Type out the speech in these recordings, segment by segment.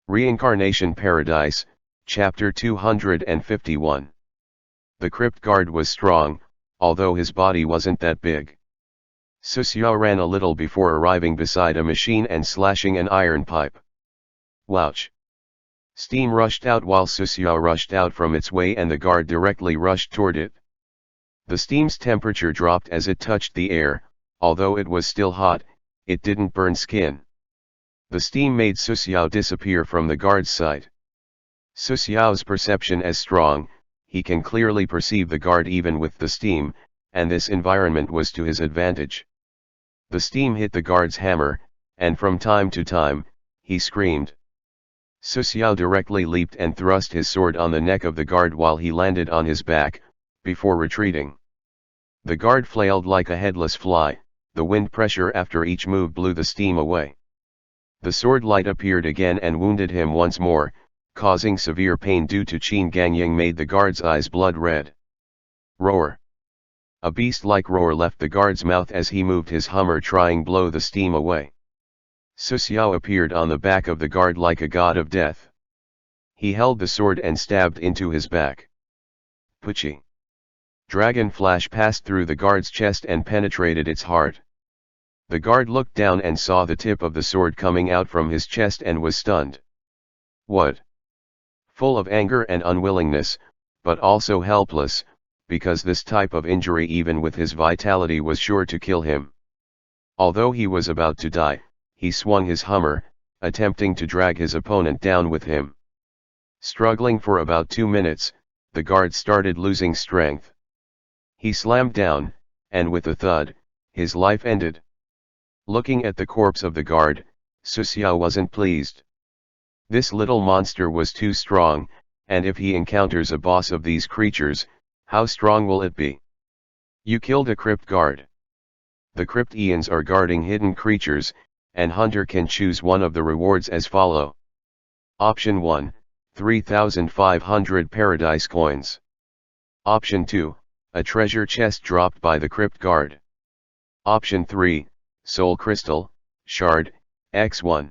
Reincarnation Paradise, Chapter 251. The crypt guard was strong, although his body wasn't that big. Susiao ran a little before arriving beside a machine and slashing an iron pipe. Wouch! Steam rushed out while Susiao rushed out from its way and the guard directly rushed toward it. The steam's temperature dropped as it touched the air, although it was still hot, it didn't burn skin. The steam made Susiao disappear from the guard's sight. Susiao's perception is strong, he can clearly perceive the guard even with the steam, and this environment was to his advantage. The steam hit the guard's hammer, and from time to time, he screamed. Susiao directly leaped and thrust his sword on the neck of the guard while he landed on his back, before retreating. The guard flailed like a headless fly, the wind pressure after each move blew the steam away. The sword light appeared again and wounded him once more, causing severe pain due to Qin Gangying made the guard's eyes blood red. Roar! A beast-like roar left the guard's mouth as he moved his hammer trying blow the steam away. Susiao appeared on the back of the guard like a god of death. He held the sword and stabbed into his back. Puchi! Dragon flash passed through the guard's chest and penetrated its heart. The guard looked down and saw the tip of the sword coming out from his chest and was stunned. What? Full of anger and unwillingness, but also helpless, because this type of injury even with his vitality was sure to kill him. Although he was about to die, he swung his hammer, attempting to drag his opponent down with him. Struggling for about 2 minutes, the guard started losing strength. He slammed down, and with a thud, his life ended. Looking at the corpse of the guard, Susiao wasn't pleased. This little monster was too strong, and if he encounters a boss of these creatures, how strong will it be? You killed a crypt guard. The crypt eons are guarding hidden creatures, and hunter can choose one of the rewards as follow. Option 1, 3,500 paradise coins. Option 2, a treasure chest dropped by the crypt guard. Option 3, soul crystal, shard, X1.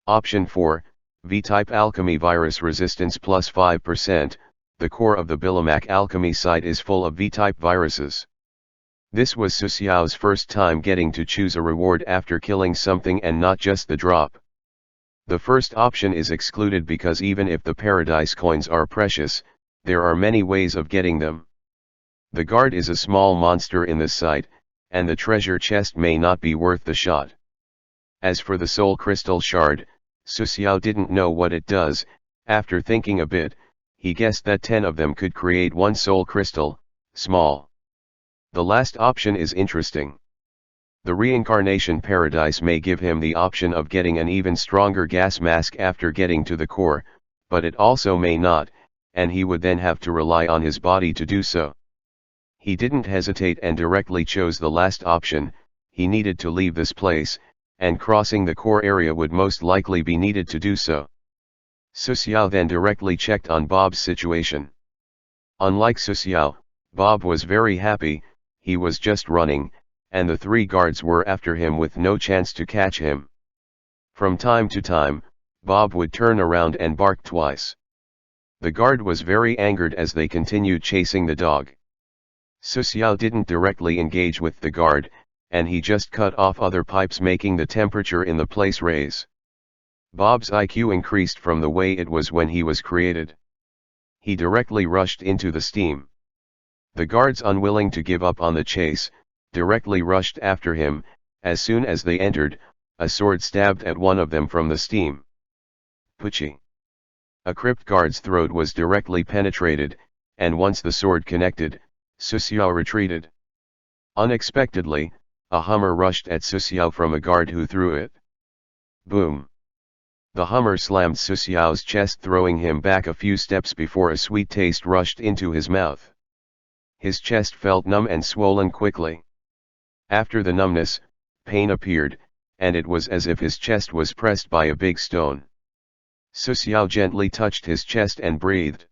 Option 4, V-type alchemy virus resistance plus 5%, the core of the Billimac alchemy site is full of V-type viruses. This was Susiao's first time getting to choose a reward after killing something and not just the drop. The first option is excluded because even if the paradise coins are precious, there are many ways of getting them. The guard is a small monster in this site, and the treasure chest may not be worth the shot. As for the soul crystal shard, Susiao didn't know what it does. After thinking a bit, he guessed that 10 of them could create one soul crystal, small. The last option is interesting. The reincarnation paradise may give him the option of getting an even stronger gas mask after getting to the core, but it also may not, and he would then have to rely on his body to do so. He didn't hesitate and directly chose the last option. He needed to leave this place, and crossing the core area would most likely be needed to do so. Susiao then directly checked on Bob's situation. Unlike Susiao, Bob was very happy, he was just running, and the 3 guards were after him with no chance to catch him. From time to time, Bob would turn around and bark twice. The guard was very angered as they continued chasing the dog. Susiao didn't directly engage with the guard, and he just cut off other pipes making the temperature in the place raise. Bob's IQ increased from the way it was when he was created. He directly rushed into the steam. The guards, unwilling to give up on the chase, directly rushed after him. As soon as they entered, a sword stabbed at one of them from the steam. Puchi! A crypt guard's throat was directly penetrated, and once the sword connected, Susiao retreated. Unexpectedly, a hummer rushed at Susiao from a guard who threw it. Boom! The hummer slammed Susiao's chest, throwing him back a few steps before a sweet taste rushed into his mouth. His chest felt numb and swollen quickly. After the numbness, pain appeared, and it was as if his chest was pressed by a big stone. Susiao gently touched his chest and breathed.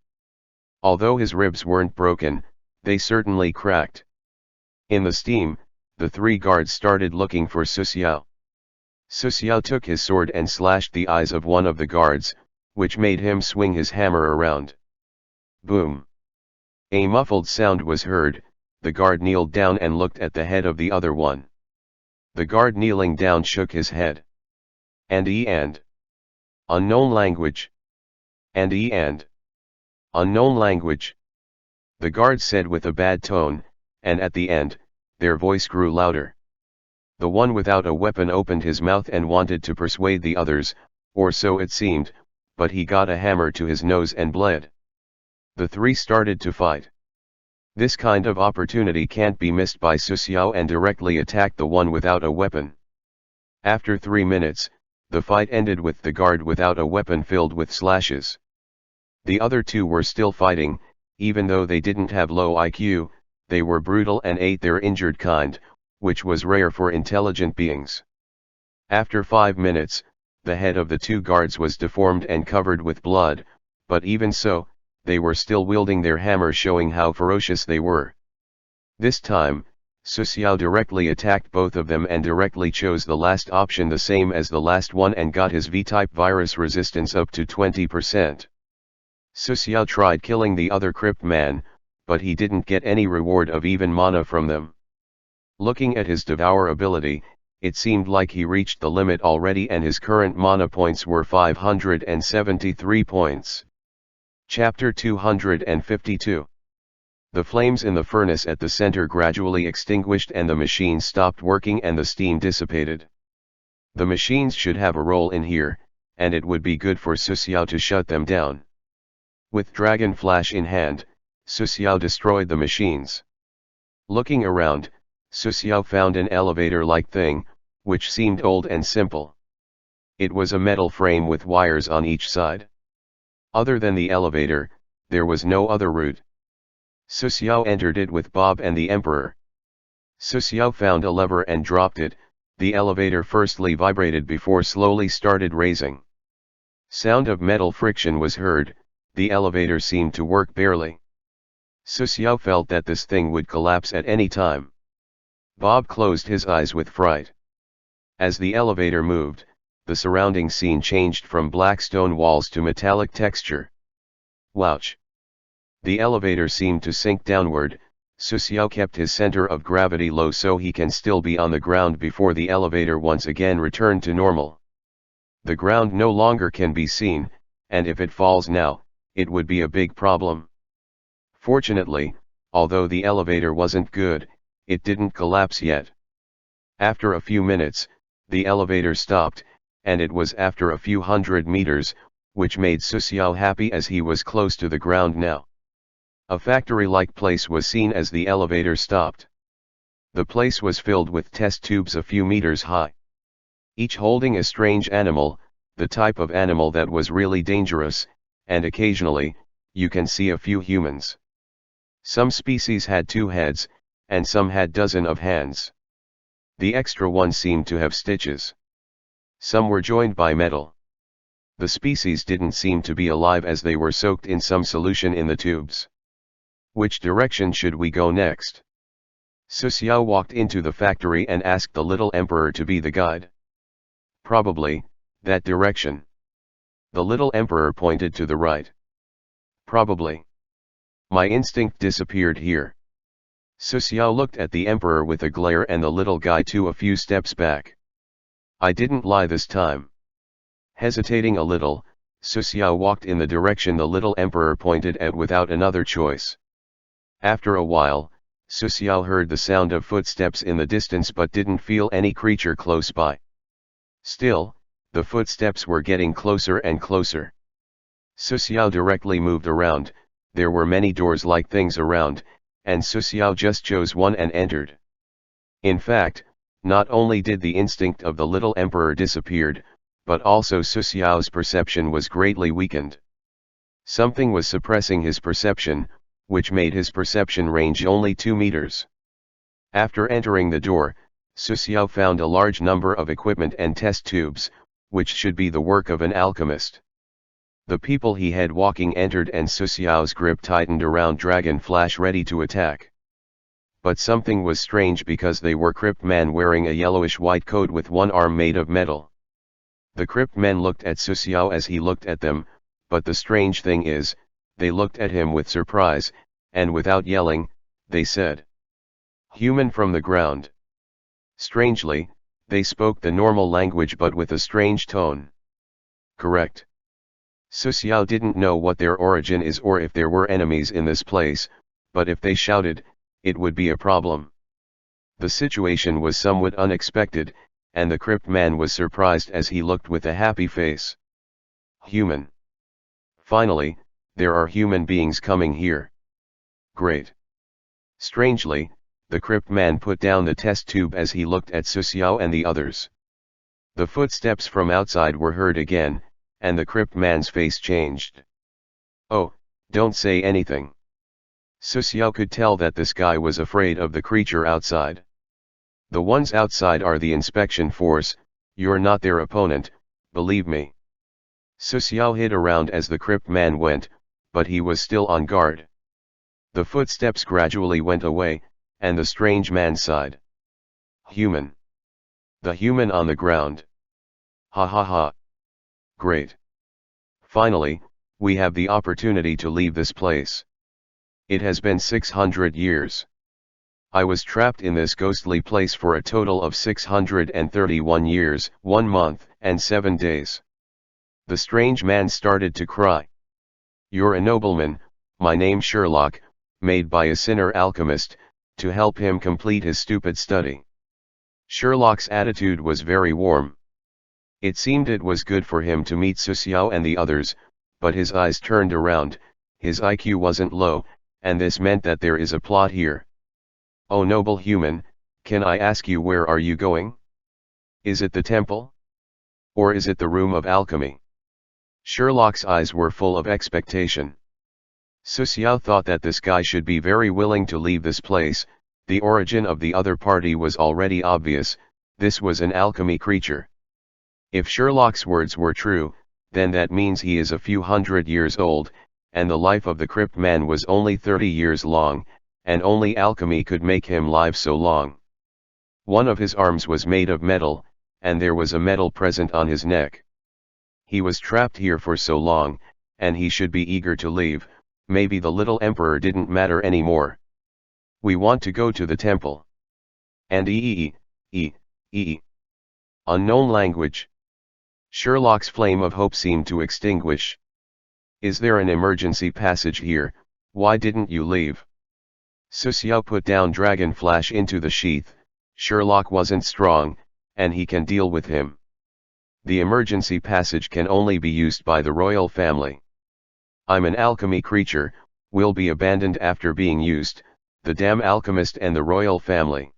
Although his ribs weren't broken, they certainly cracked. In the steam, the 3 guards started looking for Susiao. Su Xiao took his sword and slashed the eyes of one of the guards, which made him swing his hammer around. Boom! A muffled sound was heard. The guard kneeled down and looked at the head of the other one. The guard kneeling down shook his head. And unknown language. And unknown language. The guard said with a bad tone, and at the end, their voice grew louder. The one without a weapon opened his mouth and wanted to persuade the others, or so it seemed, but he got a hammer to his nose and bled. The three started to fight. This kind of opportunity can't be missed by Su Xiao and directly attacked the one without a weapon. After 3 minutes, the fight ended with the guard without a weapon filled with slashes. The other two were still fighting, even though they didn't have low IQ, they were brutal and ate their injured kind, which was rare for intelligent beings. After 5 minutes, the head of the two guards was deformed and covered with blood, but even so, they were still wielding their hammer, showing how ferocious they were. This time, Su Xiao directly attacked both of them and directly chose the last option, the same as the last one, and got his V-type virus resistance up to 20%. Su Xiao tried killing the other crypt man, but he didn't get any reward of even mana from them. Looking at his devour ability, it seemed like he reached the limit already, and his current mana points were 573 points. Chapter 252. The flames in the furnace at the center gradually extinguished and the machines stopped working and the steam dissipated. The machines should have a role in here, and it would be good for Su Xiao to shut them down. With Dragon Flash in hand, Su Xiao destroyed the machines. Looking around, Su Xiao found an elevator-like thing, which seemed old and simple. It was a metal frame with wires on each side. Other than the elevator, there was no other route. Su Xiao entered it with Bob and the Emperor. Su Xiao found a lever and dropped it. The elevator firstly vibrated before slowly started raising. Sound of metal friction was heard. The elevator seemed to work barely. Su Xiao felt that this thing would collapse at any time. Bob closed his eyes with fright. As the elevator moved, the surrounding scene changed from black stone walls to metallic texture. Wouch! The elevator seemed to sink downward. Su Xiao kept his center of gravity low so he can still be on the ground before the elevator once again returned to normal. The ground no longer can be seen, and if it falls now, it would be a big problem. Fortunately, although the elevator wasn't good, it didn't collapse yet. After a few minutes, the elevator stopped, and it was after a few hundred meters, which made Su Xiao happy as he was close to the ground now. A factory-like place was seen as the elevator stopped. The place was filled with test tubes a few meters high. Each holding a strange animal, the type of animal that was really dangerous, and occasionally, you can see a few humans. Some species had 2 heads, and some had dozens of hands. The extra ones seemed to have stitches. Some were joined by metal. The species didn't seem to be alive as they were soaked in some solution in the tubes. Which direction should we go next? Su Xiao walked into the factory and asked the little emperor to be the guide. Probably, that direction. The little emperor pointed to the right. Probably. My instinct disappeared here. Su Xiao looked at the emperor with a glare and the little guy took a few steps back. I didn't lie this time. Hesitating a little, Su Xiao walked in the direction the little emperor pointed at without another choice. After a while, Su Xiao heard the sound of footsteps in the distance but didn't feel any creature close by. Still, the footsteps were getting closer and closer. Su Xiao directly moved around. There were many doors-like things around, and Su Xiao just chose one and entered. In fact, not only did the instinct of the little emperor disappeared, but also Su Xiao's perception was greatly weakened. Something was suppressing his perception, which made his perception range only 2 meters. After entering the door, Su Xiao found a large number of equipment and test tubes, which should be the work of an alchemist. The people he had walking entered and Su Xiao's grip tightened around Dragon Flash ready to attack. But something was strange because they were crypt man wearing a yellowish white coat with one arm made of metal. The crypt men looked at Su Xiao as he looked at them, but the strange thing is, they looked at him with surprise, and without yelling, they said, "Human from the ground." Strangely, they spoke the normal language but with a strange tone. Correct. Su Xiao didn't know what their origin is or if there were enemies in this place, but if they shouted, it would be a problem. The situation was somewhat unexpected, and the crypt man was surprised as he looked with a happy face. Human. Finally, there are human beings coming here. Great. Strangely, the crypt man put down the test tube as he looked at Su Xiao and the others. The footsteps from outside were heard again, and the crypt man's face changed. Oh, don't say anything. Su Xiao could tell that this guy was afraid of the creature outside. The ones outside are the inspection force, you're not their opponent, believe me. Su Xiao hid around as the crypt man went, but he was still on guard. The footsteps gradually went away, and the strange man sighed. Human. The human on the ground. Ha ha ha. Great. Finally, we have the opportunity to leave this place. It has been 600 years. I was trapped in this ghostly place for a total of 631 years, 1 month, and 7 days. The strange man started to cry. You're a nobleman, my name Sherlock, made by a sinner alchemist, to help him complete his stupid study. Sherlock's attitude was very warm. It seemed it was good for him to meet Su Xiao and the others, but his eyes turned around, his IQ wasn't low, and this meant that there is a plot here. Oh noble human, can I ask you where are you going? Is it the temple? Or is it the room of alchemy? Sherlock's eyes were full of expectation. Su Xiao thought that this guy should be very willing to leave this place. The origin of the other party was already obvious, this was an alchemy creature. If Sherlock's words were true, then that means he is a few hundred years old, and the life of the crypt man was only 30 years long, and only alchemy could make him live so long. One of his arms was made of metal, and there was a medal present on his neck. He was trapped here for so long, and he should be eager to leave. Maybe the little emperor didn't matter anymore. We want to go to the temple. And unknown language. Sherlock's flame of hope seemed to extinguish. Is there an emergency passage here? Why didn't you leave? Su Xiao put down Dragon Flash into the sheath. Sherlock wasn't strong, and he can deal with him. The emergency passage can only be used by the royal family. I'm an alchemy creature, will be abandoned after being used, the damn alchemist and the royal family.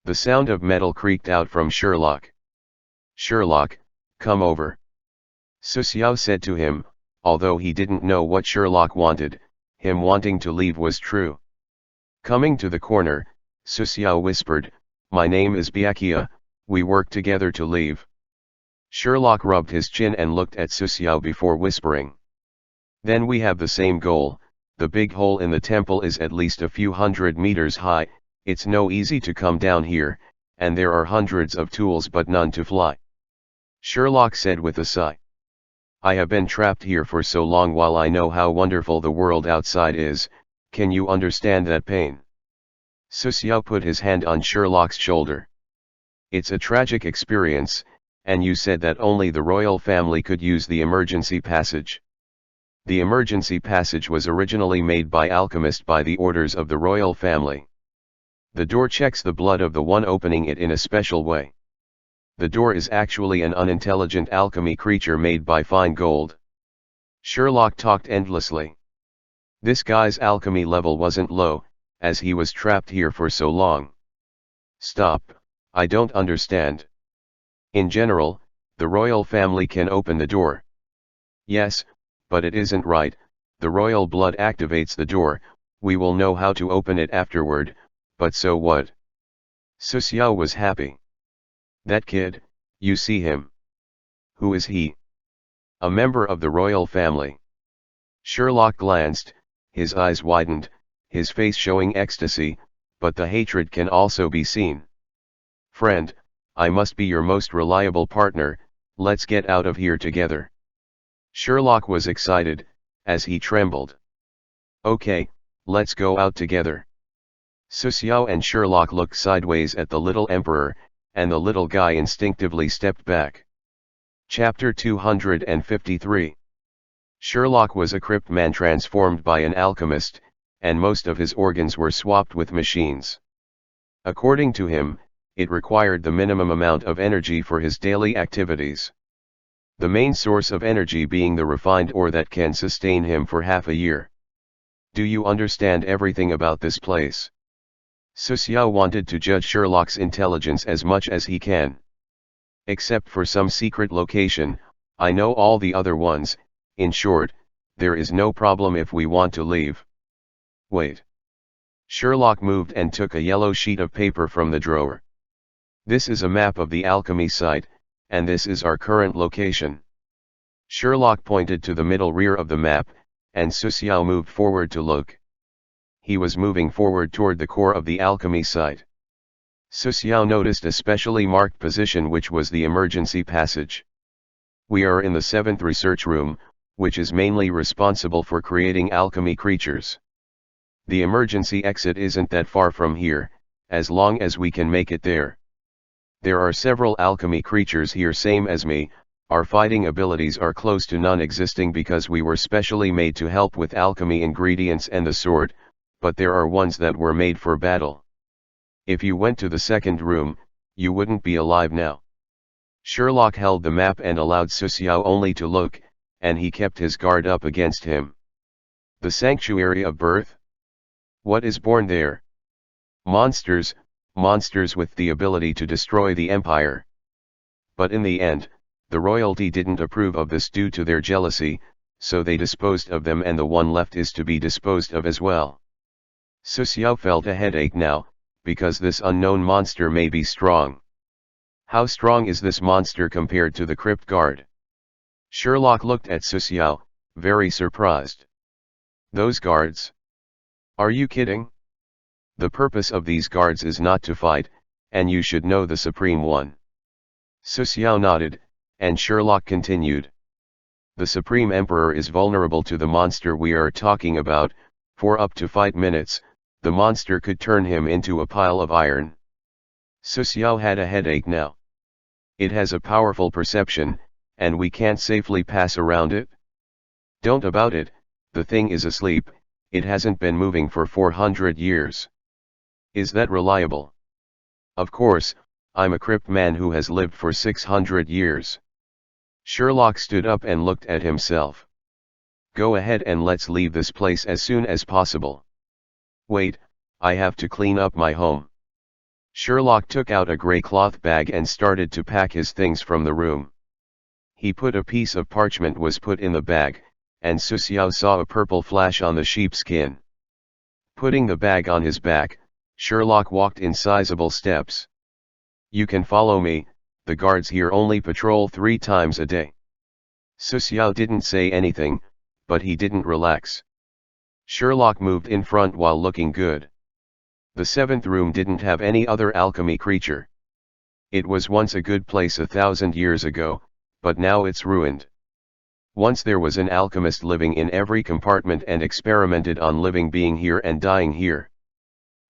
The sound of metal creaked out from Sherlock. Sherlock, come over. Su Xiao said to him, although he didn't know what Sherlock wanted, him wanting to leave was true. Coming to the corner, Su Xiao whispered, my name is Byakuya, we work together to leave. Sherlock rubbed his chin and looked at Su Xiao before whispering. Then we have the same goal, the big hole in the temple is at least a few hundred meters high, it's no easy to come down here, and there are hundreds of tools but none to fly. Sherlock said with a sigh. I have been trapped here for so long while I know how wonderful the world outside is, can you understand that pain? Su Xiao put his hand on Sherlock's shoulder. It's a tragic experience, and you said that only the royal family could use the emergency passage. The emergency passage was originally made by alchemists by the orders of the royal family. The door checks the blood of the one opening it in a special way. The door is actually an unintelligent alchemy creature made by fine gold. Sherlock talked endlessly. This guy's alchemy level wasn't low, as he was trapped here for so long. Stop, I don't understand. In general, the royal family can open the door. Yes, but it isn't right, the royal blood activates the door, we will know how to open it afterward, but so what? Su Xiao was happy. That kid, you see him. Who is he? A member of the royal family. Sherlock glanced, his eyes widened, his face showing ecstasy, but the hatred can also be seen. Friend, I must be your most reliable partner, Let's get out of here together. Sherlock was excited, as he trembled. Okay, let's go out together. Susiao and Sherlock looked sideways at the little emperor, and the little guy instinctively stepped back. Chapter 253. Sherlock was a crypt man transformed by an alchemist, and most of his organs were swapped with machines. According to him, it required the minimum amount of energy for his daily activities. The main source of energy being the refined ore that can sustain him for half a year. Do you understand everything about this place? Susiao wanted to judge Sherlock's intelligence as much as he can. Except for some secret location, I know all the other ones. In short, there is no problem if we want to leave. Wait. Sherlock moved and took a yellow sheet of paper from the drawer. This is a map of the alchemy site, and this is our current location. Sherlock pointed to the middle rear of the map, and Susiao moved forward to look. He was moving forward toward the core of the alchemy site. Susiao noticed a specially marked position, which was the emergency passage. We are in the 7th research room, which is mainly responsible for creating alchemy creatures. The emergency exit isn't that far from here, as long as we can make it there. There are several alchemy creatures here, same as me. Our fighting abilities are close to non-existing because we were specially made to help with alchemy ingredients and the sword, but there are ones that were made for battle. If you went to the 2nd room, you wouldn't be alive now. Sherlock held the map and allowed Susiao only to look, and he kept his guard up against him. The sanctuary of birth? What is born there? Monsters, monsters with the ability to destroy the empire. But in the end, the royalty didn't approve of this due to their jealousy, so they disposed of them, and the one left is to be disposed of as well. Susiao felt a headache now, because this unknown monster may be strong. How strong is this monster compared to the crypt guard? Sherlock looked at Susiao, very surprised. Those guards? Are you kidding? The purpose of these guards is not to fight, and you should know the Supreme One. Susiao nodded, and Sherlock continued. The Supreme Emperor is vulnerable to the monster we are talking about. For up to 5 minutes, the monster could turn him into a pile of iron. Susiao had a headache now. It has a powerful perception, and we can't safely pass around it. Don't about it, the thing is asleep, it hasn't been moving for 400 years. Is that reliable? Of course, I'm a crypt man who has lived for 600 years. Sherlock stood up and looked at himself. Go ahead and let's leave this place as soon as possible. Wait, I have to clean up my home. Sherlock took out a grey cloth bag and started to pack his things from the room. He put a piece of parchment was put in the bag, and Susiao saw a purple flash on the sheepskin. Putting the bag on his back, Sherlock walked in sizable steps. You can follow me, the guards here only patrol 3 times a day. Susiao didn't say anything, but he didn't relax. Sherlock moved in front while looking good. The 7th room didn't have any other alchemy creature. It was once a good place 1,000 years ago, but now it's ruined. Once there was an alchemist living in every compartment and experimented on living being here and dying here.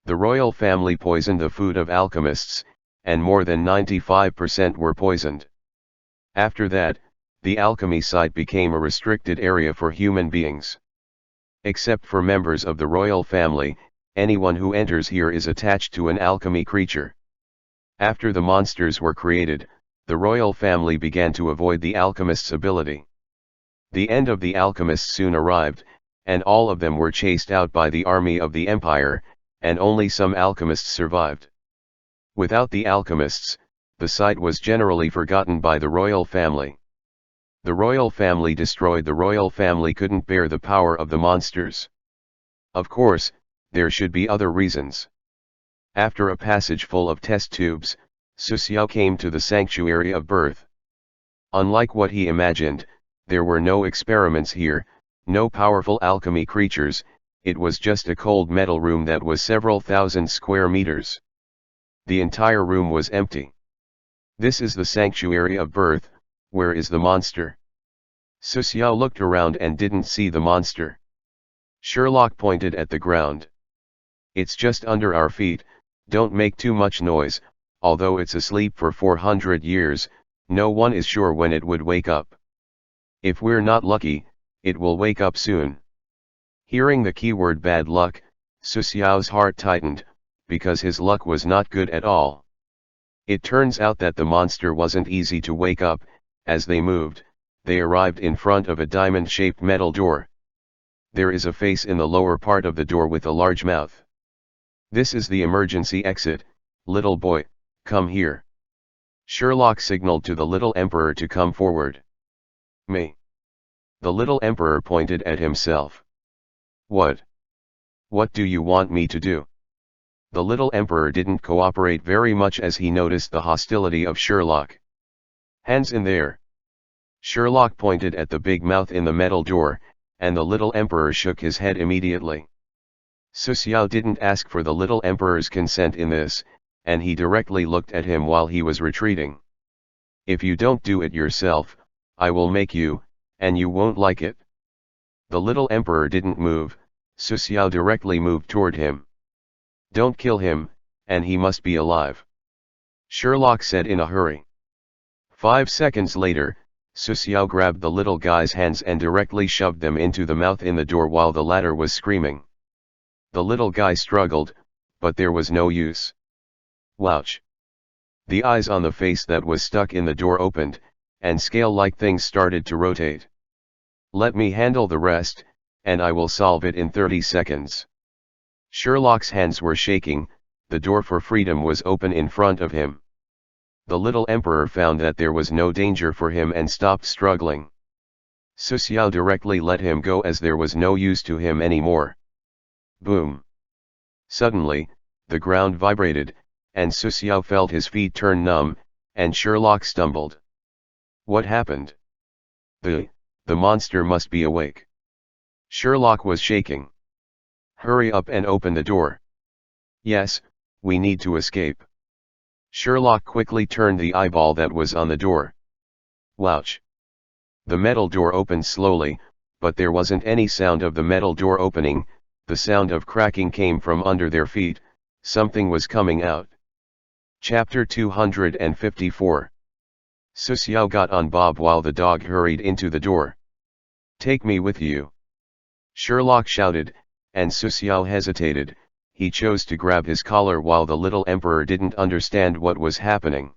The royal family poisoned the food of alchemists, and more than 95% were poisoned. After that, the alchemy site became a restricted area for human beings. Except for members of the royal family, anyone who enters here is attached to an alchemy creature. After the monsters were created, the royal family began to avoid the alchemist's ability. The end of the alchemists soon arrived, and all of them were chased out by the army of the empire, and only some alchemists survived. Without the alchemists, the site was generally forgotten by the royal family. The royal family destroyed. The royal family couldn't bear the power of the monsters. Of course, there should be other reasons. After a passage full of test tubes, Susiao came to the sanctuary of birth. Unlike what he imagined, there were no experiments here, no powerful alchemy creatures. It was just a cold metal room that was several thousand square meters. The entire room was empty. This is the sanctuary of birth, Where is the monster? Su Xiao looked around and didn't see the monster. Sherlock pointed at the ground. It's just under our feet, don't make too much noise, although it's asleep for 400 years, no one is sure when it would wake up. If we're not lucky, it will wake up soon. Hearing the keyword bad luck, Su Xiao's heart tightened, because his luck was not good at all. It turns out that the monster wasn't easy to wake up. As they moved, they arrived in front of a diamond-shaped metal door. There is a face in the lower part of the door with a large mouth. This is the emergency exit, little boy, come here. Sherlock signaled to the little emperor to come forward. Me. The little emperor pointed at himself. What? What do you want me to do? The little emperor didn't cooperate very much as he noticed the hostility of Sherlock. Hands in there. Sherlock pointed at the big mouth in the metal door, and the little emperor shook his head immediately. Su Xiao didn't ask for the little emperor's consent in this, and he directly looked at him while he was retreating. If you don't do it yourself, I will make you, and you won't like it. The little emperor didn't move. Su Xiao directly moved toward him. Don't kill him, and he must be alive. Sherlock said in a hurry. 5 seconds later, Su Xiao grabbed the little guy's hands and directly shoved them into the mouth in the door while the latter was screaming. The little guy struggled, but there was no use. Wouch! The eyes on the face that was stuck in the door opened, and scale-like things started to rotate. Let me handle the rest, and I will solve it in 30 seconds. Sherlock's hands were shaking, the door for freedom was open in front of him. The little emperor found that there was no danger for him and stopped struggling. Su Xiao directly let him go as there was no use to him anymore. Boom! Suddenly, the ground vibrated, and Su Xiao felt his feet turn numb, and Sherlock stumbled. What happened? The monster must be awake. Sherlock was shaking. Hurry up and open the door. Yes, we need to escape. Sherlock quickly turned the eyeball that was on the door. Wouch! The metal door opened slowly, but there wasn't any sound of the metal door opening. The sound of cracking came from under their feet. Something was coming out. Chapter 254. Su Xiao got on Bob while the dog hurried into the door. Take me with you. Sherlock shouted, and Su Xiao hesitated. He chose to grab his collar while the little emperor didn't understand what was happening.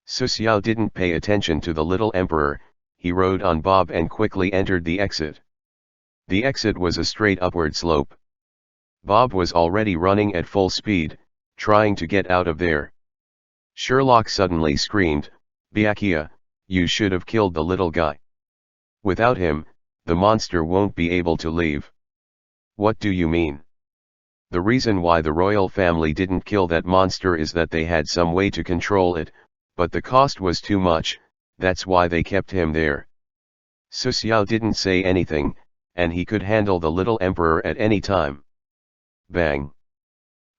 Su Xiao didn't pay attention to the little emperor. He rode on Bob and quickly entered the exit. The exit was a straight upward slope. Bob was already running at full speed, trying to get out of there. Sherlock suddenly screamed, Byakuya, you should have killed the little guy. Without him, the monster won't be able to leave. What do you mean? The reason why the royal family didn't kill that monster is that they had some way to control it, but the cost was too much, that's why they kept him there. Su Xiao didn't say anything, and he could handle the little emperor at any time. Bang!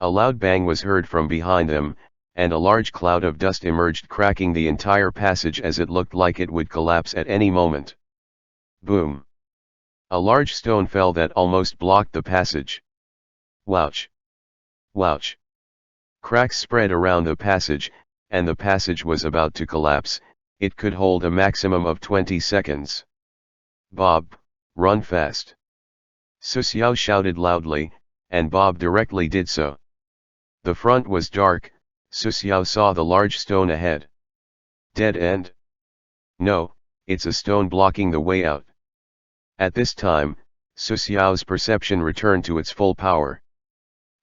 A loud bang was heard from behind them, and a large cloud of dust emerged, cracking the entire passage as it looked like it would collapse at any moment. Boom! A large stone fell that almost blocked the passage. Wouch! Wouch! Cracks spread around the passage, and the passage was about to collapse. It could hold a maximum of 20 seconds. Bob, run fast! Su Xiao shouted loudly, and Bob directly did so. The front was dark. Su Xiao saw the large stone ahead. Dead end? No, it's a stone blocking the way out. At this time, Su Xiao's perception returned to its full power.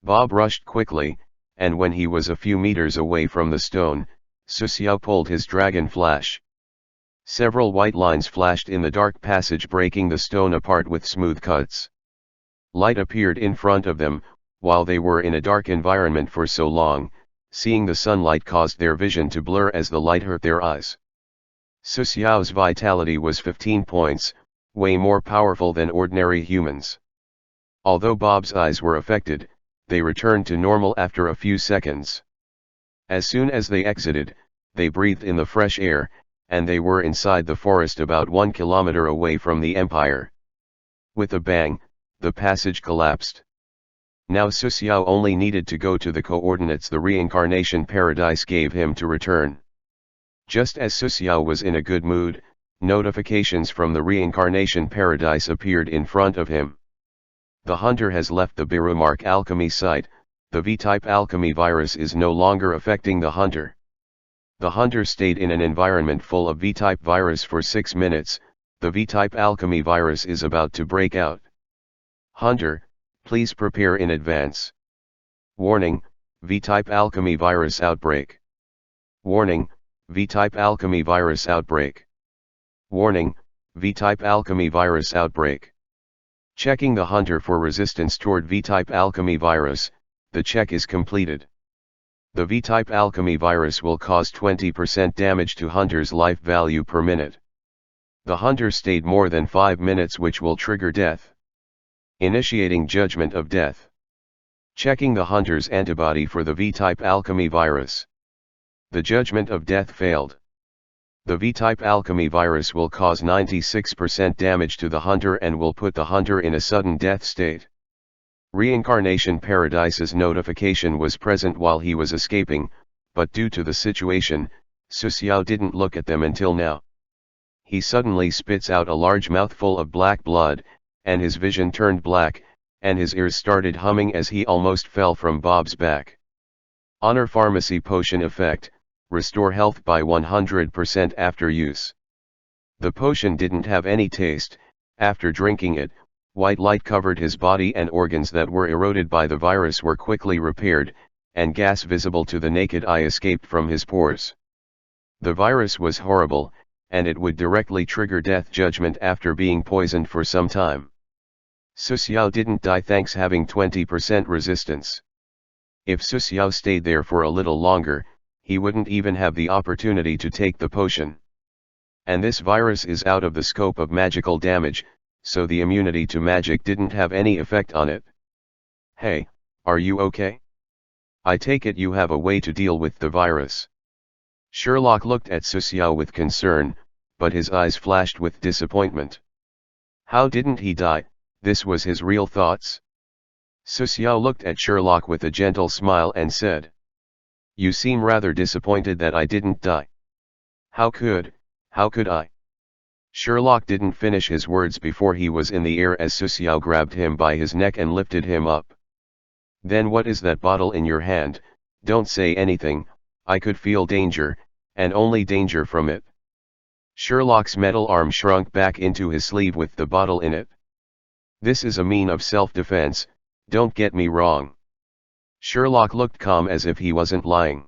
Bob rushed quickly, and when he was a few meters away from the stone, Su Xiao pulled his dragon flash. Several white lines flashed in the dark passage, breaking the stone apart with smooth cuts. Light appeared in front of them. While they were in a dark environment for so long, seeing the sunlight caused their vision to blur as the light hurt their eyes. Su Xiao's vitality was 15 points, way more powerful than ordinary humans. Although Bob's eyes were affected, they returned to normal after a few seconds. As soon as they exited, they breathed in the fresh air, and they were inside the forest about 1 kilometer away from the Empire. With a bang, the passage collapsed. Now Su Xiao only needed to go to the coordinates the reincarnation paradise gave him to return. Just as Su Xiao was in a good mood, notifications from the reincarnation paradise appeared in front of him. The hunter has left the Birumark alchemy site. The V-type alchemy virus is no longer affecting the hunter. The hunter stayed in an environment full of V-type virus for 6 minutes. The V-type alchemy virus is about to break out. Hunter, please prepare in advance. Warning, V-type alchemy virus outbreak. Warning, V-type alchemy virus outbreak. Warning, V-type alchemy virus outbreak. Checking the hunter for resistance toward V-type alchemy virus. The check is completed. The V-type alchemy virus will cause 20% damage to hunter's life value per minute. The hunter stayed more than 5 minutes, which will trigger death. Initiating judgment of death. Checking the hunter's antibody for the V-type alchemy virus. The judgment of death failed. The V-type alchemy virus will cause 96% damage to the hunter and will put the hunter in a sudden death state. Reincarnation Paradise's notification was present while he was escaping, but due to the situation, Su Xiao didn't look at them until now. He suddenly spits out a large mouthful of black blood, and his vision turned black, and his ears started humming as he almost fell from Bob's back. Honor Pharmacy Potion Effect, restore health by 100% after use. The potion didn't have any taste. After drinking it, white light covered his body and organs that were eroded by the virus were quickly repaired, and gas visible to the naked eye escaped from his pores. The virus was horrible, and it would directly trigger death judgment after being poisoned for some time. Su Xiao didn't die thanks having 20% resistance. If Su Xiao stayed there for a little longer, he wouldn't even have the opportunity to take the potion. And this virus is out of the scope of magical damage, so the immunity to magic didn't have any effect on it. Hey, are you okay? I take it you have a way to deal with the virus. Sherlock looked at Su Xiao with concern, but his eyes flashed with disappointment. How didn't he die? This was his real thoughts. Su Xiao looked at Sherlock with a gentle smile and said, "You seem rather disappointed that I didn't die. How could I?" Sherlock didn't finish his words before he was in the air as Su Xiao grabbed him by his neck and lifted him up. "Then what is that bottle in your hand? Don't say anything, I could feel danger, and only danger from it." Sherlock's metal arm shrunk back into his sleeve with the bottle in it. "This is a mean of self-defense, don't get me wrong." Sherlock looked calm as if he wasn't lying.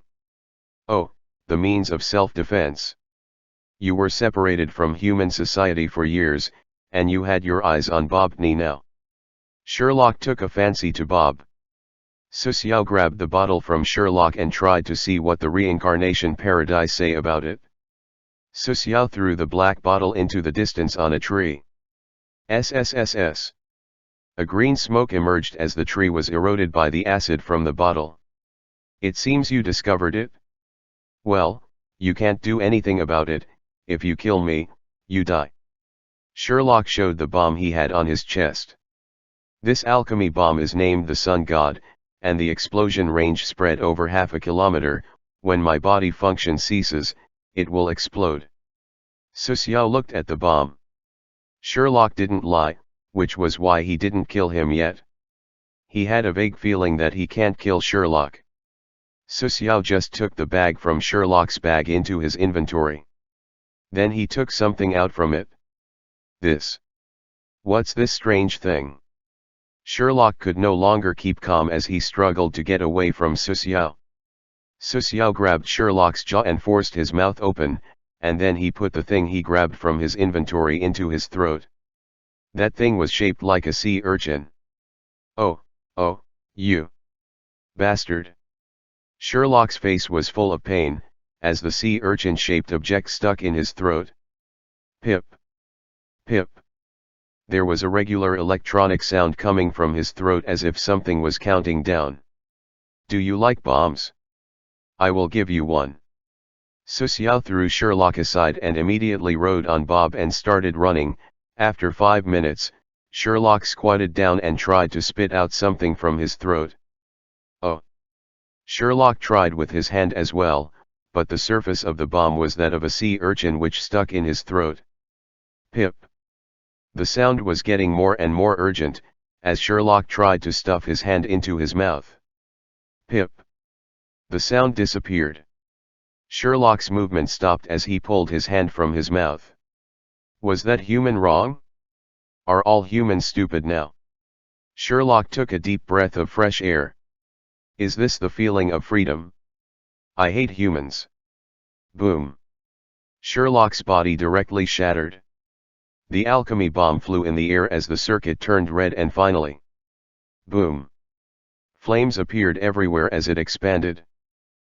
"Oh, the means of self-defense. You were separated from human society for years, and you had your eyes on Bobney now." Sherlock took a fancy to Bob. Su Xiao grabbed the bottle from Sherlock and tried to see what the reincarnation paradise say about it. Su Xiao threw the black bottle into the distance on a tree. SSSS. A green smoke emerged as the tree was eroded by the acid from the bottle. "It seems you discovered it. Well, you can't do anything about it. If you kill me, you die." Sherlock showed the bomb he had on his chest. This alchemy bomb is named the Sun God, and the explosion range spread over half a kilometer. When my body function ceases, it will explode. Su Xiao looked at the bomb. Sherlock didn't lie, which was why he didn't kill him yet. He had a vague feeling that he can't kill Sherlock. Su Xiao just took the bag from Sherlock's bag into his inventory. Then he took something out from it. What's this strange thing? Sherlock could no longer keep calm as he struggled to get away from Su Xiao. Su Xiao grabbed Sherlock's jaw and forced his mouth open, and then he put the thing he grabbed from his inventory into his throat. That thing was shaped like a sea urchin. Oh, you bastard. Sherlock's face was full of pain, as the sea urchin-shaped object stuck in his throat. Pip. Pip. There was a regular electronic sound coming from his throat as if something was counting down. "Do you like bombs? I will give you one." Susiao threw Sherlock aside and immediately rode on Bob and started running. After 5 minutes, Sherlock squatted down and tried to spit out something from his throat. Oh! Sherlock tried with his hand as well, but the surface of the bomb was that of a sea urchin which stuck in his throat. Pip! The sound was getting more and more urgent, as Sherlock tried to stuff his hand into his mouth. Pip! The sound disappeared. Sherlock's movement stopped as he pulled his hand from his mouth. Was that human wrong? Are all humans stupid now? Sherlock took a deep breath of fresh air. Is this the feeling of freedom? I hate humans. Boom! Sherlock's body directly shattered. The alchemy bomb flew in the air as the circuit turned red and finally. Boom! Flames appeared everywhere as it expanded.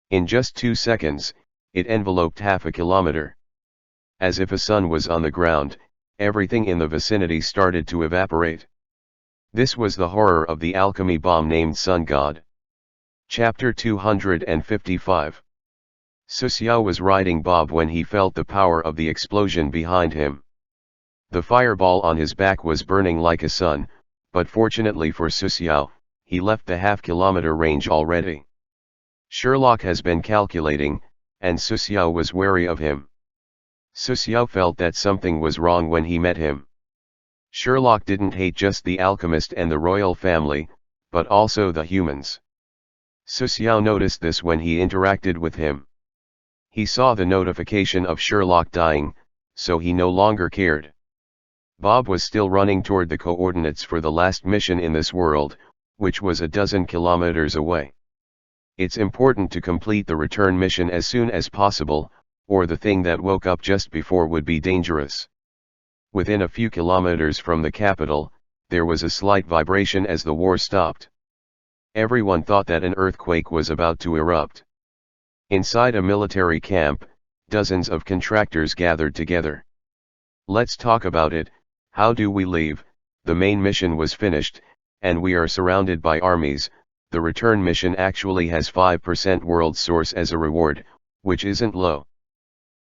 In just 2 seconds, it enveloped half a kilometer. As if a sun was on the ground, everything in the vicinity started to evaporate. This was the horror of the alchemy bomb named Sun God. Chapter 255. Susiao was riding Bob when he felt the power of the explosion behind him. The fireball on his back was burning like a sun, but fortunately for Susiao, he left the half-kilometer range already. Sherlock has been calculating, and Susiao was wary of him. Susiao felt that something was wrong when he met him. Sherlock didn't hate just the alchemist and the royal family, but also the humans. Susiao noticed this when he interacted with him. He saw the notification of Sherlock dying, so he no longer cared. Bob was still running toward the coordinates for the last mission in this world, which was a dozen kilometers away. It's important to complete the return mission as soon as possible, or the thing that woke up just before would be dangerous. Within a few kilometers from the capital, there was a slight vibration as the war stopped. Everyone thought that an earthquake was about to erupt. Inside a military camp, dozens of contractors gathered together. Let's talk about it. How do we leave? The main mission was finished, and we are surrounded by armies. The return mission actually has 5% world source as a reward, which isn't low.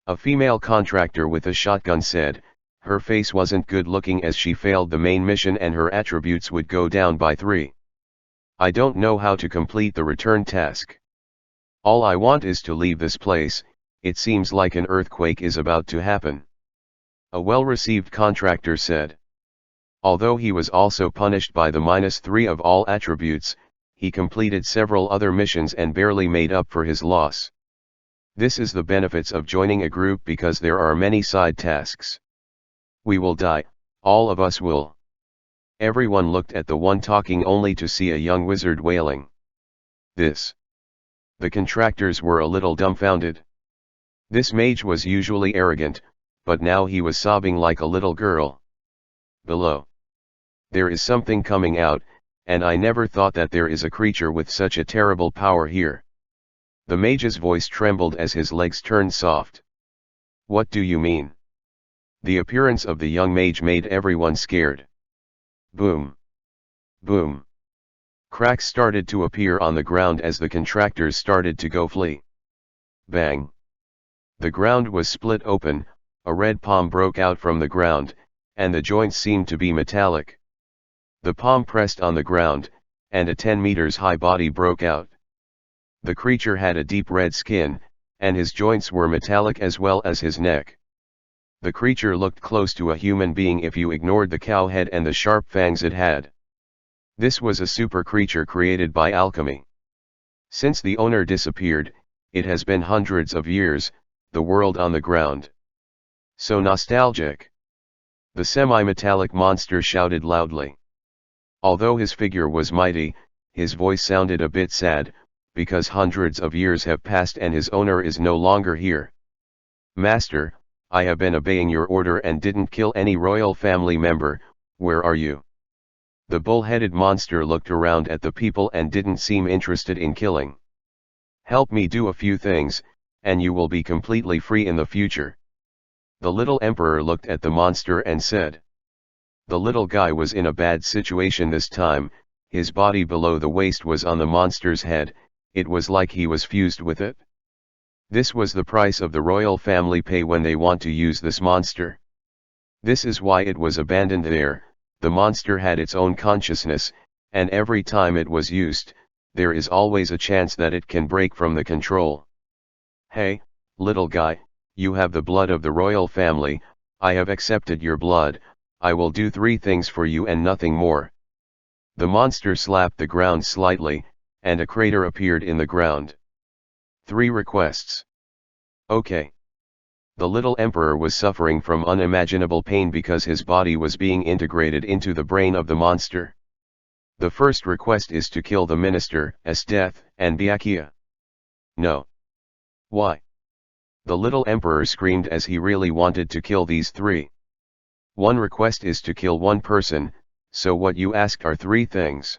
A female contractor with a shotgun said. Her face wasn't good looking as she failed the main mission and her attributes would go down by 3. I don't know how to complete the return task. All I want is to leave this place. It seems like an earthquake is about to happen. A well-received contractor said. Although he was also punished by the -3 of all attributes, he completed several other missions and barely made up for his loss. This is the benefits of joining a group because there are many side tasks. We will die, all of us will. Everyone looked at the one talking only to see a young wizard wailing. This. The contractors were a little dumbfounded. This mage was usually arrogant, but now he was sobbing like a little girl. Below. There is something coming out, and I never thought that there is a creature with such a terrible power here. The mage's voice trembled as his legs turned soft. What do you mean? The appearance of the young mage made everyone scared. Boom. Boom. Cracks started to appear on the ground as the contractors started to go flee. Bang. The ground was split open, a red palm broke out from the ground, and the joints seemed to be metallic. The palm pressed on the ground, and a 10 meters high body broke out. The creature had a deep red skin, and his joints were metallic as well as his neck. The creature looked close to a human being if you ignored the cow head and the sharp fangs it had. This was a super creature created by alchemy. Since the owner disappeared, it has been hundreds of years, the world on the ground. So nostalgic. The semi-metallic monster shouted loudly. Although his figure was mighty, his voice sounded a bit sad, because hundreds of years have passed and his owner is no longer here. Master, I have been obeying your order and didn't kill any royal family member. Where are you? The bull-headed monster looked around at the people and didn't seem interested in killing. Help me do a few things, and you will be completely free in the future. The little emperor looked at the monster and said. The little guy was in a bad situation this time. His body below the waist was on the monster's head. It was like he was fused with it. This was the price of the royal family pay when they want to use this monster. This is why it was abandoned there. The monster had its own consciousness, and every time it was used, there is always a chance that it can break from the control. Hey, little guy, you have the blood of the royal family, I have accepted your blood, I will do 3 things for you and nothing more. The monster slapped the ground slightly, and a crater appeared in the ground. 3 requests. Okay. The little emperor was suffering from unimaginable pain because his body was being integrated into the brain of the monster. The first request is to kill the minister, Esteth, and Byakhia. No. Why? The little emperor screamed as he really wanted to kill these 3. One request is to kill one person, so what you asked are 3 things.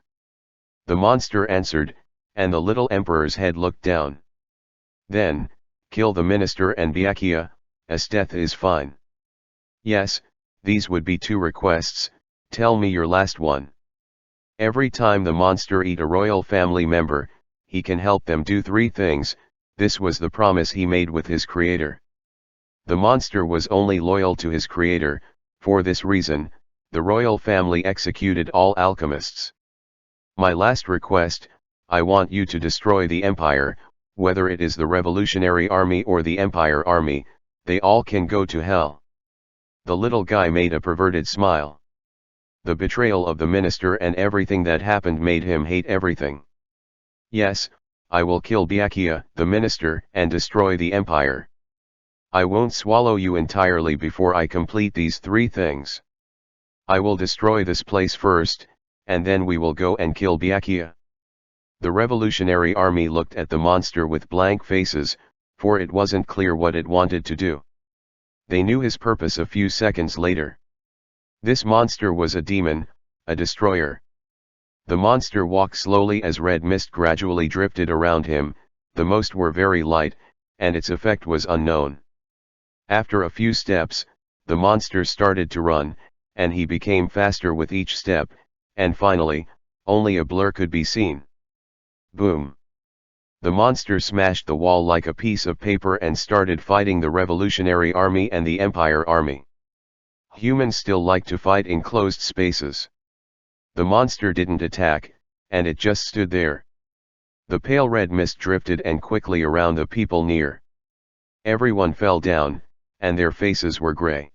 The monster answered, and the little emperor's head looked down. Then, kill the minister and Byakhia, Esteth is fine. Yes, these would be 2 requests, tell me your last one. Every time the monster eat a royal family member, he can help them do 3 things, this was the promise he made with his creator. The monster was only loyal to his creator, for this reason, the royal family executed all alchemists. My last request, I want you to destroy the empire, whether it is the Revolutionary Army or the Empire Army, they all can go to hell. The little guy made a perverted smile. The betrayal of the minister and everything that happened made him hate everything. Yes, I will kill Byakhia, the minister, and destroy the empire. I won't swallow you entirely before I complete these 3 things. I will destroy this place first, and then we will go and kill Byakhia. The Revolutionary Army looked at the monster with blank faces, for it wasn't clear what it wanted to do. They knew his purpose a few seconds later. This monster was a demon, a destroyer. The monster walked slowly as red mist gradually drifted around him, the most were very light, and its effect was unknown. After a few steps, the monster started to run, and he became faster with each step, and finally, only a blur could be seen. Boom! The monster smashed the wall like a piece of paper and started fighting the Revolutionary Army and the Empire Army. Humans still like to fight in closed spaces. The monster didn't attack, and it just stood there. The pale red mist drifted and quickly around the people near. Everyone fell down, and their faces were gray.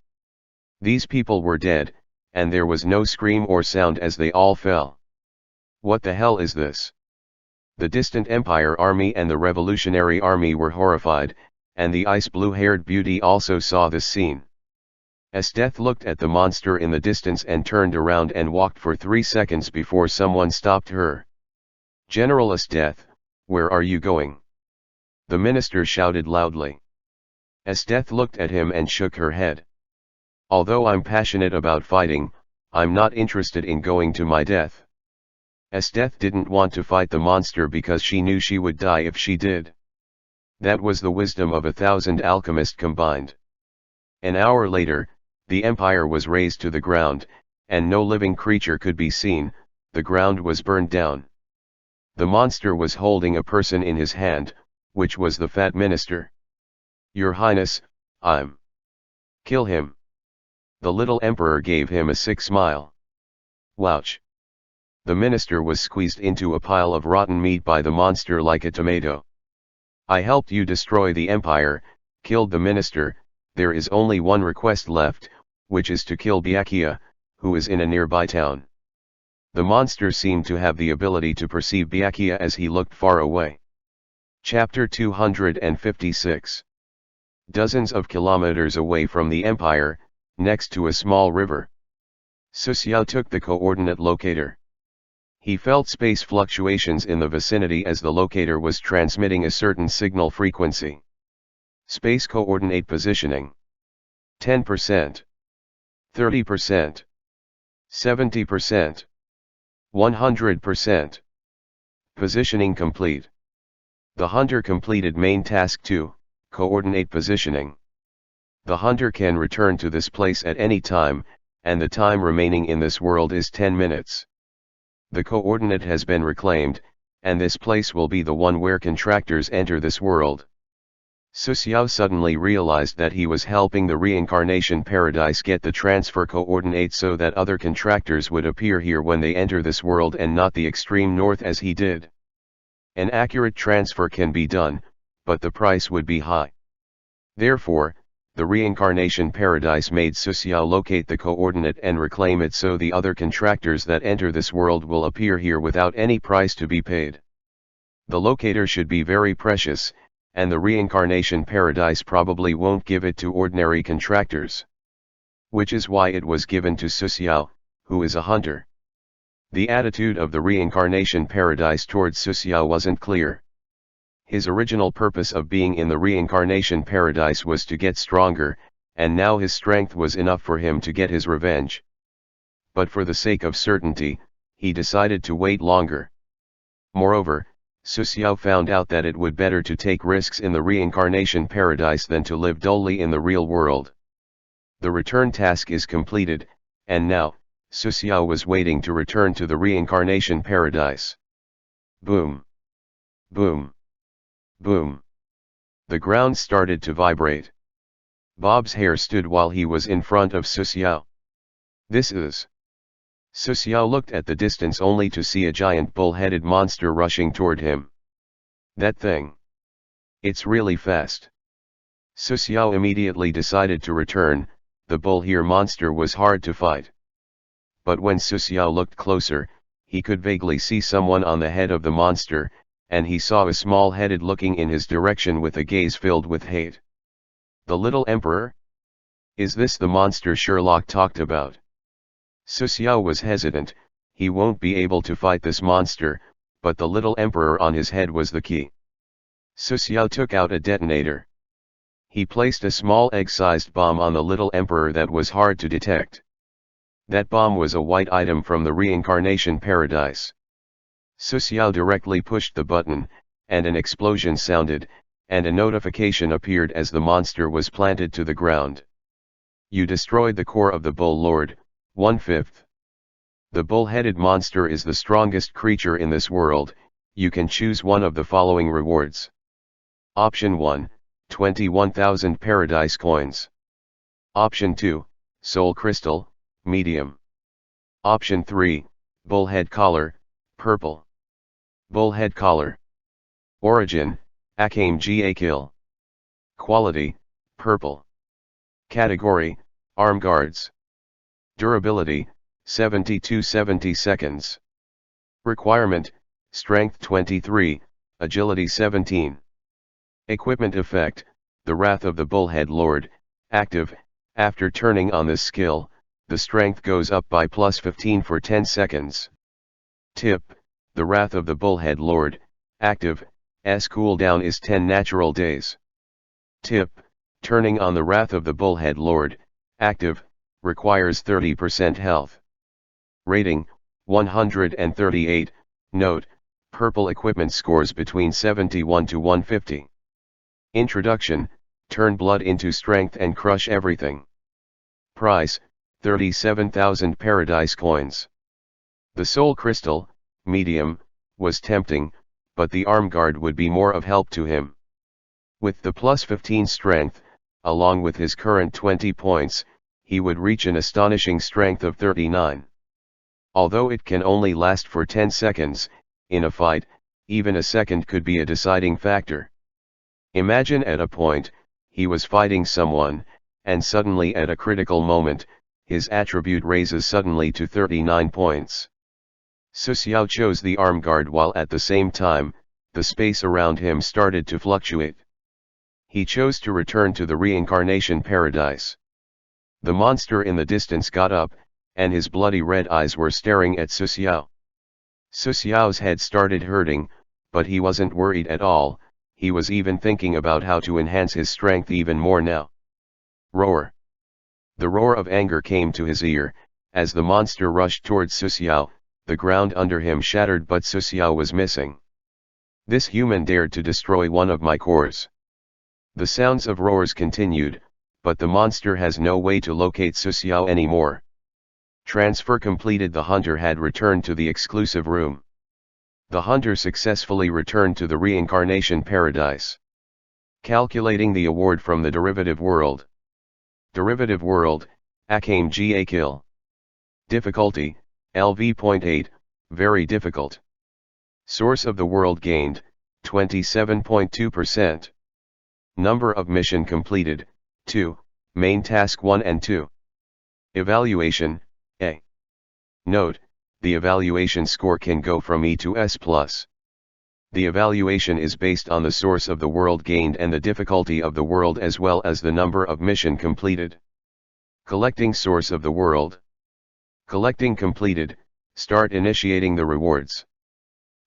These people were dead, and there was no scream or sound as they all fell. What the hell is this? The distant Empire Army and the Revolutionary Army were horrified, and the ice blue-haired beauty also saw this scene. Esteth looked at the monster in the distance and turned around and walked for 3 seconds before someone stopped her. General Esteth, where are you going? The minister shouted loudly. Esteth looked at him and shook her head. Although I'm passionate about fighting, I'm not interested in going to my death. Esteth didn't want to fight the monster because she knew she would die if she did. That was the wisdom of 1,000 alchemists combined. An hour later, the empire was razed to the ground, and no living creature could be seen, the ground was burned down. The monster was holding a person in his hand, which was the fat minister. Your Highness, I'm. Kill him. The little emperor gave him a sick smile. Wouch. The minister was squeezed into a pile of rotten meat by the monster like a tomato. I helped you destroy the empire, killed the minister, there is only one request left, which is to kill Byakhia, who is in a nearby town. The monster seemed to have the ability to perceive Byakhia as he looked far away. Chapter 256. Dozens of kilometers away from the empire, next to a small river. Suxiao took the coordinate locator. He felt space fluctuations in the vicinity as the locator was transmitting a certain signal frequency. Space coordinate positioning. 10%. 30%. 70%. 100%. Positioning complete. The hunter completed main task 2, coordinate positioning. The hunter can return to this place at any time, and the time remaining in this world is 10 minutes. The coordinate has been reclaimed, and this place will be the one where contractors enter this world. Su Xiao suddenly realized that he was helping the reincarnation paradise get the transfer coordinates so that other contractors would appear here when they enter this world and not the extreme north as he did. An accurate transfer can be done, but the price would be high. Therefore, the reincarnation paradise made Su Xiao locate the coordinate and reclaim it so the other contractors that enter this world will appear here without any price to be paid. The locator should be very precious, and the reincarnation paradise probably won't give it to ordinary contractors. Which is why it was given to Su Xiao, who is a hunter. The attitude of the reincarnation paradise towards Su Xiao wasn't clear. His original purpose of being in the reincarnation paradise was to get stronger, and now his strength was enough for him to get his revenge. But for the sake of certainty, he decided to wait longer. Moreover, Su Xiao found out that it would better to take risks in the reincarnation paradise than to live dully in the real world. The return task is completed, and now, Su Xiao was waiting to return to the reincarnation paradise. Boom! Boom! Boom! The ground started to vibrate. Bob's hair stood while he was in front of Su Xiao. This is... Su Xiao looked at the distance only to see a giant bull-headed monster rushing toward him. That thing. It's really fast. Su Xiao immediately decided to return. The bull-hair monster was hard to fight. But when Su Xiao looked closer, he could vaguely see someone on the head of the monster, and he saw a small-headed looking in his direction with a gaze filled with hate. The little emperor? Is this the monster Sherlock talked about? Su Xiao was hesitant. He won't be able to fight this monster, but the little emperor on his head was the key. Su Xiao took out a detonator. He placed a small egg-sized bomb on the little emperor that was hard to detect. That bomb was a white item from the reincarnation paradise. Su Xiao directly pushed the button, and an explosion sounded, and a notification appeared as the monster was planted to the ground. You destroyed the core of the Bull Lord, 1/5. The bull-headed monster is the strongest creature in this world. You can choose one of the following rewards. Option 1, 21,000 paradise coins. Option 2, soul crystal, medium. Option 3, bullhead collar, purple. Bullhead collar. Origin, Akame Ga Kill. Quality, purple. Category, arm guards. Durability, 70 to 70 seconds. Requirement, strength 23, agility 17. Equipment effect, the Wrath of the Bullhead Lord, active. After turning on this skill, the strength goes up by +15 for 10 seconds. Tip, the Wrath of the Bullhead Lord, active, s cooldown is 10 natural days. Tip, turning on the Wrath of the Bullhead Lord, active, requires 30% health. Rating, 138, note, purple equipment scores between 71 to 150. Introduction, turn blood into strength and crush everything. Price, 37,000 paradise coins. The soul crystal, medium, was tempting, but the arm guard would be more of help to him. With the +15 strength, along with his current 20 points, he would reach an astonishing strength of 39. Although it can only last for 10 seconds, in a fight, even a second could be a deciding factor. Imagine at a point, he was fighting someone, and suddenly at a critical moment, his attribute raises suddenly to 39 points. Su Xiao chose the arm guard while at the same time, the space around him started to fluctuate. He chose to return to the reincarnation paradise. The monster in the distance got up, and his bloody red eyes were staring at Su Xiao. Su Xiao's head started hurting, but he wasn't worried at all. He was even thinking about how to enhance his strength even more now. Roar! The roar of anger came to his ear, as the monster rushed towards Su Xiao. The ground under him shattered, but Su Xiao was missing. This human dared to destroy one of my cores. The sounds of roars continued, but the monster has no way to locate Su Xiao anymore. Transfer completed. The hunter had returned to the exclusive room. The hunter successfully returned to the reincarnation paradise. Calculating the award from the derivative world. Derivative world, Akame Ga Kill. Difficulty, LV.8, very difficult. Source of the world gained, 27.2%. Number of mission completed, 2, main task 1 and 2. Evaluation, A. Note, the evaluation score can go from E to S+. The evaluation is based on the source of the world gained and the difficulty of the world as well as the number of mission completed. Collecting source of the world. Collecting completed, start initiating the rewards.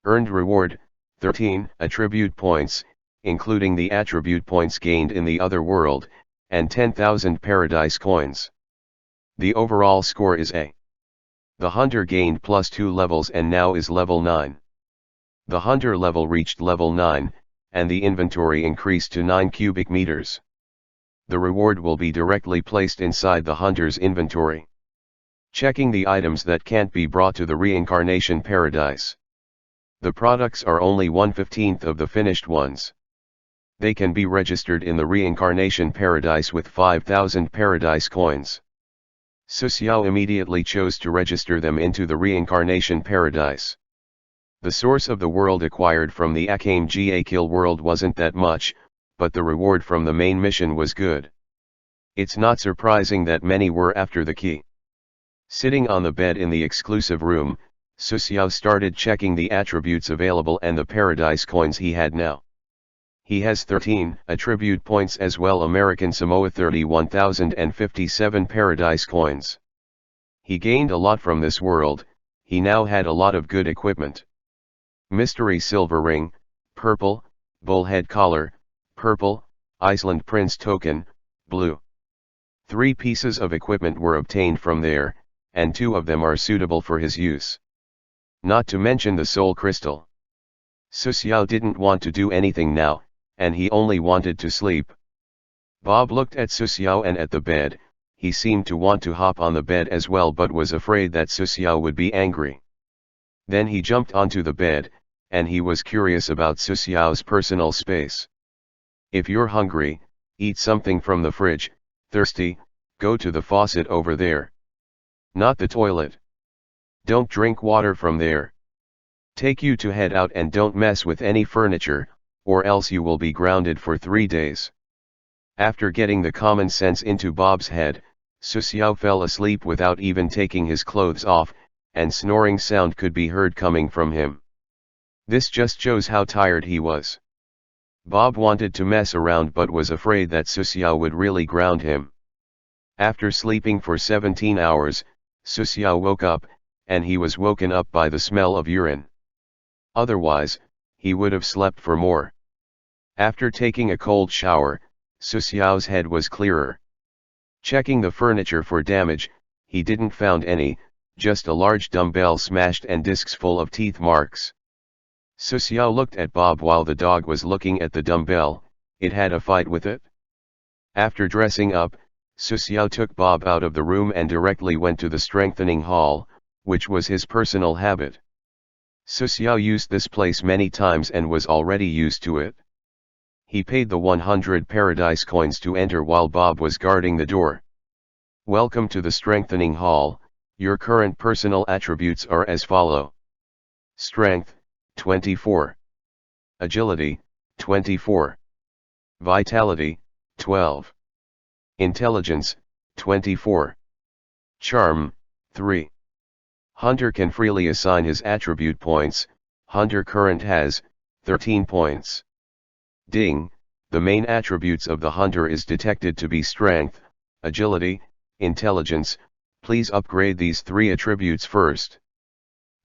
Earned reward, 13 attribute points, including the attribute points gained in the other world, and 10,000 paradise coins. The overall score is A. The hunter gained +2 levels and now is level 9. The hunter level reached level 9, and the inventory increased to 9 cubic meters. The reward will be directly placed inside the hunter's inventory. Checking the items that can't be brought to the Reincarnation Paradise. The products are only 1/15 of the finished ones. They can be registered in the Reincarnation Paradise with 5,000 paradise coins. Su Xiao immediately chose to register them into the Reincarnation Paradise. The source of the world acquired from the Akame Ga Kill world wasn't that much, but the reward from the main mission was good. It's not surprising that many were after the key. Sitting on the bed in the exclusive room, Su Xiao started checking the attributes available and the paradise coins he had now. He has 13 attribute points as well American Samoa 31,057 paradise coins. He gained a lot from this world, he now had a lot of good equipment. Mystery silver ring, purple, bullhead collar, purple, Iceland Prince token, blue. 3 pieces of equipment were obtained from there, and 2 of them are suitable for his use. Not to mention the soul crystal. Su Xiao didn't want to do anything now, and he only wanted to sleep. Bob looked at Su Xiao and at the bed, he seemed to want to hop on the bed as well but was afraid that Su Xiao would be angry. Then he jumped onto the bed, and he was curious about Su Xiao's personal space. If you're hungry, eat something from the fridge, thirsty, go to the faucet over there. Not the toilet. Don't drink water from there. Take you to head out and don't mess with any furniture, or else you will be grounded for 3 days. After getting the common sense into Bob's head, Su Xiao fell asleep without even taking his clothes off, and snoring sound could be heard coming from him. This just shows how tired he was. Bob wanted to mess around but was afraid that Su Xiao would really ground him. After sleeping for 17 hours, Su Xiao woke up, and he was woken up by the smell of urine. Otherwise, he would have slept for more. After taking a cold shower, Su Xiao's head was clearer. Checking the furniture for damage, he didn't found any, just a large dumbbell smashed and discs full of teeth marks. Su Xiao looked at Bob while the dog was looking at the dumbbell, it had a fight with it. After dressing up, Su Xiao took Bob out of the room and directly went to the strengthening hall, which was his personal habit. Su Xiao used this place many times and was already used to it. He paid the 100 paradise coins to enter while Bob was guarding the door. Welcome to the strengthening hall, your current personal attributes are as follow. Strength, 24. Agility, 24. Vitality, 12. Intelligence, 24. Charm, 3. Hunter can freely assign his attribute points, Hunter current has, 13 points. Ding, the main attributes of the Hunter is detected to be Strength, Agility, Intelligence, please upgrade these 3 attributes first.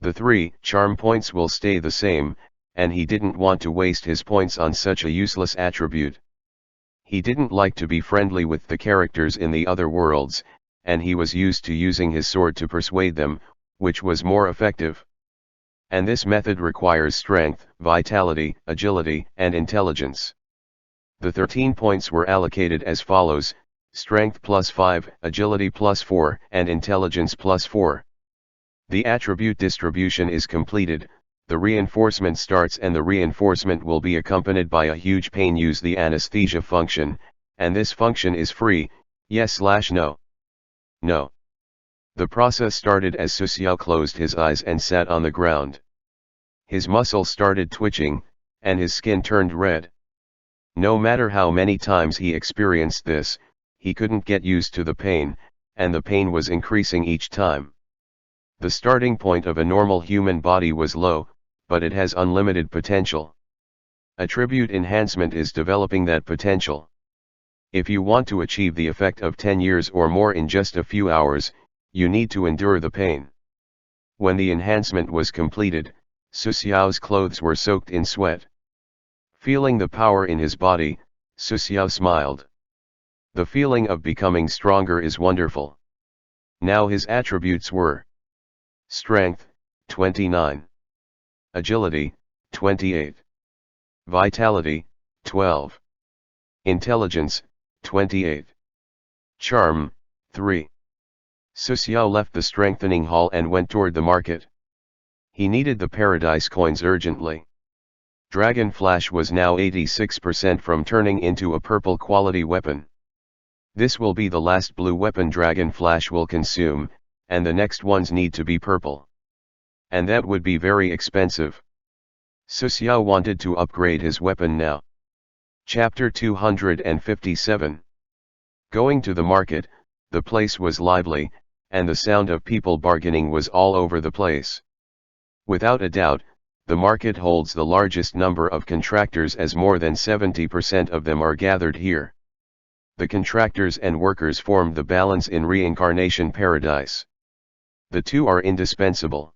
The 3 charm points will stay the same, and he didn't want to waste his points on such a useless attribute. He didn't like to be friendly with the characters in the other worlds, and he was used to using his sword to persuade them, which was more effective. And this method requires strength, vitality, agility, and intelligence. The 13 points were allocated as follows: strength +5, agility +4, and intelligence +4. The attribute distribution is completed, The reinforcement starts and the reinforcement will be accompanied by a huge pain. Use the anesthesia function, and this function is free, yes/no. No. The process started as Susiao closed his eyes and sat on the ground. His muscles started twitching, and his skin turned red. No matter how many times he experienced this, he couldn't get used to the pain, and the pain was increasing each time. The starting point of a normal human body was low, but it has unlimited potential. Attribute enhancement is developing that potential. If you want to achieve the effect of 10 years or more in just a few hours, you need to endure the pain. When the enhancement was completed, Susiao's clothes were soaked in sweat. Feeling the power in his body, Susiao smiled. The feeling of becoming stronger is wonderful. Now his attributes were: Strength, 29. Agility, 28. Vitality, 12. Intelligence, 28. Charm, 3. Susiao left the strengthening hall and went toward the market. He needed the paradise coins urgently. Dragon Flash was now 86% from turning into a purple quality weapon. This will be the last blue weapon Dragon Flash will consume, and the next ones need to be purple. And that would be very expensive. Susiao wanted to upgrade his weapon now. Chapter 257. Going to the market, the place was lively, and the sound of people bargaining was all over the place. Without a doubt, the market holds the largest number of contractors, as more than 70% of them are gathered here. The contractors and workers form the balance in Reincarnation Paradise. The two are indispensable.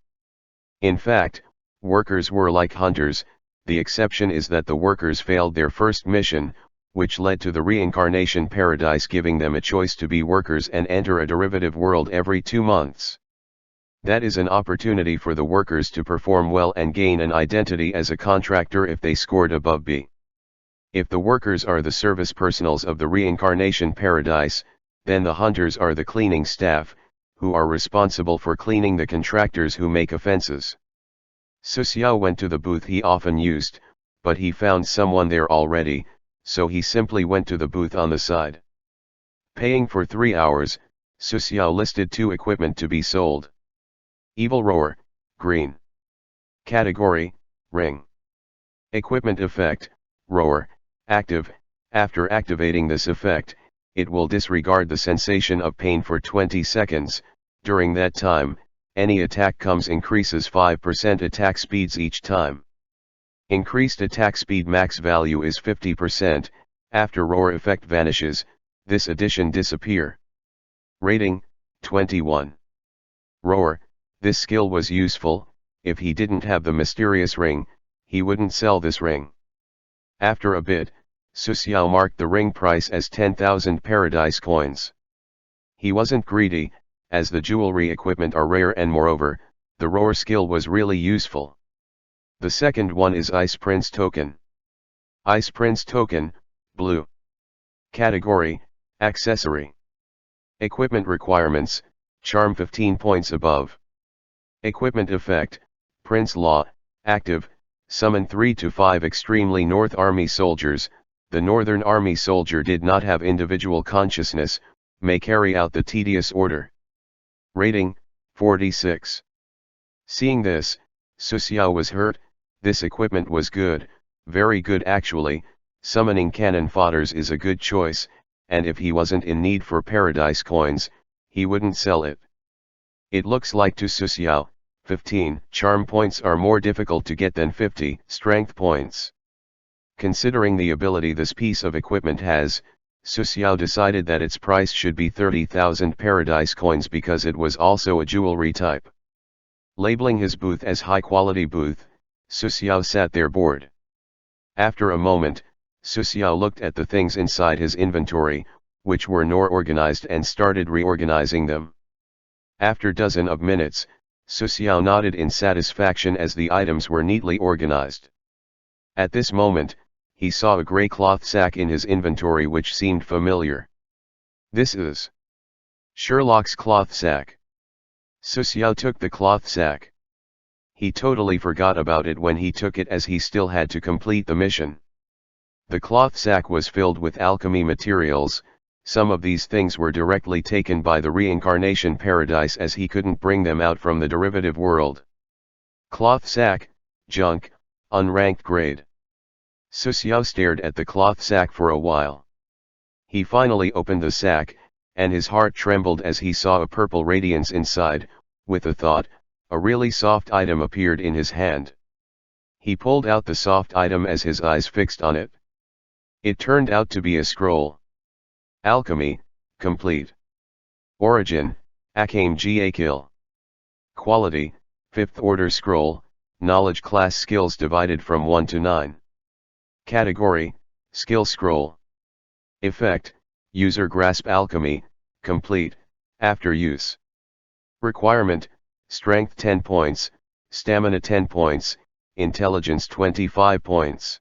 In fact, workers were like hunters. The exception is that the workers failed their first mission, which led to the Reincarnation Paradise giving them a choice to be workers and enter a derivative world every 2 months. That is an opportunity for the workers to perform well and gain an identity as a contractor if they scored above B. If the workers are the service personals of the Reincarnation Paradise, then the hunters are the cleaning staff, who are responsible for cleaning the contractors who make offenses. Susiao went to the booth he often used, but he found someone there already, so he simply went to the booth on the side. Paying for 3 hours, Susiao listed 2 equipment to be sold. Evil Roar, green. Category, ring. Equipment effect, roar, active. After activating this effect, it will disregard the sensation of pain for 20 seconds. During that time, any attack comes increases 5% attack speeds each time. Increased attack speed max value is 50%, after roar effect vanishes, this addition disappear. Rating, 21. Roar, this skill was useful. If he didn't have the mysterious ring, he wouldn't sell this ring. After a bit, Susiao marked the ring price as 10,000 paradise coins. He wasn't greedy, as the jewelry equipment are rare and moreover, the roar skill was really useful. The second one is Ice Prince Token. Ice Prince Token, blue. Category, accessory. Equipment requirements, charm 15 points above. Equipment effect, Prince Law, active, summon 3 to 5 extremely North Army soldiers. The Northern Army soldier did not have individual consciousness, may carry out the tedious order. Rating, 46. Seeing this, Susiao was hurt. This equipment was good, very good actually. Summoning cannon fodders is a good choice, and if he wasn't in need for paradise coins, he wouldn't sell it. It looks like to Susiao, 15 charm points are more difficult to get than 50 strength points. Considering the ability this piece of equipment has, Susiao decided that its price should be 30,000 paradise coins because it was also a jewelry type. Labeling his booth as high-quality booth, Susiao sat there bored. After a moment, Susiao looked at the things inside his inventory, which were not organized, and started reorganizing them. After dozen of minutes, Susiao nodded in satisfaction as the items were neatly organized. At this moment, he saw a gray cloth sack in his inventory which seemed familiar. This is Sherlock's cloth sack. Susiao took the cloth sack. He totally forgot about it when he took it, as he still had to complete the mission. The cloth sack was filled with alchemy materials. Some of these things were directly taken by the reincarnation paradise, as he couldn't bring them out from the derivative world. Cloth sack, junk, unranked grade. Su Xiao stared at the cloth sack for a while. He finally opened the sack, and his heart trembled as he saw a purple radiance inside. With a thought, a really soft item appeared in his hand. He pulled out the soft item as his eyes fixed on it. It turned out to be a scroll. Alchemy, complete. Origin, Akame Ga Kill. Quality, 5th order scroll, knowledge class skills divided from 1 to 9. Category, skill scroll. Effect, user grasp alchemy, complete, after use. Requirement, strength 10 points, stamina 10 points, intelligence 25 points.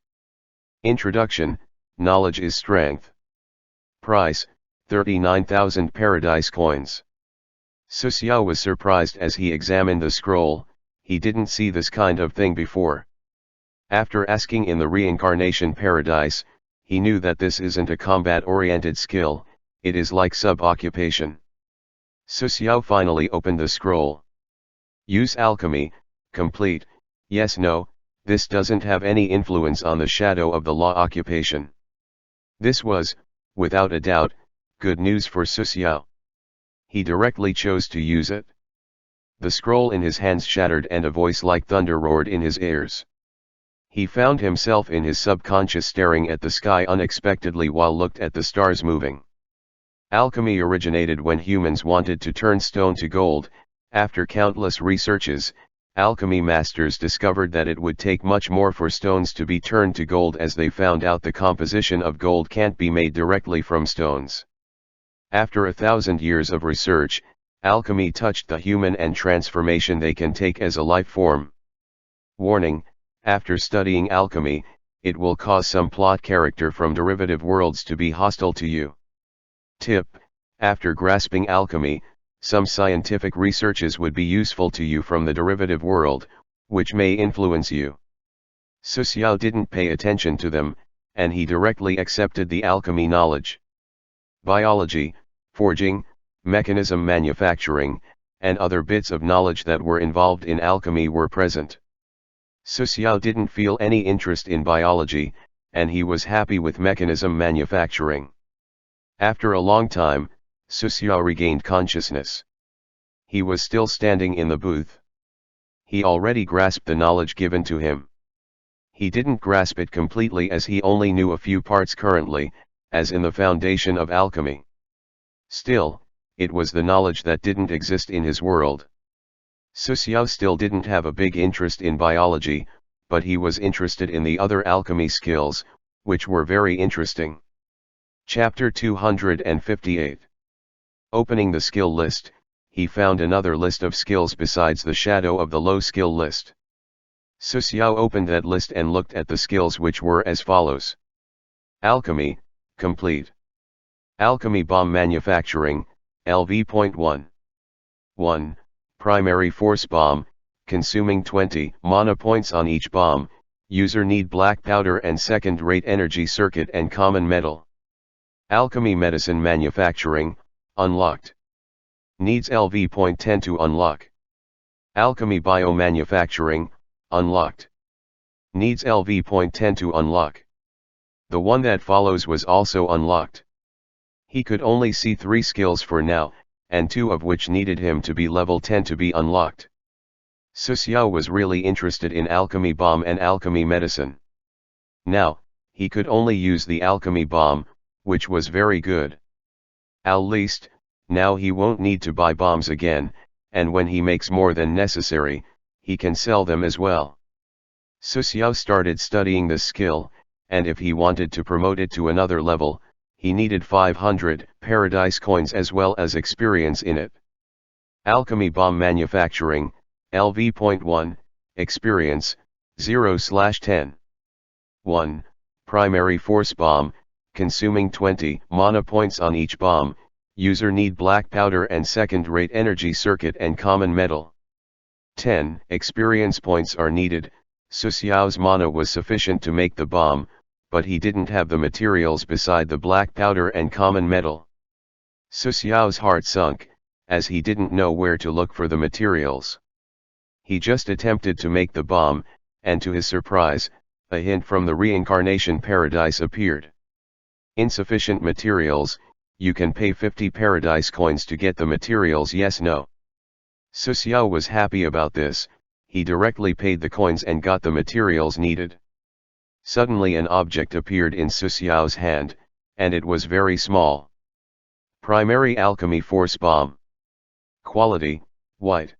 Introduction, knowledge is strength. Price, 39,000 paradise coins. Su Xiao was surprised as he examined the scroll. He didn't see this kind of thing before. After asking in the reincarnation paradise, he knew that this isn't a combat-oriented skill, it is like sub-occupation. Su Xiao finally opened the scroll. Use alchemy, complete. Yes, no, this doesn't have any influence on the shadow of the law occupation. This was, without a doubt, good news for Su Xiao. He directly chose to use it. The scroll in his hands shattered and a voice like thunder roared in his ears. He found himself in his subconscious staring at the sky unexpectedly while looked at the stars moving. Alchemy originated when humans wanted to turn stone to gold. After countless researches, alchemy masters discovered that it would take much more for stones to be turned to gold, as they found out the composition of gold can't be made directly from stones. After 1,000 years of research, alchemy touched the human and transformation they can take as a life form. Warning, after studying alchemy, it will cause some plot character from derivative worlds to be hostile to you. Tip, after grasping alchemy, some scientific researches would be useful to you from the derivative world, which may influence you. Su Xiao didn't pay attention to them, and he directly accepted the alchemy knowledge. Biology, forging, mechanism manufacturing, and other bits of knowledge that were involved in alchemy were present. Su Xiao didn't feel any interest in biology, and he was happy with mechanism manufacturing. After a long time, Su Xiao regained consciousness. He was still standing in the booth. He already grasped the knowledge given to him. He didn't grasp it completely, as he only knew a few parts currently, as in the foundation of alchemy. Still, it was the knowledge that didn't exist in his world. Su Xiao still didn't have a big interest in biology, but he was interested in the other alchemy skills, which were very interesting. Chapter 258. Opening the skill list, he found another list of skills besides the shadow of the low skill list. Su Xiao opened that list and looked at the skills, which were as follows. Alchemy, complete. Alchemy bomb manufacturing, LV.1. 1. Primary force bomb, consuming 20 mana points on each bomb. User need black powder and second-rate energy circuit and common metal. Alchemy medicine manufacturing, unlocked. Needs LV.10 to unlock. Alchemy biomanufacturing, unlocked. Needs LV.10 to unlock. The one that follows was also unlocked. He could only see 3 skills for now, and 2 of which needed him to be level 10 to be unlocked. Su Xiao was really interested in alchemy bomb and alchemy medicine. Now, he could only use the alchemy bomb, which was very good. At least, now he won't need to buy bombs again, and when he makes more than necessary, he can sell them as well. Su Xiao started studying this skill, and if he wanted to promote it to another level, he needed 500 paradise coins as well as experience in it. Alchemy bomb manufacturing, LV.1, experience, 0/10. 1. Primary force bomb, consuming 20 mana points on each bomb. User need black powder and second-rate energy circuit and common metal. 10 experience points are needed. Su Xiao's mana was sufficient to make the bomb, but he didn't have the materials beside the black powder and common metal. Su Xiao's heart sunk, as he didn't know where to look for the materials. He just attempted to make the bomb, and to his surprise, a hint from the reincarnation paradise appeared. Insufficient materials, you can pay 50 paradise coins to get the materials, yes no. Su Xiao was happy about this. He directly paid the coins and got the materials needed. Suddenly an object appeared in Su Xiao's hand, and it was very small. Primary Alchemy Force Bomb. Quality, white.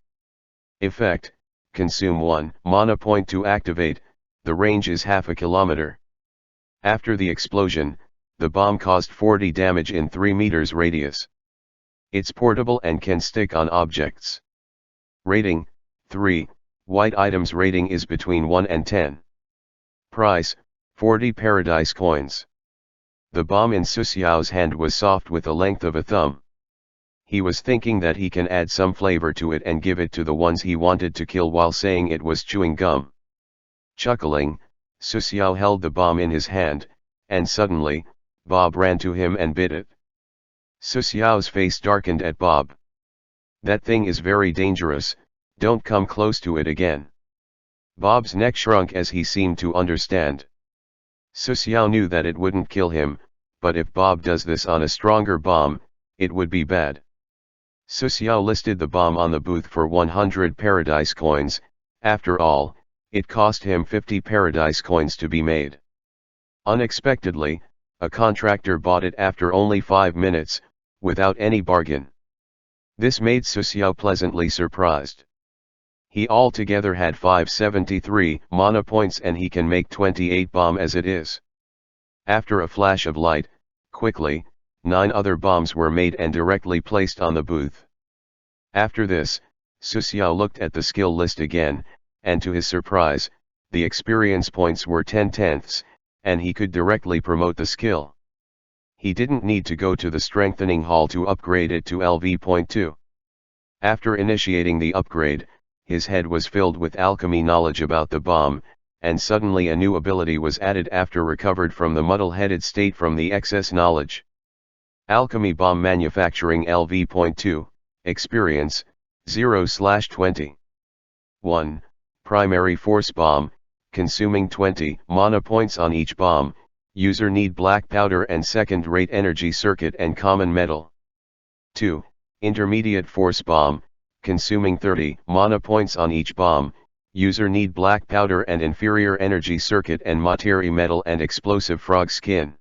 Effect, consume 1 mana point to activate, the range is half a kilometer. After the explosion, the bomb caused 40 damage in 3 meters radius. It's portable and can stick on objects. Rating, 3, white items rating is between 1 and 10. Price, 40 paradise coins. The bomb in Su Xiao's hand was soft with the length of a thumb. He was thinking that he can add some flavor to it and give it to the ones he wanted to kill while saying it was chewing gum. Chuckling, Su Xiao held the bomb in his hand, and suddenly, Bob ran to him and bit it. Su Xiao's face darkened at Bob. That thing is very dangerous, don't come close to it again. Bob's neck shrunk as he seemed to understand. Su Xiao knew that it wouldn't kill him, but if Bob does this on a stronger bomb, it would be bad. Su Xiao listed the bomb on the booth for 100 paradise coins. After all, it cost him 50 paradise coins to be made. Unexpectedly, a contractor bought it after only 5 minutes, without any bargain. This made Su Xiao pleasantly surprised. He altogether had 573 mana points and he can make 28 bomb as it is. After a flash of light, quickly, 9 other bombs were made and directly placed on the booth. After this, Su Xiao looked at the skill list again, and to his surprise, the experience points were 10/10ths, and he could directly promote the skill. He didn't need to go to the strengthening hall to upgrade it to LV.2. After initiating the upgrade, his head was filled with alchemy knowledge about the bomb, and suddenly a new ability was added after recovered from the muddle-headed state from the excess knowledge. Alchemy Bomb Manufacturing LV.2, Experience, 0/20. 1. Primary Force Bomb, consuming 20 mana points on each bomb, user need black powder and second-rate energy circuit and common metal. 2. Intermediate Force Bomb, consuming 30 mana points on each bomb, user need black powder and inferior energy circuit and materie metal and explosive frog skin.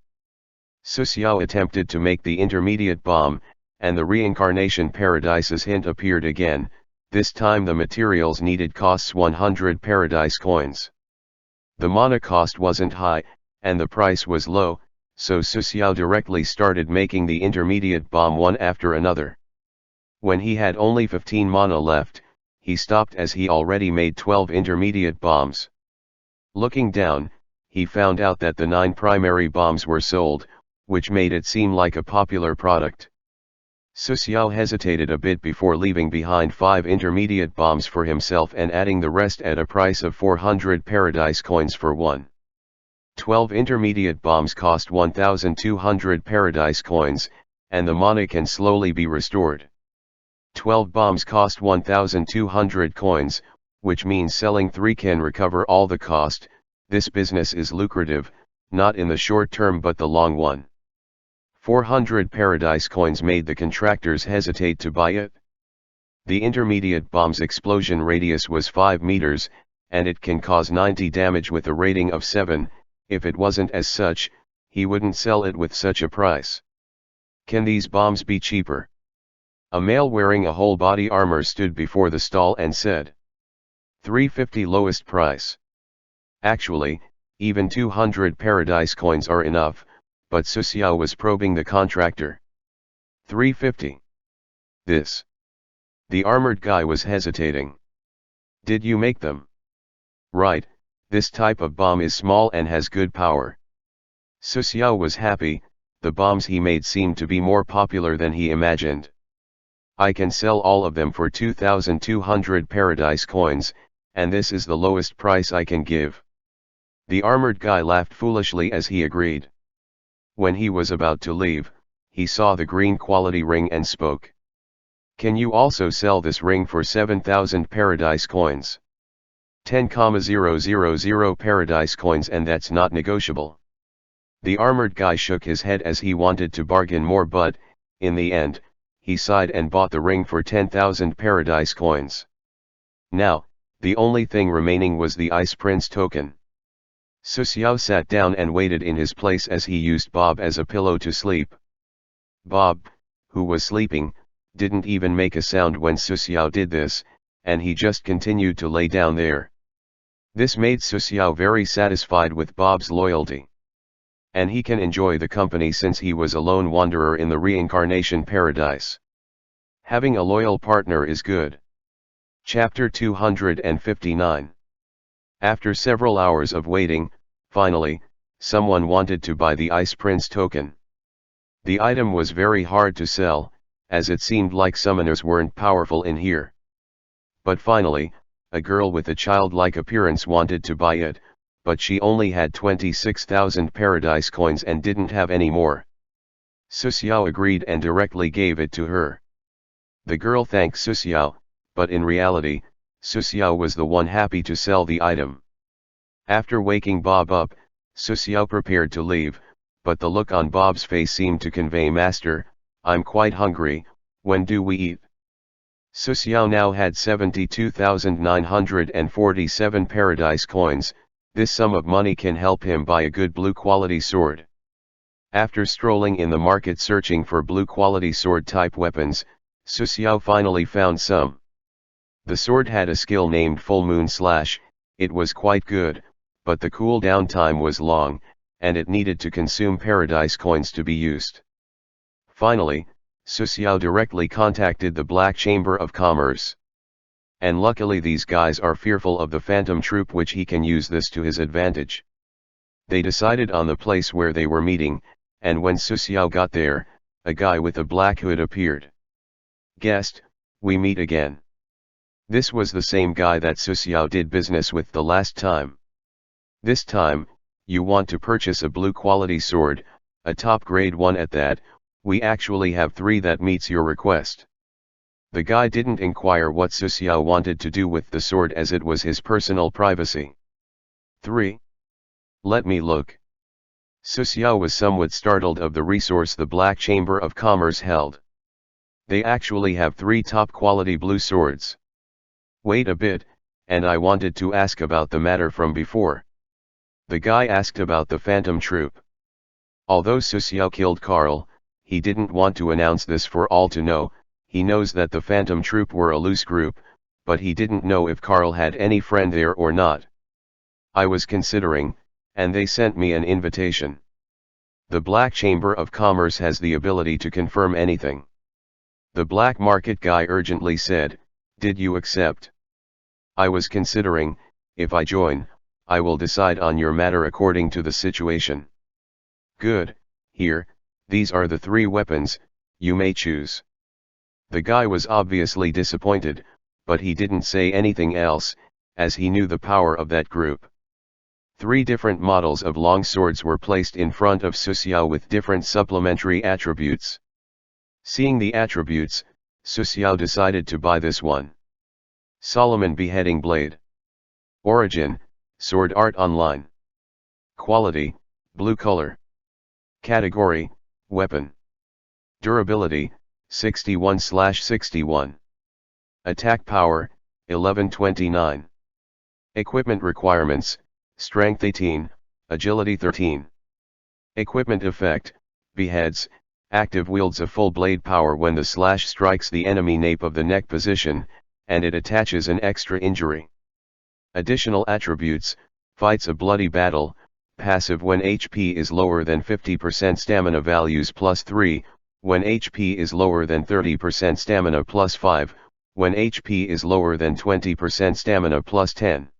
Su Xiao attempted to make the intermediate bomb, and the reincarnation paradise's hint appeared again. This time the materials needed costs 100 paradise coins. The mana cost wasn't high, and the price was low, so Su Xiao directly started making the intermediate bomb one after another. When he had only 15 mana left, he stopped as he already made 12 intermediate bombs. Looking down, he found out that the 9 primary bombs were sold, which made it seem like a popular product. Su Xiao hesitated a bit before leaving behind 5 intermediate bombs for himself and adding the rest at a price of 400 paradise coins for one. 12 intermediate bombs cost 1,200 paradise coins, and the mana can slowly be restored. 12 bombs cost 1,200 coins, which means selling 3 can recover all the cost. This business is lucrative, not in the short term but the long one. 400 paradise coins made the contractors hesitate to buy it. The intermediate bomb's explosion radius was 5 meters, and it can cause 90 damage with a rating of 7, if it wasn't as such, he wouldn't sell it with such a price. Can these bombs be cheaper? A male wearing a whole body armor stood before the stall and said, 350 lowest price. Actually, even 200 paradise coins are enough, but Su Xiao was probing the contractor. 350. This. The armored guy was hesitating. Did you make them? Right, this type of bomb is small and has good power. Su Xiao was happy, the bombs he made seemed to be more popular than he imagined. I can sell all of them for 2,200 paradise coins, and this is the lowest price I can give. The armored guy laughed foolishly as he agreed. When he was about to leave, he saw the green quality ring and spoke. Can you also sell this ring for 7,000 paradise coins? 10,000 paradise coins, and that's not negotiable. The armored guy shook his head as he wanted to bargain more, but, in the end, he sighed and bought the ring for 10,000 paradise coins. Now, the only thing remaining was the Ice Prince token. Su Xiao sat down and waited in his place as he used Bob as a pillow to sleep. Bob, who was sleeping, didn't even make a sound when Su Xiao did this, and he just continued to lay down there. This made Su Xiao very satisfied with Bob's loyalty. And he can enjoy the company since he was a lone wanderer in the reincarnation paradise. Having a loyal partner is good. Chapter 259. After several hours of waiting, finally, someone wanted to buy the Ice Prince token. The item was very hard to sell, as it seemed like summoners weren't powerful in here. But finally, a girl with a childlike appearance wanted to buy it, but she only had 26,000 paradise coins and didn't have any more. Su Xiao agreed and directly gave it to her. The girl thanked Su Xiao, but in reality, Su Xiao was the one happy to sell the item. After waking Bob up, Su Xiao prepared to leave, but the look on Bob's face seemed to convey, "Master, I'm quite hungry, when do we eat?" Su Xiao now had 72,947 paradise coins. This sum of money can help him buy a good blue quality sword. After strolling in the market searching for blue quality sword type weapons, Su Xiao finally found some. The sword had a skill named Full Moon Slash. It was quite good, but the cooldown time was long, and it needed to consume paradise coins to be used. Finally, Su Xiao directly contacted the Black Chamber of Commerce. And luckily these guys are fearful of the Phantom Troop, which he can use this to his advantage. They decided on the place where they were meeting, and when Su Xiao got there, a guy with a black hood appeared. "Guest, we meet again." This was the same guy that Su Xiao did business with the last time. "This time, you want to purchase a blue quality sword, a top grade one at that. We actually have 3 that meets your request." The guy didn't inquire what Su Xiao wanted to do with the sword, as it was his personal privacy. 3. Let me look. Su Xiao was somewhat startled of the resource the Black Chamber of Commerce held. They actually have 3 top quality blue swords. Wait a bit, and I wanted to ask about the matter from before. The guy asked about the Phantom Troop. Although Su Xiao killed Carl, he didn't want to announce this for all to know. He knows that the Phantom Troop were a loose group, but he didn't know if Carl had any friend there or not. "I was considering, and they sent me an invitation." The Black Chamber of Commerce has the ability to confirm anything. The black market guy urgently said, "Did you accept?" "I was considering. If I join, I will decide on your matter according to the situation." "Good. Here, these are the 3 weapons, you may choose." The guy was obviously disappointed, but he didn't say anything else, as he knew the power of that group. 3 different models of long swords were placed in front of Su Xiao with different supplementary attributes. Seeing the attributes, Su Xiao decided to buy this one. Solomon Beheading Blade. Origin, Sword Art Online. Quality, blue color. Category, weapon. Durability, 61/61. Attack power, 1129. Equipment requirements, strength 18, agility 13. Equipment effect, beheads, active wields a full blade power when the slash strikes the enemy nape of the neck position, and it attaches an extra injury. Additional attributes, fights a bloody battle, passive when HP is lower than 50%, stamina values +3, when HP is lower than 30%, stamina +5, when HP is lower than 20%, stamina +10.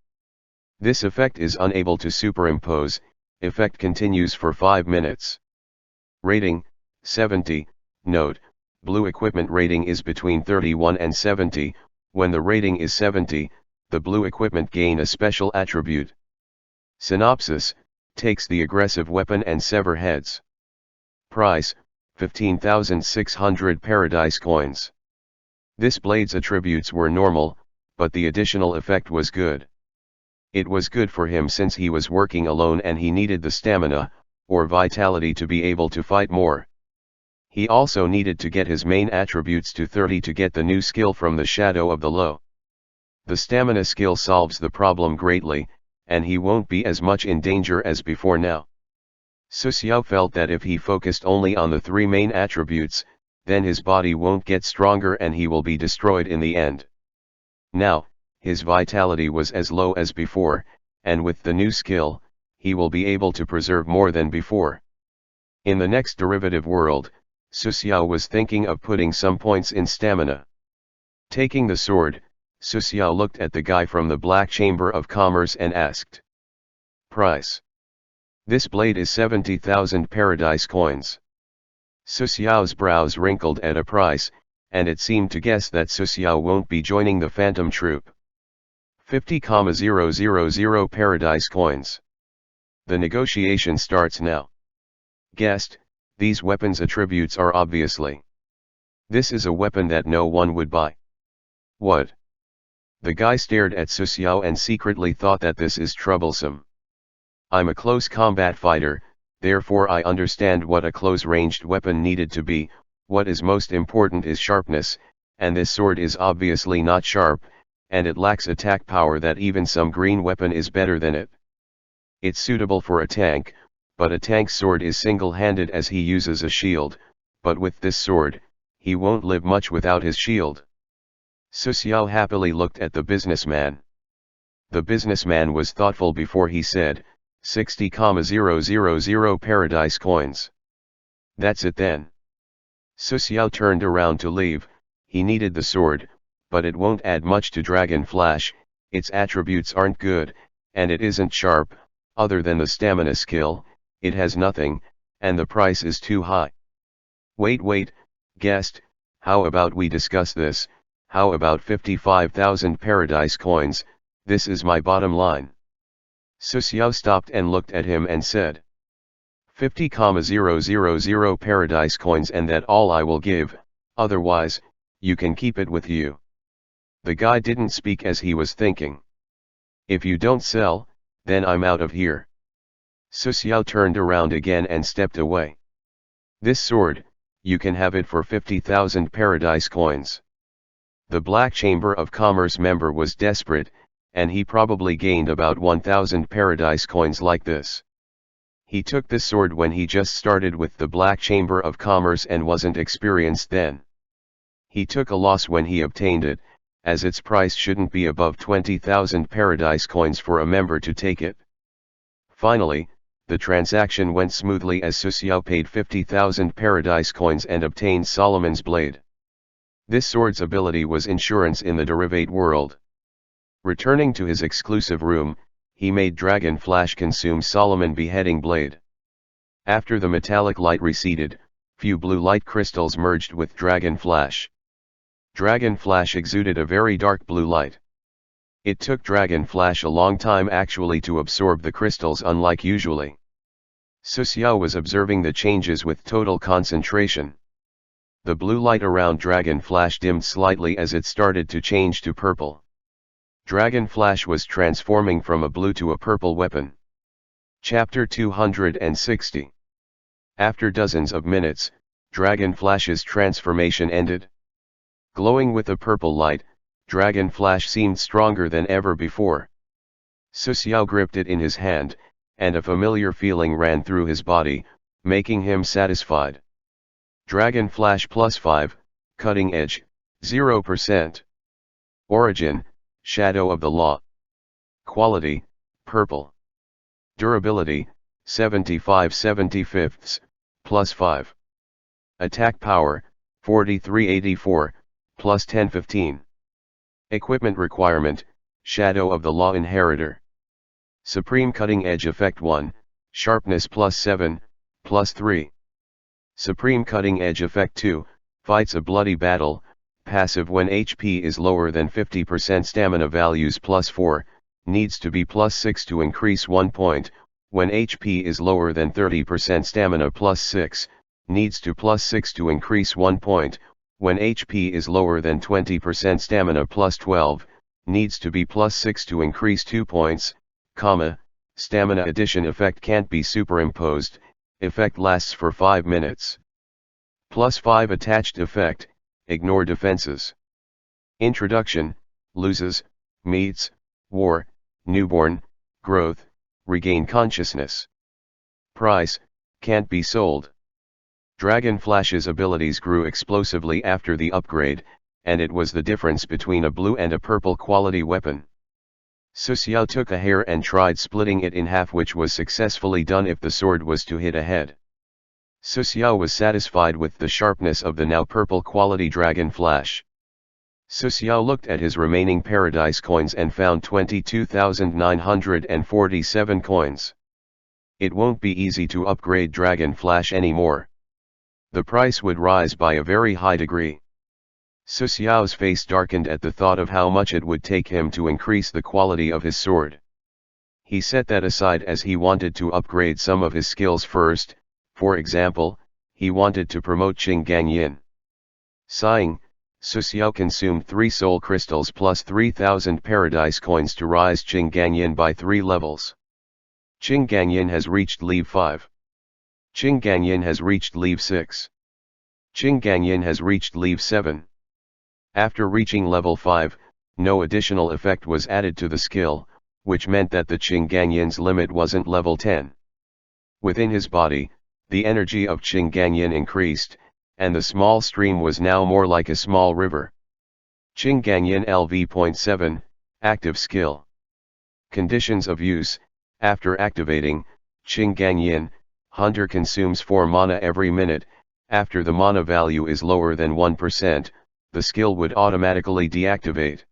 This effect is unable to superimpose. Effect continues for 5 minutes. Rating, 70. Note, Blue equipment rating is between 31 and 70, when the rating is 70, the blue equipment gain a special attribute. Synopsis: takes the aggressive weapon and sever heads. Price: 15,600 paradise coins. This blade's attributes were normal, but the additional effect was good. It was good for him since he was working alone and he needed the stamina, or vitality, to be able to fight more. He also needed to get his main attributes to 30 to get the new skill from the Shadow of the Low. The stamina skill solves the problem greatly, and he won't be as much in danger as before now. Su Xiao felt that if he focused only on the 3 main attributes, then his body won't get stronger and he will be destroyed in the end. Now, his vitality was as low as before, and with the new skill, he will be able to preserve more than before. In the next derivative world, Su Xiao was thinking of putting some points in stamina. Taking the sword, Su Xiao looked at the guy from the Black Chamber of Commerce and asked. Price: this blade is 70,000 paradise coins. Su Xiao's brows wrinkled at a price, and it seemed to guess that Su Xiao won't be joining the Phantom Troop. 50,000 paradise coins. The negotiation starts now. Guessed, these weapons' attributes are obviously. This is a weapon that no one would buy. What? The guy stared at Su Xiao and secretly thought that this is troublesome. I'm a close combat fighter, therefore I understand what a close-ranged weapon needed to be. What is most important is sharpness, and this sword is obviously not sharp, and it lacks attack power that even some green weapon is better than it. It's suitable for a tank, but a tank's sword is single-handed as he uses a shield, but with this sword, he won't live much without his shield. Su Xiao happily looked at the businessman. The businessman was thoughtful before he said, 60,000 paradise coins. That's it then. Su Xiao turned around to leave. He needed the sword, but it won't add much to Dragon Flash, its attributes aren't good, and it isn't sharp. Other than the stamina skill, it has nothing, and the price is too high. Wait, guest, how about we discuss this? How about 55,000 paradise coins? This is my bottom line. Su Xiao stopped and looked at him and said, 50,000 paradise coins, and that all I will give, otherwise, you can keep it with you. The guy didn't speak as he was thinking. If you don't sell, then I'm out of here. Su Xiao turned around again and stepped away. This sword, you can have it for 50,000 paradise coins. The Black Chamber of Commerce member was desperate, and he probably gained about 1,000 paradise coins like this. He took this sword when he just started with the Black Chamber of Commerce and wasn't experienced then. He took a loss when he obtained it, as its price shouldn't be above 20,000 paradise coins for a member to take it. Finally, the transaction went smoothly as Su Xiao paid 50,000 paradise coins and obtained Solomon's blade. This sword's ability was insurance in the derivate world. Returning to his exclusive room, he made Dragon Flash consume Solomon beheading blade. After the metallic light receded, few blue light crystals merged with Dragon Flash. Dragon Flash exuded a very dark blue light. It took Dragon Flash a long time actually to absorb the crystals, unlike usually. Su Xiao was observing the changes with total concentration. The blue light around Dragon Flash dimmed slightly as it started to change to purple. Dragon Flash was transforming from a blue to a purple weapon. Chapter 260. After dozens of minutes, Dragon Flash's transformation ended. Glowing with a purple light, Dragon Flash seemed stronger than ever before. Su Xiao gripped it in his hand, and a familiar feeling ran through his body, making him satisfied. Dragon Flash +5, Cutting Edge, 0%. Origin, Shadow of the Law. Quality, Purple. Durability, 75/75, +5. Attack power, 43/84, +10/15. Equipment requirement, Shadow of the Law Inheritor. Supreme Cutting Edge Effect 1, Sharpness +7, +3. Supreme Cutting Edge Effect 2, fights a bloody battle, passive when HP is lower than 50%, stamina values +4, needs to be +6 to increase 1 point, when HP is lower than 30%, stamina +6, needs to +6 to increase 1 point, when HP is lower than 20%, stamina +12, needs to be +6 to increase 2 points, stamina addition effect can't be superimposed, effect lasts for 5 minutes. +5 attached effect, ignore defenses. Introduction, loses, meets, war, newborn, growth, regain consciousness. Price, can't be sold. Dragon Flash's abilities grew explosively after the upgrade, and it was the difference between a blue and a purple quality weapon. Su Xiao took a hair and tried splitting it in half, which was successfully done if the sword was to hit a head. Su Xiao was satisfied with the sharpness of the now purple quality Dragon Flash. Su Xiao looked at his remaining paradise coins and found 22,947 coins. It won't be easy to upgrade Dragon Flash anymore. The price would rise by a very high degree. Su Xiao's face darkened at the thought of how much it would take him to increase the quality of his sword. He set that aside as he wanted to upgrade some of his skills first. For example, he wanted to promote Qing Ganyin. Sighing, Su Xiao consumed 3 soul crystals plus 3,000 paradise coins to rise Qing Ganyin by 3 levels. Qing Ganyin has reached Level 5. Qing Ganyin has reached Level 6. Qing Ganyin has reached Level 7. After reaching level 5, no additional effect was added to the skill, which meant that the Qing Ganyin's limit wasn't level 10. Within his body, the energy of Qing Ganyin increased, and the small stream was now more like a small river. Qing Ganyin LV.7, Active Skill. Conditions of use: after activating, Qing Ganyin, Hunter consumes 4 mana every minute. After the mana value is lower than 1%, the skill would automatically deactivate.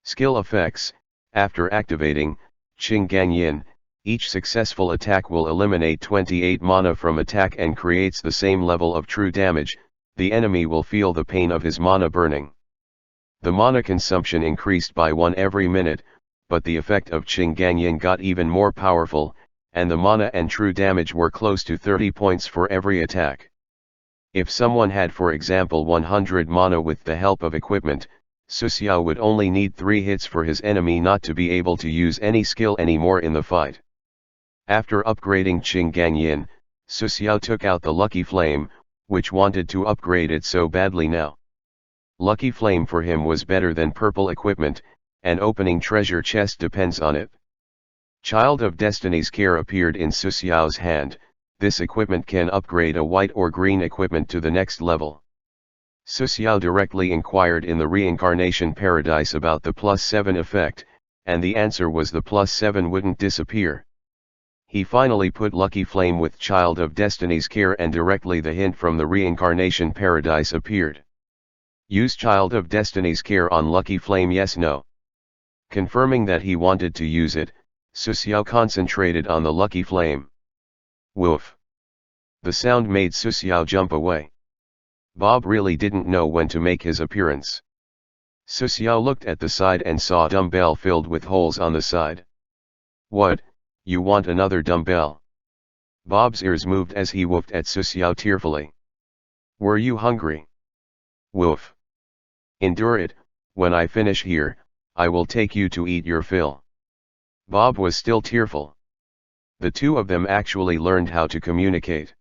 Skill effects: after activating, Qing Ganyin, each successful attack will eliminate 28 mana from attack and creates the same level of true damage. The enemy will feel the pain of his mana burning. The mana consumption increased by 1 every minute, but the effect of Qing Ganyin got even more powerful, and the mana and true damage were close to 30 points for every attack. If someone had, for example, 100 mana with the help of equipment, Su Xiao would only need 3 hits for his enemy not to be able to use any skill anymore in the fight. After upgrading Qing Ganyin, Su Xiao took out the Lucky Flame, which wanted to upgrade it so badly now. Lucky Flame for him was better than purple equipment, and opening treasure chest depends on it. Child of Destiny's Care appeared in Su Xiao's hand. This equipment can upgrade a white or green equipment to the next level. Su Xiao directly inquired in the Reincarnation Paradise about the +7 effect, and the answer was the +7 wouldn't disappear. He finally put Lucky Flame with Child of Destiny's Care, and directly the hint from the Reincarnation Paradise appeared. Use Child of Destiny's Care on Lucky Flame, yes no. Confirming that he wanted to use it, Su Xiao concentrated on the Lucky Flame. Woof. The sound made Su Xiao jump away. Bob really didn't know when to make his appearance. Su Xiao looked at the side and saw a dumbbell filled with holes on the side. What, you want another dumbbell? Bob's ears moved as he woofed at Su Xiao tearfully. Were you hungry? Woof. Endure it, when I finish here, I will take you to eat your fill. Bob was still tearful. The two of them actually learned how to communicate.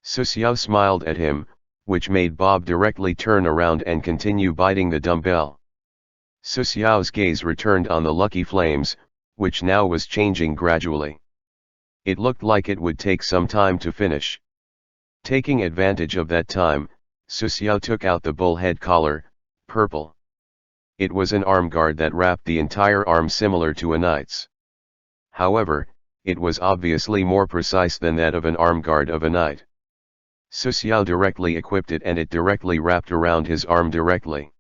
Su Xiao smiled at him, which made Bob directly turn around and continue biting the dumbbell. Su Xiao's gaze returned on the Lucky Flames, which now was changing gradually. It looked like it would take some time to finish. Taking advantage of that time, Su Xiao took out the bullhead collar, purple. It was an arm guard that wrapped the entire arm, similar to a knight's. However, it was obviously more precise than that of an arm guard of a knight. Su Xiao directly equipped it, and it directly wrapped around his arm directly.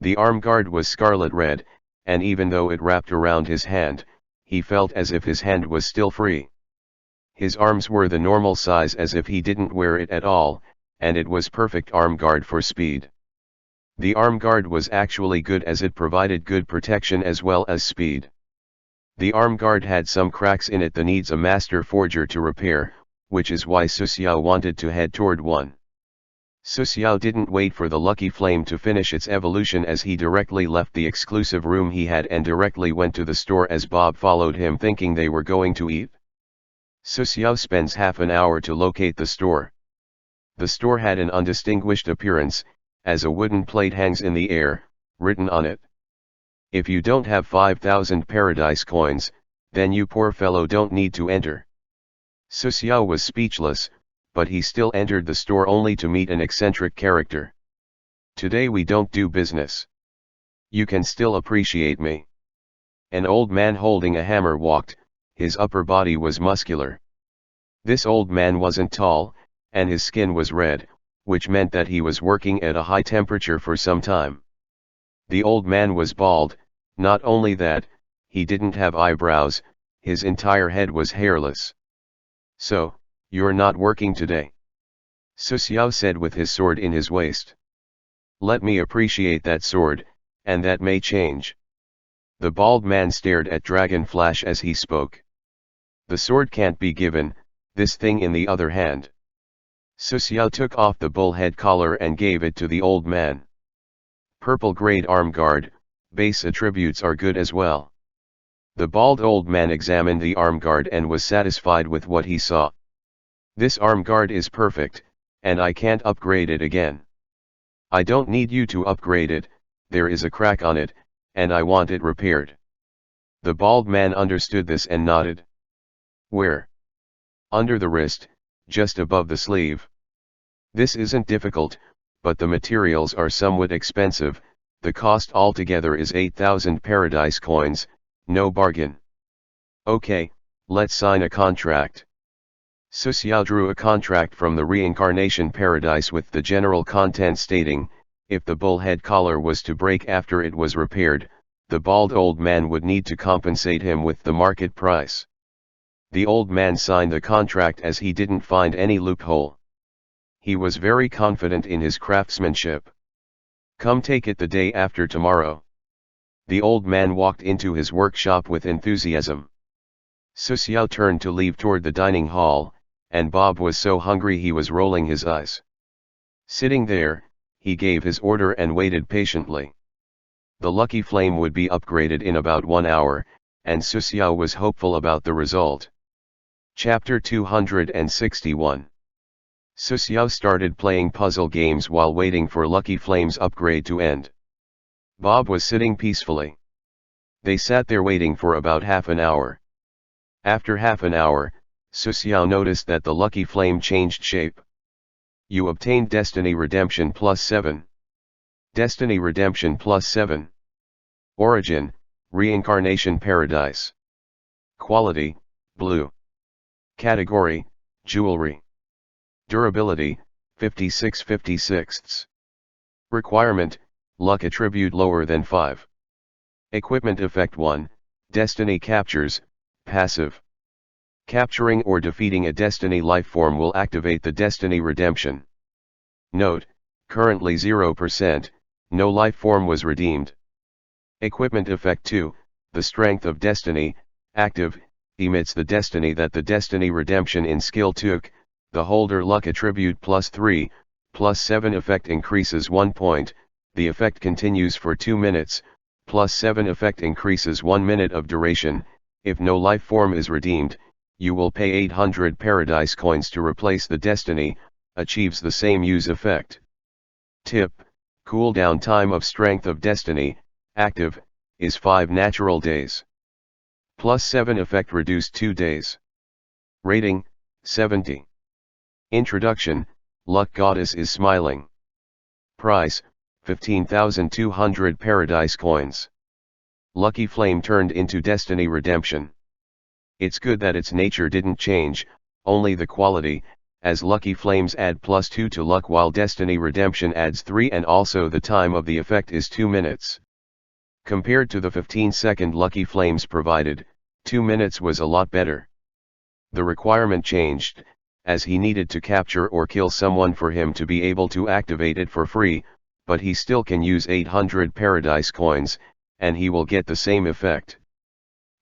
The arm guard was scarlet red, and even though it wrapped around his hand, he felt as if his hand was still free. His arms were the normal size, as if he didn't wear it at all, and it was perfect arm guard for speed. The arm guard was actually good as it provided good protection as well as speed. The arm guard had some cracks in it that needs a master forger to repair, which is why Suxiao wanted to head toward one. Suxiao didn't wait for the lucky flame to finish its evolution as he directly left the exclusive room he had and directly went to the store as Bob followed him thinking they were going to eat. Suxiao spends half an hour to locate the store. The store had an undistinguished appearance, as a wooden plate hangs in the air, written on it. If you don't have 5,000 paradise coins, then you poor fellow don't need to enter. Suxiao was speechless, but he still entered the store only to meet an eccentric character. Today we don't do business. You can still appreciate me. An old man holding a hammer walked, his upper body was muscular. This old man wasn't tall, and his skin was red, which meant that he was working at a high temperature for some time. The old man was bald, not only that, he didn't have eyebrows, his entire head was hairless. So, you're not working today? Suxiao said with his sword in his waist. Let me appreciate that sword, and that may change. The bald man stared at Dragon Flash as he spoke. The sword can't be given, this thing in the other hand. Suxiao took off the bullhead collar and gave it to the old man. Purple grade arm guard, base attributes are good as well. The bald old man examined the arm guard and was satisfied with what he saw. This arm guard is perfect, and I can't upgrade it again. I don't need you to upgrade it, there is a crack on it, and I want it repaired. The bald man understood this and nodded. Where? Under the wrist, just above the sleeve. This isn't difficult, but the materials are somewhat expensive, the cost altogether is 8,000 paradise coins, no bargain. Okay, let's sign a contract. Suxiao drew a contract from the Reincarnation Paradise with the general content stating, if the bullhead collar was to break after it was repaired, the bald old man would need to compensate him with the market price. The old man signed the contract as he didn't find any loophole. He was very confident in his craftsmanship. Come take it the day after tomorrow. The old man walked into his workshop with enthusiasm. Suxiao turned to leave toward the dining hall, and Bob was so hungry he was rolling his eyes. Sitting there, he gave his order and waited patiently. The lucky flame would be upgraded in about 1 hour, and Suxiao was hopeful about the result. Chapter 261. Suxiao started playing puzzle games while waiting for Lucky Flame's upgrade to end. Bob was sitting peacefully. They sat there waiting for about half an hour. After half an hour, Suxiao noticed that the Lucky Flame changed shape. You obtained Destiny Redemption +7. Destiny Redemption +7. Origin, Reincarnation Paradise. Quality, Blue. Category, Jewelry. Durability, 56/56. Requirement, Luck attribute lower than 5. Equipment effect 1, Destiny Captures, Passive. Capturing or defeating a Destiny lifeform will activate the Destiny Redemption. Note, currently 0%, no lifeform was redeemed. Equipment effect 2, the Strength of Destiny, active, emits the destiny that the Destiny Redemption in skill took, the holder luck attribute +3, +7 effect increases 1 point, the effect continues for 2 minutes, +7 effect increases 1 minute of duration, if no lifeform is redeemed, you will pay 800 paradise coins to replace the destiny, achieves the same use effect. Tip, cooldown time of Strength of Destiny, active, is 5 natural days. +7 effect reduced 2 days. Rating, 70. Introduction, Luck Goddess is smiling. Price, 15,200 paradise coins. Lucky Flame turned into Destiny Redemption. It's good that its nature didn't change, only the quality, as Lucky Flames add +2 to luck while Destiny Redemption adds 3 and also the time of the effect is 2 minutes. Compared to the 15-second Lucky Flames provided, 2 minutes was a lot better. The requirement changed, as he needed to capture or kill someone for him to be able to activate it for free, but he still can use 800 paradise coins, and he will get the same effect.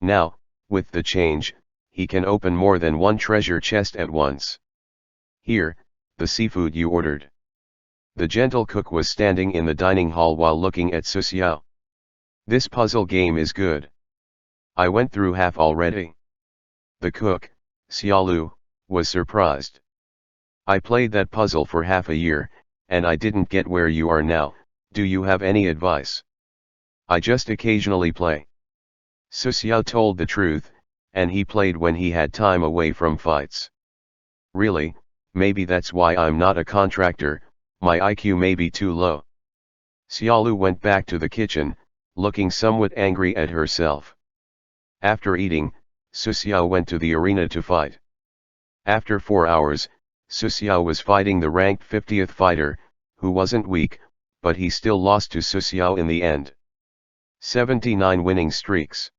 Now, with the change, he can open more than one treasure chest at once. Here, the seafood you ordered. The gentle cook was standing in the dining hall while looking at Su Xiao. This puzzle game is good. I went through half already. The cook, Xiaolu, was surprised. I played that puzzle for half a year, and I didn't get where you are now. Do you have any advice? I just occasionally play. Su Xiao told the truth, and he played when he had time away from fights. Really, maybe that's why I'm not a contractor, my IQ may be too low. Xiaolu went back to the kitchen, looking somewhat angry at herself. After eating, Su Xiao went to the arena to fight. After 4 hours, Su Xiao was fighting the ranked 50th fighter, who wasn't weak, but he still lost to Su Xiao in the end. 79 winning streaks.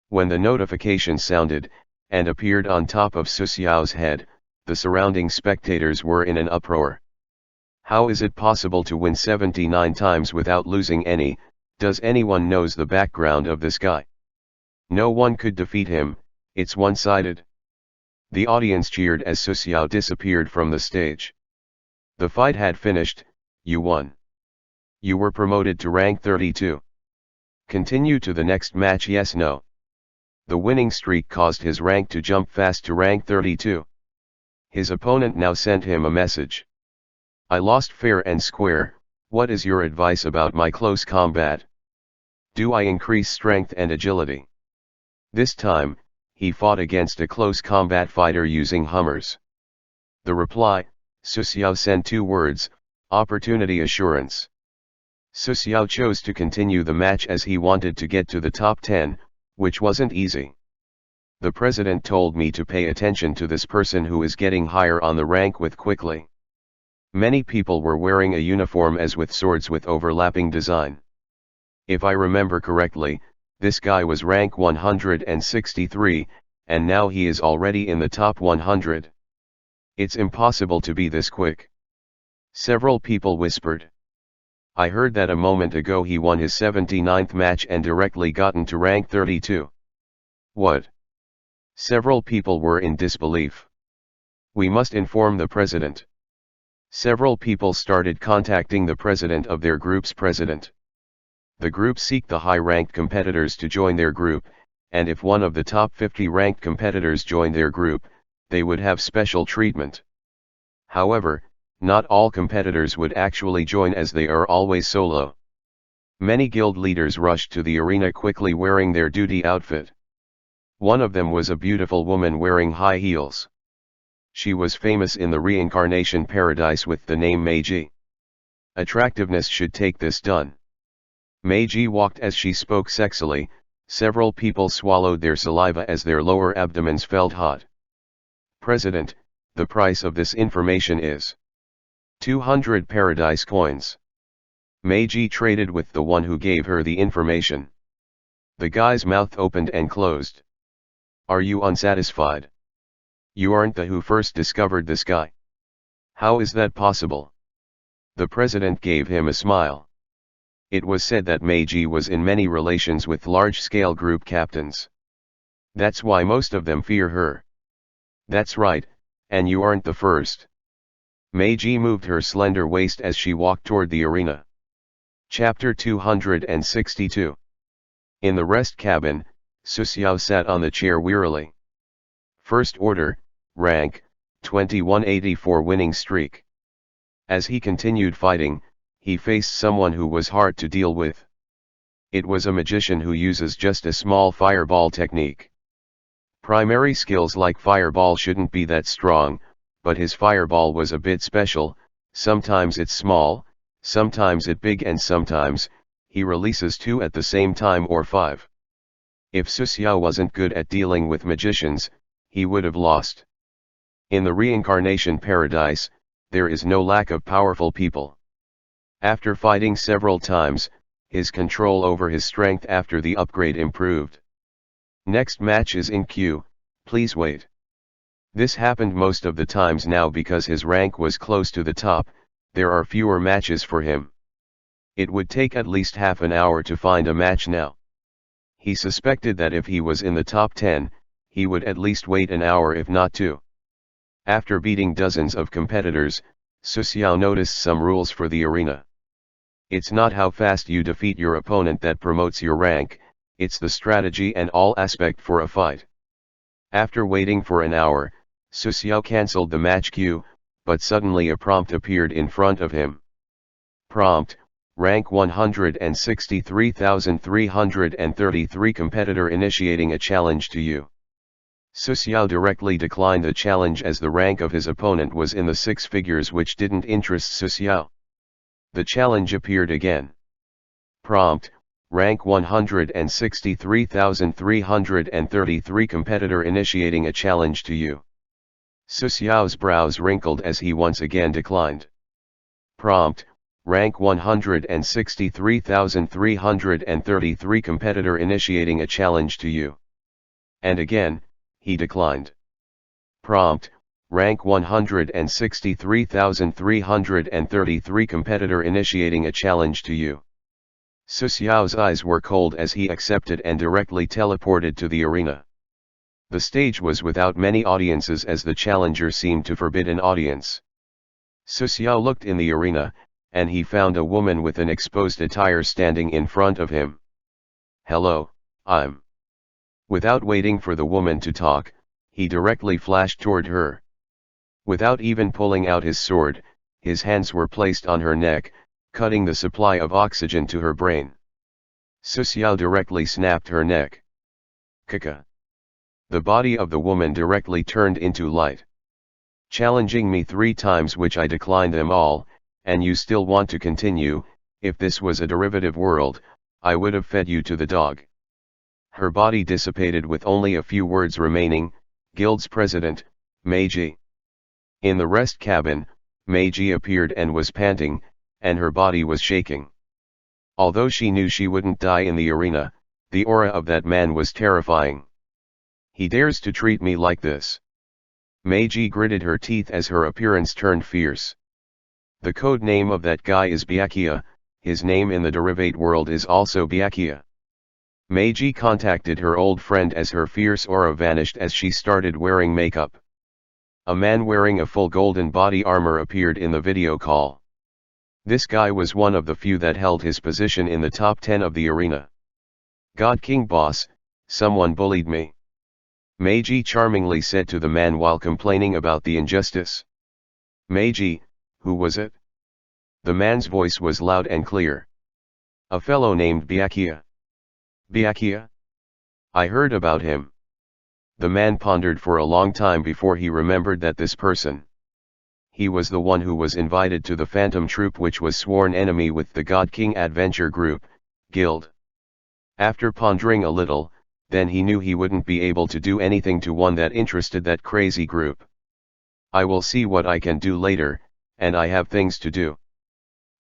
When the notification sounded, and appeared on top of Su Xiao's head, the surrounding spectators were in an uproar. How is it possible to win 79 times without losing any? Does anyone knows the background of this guy? No one could defeat him, it's one-sided. The audience cheered as Su Xiao disappeared from the stage. The fight had finished, you won. You were promoted to rank 32. Continue to the next match, yes, no. The winning streak caused his rank to jump fast to rank 32. His opponent now sent him a message. I lost fair and square, what is your advice about my close combat? Do I increase strength and agility? This time, he fought against a close combat fighter using Hummers. The reply, Su Xiao sent 2 words, opportunity assurance. Su Xiao chose to continue the match as he wanted to get to the top 10, which wasn't easy. The president told me to pay attention to this person who is getting higher on the rank with quickly. Many people were wearing a uniform as with swords with overlapping design. If I remember correctly, this guy was rank 163, and now he is already in the top 100. It's impossible to be this quick. Several people whispered. I heard that a moment ago he won his 79th match and directly gotten to rank 32. What? Several people were in disbelief. We must inform the president. Several people started contacting the president of their group's president. The group seek the high-ranked competitors to join their group, and if one of the top 50 ranked competitors joined their group, they would have special treatment. However, not all competitors would actually join as they are always solo. Many guild leaders rushed to the arena quickly wearing their duty outfit. One of them was a beautiful woman wearing high heels. She was famous in the Reincarnation paradise with the name Meiji. Attractiveness should take this done. Meiji walked as she spoke sexily, several people swallowed their saliva as their lower abdomens felt hot. President, the price of this information is 200 paradise coins. Meiji traded with the one who gave her the information. The guy's mouth opened and closed. Are you unsatisfied? You aren't the who first discovered this guy. How is that possible? The president gave him a smile. It was said that Meiji was in many relations with large-scale group captains. That's why most of them fear her. That's right, and you aren't the first. Meiji moved her slender waist as she walked toward the arena. Chapter 262. In the rest cabin, Su Xiao sat on the chair wearily. First order, rank, 2184 winning streak. As he continued fighting, he faced someone who was hard to deal with. It was a magician who uses just a small fireball technique. Primary skills like fireball shouldn't be that strong, but his fireball was a bit special. Sometimes it's small, sometimes it's big, and sometimes he releases 2 at the same time or 5. If Su Xiao wasn't good at dealing with magicians, he would have lost. In the Reincarnation paradise, there is no lack of powerful people. After fighting several times, his control over his strength after the upgrade improved. Next match is in queue, please wait. This happened most of the times now because his rank was close to the top, there are fewer matches for him. It would take at least half an hour to find a match now. He suspected that if he was in the top 10, he would at least wait an hour if not two. After beating dozens of competitors, Su Xiao noticed some rules for the arena. It's not how fast you defeat your opponent that promotes your rank, it's the strategy and all aspect for a fight. After waiting for an hour, Su Xiao cancelled the match queue, but suddenly a prompt appeared in front of him. Prompt: rank 163,333 competitor initiating a challenge to you. Su Xiao directly declined the challenge as the rank of his opponent was in the six figures, which didn't interest Su Xiao. The challenge appeared again. Prompt: rank 163,333 competitor initiating a challenge to you. Su Xiao's brows wrinkled as he once again declined. Prompt: rank 163,333 competitor initiating a challenge to you. And again, he declined. Prompt: rank 163,333 competitor initiating a challenge to you. Su Xiao's eyes were cold as he accepted and directly teleported to the arena. The stage was without many audiences as the challenger seemed to forbid an audience. Su Xiao looked in the arena, and he found a woman with an exposed attire standing in front of him. "Hello, I'm..." Without waiting for the woman to talk, he directly flashed toward her. Without even pulling out his sword, his hands were placed on her neck, cutting the supply of oxygen to her brain. Su Xiao directly snapped her neck. Kaka. The body of the woman directly turned into light. "Challenging me 3 times, which I declined them all, and you still want to continue. If this was a derivative world, I would have fed you to the dog." Her body dissipated with only a few words remaining: "Guild's president, Meiji." In the rest cabin, Meiji appeared and was panting, and her body was shaking. Although she knew she wouldn't die in the arena, the aura of that man was terrifying. "He dares to treat me like this." Meiji gritted her teeth as her appearance turned fierce. "The code name of that guy is Byakuya, his name in the derivate world is also Byakuya." Meiji contacted her old friend as her fierce aura vanished as she started wearing makeup. A man wearing a full golden body armor appeared in the video call. This guy was one of the few that held his position in the top 10 of the arena. "God King boss, someone bullied me," Meiji charmingly said to the man while complaining about the injustice. "Meiji, who was it?" The man's voice was loud and clear. "A fellow named Byakuya." "Byakuya? I heard about him." The man pondered for a long time before he remembered that this person. He was the one who was invited to the Phantom Troop, which was sworn enemy with the God King Adventure Group, Guild. After pondering a little, then he knew he wouldn't be able to do anything to one that interested that crazy group. "I will see what I can do later, and I have things to do."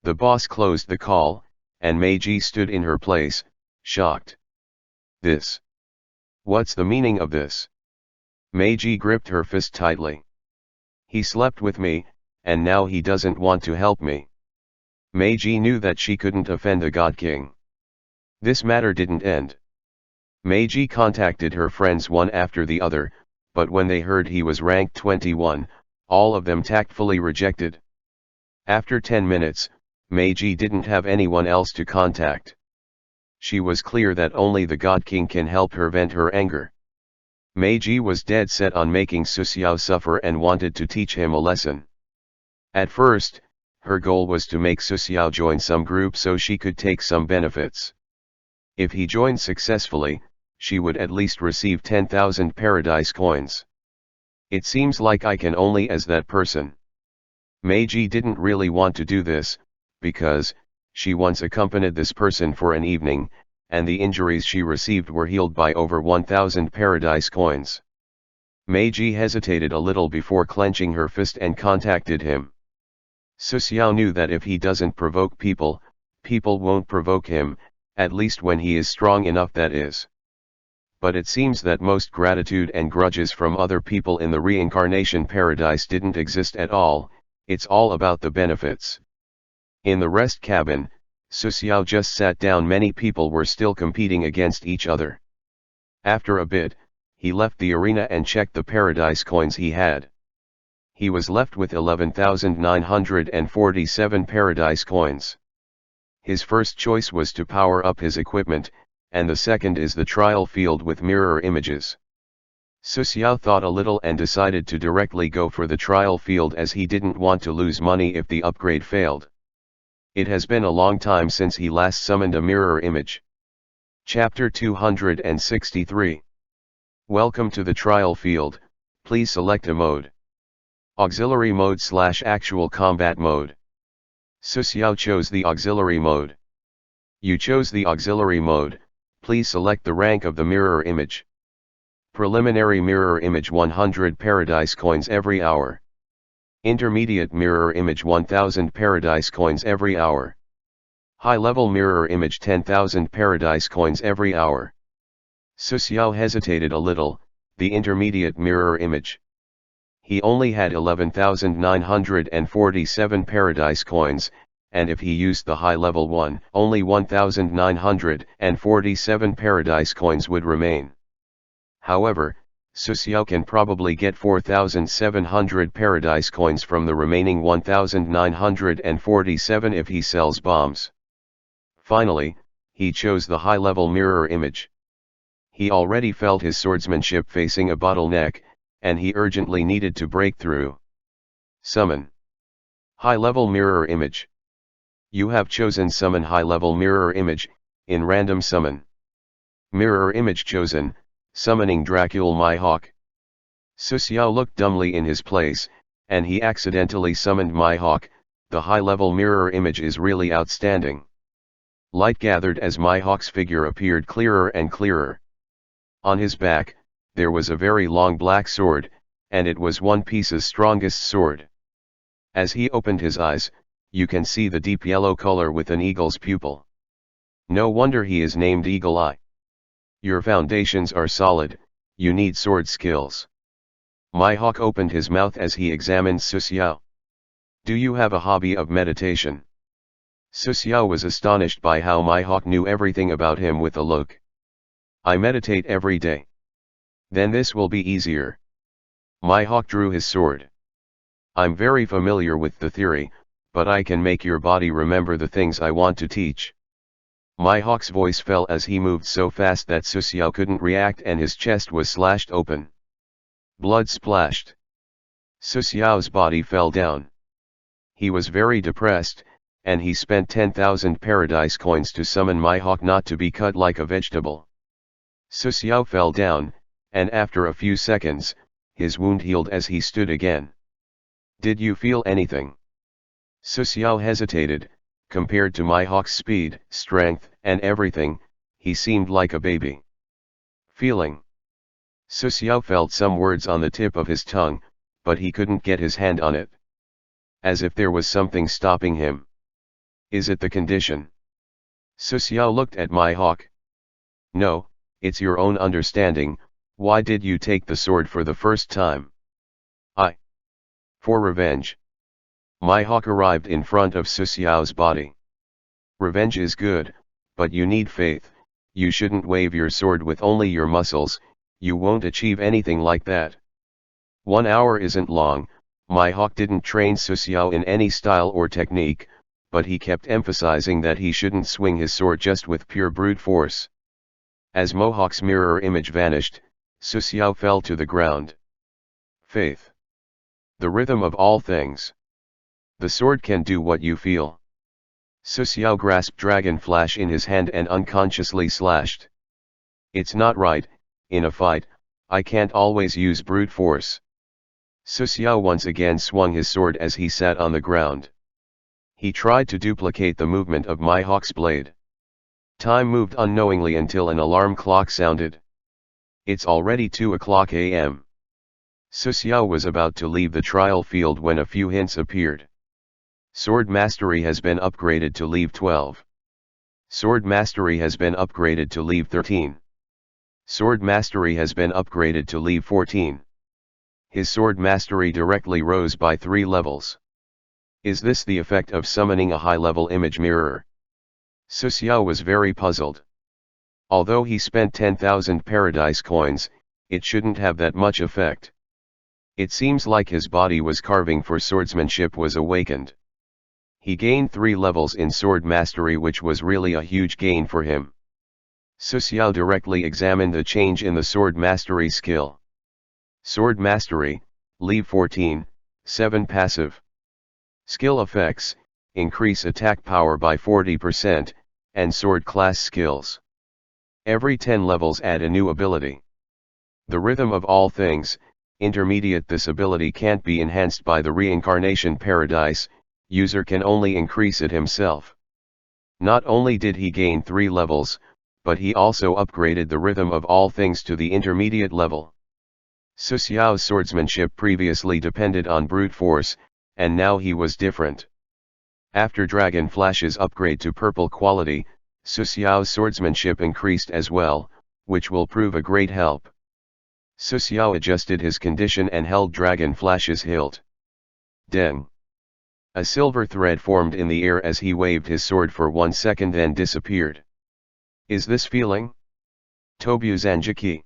The boss closed the call, and Meiji stood in her place, shocked. "This? What's the meaning of this?" Meiji gripped her fist tightly. "He slept with me, and now he doesn't want to help me." Meiji knew that she couldn't offend the God King. This matter didn't end. Meiji contacted her friends one after the other, but when they heard he was ranked 21, all of them tactfully rejected. After 10 minutes, Meiji didn't have anyone else to contact. She was clear that only the God King can help her vent her anger. Meiji was dead set on making Su Xiao suffer and wanted to teach him a lesson. At first, her goal was to make Su Xiao join some group so she could take some benefits. If he joined successfully, she would at least receive 10,000 paradise coins. "It seems like I can only as that person." Meiji didn't really want to do this, because she once accompanied this person for an evening, and the injuries she received were healed by over 1,000 paradise coins. Meiji hesitated a little before clenching her fist and contacted him. Su Xiao knew that if he doesn't provoke people, people won't provoke him, at least when he is strong enough, that is. But it seems that most gratitude and grudges from other people in the reincarnation paradise didn't exist at all. It's all about the benefits. In the rest cabin, Su Xiao just sat down. Many people were still competing against each other. After a bit, he left the arena and checked the paradise coins he had. He was left with 11,947 paradise coins. His first choice was to power up his equipment, and the second is the trial field with mirror images. Su Xiao thought a little and decided to directly go for the trial field as he didn't want to lose money if the upgrade failed. It has been a long time since he last summoned a mirror image. Chapter 263. Welcome to the trial field. Please select a mode. Auxiliary mode / actual combat mode. Su Xiao chose the auxiliary mode. You chose the auxiliary mode. Please select the rank of the mirror image. Preliminary mirror image 100 paradise coins every hour. Intermediate mirror image 1000 paradise coins every hour. High-level mirror image 10,000 paradise coins every hour. Su Xiao hesitated a little. The intermediate mirror image. He only had 11,947 paradise coins, and if he used the high-level one, only 1,947 paradise coins would remain. However, Su Xiao can probably get 4,700 paradise coins from the remaining 1,947 if he sells bombs. Finally, he chose the high-level mirror image. He already felt his swordsmanship facing a bottleneck, and he urgently needed to break through. Summon. High-level mirror image. You have chosen summon high-level mirror image, in random summon. Mirror image chosen, summoning Dracul Mihawk. Su Xiao looked dumbly in his place, and he accidentally summoned Mihawk. The high-level mirror image is really outstanding. Light gathered as Mihawk's figure appeared clearer and clearer. On his back, there was a very long black sword, and it was One Piece's strongest sword. As he opened his eyes, you can see the deep yellow color with an eagle's pupil. No wonder he is named Eagle Eye. Your foundations are solid, you need sword skills. Mihawk opened his mouth as he examined Su Xiao. Do you have a hobby of meditation? Su Xiao was astonished by how Mihawk knew everything about him with a look. I meditate every day. Then this will be easier. Mihawk drew his sword. I'm very familiar with the theory, but I can make your body remember the things I want to teach. Mihawk's voice fell as he moved so fast that Su Xiao couldn't react and his chest was slashed open. Blood splashed. Su Xiao's body fell down. He was very depressed, and he spent 10,000 paradise coins to summon Mihawk not to be cut like a vegetable. Su Xiao fell down, and after a few seconds, his wound healed as he stood again. Did you feel anything? Su Xiao hesitated. Compared to Mihawk's speed, strength, and everything, he seemed like a baby. Feeling. Su Xiao felt some words on the tip of his tongue, but he couldn't get his hand on it. As if there was something stopping him. Is it the condition? Su Xiao looked at Mihawk. No, it's your own understanding. Why did you take the sword for the first time? For revenge. Mihawk arrived in front of Su Xiao's body. Revenge is good, but you need faith. You shouldn't wave your sword with only your muscles, you won't achieve anything like that. 1 hour isn't long. Mihawk didn't train Su Xiao in any style or technique, but he kept emphasizing that he shouldn't swing his sword just with pure brute force. As Mihawk's mirror image vanished, Su Xiao fell to the ground. Faith. The rhythm of all things. The sword can do what you feel. Su Xiao grasped Dragon Flash in his hand and unconsciously slashed. It's not right, in a fight, I can't always use brute force. Su Xiao once again swung his sword as he sat on the ground. He tried to duplicate the movement of Mihawk's blade. Time moved unknowingly until an alarm clock sounded. It's already 2:00 a.m. Su Xiao was about to leave the trial field when a few hints appeared. Sword Mastery has been upgraded to Level 12. Sword Mastery has been upgraded to Level 13. Sword Mastery has been upgraded to level 14. His sword mastery directly rose by 3 levels. Is this the effect of summoning a high-level image mirror? Su Xiao was very puzzled. Although he spent 10,000 paradise coins, it shouldn't have that much effect. It seems like his body was carving for swordsmanship was awakened. He gained 3 levels in sword mastery, which was really a huge gain for him. Su Xiao directly examined the change in the sword mastery skill. Sword mastery, level 14, 7 passive. Skill effects, increase attack power by 40%, and sword class skills. Every 10 levels add a new ability. The rhythm of all things, intermediate. This ability can't be enhanced by the reincarnation paradise, user can only increase it himself. Not only did he gain 3 levels, but he also upgraded the rhythm of all things to the intermediate level. Su Xiao's swordsmanship previously depended on brute force, and now he was different. After Dragon Flash's upgrade to purple quality, Su Xiao's swordsmanship increased as well, which will prove a great help. Su Xiao adjusted his condition and held Dragon Flash's hilt. Deng! A silver thread formed in the air as he waved his sword for 1 second and disappeared. Is this feeling? Tobu Zanjiki.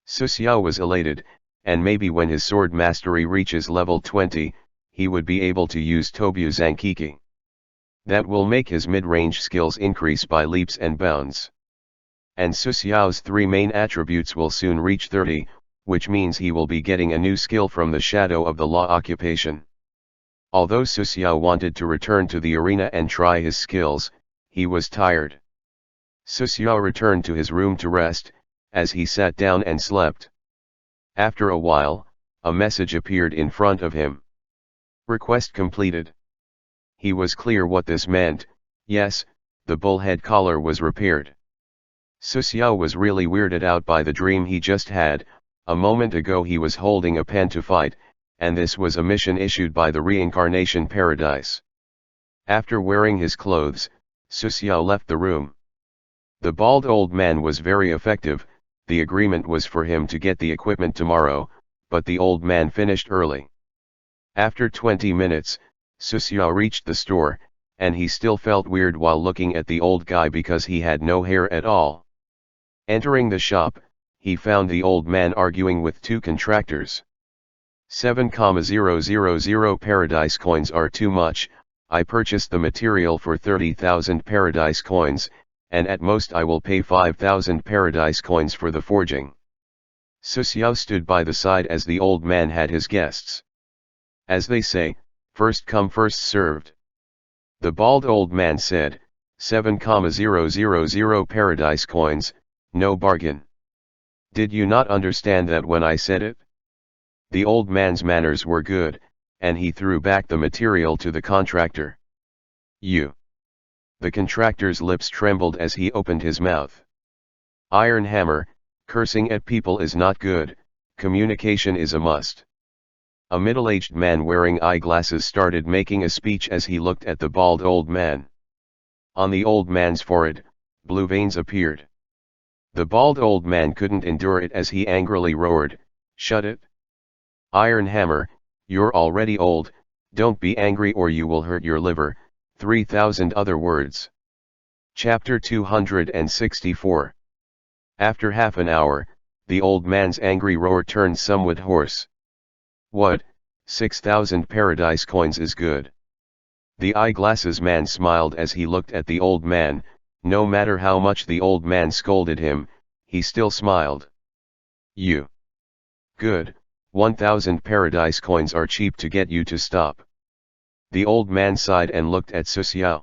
Su Xiao was elated, and maybe when his sword mastery reaches level 20, he would be able to use Tobu Zankiki. That will make his mid-range skills increase by leaps and bounds. And Su Xiao's 3 main attributes will soon reach 30, which means he will be getting a new skill from the shadow of the law occupation. Although Su Xiao wanted to return to the arena and try his skills, he was tired. Su Xiao returned to his room to rest, as he sat down and slept. After a while, a message appeared in front of him. Request completed. He was clear what this meant. Yes, the bullhead collar was repaired. Su Xiao was really weirded out by the dream he just had. A moment ago he was holding a pen to fight, and this was a mission issued by the Reincarnation Paradise. After wearing his clothes, Su Xiao left the room. The bald old man was very effective. The agreement was for him to get the equipment tomorrow, but the old man finished early. After 20 minutes, Su Xiao reached the store, and he still felt weird while looking at the old guy because he had no hair at all. Entering the shop, he found the old man arguing with 2 contractors. 7,000 paradise coins are too much. I purchased the material for 30,000 paradise coins, and at most I will pay 5,000 paradise coins for the forging. Su Xiao stood by the side as the old man had his guests. As they say, first come first served. The bald old man said, 7,000 paradise coins, no bargain. Did you not understand that when I said it? The old man's manners were good, and he threw back the material to the contractor. You. The contractor's lips trembled as he opened his mouth. Iron hammer, cursing at people is not good, communication is a must. A middle-aged man wearing eyeglasses started making a speech as he looked at the bald old man. On the old man's forehead, blue veins appeared. The bald old man couldn't endure it as he angrily roared, "Shut it! Iron hammer, you're already old, don't be angry or you will hurt your liver." 3,000 other words. Chapter 264. After half an hour, the old man's angry roar turned somewhat hoarse. What, 6,000 paradise coins is good. The eyeglasses man smiled as he looked at the old man. No matter how much the old man scolded him, he still smiled. You. Good, 1,000 paradise coins are cheap to get you to stop. The old man sighed and looked at Su Xiao.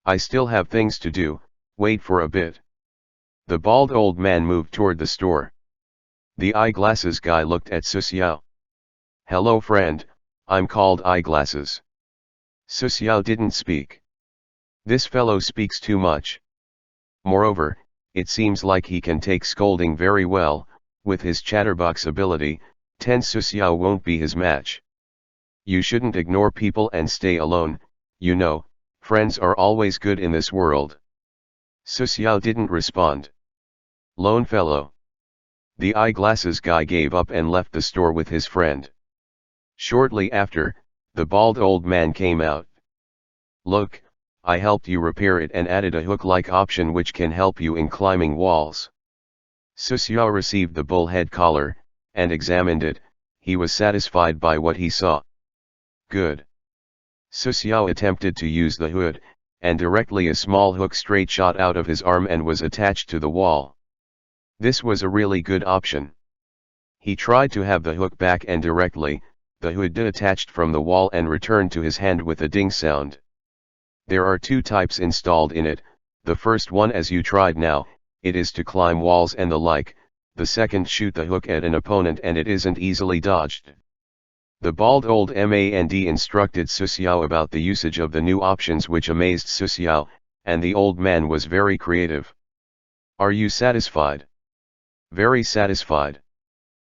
I still have things to do, wait for a bit. The bald old man moved toward the store. The eyeglasses guy looked at Su Xiao. Hello friend, I'm called Eyeglasses. Su Xiao didn't speak. This fellow speaks too much. Moreover, it seems like he can take scolding very well. With his chatterbox ability, Su Xiao won't be his match. You shouldn't ignore people and stay alone, you know, friends are always good in this world. Su Xiao didn't respond. Lone fellow. The eyeglasses guy gave up and left the store with his friend. Shortly after, the bald old man came out. Look, I helped you repair it and added a hook-like option which can help you in climbing walls. Susiao received the bullhead collar, and examined it. He was satisfied by what he saw. Good. Susiao attempted to use the hood, and directly a small hook straight shot out of his arm and was attached to the wall. This was a really good option. He tried to have the hook back and directly, the hood detached from the wall and returned to his hand with a ding sound. There are two types installed in it. The first one, as you tried now, it is to climb walls and the like. The second, shoot the hook at an opponent and it isn't easily dodged. The bald old man instructed Susiao about the usage of the new options, which amazed Susiao, and the old man was very creative. Are you satisfied? Very satisfied.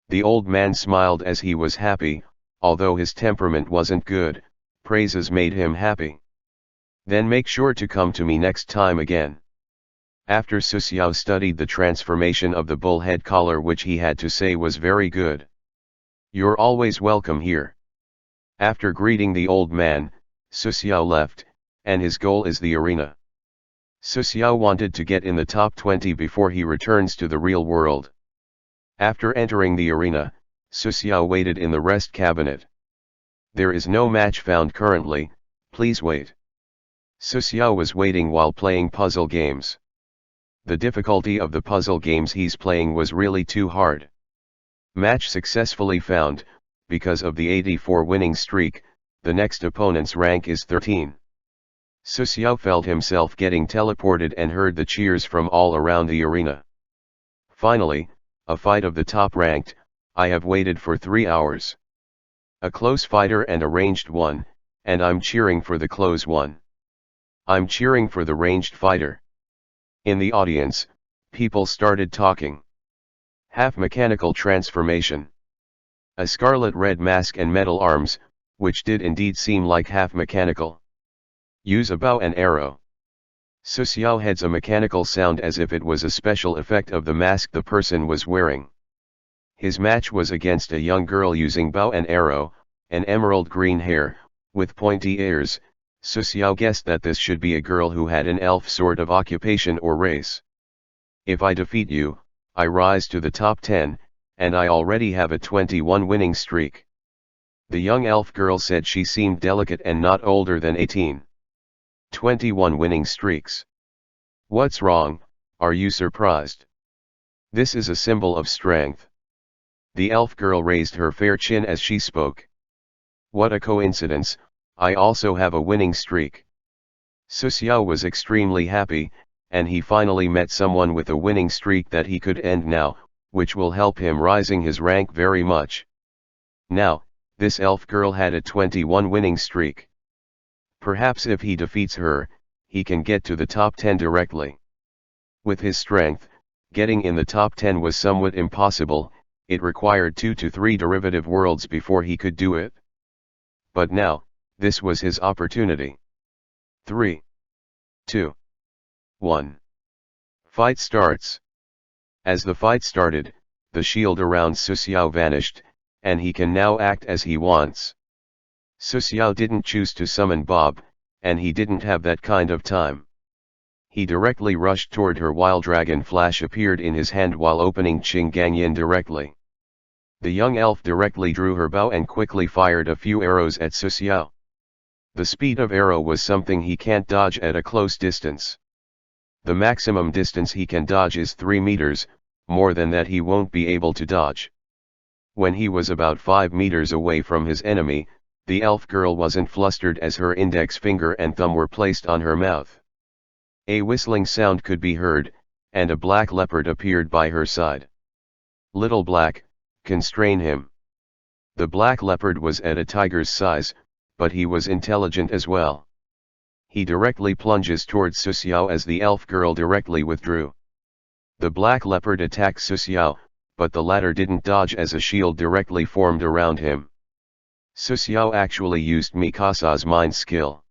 The old man smiled as he was happy. Although his temperament wasn't good, praises made him happy. Then make sure to come to me next time again. After Susiao studied the transformation of the bullhead collar, which he had to say was very good. You're always welcome here. After greeting the old man, Susiao left, and his goal is the arena. Susiao wanted to get in the top 20 before he returns to the real world. After entering the arena, Susiao waited in the rest cabinet. There is no match found currently, please wait. Susiao was waiting while playing puzzle games. The difficulty of the puzzle games he's playing was really too hard. Match successfully found. Because of the 84 winning streak, the next opponent's rank is 13. Susiao felt himself getting teleported and heard the cheers from all around the arena. Finally, a fight of the top ranked. I have waited for 3 hours. A close fighter and a ranged one, and I'm cheering for the close one. I'm cheering for the ranged fighter. In the audience, people started talking. Half mechanical transformation. A scarlet red mask and metal arms, which did indeed seem like half mechanical. Use a bow and arrow. Susiao heads a mechanical sound as if it was a special effect of the mask the person was wearing. His match was against a young girl using bow and arrow, an emerald green hair, with pointy ears. Susiao guessed that this should be a girl who had an elf sort of occupation or race. If I defeat you, I rise to the top 10, and I already have a 21 winning streak. The young elf girl said she seemed delicate and not older than 18. 21 winning streaks. What's wrong, are you surprised? This is a symbol of strength. The elf girl raised her fair chin as she spoke. What a coincidence, I also have a winning streak. Susiao was extremely happy, and he finally met someone with a winning streak that he could end now, which will help him rising his rank very much. Now, this elf girl had a 21 winning streak. Perhaps if he defeats her, he can get to the top 10 directly. With his strength, getting in the top 10 was somewhat impossible. It required 2 to 3 derivative worlds before he could do it. But now, this was his opportunity. 3, 2, 1. Fight starts. As the fight started, the shield around Susiao vanished, and he can now act as he wants. Susiao didn't choose to summon Bob, and he didn't have that kind of time. He directly rushed toward her while Dragon Flash appeared in his hand while opening Qingangyan directly. The young elf directly drew her bow and quickly fired a few arrows at Susiao. The speed of arrow was something he can't dodge at a close distance. The maximum distance he can dodge is 3 meters, more than that he won't be able to dodge. When he was about 5 meters away from his enemy, the elf girl wasn't flustered as her index finger and thumb were placed on her mouth. A whistling sound could be heard, and a black leopard appeared by her side. Little Black, constrain him. The black leopard was at a tiger's size, but he was intelligent as well. He directly plunges towards Susiao as the elf girl directly withdrew. The black leopard attacked Susiao, but the latter didn't dodge as a shield directly formed around him. Susiao actually used Mikasa's mind skill.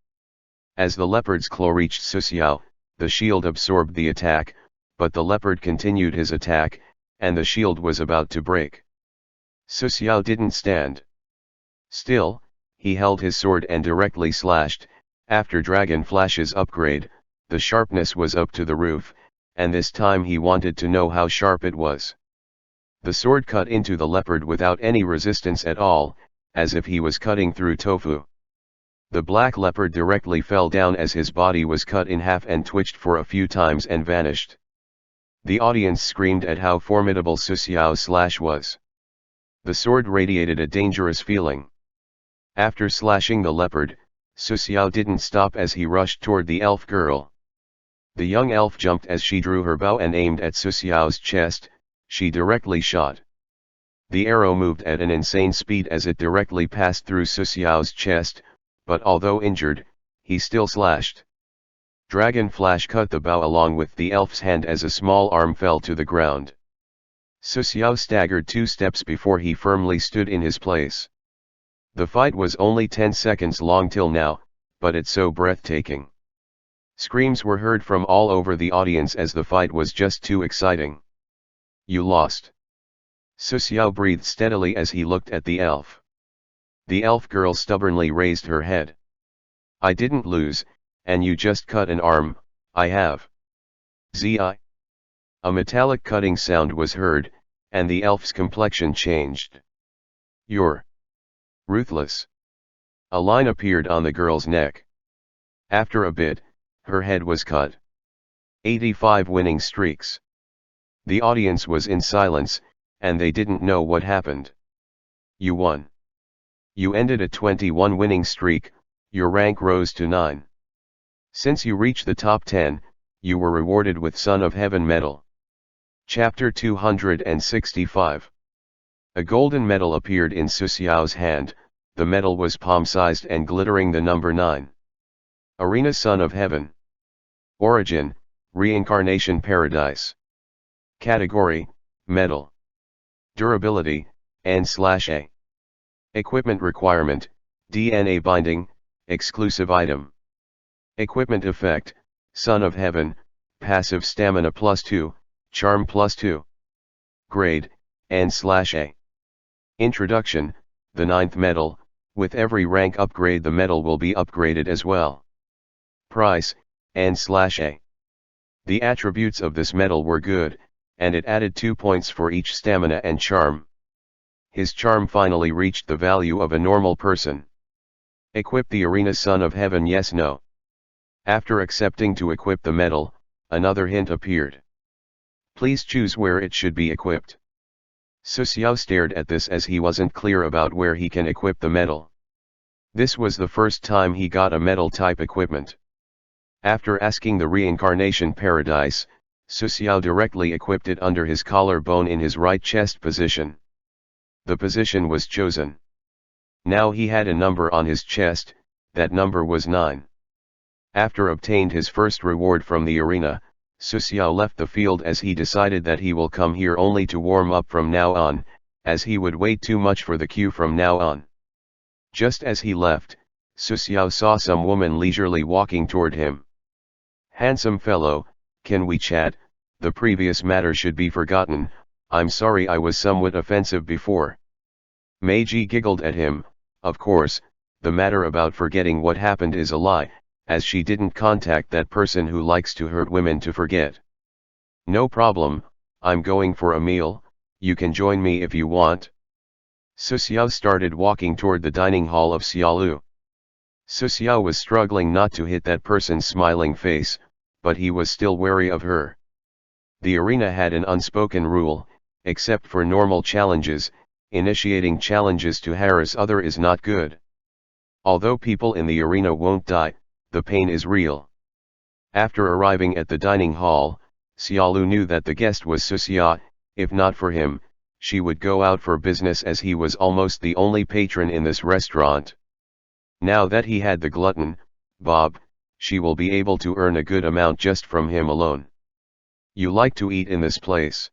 As the leopard's claw reached Susiao, the shield absorbed the attack, but the leopard continued his attack, and the shield was about to break. Su Xiao didn't stand still. He held his sword and directly slashed. After Dragon Flash's upgrade, the sharpness was up to the roof, and this time he wanted to know how sharp it was. The sword cut into the leopard without any resistance at all, as if he was cutting through tofu. The black leopard directly fell down as his body was cut in half and twitched for a few times and vanished. The audience screamed at how formidable Su Xiao's slash was. The sword radiated a dangerous feeling. After slashing the leopard, Su Xiao didn't stop as he rushed toward the elf girl. The young elf jumped as she drew her bow and aimed at Su Xiao's chest. She directly shot. The arrow moved at an insane speed as it directly passed through Su Xiao's chest, but although injured, he still slashed. Dragon Flash cut the bow along with the elf's hand as a small arm fell to the ground. Su Xiao staggered 2 steps before he firmly stood in his place. The fight was only 10 seconds long till now, but it's so breathtaking. Screams were heard from all over the audience as the fight was just too exciting. You lost. Su Xiao breathed steadily as he looked at the elf. The elf girl stubbornly raised her head. I didn't lose, and you just cut an arm. I have. Zi. A metallic cutting sound was heard, and the elf's complexion changed. You're ruthless. A line appeared on the girl's neck. After a bit, her head was cut. 85 winning streaks. The audience was in silence, and they didn't know what happened. You won. You ended a 21 winning streak, your rank rose to 9. Since you reached the top 10, you were rewarded with Son of Heaven medal. Chapter 265. A golden medal appeared in Su Xiao's hand. The medal was palm-sized and glittering the number 9. Arena Son of Heaven. Origin, Reincarnation Paradise. Category, Medal. Durability, N/A. Equipment requirement, DNA binding, exclusive item. Equipment effect, Son of Heaven, passive stamina +2, charm +2. Grade, N/A. Introduction, the 9th medal. With every rank upgrade the medal will be upgraded as well. Price, N/A. The attributes of this medal were good, and it added 2 points for each stamina and charm. His charm finally reached the value of a normal person. Equip the Arena Son of Heaven, yes no. After accepting to equip the medal, another hint appeared. Please choose where it should be equipped. Su Xiao stared at this as he wasn't clear about where he can equip the medal. This was the first time he got a medal type equipment. After asking the Reincarnation Paradise, Su Xiao directly equipped it under his collarbone in his right chest position. The position was chosen. Now he had a number on his chest, that number was 9. After obtained his first reward from the arena, Su Xiao left the field as he decided that he will come here only to warm up from now on, as he would wait too much for the queue from now on. Just as he left, Su Xiao saw some woman leisurely walking toward him. Handsome fellow, can we chat? The previous matter should be forgotten. I'm sorry I was somewhat offensive before. Meiji giggled at him. Of course, the matter about forgetting what happened is a lie, as she didn't contact that person who likes to hurt women to forget. No problem, I'm going for a meal, you can join me if you want. Su Xiao started walking toward the dining hall of Xiaolu. Su Xiao was struggling not to hit that person's smiling face, but he was still wary of her. The arena had an unspoken rule, except for normal challenges, initiating challenges to harass other is not good. Although people in the arena won't die, the pain is real. After arriving at the dining hall, Xiaolu knew that the guest was Su Xiao. If not for him, she would go out for business as he was almost the only patron in this restaurant. Now that he had the glutton, Bob, she will be able to earn a good amount just from him alone. You like to eat in this place?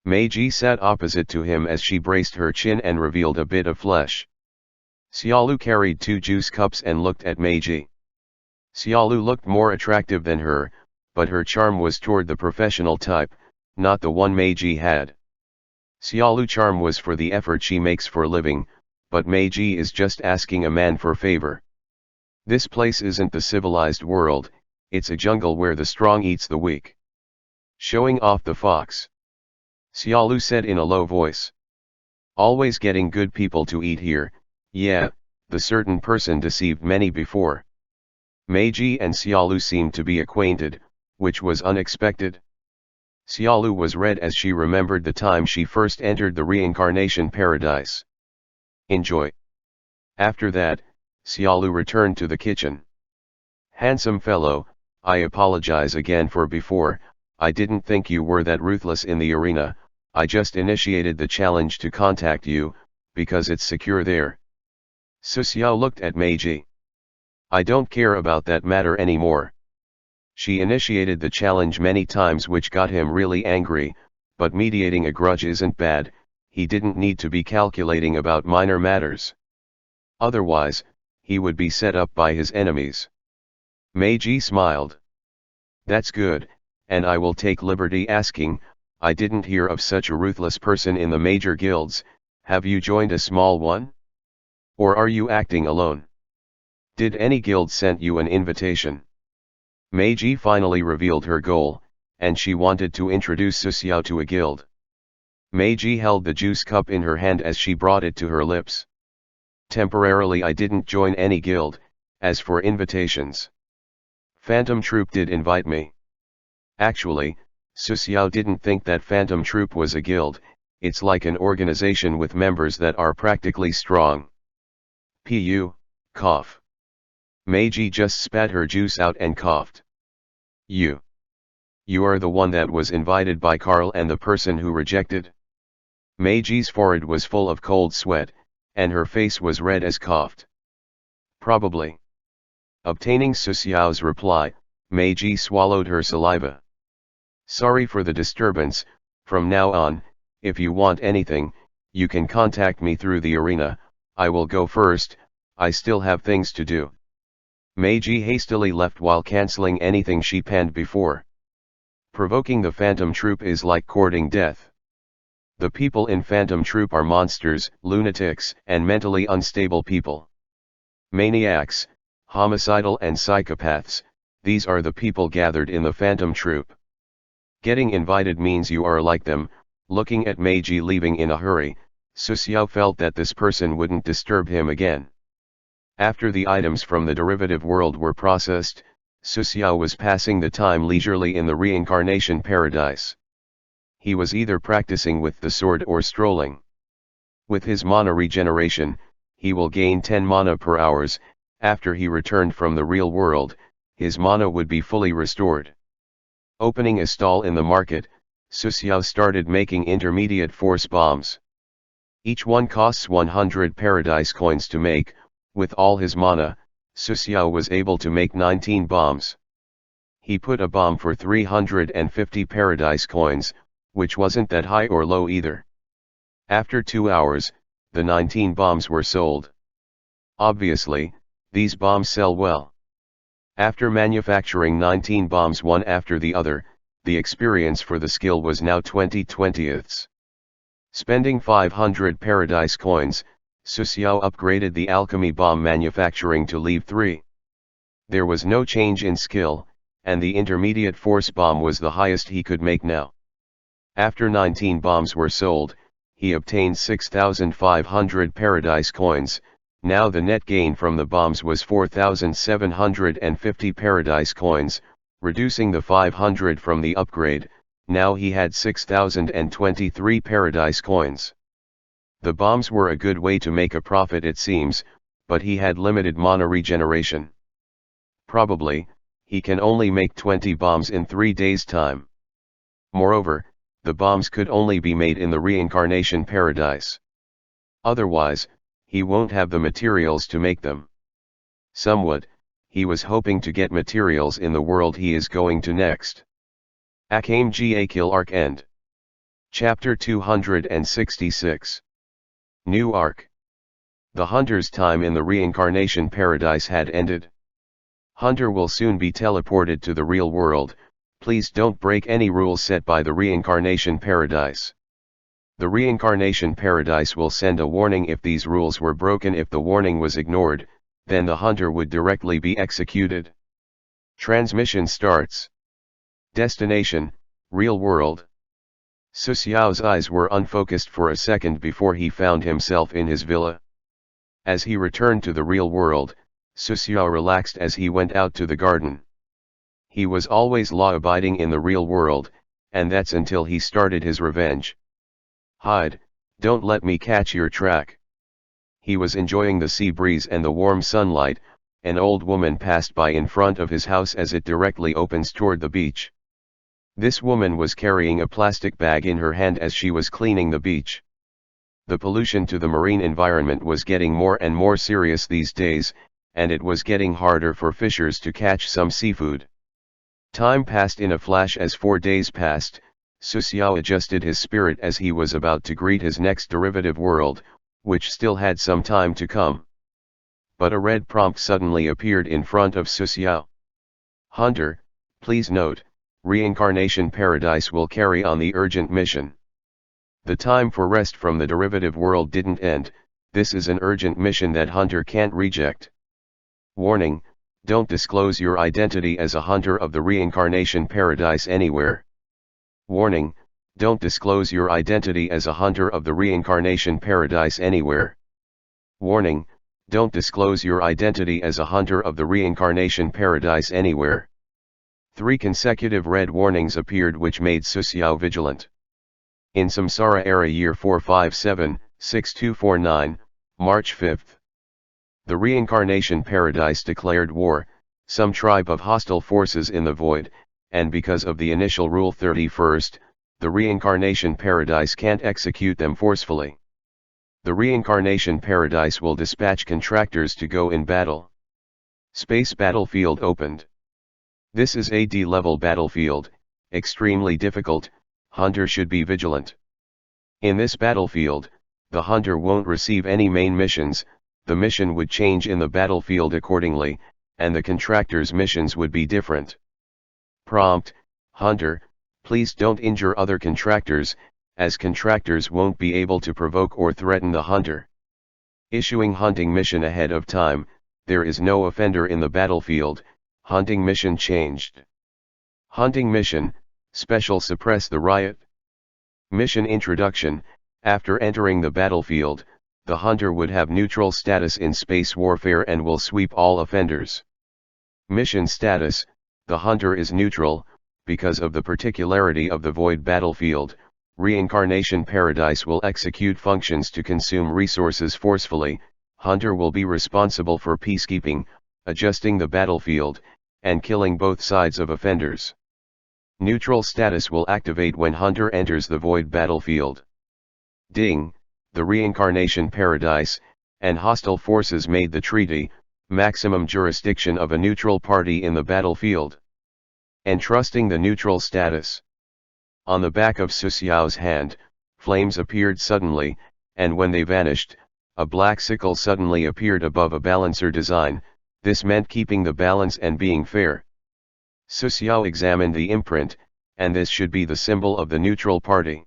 Meiji sat opposite to him as she braced her chin and revealed a bit of flesh. Xiaolu carried 2 juice cups and looked at Meiji. Xiaolu looked more attractive than her, but her charm was toward the professional type, not the one Meiji had. Xiaolu charm was for the effort she makes for living, but Meiji is just asking a man for favor. This place isn't the civilized world, it's a jungle where the strong eats the weak. Showing off the fox. Xiaolu said in a low voice. Always getting good people to eat here, yeah, the certain person deceived many before. Meiji and Xiaolu seemed to be acquainted, which was unexpected. Xiaolu was red as she remembered the time she first entered the reincarnation paradise. Enjoy. After that, Xiaolu returned to the kitchen. Handsome fellow, I apologize again for before, I didn't think you were that ruthless in the arena, I just initiated the challenge to contact you, because it's secure there. Su Xiao looked at Meiji. I don't care about that matter anymore. She initiated the challenge many times, which got him really angry, but mediating a grudge isn't bad, he didn't need to be calculating about minor matters. Otherwise, he would be set up by his enemies. Meiji smiled. That's good, and I will take liberty asking, I didn't hear of such a ruthless person in the major guilds, have you joined a small one? Or are you acting alone? Did any guild send you an invitation? Meiji finally revealed her goal, and she wanted to introduce Su Xiao to a guild. Meiji held the juice cup in her hand as she brought it to her lips. Temporarily I didn't join any guild, as for invitations. Phantom Troop did invite me. Actually, Su Xiao didn't think that Phantom Troop was a guild, it's like an organization with members that are practically strong. Cough. Meiji just spat her juice out and coughed. You are the one that was invited by Carl and the person who rejected? Meiji's forehead was full of cold sweat, and her face was red as coughed. Probably. Obtaining Su Xiao's reply, Meiji swallowed her saliva. Sorry for the disturbance, from now on, if you want anything, you can contact me through the arena, I will go first, I still have things to do. Meiji hastily left while cancelling anything she planned before. Provoking the Phantom Troop is like courting death. The people in Phantom Troop are monsters, lunatics, and mentally unstable people. Maniacs, homicidal and psychopaths, these are the people gathered in the Phantom Troop. Getting invited means you are like them. Looking at Meiji leaving in a hurry, Su Xiao felt that this person wouldn't disturb him again. After the items from the derivative world were processed, Su Xiao was passing the time leisurely in the reincarnation paradise. He was either practicing with the sword or strolling. With his mana regeneration, he will gain 10 mana per hours. After he returned from the real world, his mana would be fully restored. Opening a stall in the market, Su Xiao started making intermediate force bombs. Each one costs 100 paradise coins to make. With all his mana, Su Xiao was able to make 19 bombs. He put a bomb for 350 paradise coins, which wasn't that high or low either. After 2 hours, the 19 bombs were sold. Obviously, these bombs sell well. After manufacturing 19 bombs one after the other, the experience for the skill was now 20/20ths. Spending 500 paradise coins, Su Xiao upgraded the alchemy bomb manufacturing to level 3. There was no change in skill, and the intermediate force bomb was the highest he could make now. After 19 bombs were sold, he obtained 6,500 paradise coins. Now the net gain from the bombs was 4,750 paradise coins, reducing the 500 from the upgrade. Now he had 6,023 paradise coins. The bombs were a good way to make a profit it seems, but he had limited mana regeneration. Probably, he can only make 20 bombs in 3 days' time. Moreover, the bombs could only be made in the reincarnation paradise. Otherwise, he won't have the materials to make them. Somewhat, he was hoping to get materials in the world he is going to next. Akame ga Kill Arc End. Chapter 266. New Arc. The Hunter's time in the reincarnation paradise had ended. Hunter will soon be teleported to the real world, Please don't break any rules set by the Reincarnation Paradise. The Reincarnation Paradise will send a warning if these rules were broken. If the warning was ignored, then the hunter would directly be executed. Transmission starts. Destination, real world. Su Xiao's eyes were unfocused for a second before he found himself in his villa. As he returned to the real world, Su Xiao relaxed as he went out to the garden. He was always law-abiding in the real world, and that's until he started his revenge. Hide, don't let me catch your track. He was enjoying the sea breeze and the warm sunlight. An old woman passed by in front of his house as it directly opens toward the beach. This woman was carrying a plastic bag in her hand as she was cleaning the beach. The pollution to the marine environment was getting more and more serious these days, and it was getting harder for fishers to catch some seafood. Time passed in a flash. As 4 days passed, Su Xiao adjusted his spirit as he was about to greet his next derivative world, which still had some time to come. But a red prompt suddenly appeared in front of Su Xiao. Hunter, please note, Reincarnation Paradise will carry on the urgent mission. The time for rest from the derivative world didn't end. This is an urgent mission that hunter can't reject. Warning, don't disclose your identity as a hunter of the Reincarnation Paradise anywhere. Warning, don't disclose your identity as a hunter of the Reincarnation Paradise anywhere. Warning, don't disclose your identity as a hunter of the Reincarnation Paradise anywhere. 3 consecutive red warnings appeared which made Su Xiao vigilant. In Samsara era year 457-6249, March 5. The Reincarnation Paradise declared war, some tribe of hostile forces in the void, and because of the initial rule 31st, the Reincarnation Paradise can't execute them forcefully. The Reincarnation Paradise will dispatch contractors to go in battle. Space battlefield opened. This is a D-level battlefield, extremely difficult. Hunter should be vigilant. In this battlefield, the hunter won't receive any main missions. The mission would change in the battlefield accordingly, and the contractors' missions would be different. Prompt, Hunter, please don't injure other contractors, as contractors won't be able to provoke or threaten the hunter. Issuing hunting mission ahead of time. There is no offender in the battlefield. Hunting mission changed. Hunting mission, special suppress the riot. Mission introduction, after entering the battlefield, the hunter would have neutral status in space warfare and will sweep all offenders. Mission status, the hunter is neutral. Because of the particularity of the void battlefield, Reincarnation Paradise will execute functions to consume resources forcefully. Hunter will be responsible for peacekeeping, adjusting the battlefield, and killing both sides of offenders. Neutral status will activate when hunter enters the void battlefield. Ding, the Reincarnation Paradise, and hostile forces made the treaty, maximum jurisdiction of a neutral party in the battlefield. Entrusting the neutral status. On the back of Su Xiao's hand, flames appeared suddenly, and when they vanished, a black sickle suddenly appeared above a balancer design. This meant keeping the balance and being fair. Su Xiao examined the imprint, and this should be the symbol of the neutral party.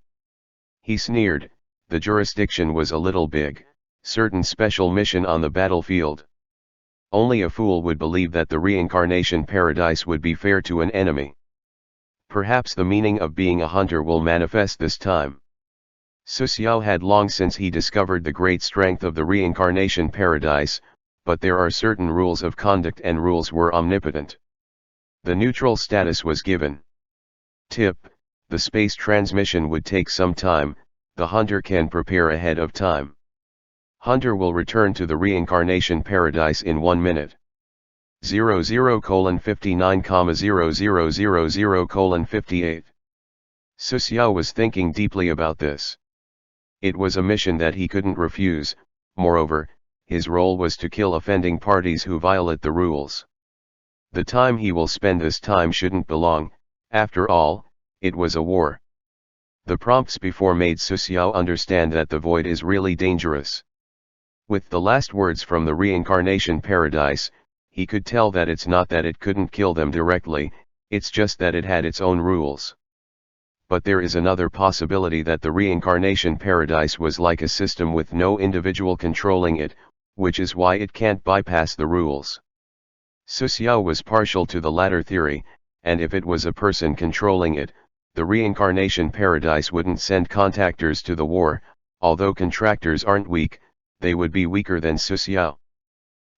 He sneered, the jurisdiction was a little big. Certain special mission on the battlefield. Only a fool would believe that the Reincarnation Paradise would be fair to an enemy. Perhaps the meaning of being a hunter will manifest this time. Su Xiao had long since he discovered the great strength of the Reincarnation Paradise, but there are certain rules of conduct and rules were omnipotent. The neutral status was given. Tip, the space transmission would take some time. The hunter can prepare ahead of time. Hunter will return to the Reincarnation Paradise in 1 minute. 00:59,0000:58. Su Xiao was thinking deeply about this. It was a mission that he couldn't refuse. Moreover, his role was to kill offending parties who violate the rules. The time he will spend this time shouldn't belong. After all, it was a war. The prompts before made Su Xiao understand that the void is really dangerous. With the last words from the Reincarnation Paradise, he could tell that it's not that it couldn't kill them directly, It's just that it had its own rules. But there is another possibility that the reincarnation paradise was like a system with no individual controlling it, which is why it can't bypass the rules. Xiao was partial to the latter theory, and if it was a person controlling it, the reincarnation paradise wouldn't send contactors to the war. Although contractors aren't weak, they would be weaker than Xiao.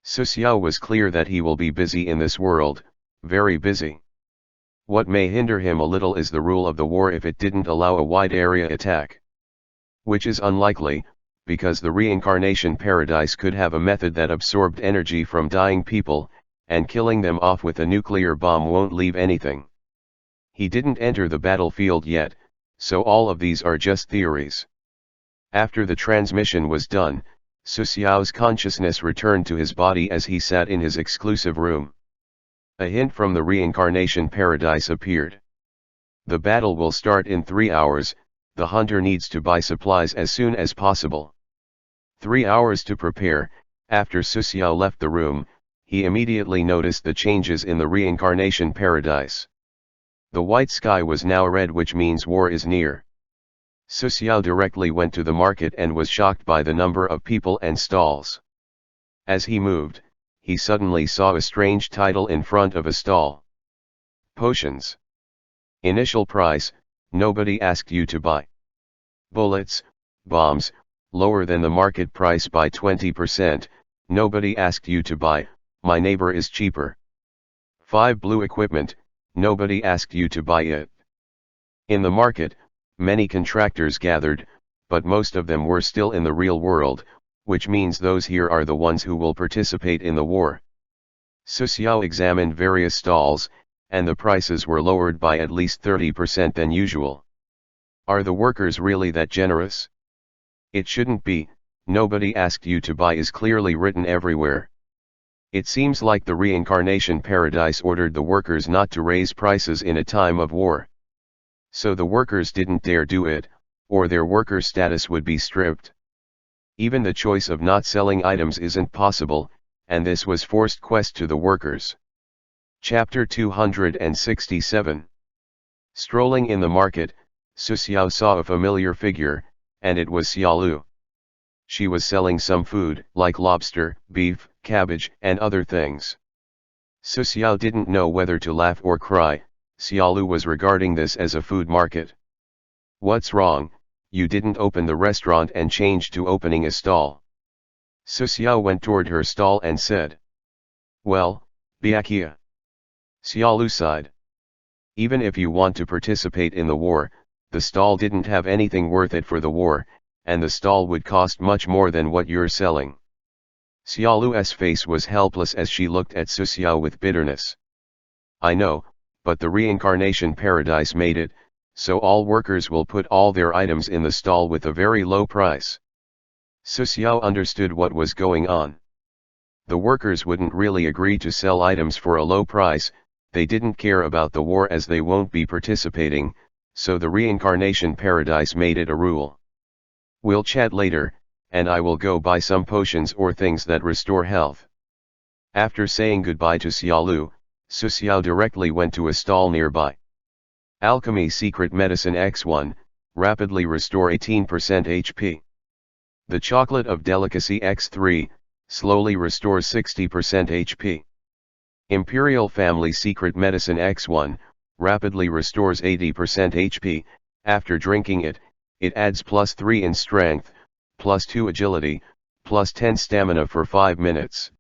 Xiao was clear that he will be busy in this world, very busy. What may hinder him a little is the rule of the war if it didn't allow a wide area attack. Which is unlikely, because the reincarnation paradise could have a method that absorbed energy from dying people, and killing them off with a nuclear bomb won't leave anything. He didn't enter the battlefield yet, so all of these are just theories. After the transmission was done, Xiao's consciousness returned to his body as he sat in his exclusive room. A hint from the reincarnation paradise appeared. The battle will start in 3 hours, the hunter needs to buy supplies as soon as possible. 3 hours to prepare. After Xiao left the room, he immediately noticed the changes in the reincarnation paradise. The white sky was now red, which means war is near. Xiao directly went to the market and was shocked by the number of people and stalls. As he moved, he suddenly saw a strange title in front of a stall. Potions. Initial price, nobody asked you to buy. Bullets, bombs, lower than the market price by 20%, nobody asked you to buy, my neighbor is cheaper. 5 blue equipment, nobody asked you to buy it. In the market, many contractors gathered, but most of them were still in the real world, which means those here are the ones who will participate in the war. Xiao examined various stalls, and the prices were lowered by at least 30% than usual. Are the workers really that generous? It shouldn't be, nobody asked you to buy is clearly written everywhere. It seems like the reincarnation paradise ordered the workers not to raise prices in a time of war. So the workers didn't dare do it, or their worker status would be stripped. Even the choice of not selling items isn't possible, and this was forced quest to the workers. Chapter 267. Strolling in the market, Xiao saw a familiar figure, and it was Xiaolu. She was selling some food, like lobster, beef, cabbage, and other things. Xiao didn't know whether to laugh or cry. Xiaolu was regarding this as a food market. What's wrong? You didn't open the restaurant and change to opening a stall. Xiao went toward her stall and said. Well, Biakia. Xiaolu sighed. Even if you want to participate in the war, the stall didn't have anything worth it for the war, and the stall would cost much more than what you're selling. Xiaolu's face was helpless as she looked at Xiao with bitterness. I know, but the reincarnation paradise made it, so all workers will put all their items in the stall with a very low price. Xiao understood what was going on. The workers wouldn't really agree to sell items for a low price, they didn't care about the war as they won't be participating, so the reincarnation paradise made it a rule. We'll chat later, and I will go buy some potions or things that restore health. After saying goodbye to Xiaolu, Xiao directly went to a stall nearby. Alchemy Secret Medicine X1, rapidly restore 18% HP. The Chocolate of Delicacy X3, slowly restores 60% HP. Imperial Family Secret Medicine X1, rapidly restores 80% HP, after drinking it, it adds +3 in strength, +2 agility, +10 stamina for 5 minutes.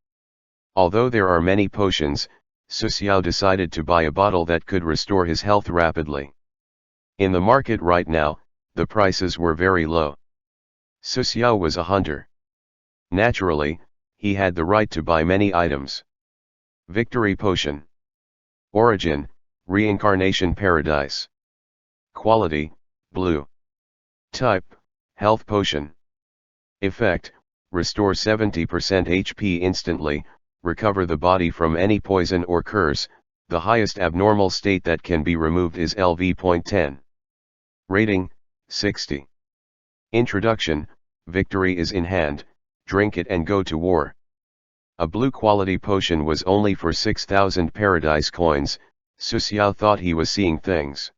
Although there are many potions, Xiao decided to buy a bottle that could restore his health rapidly. In the market right now, the prices were very low. Xiao was a hunter. Naturally, he had the right to buy many items. Victory Potion. Origin, Reincarnation Paradise. Quality, Blue. Type, Health Potion. Effect, restore 70% HP instantly, recover the body from any poison or curse, the highest abnormal state that can be removed is LV.10. Rating, 60. Introduction, victory is in hand, drink it and go to war. A blue quality potion was only for 6,000 paradise coins, Su Xiao thought he was seeing things.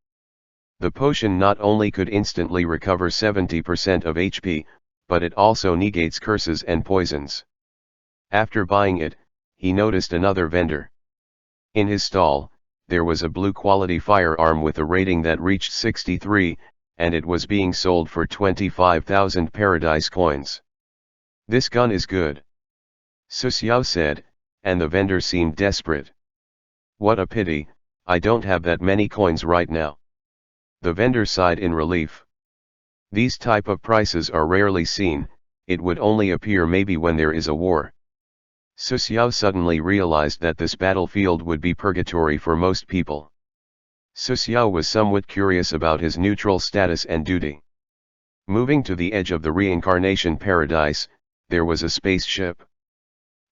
The potion not only could instantly recover 70% of HP, but it also negates curses and poisons. After buying it, he noticed another vendor. In his stall, there was a blue quality firearm with a rating that reached 63, and it was being sold for 25,000 paradise coins. This gun is good, Su Xiao said, and the vendor seemed desperate. What a pity, I don't have that many coins right now. The vendor sighed in relief. These type of prices are rarely seen, it would only appear maybe when there is a war. Su Xiao suddenly realized that this battlefield would be purgatory for most people. Su Xiao was somewhat curious about his neutral status and duty. Moving to the edge of the reincarnation paradise, there was a spaceship.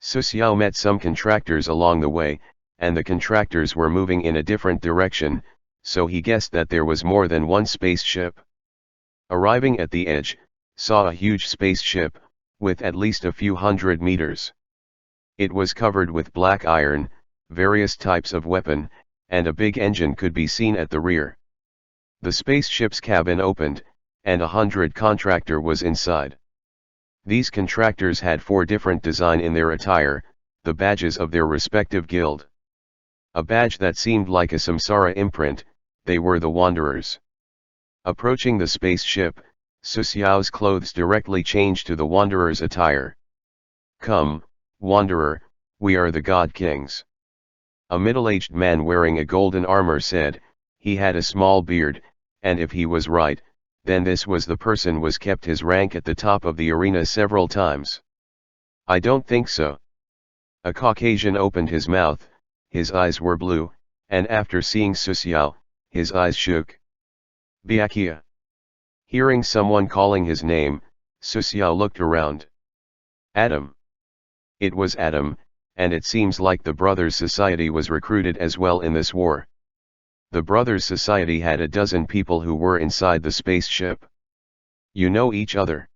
Su Xiao met some contractors along the way, and the contractors were moving in a different direction, so he guessed that there was more than one spaceship. Arriving at the edge, saw a huge spaceship, with at least a few hundred meters. It was covered with black iron, various types of weapon, and a big engine could be seen at the rear. The spaceship's cabin opened, and 100 contractor was inside. These contractors had 4 different design in their attire, the badges of their respective guild. A badge that seemed like a samsara imprint, they were the wanderers. Approaching the spaceship, Su Xiao's clothes directly changed to the wanderer's attire. Come, wanderer, we are the God Kings. A middle-aged man wearing a golden armor said, he had a small beard, and if he was right, then this was the person was kept his rank at the top of the arena several times. I don't think so. A Caucasian opened his mouth, his eyes were blue, and after seeing Su Xiao, his eyes shook. Byakuya. Hearing someone calling his name, Su Xiao looked around. Adam. It was Adam, and it seems like the Brothers Society was recruited as well in this war. The Brothers Society had a dozen people who were inside the spaceship. You know each other?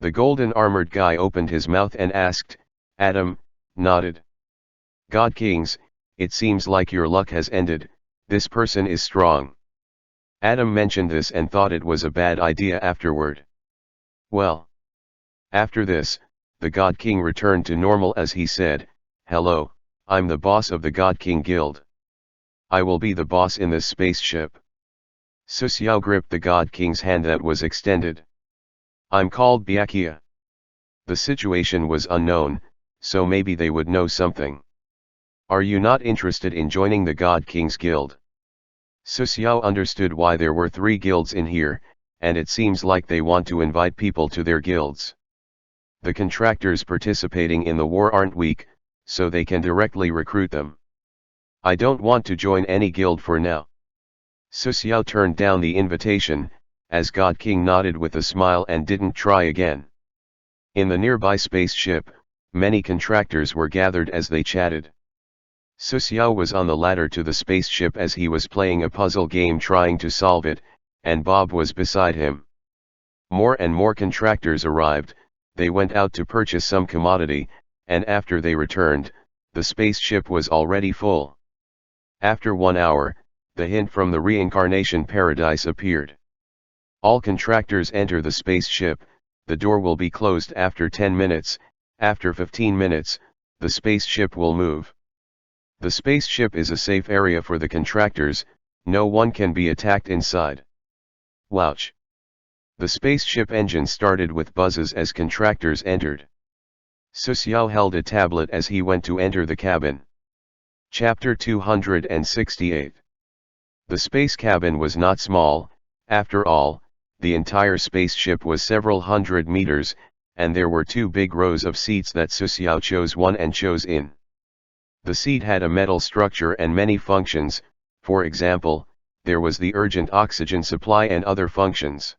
The golden armored guy opened his mouth and asked. Adam nodded. God Kings, it seems like your luck has ended, this person is strong. Adam mentioned this and thought it was a bad idea afterward. Well. After this, the God King returned to normal as he said, hello, I'm the boss of the God King Guild. I will be the boss in this spaceship. Su Xiao gripped the God King's hand that was extended. I'm called Byakuya. The situation was unknown, so maybe they would know something. Are you not interested in joining the God King's Guild? Su Xiao understood why there were 3 guilds in here, and it seems like they want to invite people to their guilds. The contractors participating in the war aren't weak, so they can directly recruit them. I don't want to join any guild for now. Su Xiao turned down the invitation, as God King nodded with a smile and didn't try again. In the nearby spaceship, many contractors were gathered as they chatted. Su Xiao was on the ladder to the spaceship as he was playing a puzzle game trying to solve it, and Bob was beside him. More and more contractors arrived, they went out to purchase some commodity, and after they returned, the spaceship was already full. After 1 hour, the hint from the reincarnation paradise appeared. All contractors enter the spaceship, the door will be closed after 10 minutes, after 15 minutes, the spaceship will move. The spaceship is a safe area for the contractors, no one can be attacked inside. Wouch! The spaceship engine started with buzzes as contractors entered. Su Xiao held a tablet as he went to enter the cabin. Chapter 268. The space cabin was not small, after all, the entire spaceship was several hundred meters, and there were 2 big rows of seats that Su Xiao chose one and chose in. The seat had a metal structure and many functions, for example, there was the urgent oxygen supply and other functions.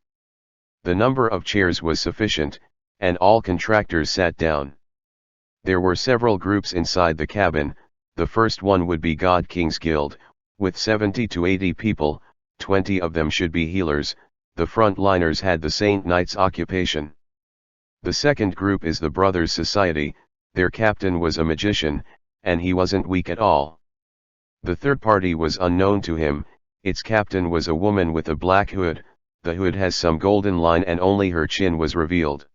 The number of chairs was sufficient, and all contractors sat down. There were several groups inside the cabin, the first one would be God King's Guild, with 70 to 80 people, 20 of them should be healers, the frontliners had the Saint Knight's occupation. The second group is the Brothers Society, their captain was a magician, and he wasn't weak at all. The third party was unknown to him. Its captain was a woman with a black hood. The hood has some golden line and only her chin was revealed.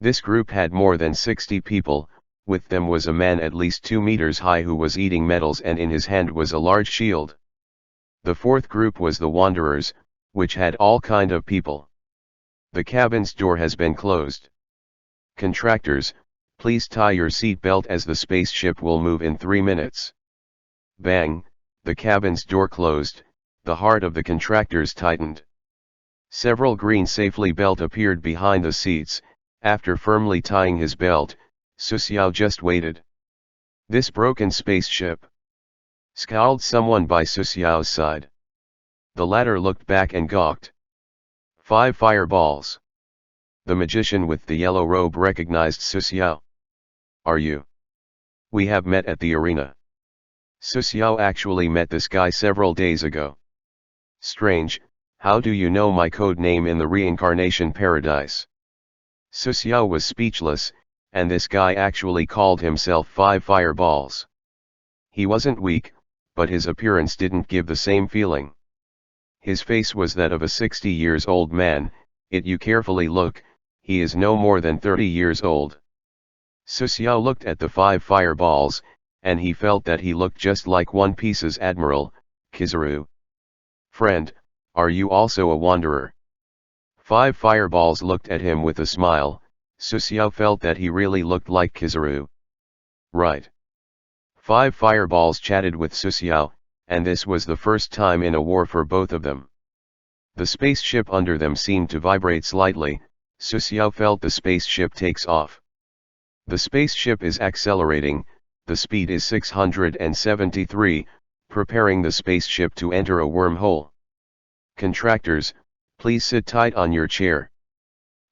This group had more than 60 people. With them was a man at least 2 meters high who was eating metals, and in his hand was a large shield. The fourth group was the wanderers, which had all kind of people. The cabin's door has been closed. Contractors, please tie your seat belt as the spaceship will move in 3 minutes. Bang, the cabin's door closed, the heart of the contractors tightened. Several green safety belt appeared behind the seats. After firmly tying his belt, Su Xiao just waited. This broken spaceship, scowled someone by Su Xiao's side. The latter looked back and gawked. 5 fireballs. The magician with the yellow robe recognized Su Xiao. Are you? We have met at the arena. Su Xiao actually met this guy several days ago. Strange, how do you know my code name in the reincarnation paradise? Su Xiao was speechless, and this guy actually called himself 5 fireballs. He wasn't weak, but his appearance didn't give the same feeling. His face was that of a 60-years-old man. If you carefully look, he is no more than 30 years old. Su Xiao looked at the 5 fireballs, and he felt that he looked just like One Piece's Admiral, Kizaru. Friend, are you also a wanderer? 5 fireballs looked at him with a smile. Su Xiao felt that he really looked like Kizaru. Right. 5 fireballs chatted with Su Xiao, and this was the first time in a war for both of them. The spaceship under them seemed to vibrate slightly. Su Xiao felt the spaceship takes off. The spaceship is accelerating. The speed is 673, preparing the spaceship to enter a wormhole. Contractors, please sit tight on your chair.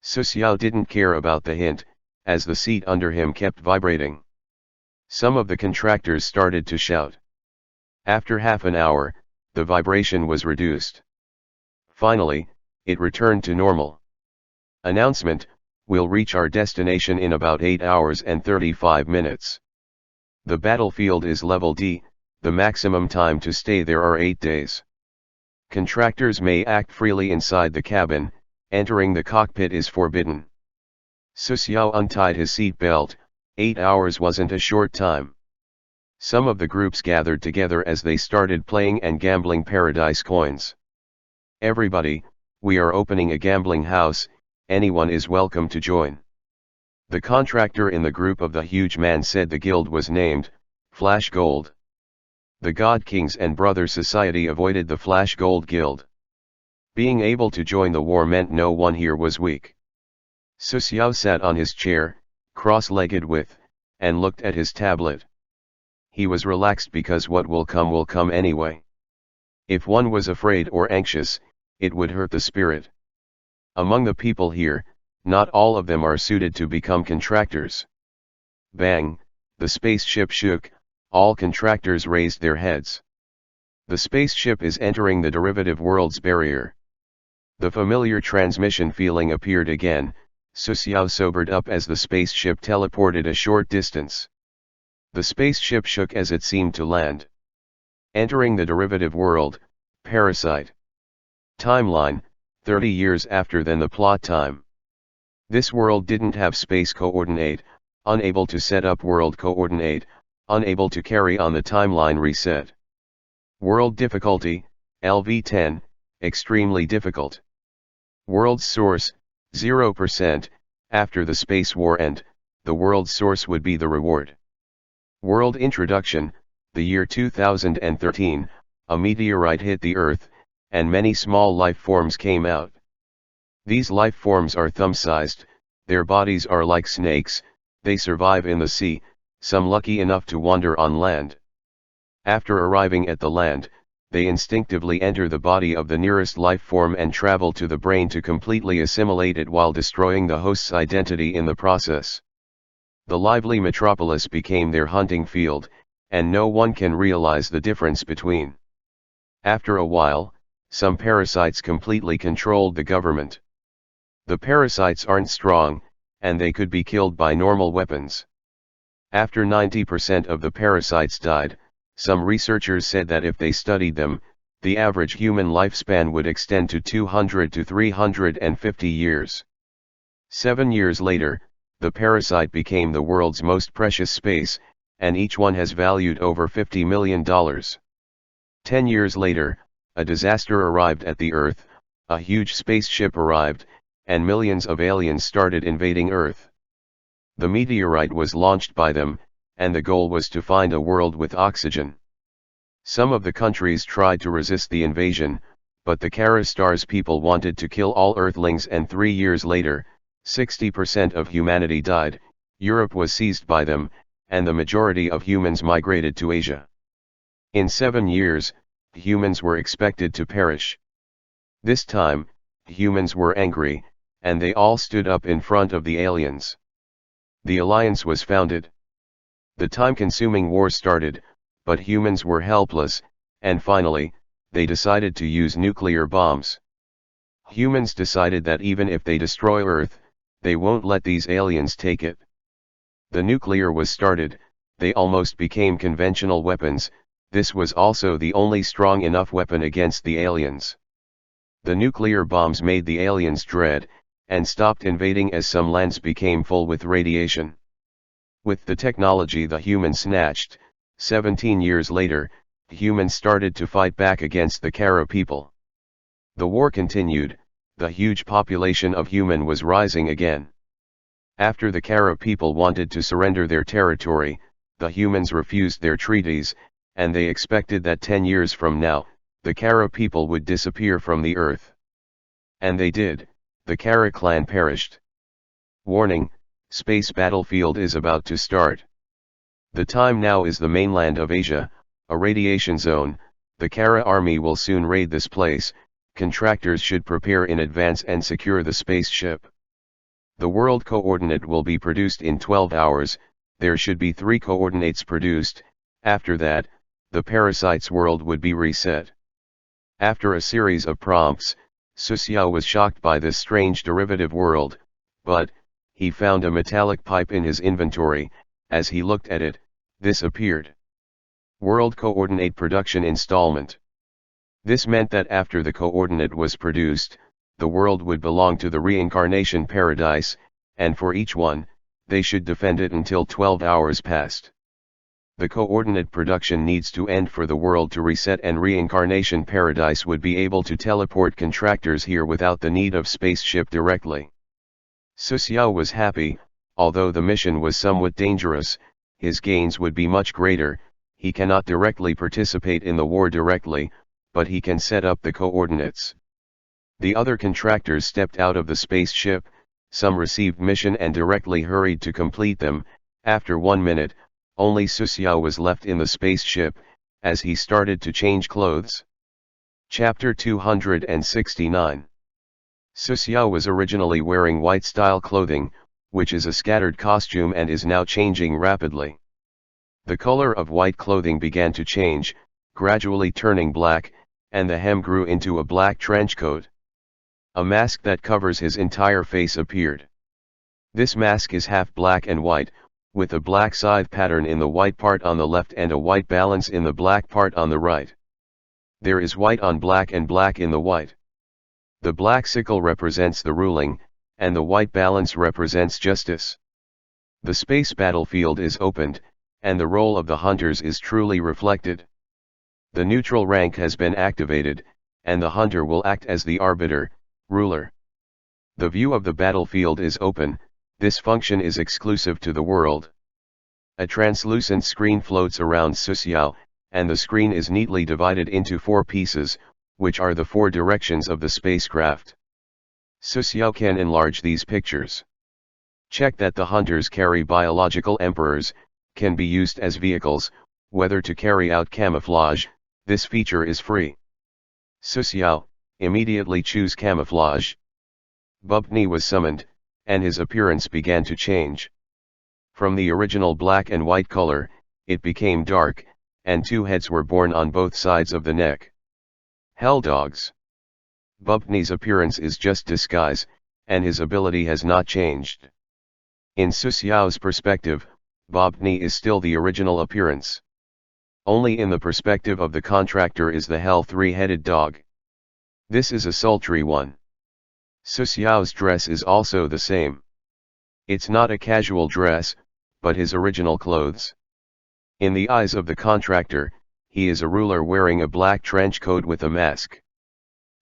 Su Xiao didn't care about the hint, as the seat under him kept vibrating. Some of the contractors started to shout. After half an hour, the vibration was reduced. Finally, it returned to normal. Announcement, we'll reach our destination in about 8 hours and 35 minutes. The battlefield is level D, the maximum time to stay there are 8 days. Contractors may act freely inside the cabin, entering the cockpit is forbidden. Su Xiao untied his seat belt. 8 hours wasn't a short time. Some of the groups gathered together as they started playing and gambling paradise coins. Everybody, we are opening a gambling house, anyone is welcome to join. The contractor in the group of the huge man said the guild was named Flash Gold. The God Kings and Brother Society avoided the Flash Gold Guild. Being able to join the war meant no one here was weak. Su Xiao sat on his chair, cross-legged and looked at his tablet. He was relaxed because what will come anyway. If one was afraid or anxious, it would hurt the spirit. Among the people here, not all of them are suited to become contractors. Bang, the spaceship shook, all contractors raised their heads. The spaceship is entering the derivative world's barrier. The familiar transmission feeling appeared again. Su Xiao sobered up as the spaceship teleported a short distance. The spaceship shook as it seemed to land. Entering the derivative world, Parasite. Timeline, 30 years after than the plot time. This world didn't have space coordinate, unable to set up world coordinate, unable to carry on the timeline reset. World difficulty, LV10, extremely difficult. World's source, 0%, after the space war end, the world's source would be the reward. World introduction, the year 2013, a meteorite hit the Earth, and many small life forms came out. These life forms are thumb-sized, their bodies are like snakes, they survive in the sea, some lucky enough to wander on land. After arriving at the land, they instinctively enter the body of the nearest life form and travel to the brain to completely assimilate it while destroying the host's identity in the process. The lively metropolis became their hunting field, and no one can realize the difference between. After a while, some parasites completely controlled the government. The parasites aren't strong, and they could be killed by normal weapons. After 90% of the parasites died, Some researchers said that if they studied them, the average human lifespan would extend to 200 to 350 years. 7 years later, the parasite became the world's most precious space, and each one has valued over $50 million. 10 years later, a disaster arrived at the Earth, a huge spaceship arrived, and millions of aliens started invading Earth. The meteorite was launched by them, and the goal was to find a world with oxygen. Some of the countries tried to resist the invasion, but the Kara star's people wanted to kill all Earthlings, and 3 years later, 60% of humanity died, Europe was seized by them, and the majority of humans migrated to Asia. In 7 years, humans were expected to perish. This time, humans were angry, and they all stood up in front of the aliens. The alliance was founded. The time-consuming war started, but humans were helpless, and finally, they decided to use nuclear bombs. Humans decided that even if they destroy Earth, they won't let these aliens take it. The nuclear was started, they almost became conventional weapons. This was also the only strong enough weapon against the aliens. The nuclear bombs made the aliens dread, and stopped invading as some lands became full with radiation. With the technology the humans snatched, 17 years later, humans started to fight back against the Kara people. The war continued, the huge population of human was rising again. After the Kara people wanted to surrender their territory, the humans refused their treaties, and they expected that 10 years from now, the Kara people would disappear from the earth. And they did, the Kara clan perished. Warning, space battlefield is about to start. The time now is the mainland of Asia, a radiation zone. The Kara army will soon raid this place. Contractors should prepare in advance and secure the spaceship. The world coordinate will be produced in 12 hours, there should be 3 coordinates produced. After that, the parasite's world would be reset. After a series of prompts, Susiao was shocked by this strange derivative world, but he found a metallic pipe in his inventory. As he looked at it, this appeared. World Coordinate Production Installment. This meant that after the coordinate was produced, the world would belong to the Reincarnation Paradise, and for each one, they should defend it until 12 hours passed. The coordinate production needs to end for the world to reset, and Reincarnation Paradise would be able to teleport contractors here without the need of spaceship directly. Susiao was happy. Although the mission was somewhat dangerous, his gains would be much greater. He cannot directly participate in the war directly, but he can set up the coordinates. The other contractors stepped out of the spaceship, some received mission and directly hurried to complete them. After 1 minute, only Susiao was left in the spaceship, as he started to change clothes. Chapter 269. Susiao was originally wearing white-style clothing, which is a scattered costume and is now changing rapidly. The color of white clothing began to change, gradually turning black, and the hem grew into a black trench coat. A mask that covers his entire face appeared. This mask is half black and white, with a black scythe pattern in the white part on the left and a white balance in the black part on the right. There is white on black and black in the white. The black sickle represents the ruling, and the white balance represents justice. The space battlefield is opened, and the role of the hunters is truly reflected. The neutral rank has been activated, and the hunter will act as the arbiter, ruler. The view of the battlefield is open. This function is exclusive to the world. A translucent screen floats around Susiao, and the screen is neatly divided into 4 pieces, which are the 4 directions of the spacecraft. Susiao can enlarge these pictures. Check that the hunters carry biological emperors, can be used as vehicles, whether to carry out camouflage. This feature is free. Susiao, immediately choose camouflage. Bubni was summoned, and his appearance began to change. From the original black and white color, it became dark, and 2 heads were born on both sides of the neck. Hell dogs. Bubni's appearance is just disguise, and his ability has not changed. In Susiao's perspective, Bubni is still the original appearance. Only in the perspective of the contractor is the hell three-headed dog. This is a sultry one. Su Xiao's dress is also the same. It's not a casual dress, but his original clothes. In the eyes of the contractor, he is a ruler wearing a black trench coat with a mask.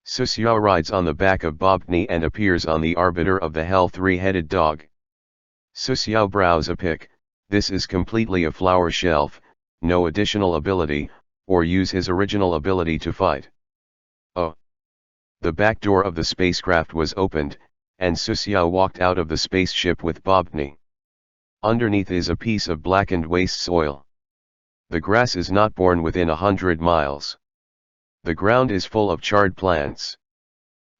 Su Xiao rides on the back of Bobtny and appears on the arbiter of the hell three-headed dog. Su Xiao browse a pick. This is completely a flower shelf, no additional ability, or use his original ability to fight. Oh! The back door of the spacecraft was opened, and Su Xiao walked out of the spaceship with Bobtny. Underneath is a piece of blackened waste soil. The grass is not born within 100 miles. The ground is full of charred plants.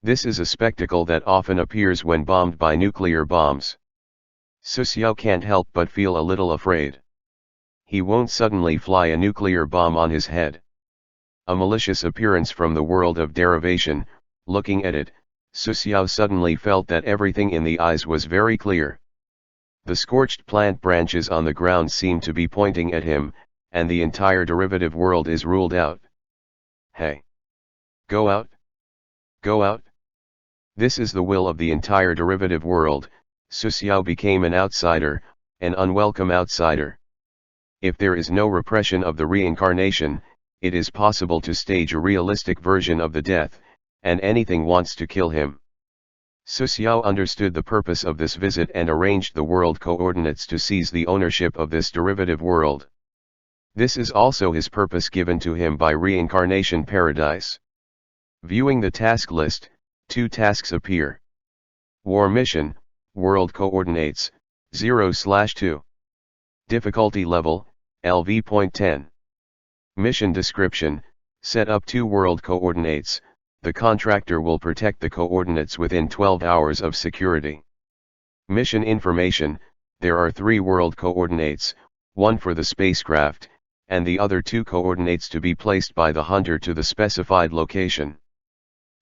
This is a spectacle that often appears when bombed by nuclear bombs. Su Xiao can't help but feel a little afraid. He won't suddenly fly a nuclear bomb on his head. A malicious appearance from the world of derivation. Looking at it, Su Xiao suddenly felt that everything in the eyes was very clear. The scorched plant branches on the ground seem to be pointing at him, and the entire derivative world is ruled out. Hey! Go out! Go out! This is the will of the entire derivative world. Su Xiao became an outsider, an unwelcome outsider. If there is no repression of the reincarnation, it is possible to stage a realistic version of the death, and anything wants to kill him. Su Xiao understood the purpose of this visit and arranged the world coordinates to seize the ownership of this derivative world. This is also his purpose given to him by Reincarnation Paradise. Viewing the task list, 2 tasks appear. War Mission, World Coordinates, 0/2. Difficulty Level, LV.10. Mission Description, set up 2 world coordinates. The contractor will protect the coordinates within 12 hours of security. Mission Information, there are 3 world coordinates, 1 for the spacecraft, and the other 2 coordinates to be placed by the hunter to the specified location.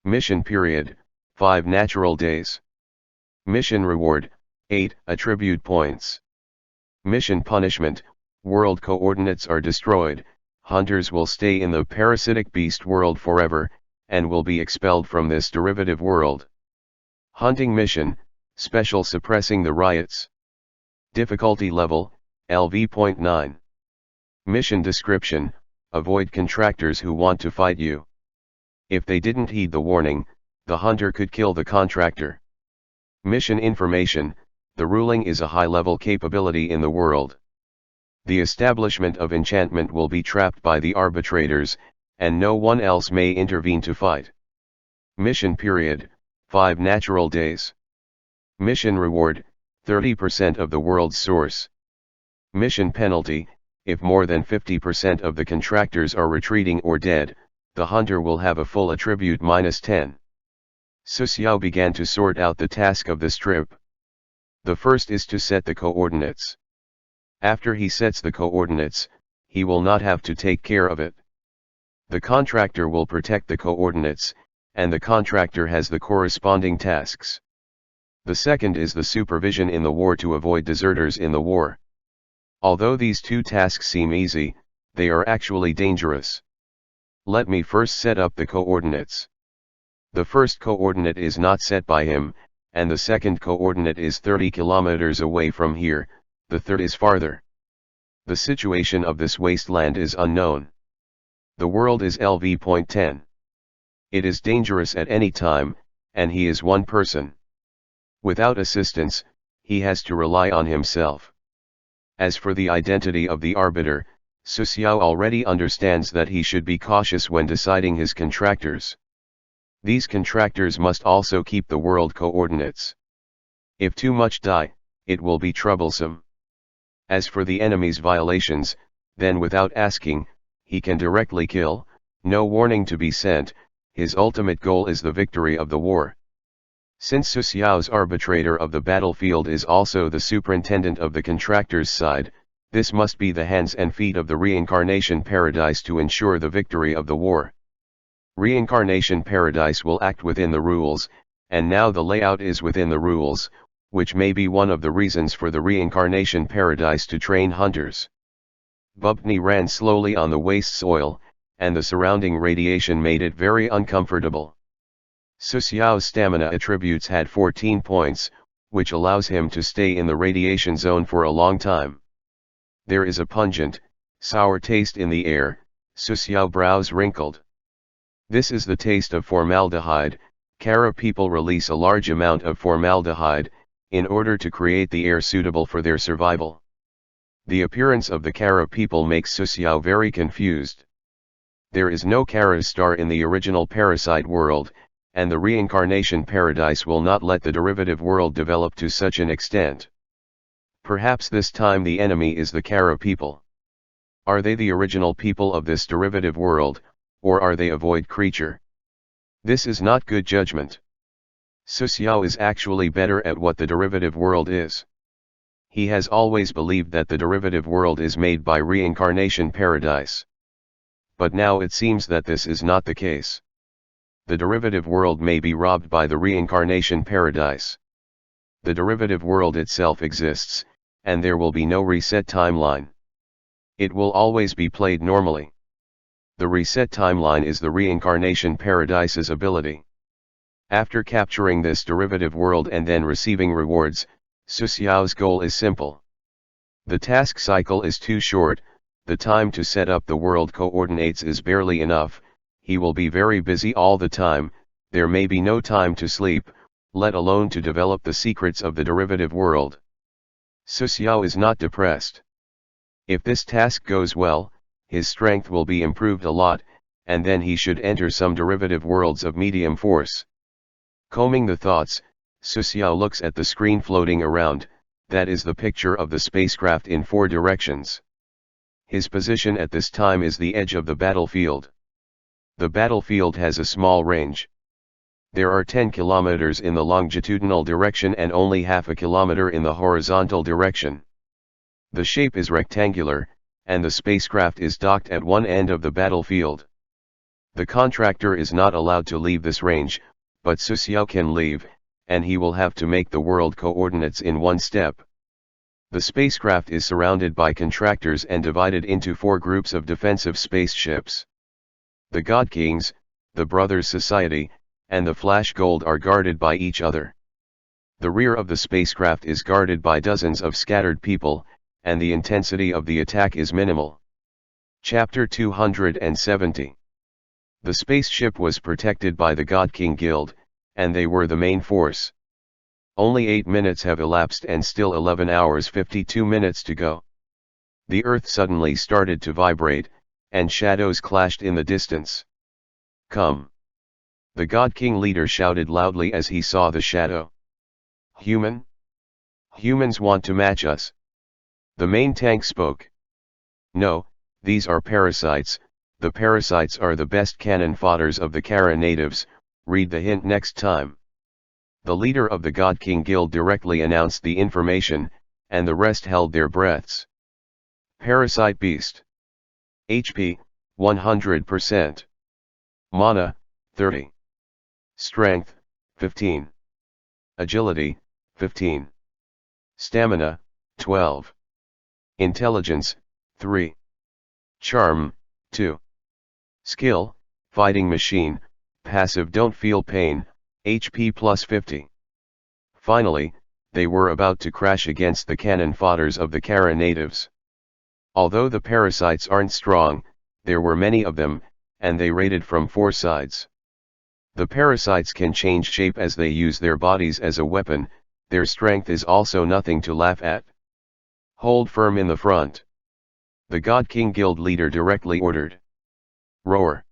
Mission Period, 5 natural days. Mission Reward, 8 attribute points. Mission Punishment, world coordinates are destroyed, hunters will stay in the parasitic beast world forever, and will be expelled from this derivative world. Hunting Mission, Special Suppressing the Riots. Difficulty Level, LV.9. Mission Description, avoid contractors who want to fight you. If they didn't heed the warning, the hunter could kill the contractor. Mission Information, the ruling is a high-level capability in the world. The establishment of enchantment will be trapped by the arbitrators, and no one else may intervene to fight. Mission Period, 5 natural days. Mission Reward, 30% of the world's source. Mission Penalty, if more than 50% of the contractors are retreating or dead, the hunter will have a full attribute -10. Su Xiao began to sort out the task of this trip. The first is to set the coordinates. After he sets the coordinates, he will not have to take care of it. The contractor will protect the coordinates, and the contractor has the corresponding tasks. The second is the supervision in the war to avoid deserters in the war. Although these 2 tasks seem easy, they are actually dangerous. Let me first set up the coordinates. The first coordinate is not set by him, and the second coordinate is 30 kilometers away from here, the third is farther. The situation of this wasteland is unknown. The world is LV.10. It is dangerous at any time, and he is one person. Without assistance, he has to rely on himself. As for the identity of the arbiter, Su Xiao already understands that he should be cautious when deciding his contractors. These contractors must also keep the world coordinates. If too much die, it will be troublesome. As for the enemy's violations, then without asking, he can directly kill, no warning to be sent. His ultimate goal is the victory of the war. Since Su Xiao's arbitrator of the battlefield is also the superintendent of the contractor's side, this must be the hands and feet of the Reincarnation Paradise to ensure the victory of the war. Reincarnation Paradise will act within the rules, and now the layout is within the rules, which may be one of the reasons for the Reincarnation Paradise to train hunters. Bubny ran slowly on the waste soil, and the surrounding radiation made it very uncomfortable. Su Xiao's stamina attributes had 14 points, which allows him to stay in the radiation zone for a long time. There is a pungent, sour taste in the air. Su Xiao brows wrinkled. This is the taste of formaldehyde. Kara people release a large amount of formaldehyde, in order to create the air suitable for their survival. The appearance of the Kara people makes Su Xiao very confused. There is no Kara star in the original parasite world, and the reincarnation paradise will not let the derivative world develop to such an extent. Perhaps this time the enemy is the Kara people. Are they the original people of this derivative world, or are they a void creature? This is not good judgment. Su Xiao is actually better at what the derivative world is. He has always believed that the derivative world is made by reincarnation paradise. But now it seems that this is not the case. The derivative world may be robbed by the reincarnation paradise. The derivative world itself exists, and there will be no reset timeline. It will always be played normally. The reset timeline is the reincarnation paradise's ability. After capturing this derivative world and then receiving rewards, Su Xiao's goal is simple. The task cycle is too short, the time to set up the world coordinates is barely enough, he will be very busy all the time, there may be no time to sleep, let alone to develop the secrets of the derivative world. Su Xiao is not depressed. If this task goes well, his strength will be improved a lot, and then he should enter some derivative worlds of medium force. Combing the thoughts, Su Xiao looks at the screen floating around, that is the picture of the spacecraft in 4 directions. His position at this time is the edge of the battlefield. The battlefield has a small range. There are 10 kilometers in the longitudinal direction and only half a kilometer in the horizontal direction. The shape is rectangular, and the spacecraft is docked at one end of the battlefield. The contractor is not allowed to leave this range, but Su Xiao can leave, and he will have to make the world coordinates in one step. The spacecraft is surrounded by contractors and divided into 4 groups of defensive spaceships. The God Kings, the Brothers Society, and the Flash Gold are guarded by each other. The rear of the spacecraft is guarded by dozens of scattered people, and the intensity of the attack is minimal. Chapter 270. The spaceship was protected by the God King Guild, and they were the main force. Only 8 minutes have elapsed and still 11 hours 52 minutes to go. The earth suddenly started to vibrate, and shadows clashed in the distance. Come! The God King leader shouted loudly as he saw the shadow. Human? Humans want to match us. The main tank spoke. No, these are parasites, the parasites are the best cannon fodders of the Kara natives, read the hint next time. The leader of the God King Guild directly announced the information, and the rest held their breaths. Parasite Beast. HP, 100%. Mana, 30. Strength, 15. Agility, 15. Stamina, 12. Intelligence, 3. Charm, 2. Skill, Fighting Machine, passive Don't Feel Pain, HP plus 50. Finally, they were about to crash against the cannon fodders of the Kara natives. Although the parasites aren't strong, there were many of them, and they raided from 4 sides. The parasites can change shape as they use their bodies as a weapon, their strength is also nothing to laugh at. Hold firm in the front. The God King Guild leader directly ordered. Roar.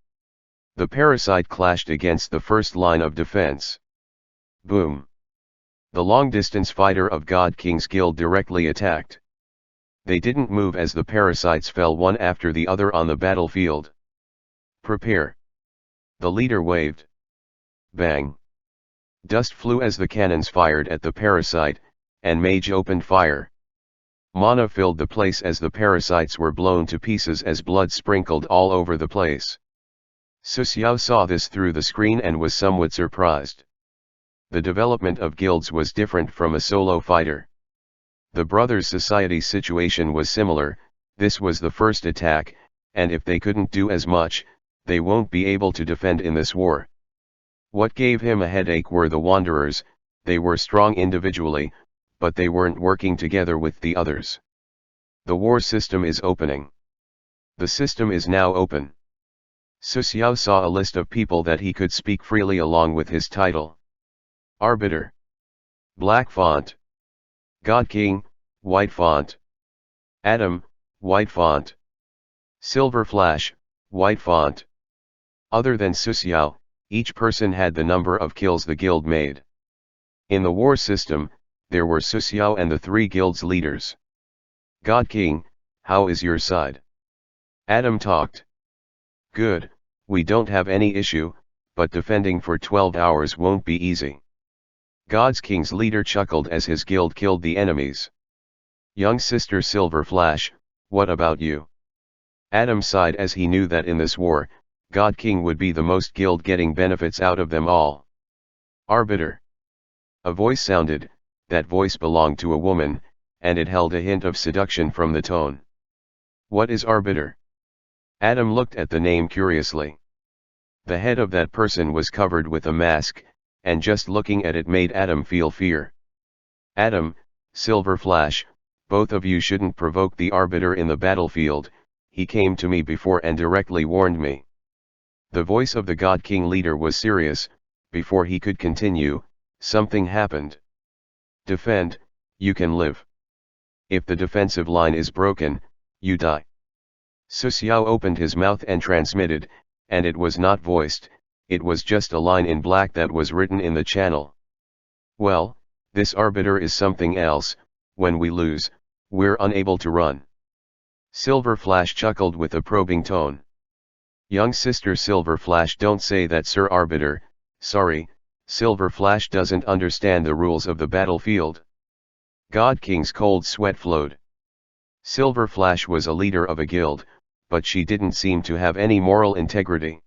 The parasite clashed against the first line of defense. Boom. The long-distance fighter of God King's Guild directly attacked. They didn't move as the parasites fell one after the other on the battlefield. Prepare. The leader waved. Bang. Dust flew as the cannons fired at the parasite, and Mage opened fire. Mana filled the place as the parasites were blown to pieces as blood sprinkled all over the place. Su Xiao saw this through the screen and was somewhat surprised. The development of guilds was different from a solo fighter. The Brothers Society situation was similar, This was the first attack, and if they couldn't do as much, they won't be able to defend in this war. What gave him a headache were the Wanderers. They were strong individually, but they weren't working together with the others. The war system is opening. The system is now open. Su Xiao saw a list of people that he could speak freely along with his title. Arbiter. Black font. God King, white font. Adam, white font. Silver Flash, white font. Other than Su Xiao, each person had the number of kills the guild made. In the war system, there were Su Xiao and the 3 guilds leaders. God King, how is your side? Adam talked. Good, we don't have any issue, but defending for 12 hours won't be easy. God's King's leader chuckled as his guild killed the enemies. Young sister Silver Flash, what about you? Adam sighed as he knew that in this war, God King would be the most guild getting benefits out of them all. Arbiter. A voice sounded. That voice belonged to a woman, and it held a hint of seduction from the tone. What is Arbiter? Adam looked at the name curiously. The head of that person was covered with a mask, and just looking at it made Adam feel fear. Adam, Silver Flash, both of you shouldn't provoke the Arbiter in the battlefield. He came to me before and directly warned me. The voice of the God King leader was serious. Before he could continue, something happened. Defend, you can live. If the defensive line is broken, you die. Su Xiao opened his mouth and transmitted, and it was not voiced, it was just a line in black that was written in the channel. Well, this Arbiter is something else. When we lose, we're unable to run. Silver Flash chuckled with a probing tone. Young sister Silver Flash, don't say that, Sir Arbiter. Sorry, Silver Flash doesn't understand the rules of the battlefield. God King's cold sweat flowed. Silver Flash was a leader of a guild, but she didn't seem to have any moral integrity.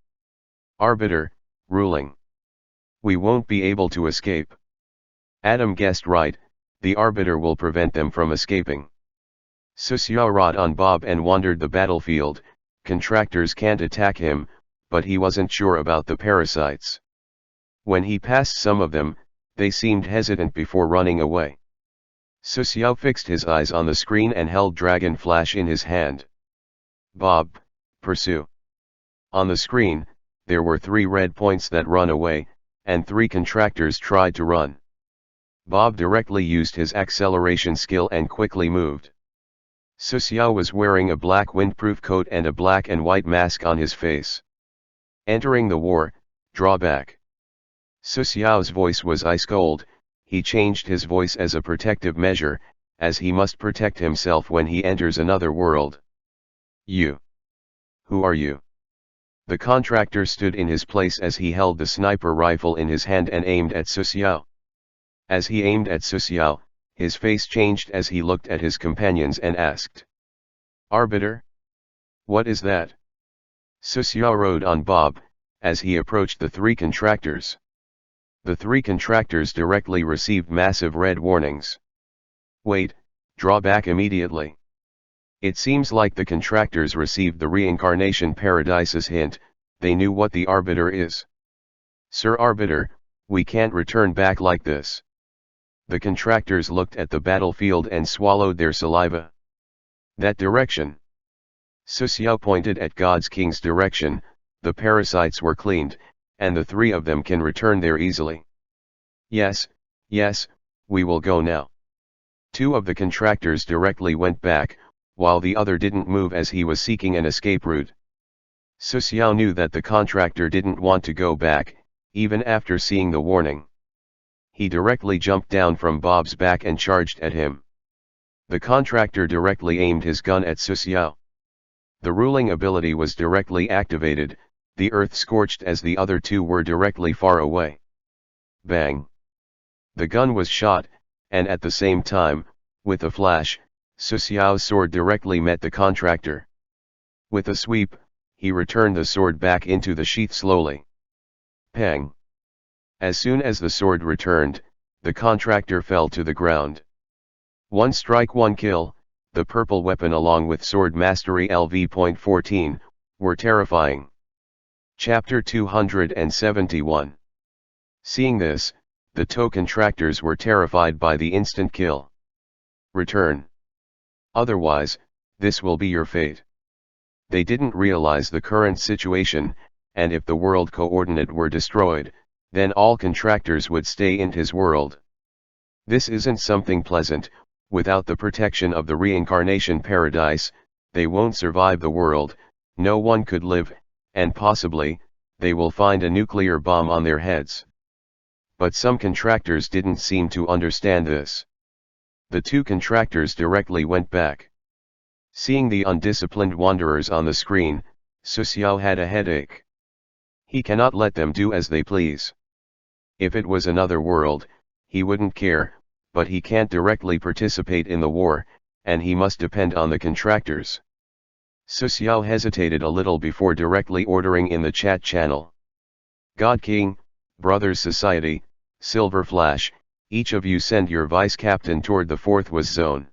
Arbiter, ruling. We won't be able to escape. Adam guessed right, the Arbiter will prevent them from escaping. Su Xiao rode on Bob and wandered the battlefield. Contractors can't attack him, but he wasn't sure about the parasites. When he passed some of them, they seemed hesitant before running away. Su Xiao fixed his eyes on the screen and held Dragon Flash in his hand. Bob, pursue. On the screen, there were 3 red points that run away, and 3 contractors tried to run. Bob directly used his acceleration skill and quickly moved. Su Xiao was wearing a black windproof coat and a black and white mask on his face. Entering the war, draw back. Su Xiao's voice was ice cold. He changed his voice as a protective measure, as he must protect himself when he enters another world. You. Who are you? The contractor stood in his place as he held the sniper rifle in his hand and aimed at Su Xiao. As he aimed at Su Xiao, his face changed as he looked at his companions and asked. Arbiter? What is that? Su Xiao rode on Bob, as he approached the 3 contractors. The 3 contractors directly received massive red warnings. Wait, draw back immediately. It seems like the contractors received the Reincarnation Paradise's hint. They knew what the Arbiter is. Sir Arbiter, we can't return back like this. The contractors looked at the battlefield and swallowed their saliva. That direction. Su Xiao pointed at God's King's direction. The parasites were cleaned, and the 3 of them can return there easily. Yes, yes, we will go now. 2 of the contractors directly went back, while the other didn't move as he was seeking an escape route. Su Xiao knew that the contractor didn't want to go back, even after seeing the warning. He directly jumped down from Bob's back and charged at him. The contractor directly aimed his gun at Su Xiao. The ruling ability was directly activated. The earth scorched as the other 2 were directly far away. Bang! The gun was shot, and at the same time, with a flash, Su Xiao's sword directly met the contractor. With a sweep, he returned the sword back into the sheath slowly. Pang! As soon as the sword returned, the contractor fell to the ground. 1 strike 1 kill, the purple weapon along with sword mastery LV.14, were terrifying. Chapter 271. Seeing this, the toe contractors were terrified by the instant kill. Return. Otherwise, this will be your fate. They didn't realize the current situation, and if the world coordinate were destroyed, then all contractors would stay in his world. This isn't something pleasant. Without the protection of the reincarnation paradise, they won't survive the world, no one could live, and possibly, they will find a nuclear bomb on their heads. But some contractors didn't seem to understand this. The two contractors directly went back. Seeing the undisciplined wanderers on the screen, Susiao had a headache. He cannot let them do as they please. If it was another world, he wouldn't care, but he can't directly participate in the war, and he must depend on the contractors. Susiao hesitated a little before directly ordering in the chat channel. God King, Brothers Society, Silver Flash, each of you send your vice captain toward the fourth was zone.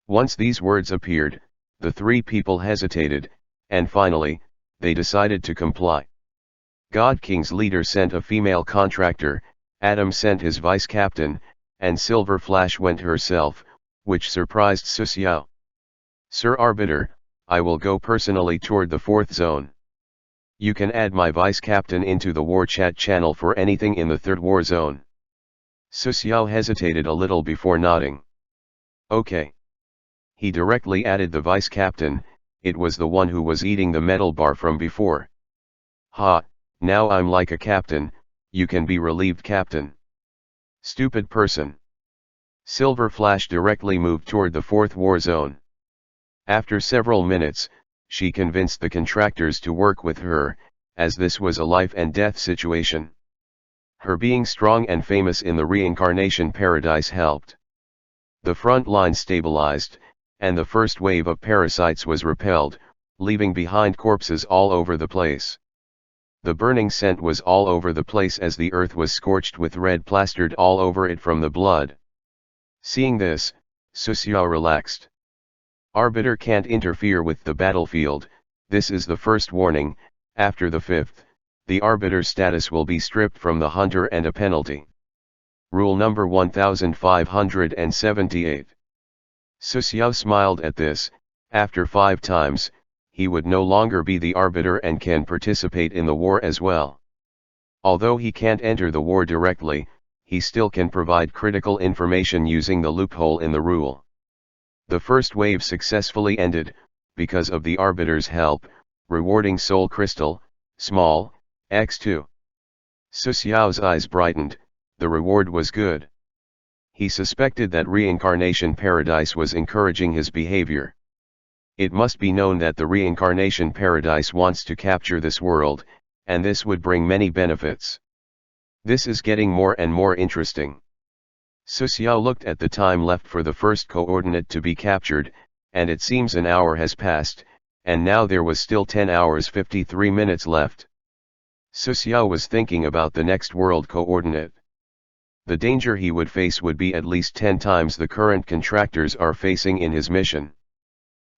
Once these words appeared, the three people hesitated, and finally, they decided to comply. God King's leader sent a female contractor, Adam sent his vice captain, and Silver Flash went herself, which surprised Susiao. Sir Arbiter, I will go personally toward the fourth zone. You can add my vice captain into the war chat channel for anything in the third war zone. Susiao hesitated a little before nodding. Okay. He directly added the vice captain, it was the one who was eating the metal bar from before. Ha, now I'm like a captain, you can be relieved captain. Stupid person. Silver Flash directly moved toward the fourth war zone. After several minutes, she convinced the contractors to work with her, as this was a life and death situation. Her being strong and famous in the reincarnation paradise helped. The front line stabilized, and the first wave of parasites was repelled, leaving behind corpses all over the place. The burning scent was all over the place as the earth was scorched with red plastered all over it from the blood. Seeing this, Susiao relaxed. Arbiter can't interfere with the battlefield, this is the first warning, after the fifth, the Arbiter status will be stripped from the hunter and a penalty. Rule number 1578. Susiao smiled at this, after 5 times, he would no longer be the arbiter and can participate in the war as well. Although he can't enter the war directly, he still can provide critical information using the loophole in the rule. The first wave successfully ended, because of the arbiter's help, rewarding Soul Crystal, small, x2. Susiao's eyes brightened, the reward was good. He suspected that Reincarnation Paradise was encouraging his behavior. It must be known that the Reincarnation Paradise wants to capture this world, and this would bring many benefits. This is getting more and more interesting. Susiao looked at the time left for the first coordinate to be captured, and it seems an hour has passed, and now there was still 10 hours 53 minutes left. Susiao was thinking about the next world coordinate. The danger he would face would be at least 10 times the current contractors are facing in his mission.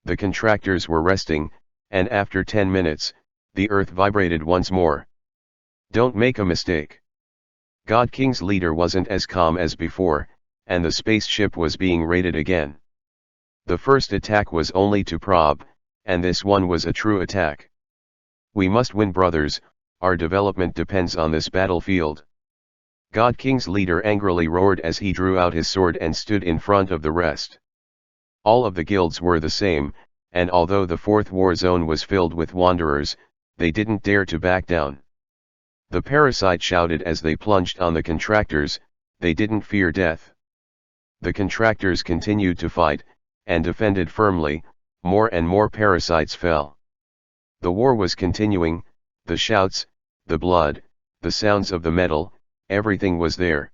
The contractors were resting, and after 10 minutes, the earth vibrated once more. Don't make a mistake. God King's leader wasn't as calm as before, and the spaceship was being raided again. The first attack was only to probe, and this one was a true attack. We must win, brothers, our development depends on this battlefield. God King's leader angrily roared as he drew out his sword and stood in front of the rest. All of the guilds were the same, and although the fourth war zone was filled with wanderers, they didn't dare to back down. The parasite shouted as they plunged on the contractors, they didn't fear death. The contractors continued to fight, and defended firmly, more and more parasites fell. The war was continuing, the shouts, the blood, the sounds of the metal, everything was there.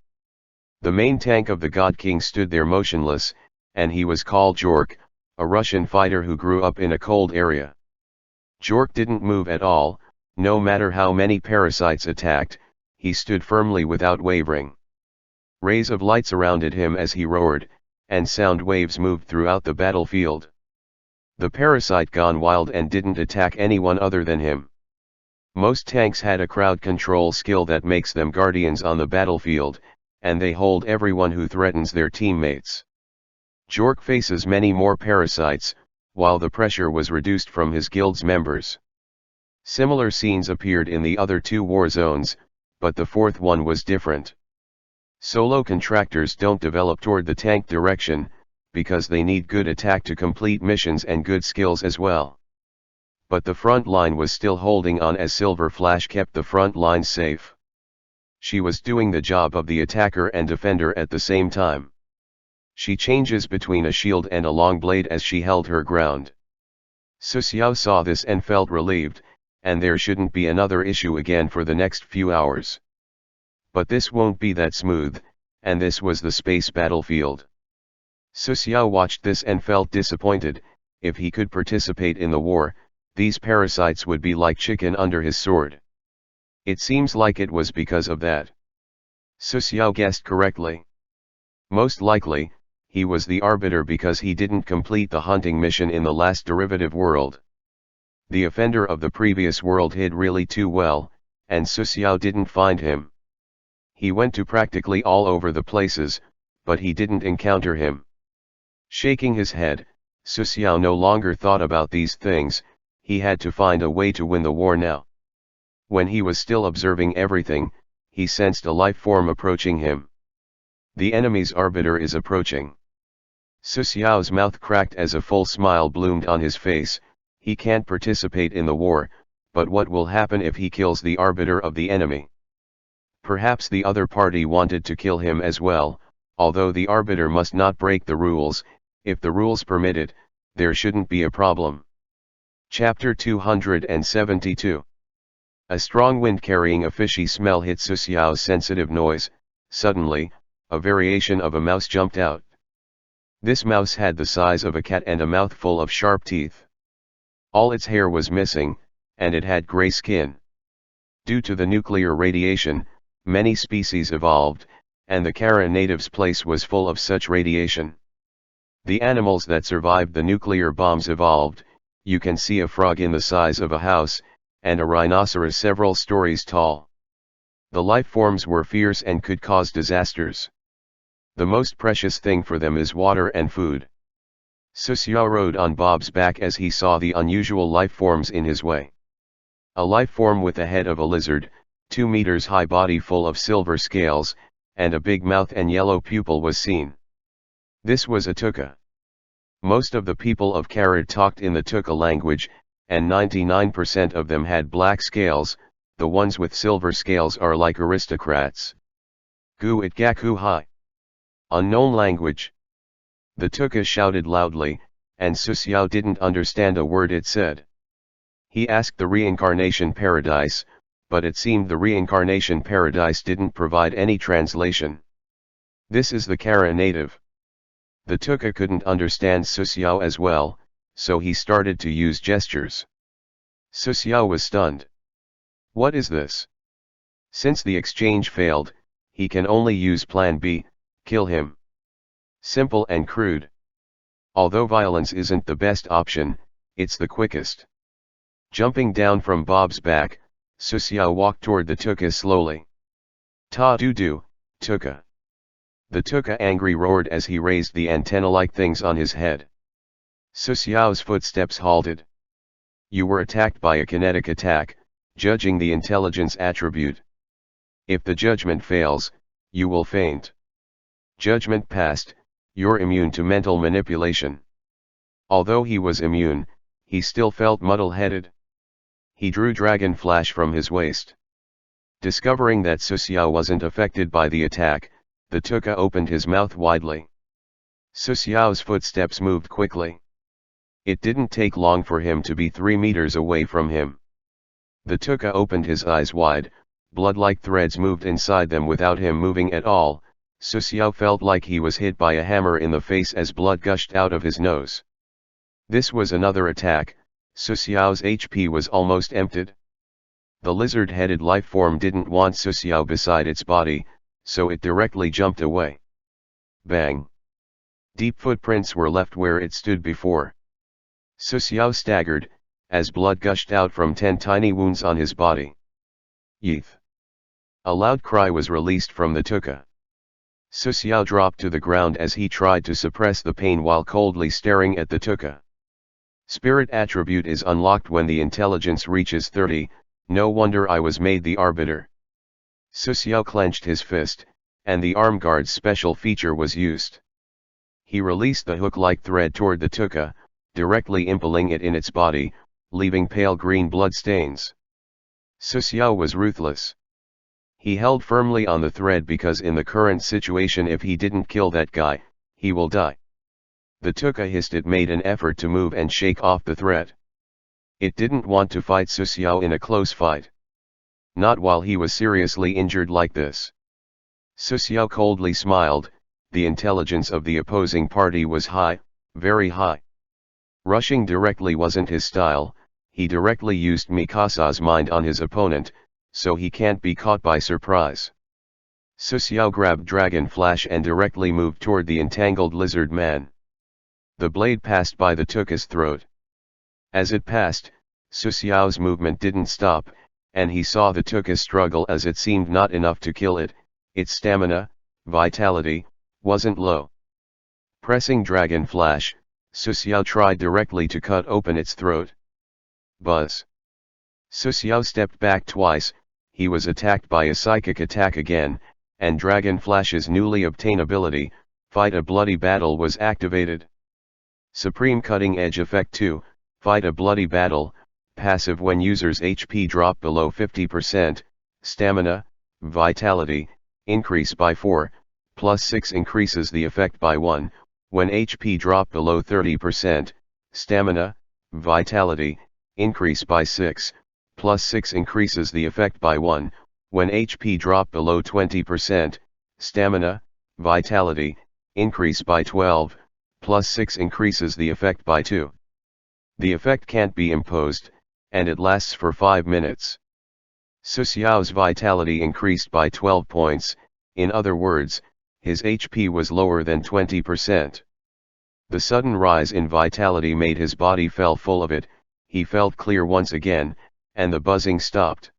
The main tank of the God King stood there motionless, and he was called Jork, a Russian fighter who grew up in a cold area. Jork didn't move at all, no matter how many parasites attacked, he stood firmly without wavering. Rays of light surrounded him as he roared, and sound waves moved throughout the battlefield. The parasite gone wild and didn't attack anyone other than him. Most tanks had a crowd control skill that makes them guardians on the battlefield, and they hold everyone who threatens their teammates. Jork faces many more parasites, while the pressure was reduced from his guild's members. Similar scenes appeared in the other two war zones, but the fourth one was different. Solo contractors don't develop toward the tank direction, because they need good attack to complete missions and good skills as well. But the front line was still holding on as Silver Flash kept the front line safe. She was doing the job of the attacker and defender at the same time. She changes between a shield and a long blade as she held her ground. Su Xiao saw this and felt relieved, and there shouldn't be another issue again for the next few hours. But this won't be that smooth, and this was the space battlefield. Su Xiao watched this and felt disappointed. If he could participate in the war, these parasites would be like chicken under his sword. It seems like it was because of that. Su Xiao guessed correctly. Most likely, he was the arbiter because he didn't complete the hunting mission in the last derivative world. The offender of the previous world hid really too well, and Su Xiao didn't find him. He went to practically all over the places, but he didn't encounter him. Shaking his head, Su Xiao no longer thought about these things. He had to find a way to win the war now. When he was still observing everything, he sensed a life form approaching him. The enemy's arbiter is approaching. Su Xiao's mouth cracked as a full smile bloomed on his face. He can't participate in the war, but what will happen if he kills the arbiter of the enemy? Perhaps the other party wanted to kill him as well, although the arbiter must not break the rules. If the rules permit it, there shouldn't be a problem. Chapter 272. A strong wind carrying a fishy smell hit Su Xiao's sensitive nose. Suddenly, a variation of a mouse jumped out. This mouse had the size of a cat and a mouth full of sharp teeth. All its hair was missing, and it had gray skin. Due to the nuclear radiation, many species evolved, and the Kara natives' place was full of such radiation. The animals that survived the nuclear bombs evolved. You can see a frog in the size of a house, and a rhinoceros several stories tall. The life forms were fierce and could cause disasters. The most precious thing for them is water and food. Su Xiao rode on Bob's back as he saw the unusual life forms in his way. A life form with the head of a lizard, 2 meters high body full of silver scales, and a big mouth and yellow pupil was seen. This was a Tuka. Most of the people of Karad talked in the Tuka language, and 99% of them had black scales. The ones with silver scales are like aristocrats. Gu it gaku hai. Unknown language. The Tuka shouted loudly, and Su Xiao didn't understand a word it said. He asked the reincarnation paradise, but it seemed the reincarnation paradise didn't provide any translation. This is the Kara native. The Tuka couldn't understand Su Xiao as well, so he started to use gestures. Su Xiao was stunned. What is this? Since the exchange failed, he can only use plan B, kill him. Simple and crude. Although violence isn't the best option, it's the quickest. Jumping down from Bob's back, Su Xiao walked toward the Tuka slowly. Ta-doo-doo, Tuka. The Tuka angry roared as he raised the antenna-like things on his head. Su Xiao's footsteps halted. You were attacked by a kinetic attack, judging the intelligence attribute. If the judgment fails, you will faint. Judgment passed, you're immune to mental manipulation. Although he was immune, he still felt muddle-headed. He drew Dragon Flash from his waist. Discovering that Su Xiao wasn't affected by the attack, the Tuka opened his mouth widely. Su Xiao's footsteps moved quickly. It didn't take long for him to be 3 meters away from him. The Tuka opened his eyes wide, blood-like threads moved inside them without him moving at all. Su Xiao felt like he was hit by a hammer in the face as blood gushed out of his nose. This was another attack. Su Xiao's HP was almost emptied. The lizard-headed lifeform didn't want Su Xiao beside its body, so it directly jumped away. Bang! Deep footprints were left where it stood before. Susiao staggered, as blood gushed out from 10 tiny wounds on his body. Yeeth! A loud cry was released from the tuka. Susiao dropped to the ground as he tried to suppress the pain while coldly staring at the tuka. Spirit attribute is unlocked when the intelligence reaches 30, no wonder I was made the arbiter. Susiao clenched his fist, and the arm guard's special feature was used. He released the hook-like thread toward the tuka, directly impaling it in its body, leaving pale green blood stains. Susiao was ruthless. He held firmly on the thread because in the current situation if he didn't kill that guy, he will die. The tuka hissed. It made an effort to move and shake off the thread. It didn't want to fight Susiao in a close fight. Not while he was seriously injured like this. Susiao coldly smiled. The intelligence of the opposing party was high, very high. Rushing directly wasn't his style. He directly used Mikasa's mind on his opponent, so he can't be caught by surprise. Susiao grabbed Dragon Flash and directly moved toward the entangled lizard man. The blade passed by the tuka's throat. As it passed, Susiao's movement didn't stop, and he saw the tuka struggle as it seemed not enough to kill it. Its stamina, vitality, wasn't low. Pressing Dragon Flash, Susiao tried directly to cut open its throat. Buzz. Susiao stepped back twice. He was attacked by a psychic attack again, and Dragon Flash's newly obtained ability, Fight a Bloody Battle, was activated. Supreme Cutting Edge Effect 2, Fight a Bloody Battle, passive when user's HP drop below 50%, stamina, vitality, increase by 4, +6 increases the effect by 1, when HP drop below 30%, stamina, vitality, increase by 6, +6 increases the effect by 1, when HP drop below 20%, stamina, vitality, increase by 12, +6 increases the effect by 2. The effect can't be imposed, and it lasts for 5 minutes. Susiao's vitality increased by 12 points, in other words, his HP was lower than 20%. The sudden rise in vitality made his body feel full of it. He felt clear once again, and the buzzing stopped.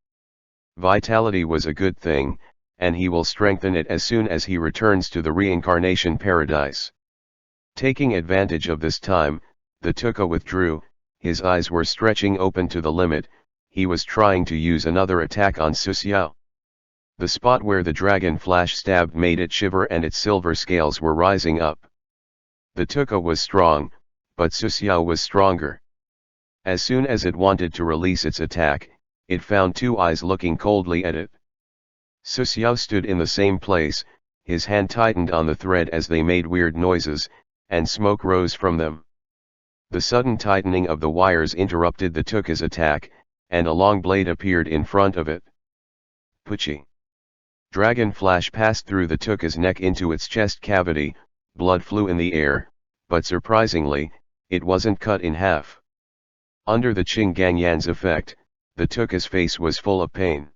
Vitality was a good thing, and he will strengthen it as soon as he returns to the Reincarnation Paradise. Taking advantage of this time, the tuka withdrew. His eyes were stretching open to the limit. He was trying to use another attack on Susiao. The spot where the Dragon Flash stabbed made it shiver and its silver scales were rising up. The tuka was strong, but Susiao was stronger. As soon as it wanted to release its attack, it found two eyes looking coldly at it. Susiao stood in the same place. His hand tightened on the thread as they made weird noises, and smoke rose from them. The sudden tightening of the wires interrupted the tuka's attack, and a long blade appeared in front of it. Puchi. Dragon Flash passed through the tuka's neck into its chest cavity. Blood flew in the air, but surprisingly, it wasn't cut in half. Under the Qingangyan's effect, the tuka's face was full of pain.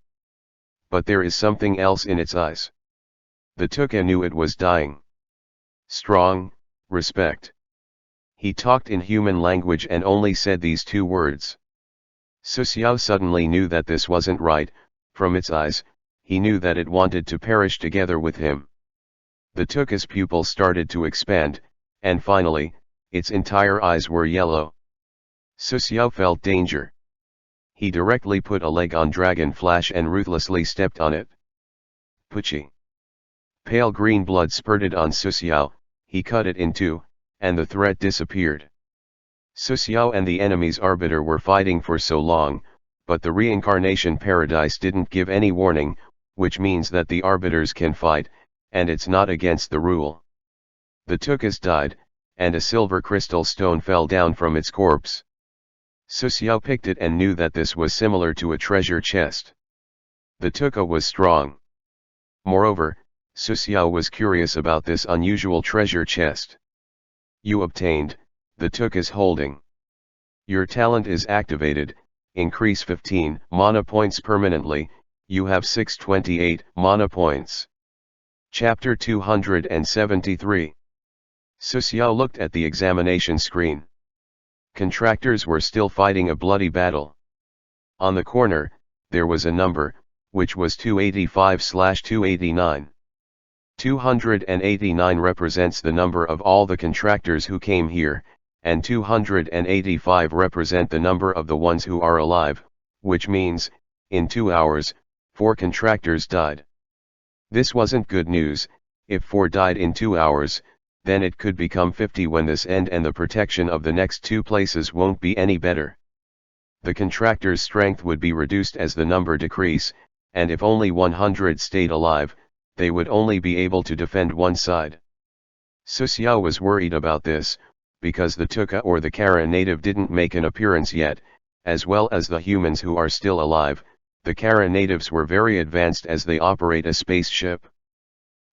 But there is something else in its eyes. The tuka knew it was dying. Strong, respect. He talked in human language and only said these two words. Susiao suddenly knew that this wasn't right. From its eyes, he knew that it wanted to perish together with him. The tuka's pupils started to expand, and finally, its entire eyes were yellow. Susiao felt danger. He directly put a leg on Dragon Flash and ruthlessly stepped on it. Puchi. Pale green blood spurted on Susiao. He cut it in two, and the threat disappeared. Susiao and the enemy's arbiter were fighting for so long, but the Reincarnation Paradise didn't give any warning, which means that the arbiters can fight, and it's not against the rule. The tukas died, and a silver crystal stone fell down from its corpse. Susiao picked it and knew that this was similar to a treasure chest. The tuka was strong. Moreover, Susiao was curious about this unusual treasure chest. You obtained, the tuka's holding. Your talent is activated, increase 15 mana points permanently, you have 628 mana points. Chapter 273. Susiao looked at the examination screen. Contractors were still fighting a bloody battle. On the corner, there was a number, which was 285/289. 289 represents the number of all the contractors who came here, and 285 represent the number of the ones who are alive, which means, in 2 hours, 4 contractors died. This wasn't good news. If 4 died in 2 hours, then it could become 50 when this end, and the protection of the next 2 places won't be any better. The contractors' strength would be reduced as the number decrease, and if only 100 stayed alive, they would only be able to defend one side. Susiao was worried about this, because the Tuka or the Kara native didn't make an appearance yet, as well as the humans who are still alive. The Kara natives were very advanced as they operate a spaceship.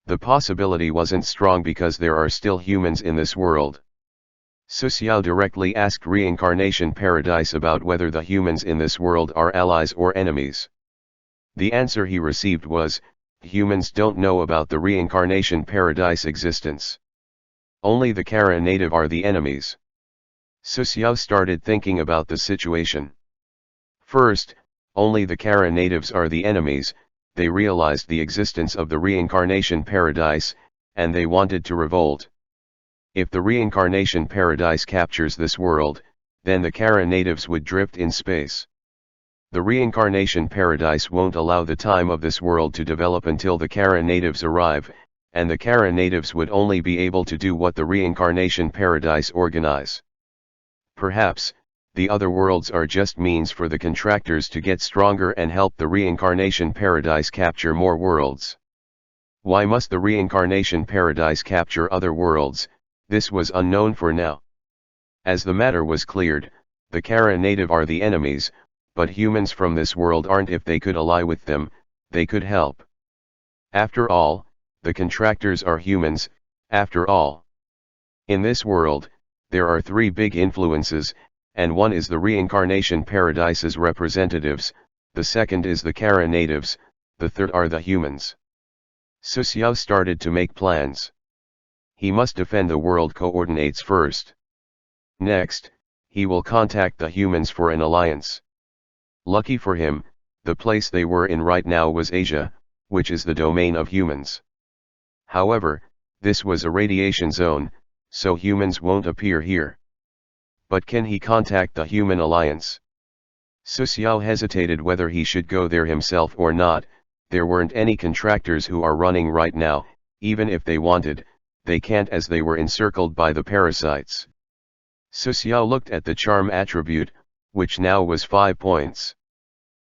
The possibility wasn't strong because there are still humans in this world. Susiao directly asked Reincarnation Paradise about whether the humans in this world are allies or enemies. The answer he received was, humans don't know about the Reincarnation Paradise existence. Only the Kara native are the enemies. Susiao started thinking about the situation. First, only the Kara natives are the enemies. They realized the existence of the Reincarnation Paradise, and they wanted to revolt. If the Reincarnation Paradise captures this world, then the Kara natives would drift in space. The Reincarnation Paradise won't allow the time of this world to develop until the Kara natives arrive, and the Kara natives would only be able to do what the Reincarnation Paradise organize. Perhaps, the other worlds are just means for the contractors to get stronger and help the Reincarnation Paradise capture more worlds. Why must the Reincarnation Paradise capture other worlds? This was unknown for now. As the matter was cleared, the Kara native are the enemies, but humans from this world aren't. If they could ally with them, they could help. After all, the contractors are humans, after all. In this world, there are 3 big influences, and one is the Reincarnation Paradise's representatives, the second is the Kara natives, the third are the humans. Susiao started to make plans. He must defend the world coordinates first. Next, he will contact the humans for an alliance. Lucky for him, the place they were in right now was Asia, which is the domain of humans. However, this was a radiation zone, so humans won't appear here. But can he contact the human alliance? Susiao hesitated whether he should go there himself or not. There weren't any contractors who are running right now. Even if they wanted, they can't as they were encircled by the parasites. Susiao looked at the charm attribute, which now was 5 points.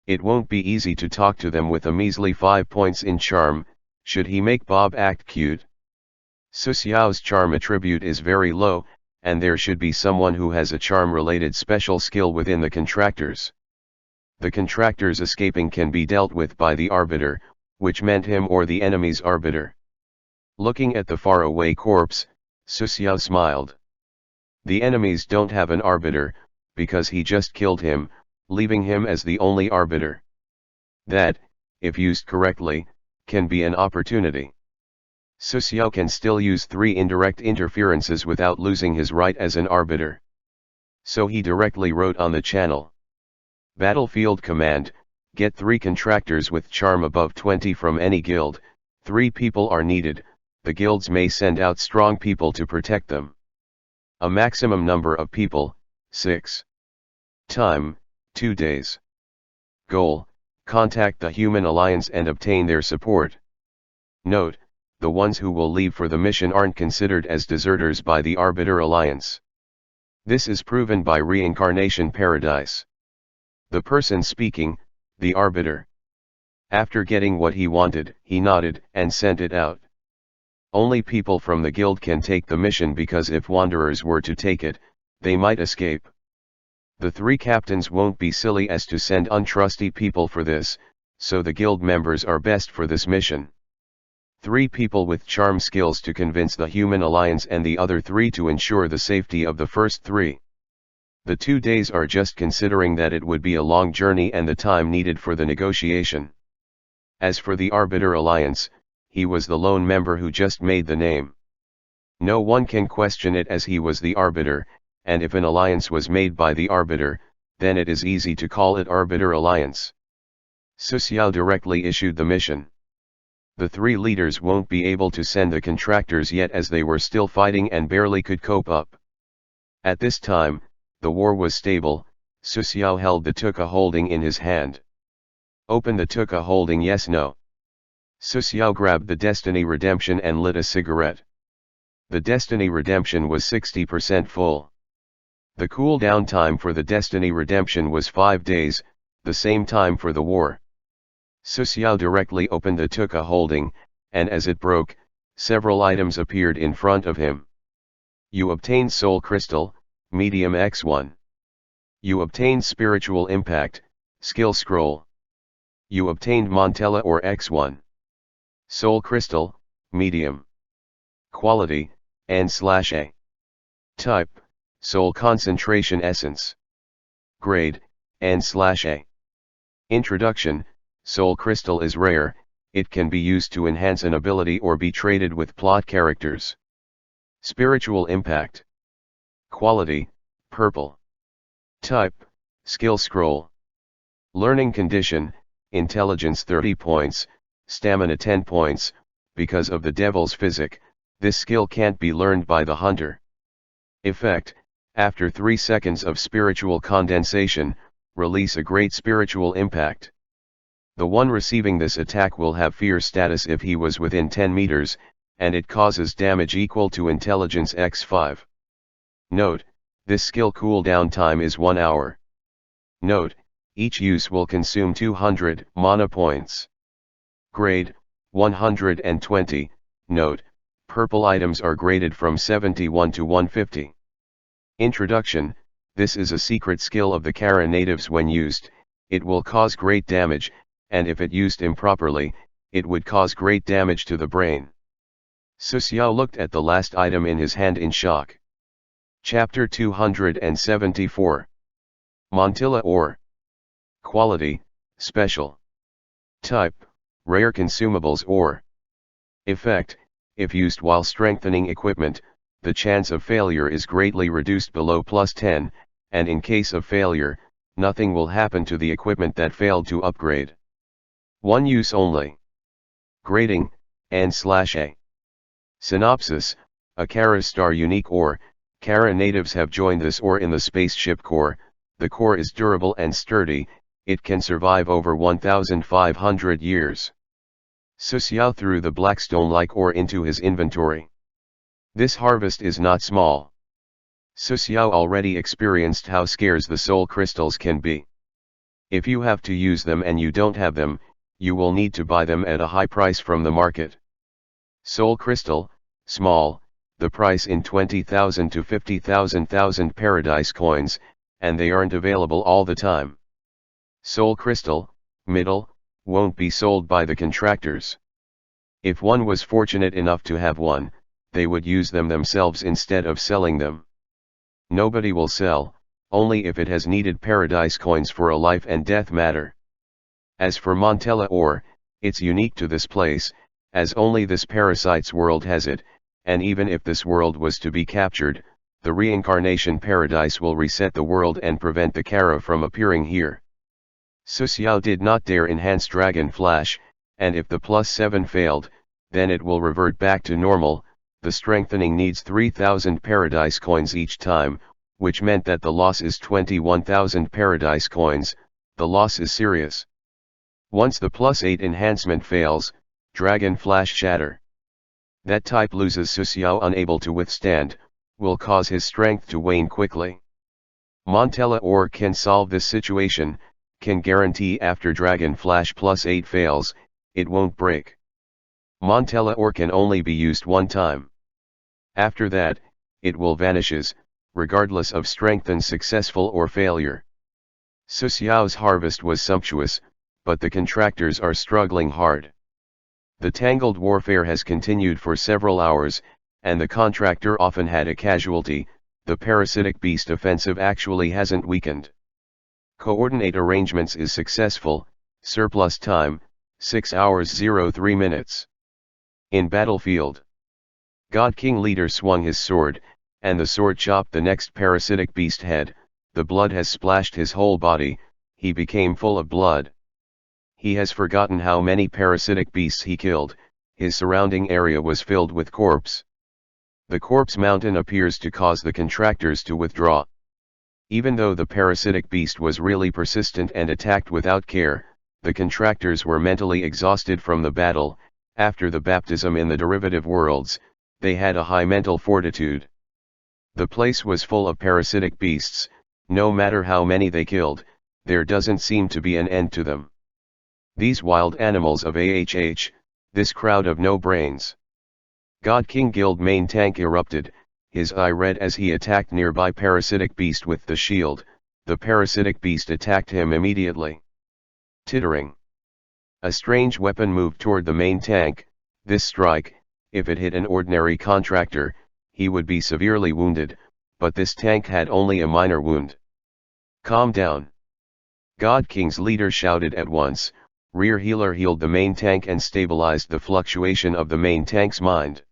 It won't be easy to talk to them with a measly 5 points in charm. Should he make Bob act cute? Susiao's charm attribute is very low, and there should be someone who has a charm-related special skill within the contractors. The contractors escaping can be dealt with by the arbiter, which meant him or the enemy's arbiter. Looking at the faraway corpse, Susiao smiled. The enemies don't have an arbiter, because he just killed him, leaving him as the only arbiter. That, if used correctly, can be an opportunity. Susiao can still use 3 indirect interferences without losing his right as an arbiter. So he directly wrote on the channel. Battlefield command, get 3 contractors with charm above 20 from any guild. 3 people are needed. The guilds may send out strong people to protect them. A maximum number of people, 6. Time, 2 days. Goal, contact the Human Alliance and obtain their support. Note, the ones who will leave for the mission aren't considered as deserters by the Arbiter Alliance. This is proven by Reincarnation Paradise. The person speaking, the Arbiter. After getting what he wanted, he nodded and sent it out. Only people from the guild can take the mission because if wanderers were to take it, they might escape. The 3 captains won't be silly as to send untrusty people for this, so the guild members are best for this mission. 3 people with charm skills to convince the Human Alliance and the other 3 to ensure the safety of the first 3. The 2 days are just considering that it would be a long journey and the time needed for the negotiation. As for the Arbiter Alliance, he was the lone member who just made the name. No one can question it, as he was the arbiter, and if an alliance was made by the arbiter, then it is easy to call it arbiter alliance. Su Xiao directly issued the mission. The three leaders won't be able to send the contractors yet, as they were still fighting and barely could cope up. At this time, the war was stable. Su Xiao held the Tuka holding in his hand. Open the Tuka holding, yes, no. Su Xiao grabbed the Destiny Redemption and lit a cigarette. The Destiny Redemption was 60% full. The cooldown time for the Destiny Redemption was 5 days, the same time for the war. Su Xiao directly opened the Tuka holding, and as it broke, several items appeared in front of him. You obtained Soul Crystal, Medium X1. You obtained Spiritual Impact, Skill Scroll. You obtained Mantella or X1. Soul Crystal, Medium. Quality, N/A. Type, Soul Concentration Essence. Grade, N/A. Introduction: Soul Crystal is rare. It can be used to enhance an ability or be traded with plot characters. Spiritual Impact. Quality, Purple. Type, Skill Scroll. Learning Condition: Intelligence 30 points, Stamina 10 points. Because of the Devil's Physic, this skill can't be learned by the hunter. Effect: after 3 seconds of spiritual condensation, release a great spiritual impact. The one receiving this attack will have fear status if he was within 10 meters, and it causes damage equal to Intelligence x5. Note: this skill cooldown time is 1 hour. Note: each use will consume 200 mana points. Grade, 120. Note: purple items are graded from 71 to 150. Introduction: this is a secret skill of the Kara natives. When used, it will cause great damage, and if it used improperly, it would cause great damage to the brain. Su Xiao looked at the last item in his hand in shock. Chapter 274. Mantilla Ore. Quality, Special. Type, Rare Consumables Ore. Effect: if used while strengthening equipment, the chance of failure is greatly reduced below +10, and in case of failure, nothing will happen to the equipment that failed to upgrade. One use only. Grading, N/A. Synopsis: a Kara Star unique ore. Kara natives have joined this ore in the spaceship core. The core is durable and sturdy. It can survive over 1,500 years. Su Xiao threw the blackstone-like ore into his inventory. This harvest is not small. Su Xiao already experienced how scarce the soul crystals can be. If you have to use them and you don't have them, you will need to buy them at a high price from the market. Soul crystal, small, the price in 20,000 to 50,000 paradise coins, and they aren't available all the time. Soul crystal, middle, won't be sold by the contractors. If one was fortunate enough to have one, they would use them themselves instead of selling them. Nobody will sell, only if it has needed paradise coins for a life and death matter. As for Mantella ore, it's unique to this place, as only this parasite's world has it, and even if this world was to be captured, the reincarnation paradise will reset the world and prevent the Kara from appearing here. Su Xiao did not dare enhance Dragon Flash, and if the +7 failed, then it will revert back to normal. The strengthening needs 3,000 paradise coins each time, which meant that the loss is 21,000 paradise coins. The loss is serious. Once the +8 enhancement fails, Dragon Flash Shatter. That type loses. Su Xiao, unable to withstand, will cause his strength to wane quickly. Mantella ore can solve this situation, can guarantee after Dragon Flash +8 fails, it won't break. Mantella ore can only be used one time. After that, it will vanishes, regardless of strengthen successful or failure. Su Xiao's harvest was sumptuous, but the contractors are struggling hard. The tangled warfare has continued for several hours, and the contractor often had a casualty. The parasitic beast offensive actually hasn't weakened. Coordinate arrangements is successful. Surplus time, 6 hours 03 minutes. In battlefield. God King Leader swung his sword, and the sword chopped the next parasitic beast head. The blood has splashed his whole body, he became full of blood. He has forgotten how many parasitic beasts he killed, his surrounding area was filled with corpse. The corpse mountain appears to cause the contractors to withdraw. Even though the parasitic beast was really persistent and attacked without care, the contractors were mentally exhausted from the battle. After the baptism in the derivative worlds, they had a high mental fortitude. The place was full of parasitic beasts. No matter how many they killed, there doesn't seem to be an end to them. These wild animals of AHH, this crowd of no brains. God King Guild main tank erupted, his eye red as he attacked nearby parasitic beast with the shield. The parasitic beast attacked him immediately. Tittering. A strange weapon moved toward the main tank. This strike, if it hit an ordinary contractor, he would be severely wounded, but this tank had only a minor wound. Calm down. God King's leader shouted at once. Rear healer healed the main tank and stabilized the fluctuation of the main tank's mind.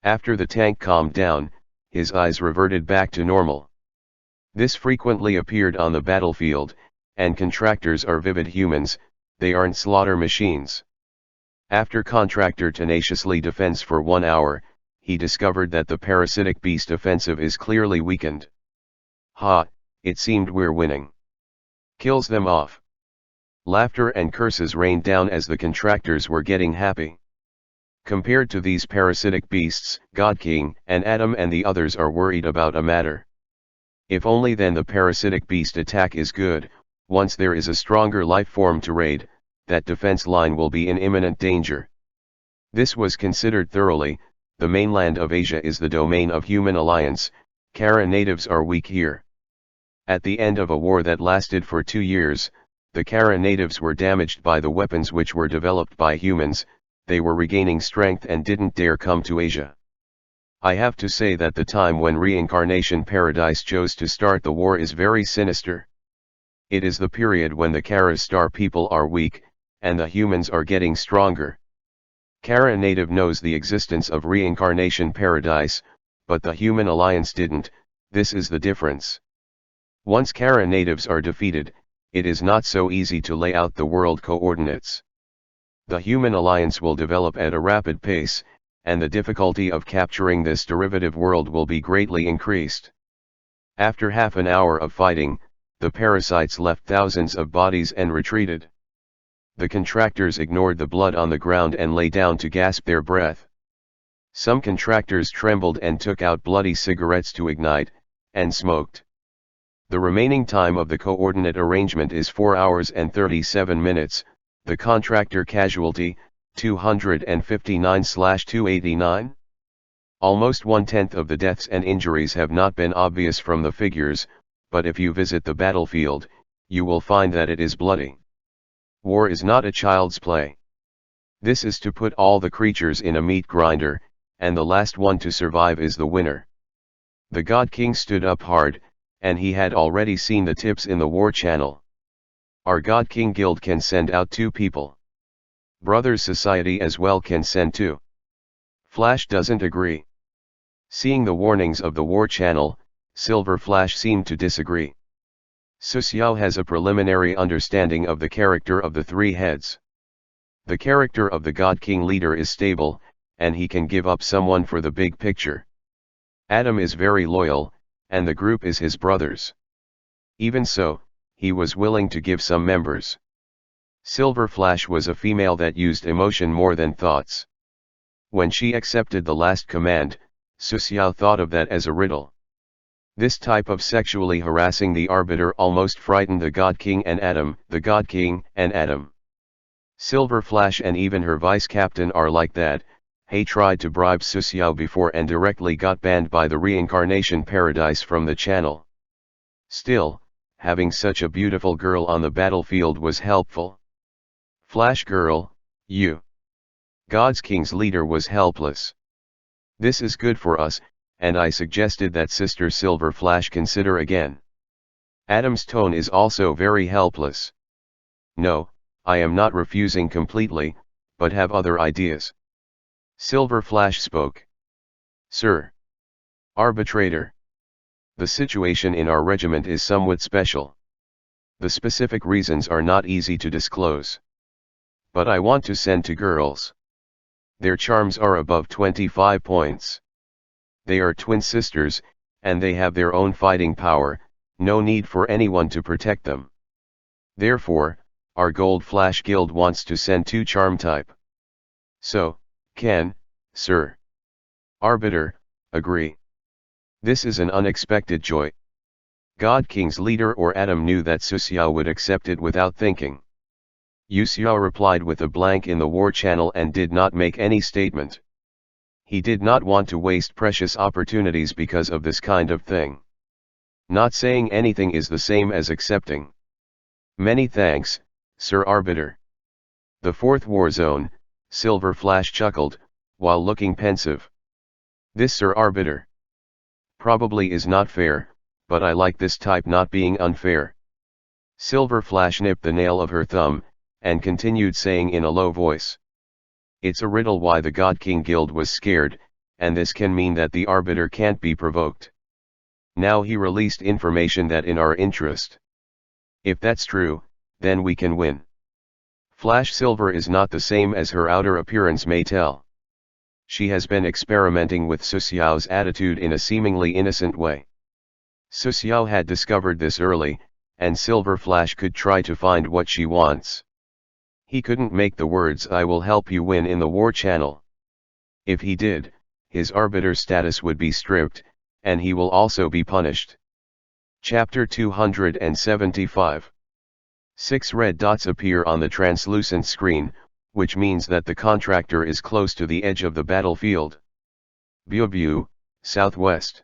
After the tank calmed down, his eyes reverted back to normal. This frequently appeared on the battlefield, and contractors are vivid humans, they aren't slaughter machines. After contractor tenaciously defends for 1 hour, he discovered that the parasitic beast offensive is clearly weakened. Ha, it seemed we're winning. Kills them off. Laughter and curses rained down as the contractors were getting happy. Compared to these parasitic beasts, God King and Adam and the others are worried about a matter. If only then the parasitic beast attack is good. Once there is a stronger life form to raid, that defense line will be in imminent danger. This was considered thoroughly. The mainland of Asia is the domain of human alliance. Kara natives are weak here. At the end of a war that lasted for 2 years, the Kara natives were damaged by the weapons which were developed by humans. They were regaining strength and didn't dare come to Asia. I have to say that the time when Reincarnation Paradise chose to start the war is very sinister. It is the period when the Kara star people are weak, and the humans are getting stronger. Kara native knows the existence of Reincarnation Paradise, but the human alliance didn't. This is the difference. Once Kara natives are defeated, it is not so easy to lay out the world coordinates. The human alliance will develop at a rapid pace, and the difficulty of capturing this derivative world will be greatly increased. After half an hour of fighting, the parasites left thousands of bodies and retreated. The contractors ignored the blood on the ground and lay down to gasp their breath. Some contractors trembled and took out bloody cigarettes to ignite, and smoked. The remaining time of the coordinate arrangement is 4 hours and 37 minutes, the contractor casualty, 259/289. Almost 1/10 of the deaths and injuries have not been obvious from the figures, but if you visit the battlefield, you will find that it is bloody. War is not a child's play. This is to put all the creatures in a meat grinder, and the last one to survive is the winner. The God King stood up hard, and he had already seen the tips in the war channel. Our God King Guild can send out 2 people. Brothers Society as well can send 2. Flash doesn't agree. Seeing the warnings of the war channel, Silver Flash seemed to disagree. Susiao has a preliminary understanding of the character of the 3 heads. The character of the God King leader is stable, and he can give up someone for the big picture. Adam is very loyal, and the group is his brothers. Even so, he was willing to give some members. Silver Flash was a female that used emotion more than thoughts. When she accepted the last command, Susiao thought of that as a riddle. This type of sexually harassing the arbiter almost frightened the God King and Adam. The God King and Adam. Silver Flash and even her vice captain are like that. He tried to bribe Susiao before and directly got banned by the Reincarnation Paradise from the channel. Still, having such a beautiful girl on the battlefield was helpful. Flash girl, you. God's King's leader was helpless. This is good for us, and I suggested that Sister Silver Flash consider again. Adam's tone is also very helpless. No, I am not refusing completely, but have other ideas. Silver Flash spoke. Sir. Arbitrator. The situation in our regiment is somewhat special. The specific reasons are not easy to disclose. But I want to send two girls. Their charms are above 25 points. They are twin sisters, and they have their own fighting power, no need for anyone to protect them. Therefore, our Gold Flash Guild wants to send two charm type. So, can, Sir Arbiter, agree? This is an unexpected joy. God King's leader or Adam knew that Su Xiao would accept it without thinking. Yu Xiao replied with a blank in the war channel and did not make any statement. He did not want to waste precious opportunities because of this kind of thing. Not saying anything is the same as accepting. Many thanks, Sir Arbiter. The fourth war zone, Silver Flash chuckled, while looking pensive. This Sir Arbiter probably is not fair, but I like this type not being unfair. Silver Flash nipped the nail of her thumb, and continued saying in a low voice. It's a riddle why the God King Guild was scared, and this can mean that the Arbiter can't be provoked. Now he released information that in our interest. If that's true, then we can win. Flash Silver is not the same as her outer appearance may tell. She has been experimenting with Su Xiao's attitude in a seemingly innocent way. Su Xiao had discovered this early, and Silver Flash could try to find what she wants. He couldn't make the words "I will help you win" in the war channel. If he did, his arbiter status would be stripped, and he will also be punished. Chapter 275. 6 red dots appear on the translucent screen, which means that the contractor is close to the edge of the battlefield. Bubu, southwest.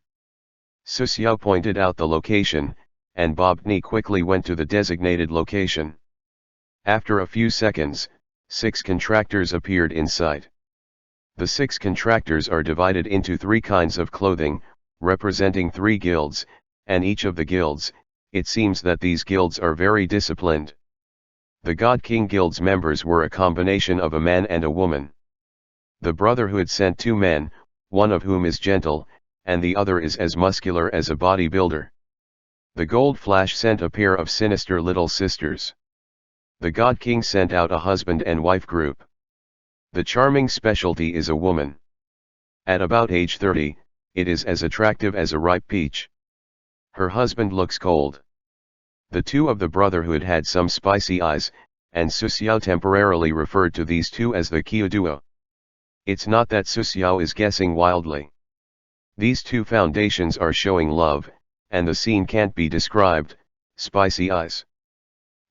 Su Xiao pointed out the location, and Bobni quickly went to the designated location. After a few seconds, 6 contractors appeared in sight. The 6 contractors are divided into 3 kinds of clothing, representing 3 guilds, and each of the guilds, it seems that these guilds are very disciplined. The God King Guild's members were a combination of a man and a woman. The Brotherhood sent 2 men, one of whom is gentle, and the other is as muscular as a bodybuilder. The Gold Flash sent a pair of sinister little sisters. The God King sent out a husband and wife group. The charming specialty is a woman. At about age 30, it is as attractive as a ripe peach. Her husband looks cold. The 2 of the Brotherhood had some spicy eyes, and Su Xiao temporarily referred to these 2 as the Qiu Duo. It's not that Su Xiao is guessing wildly. These 2 foundations are showing love, and the scene can't be described, spicy eyes.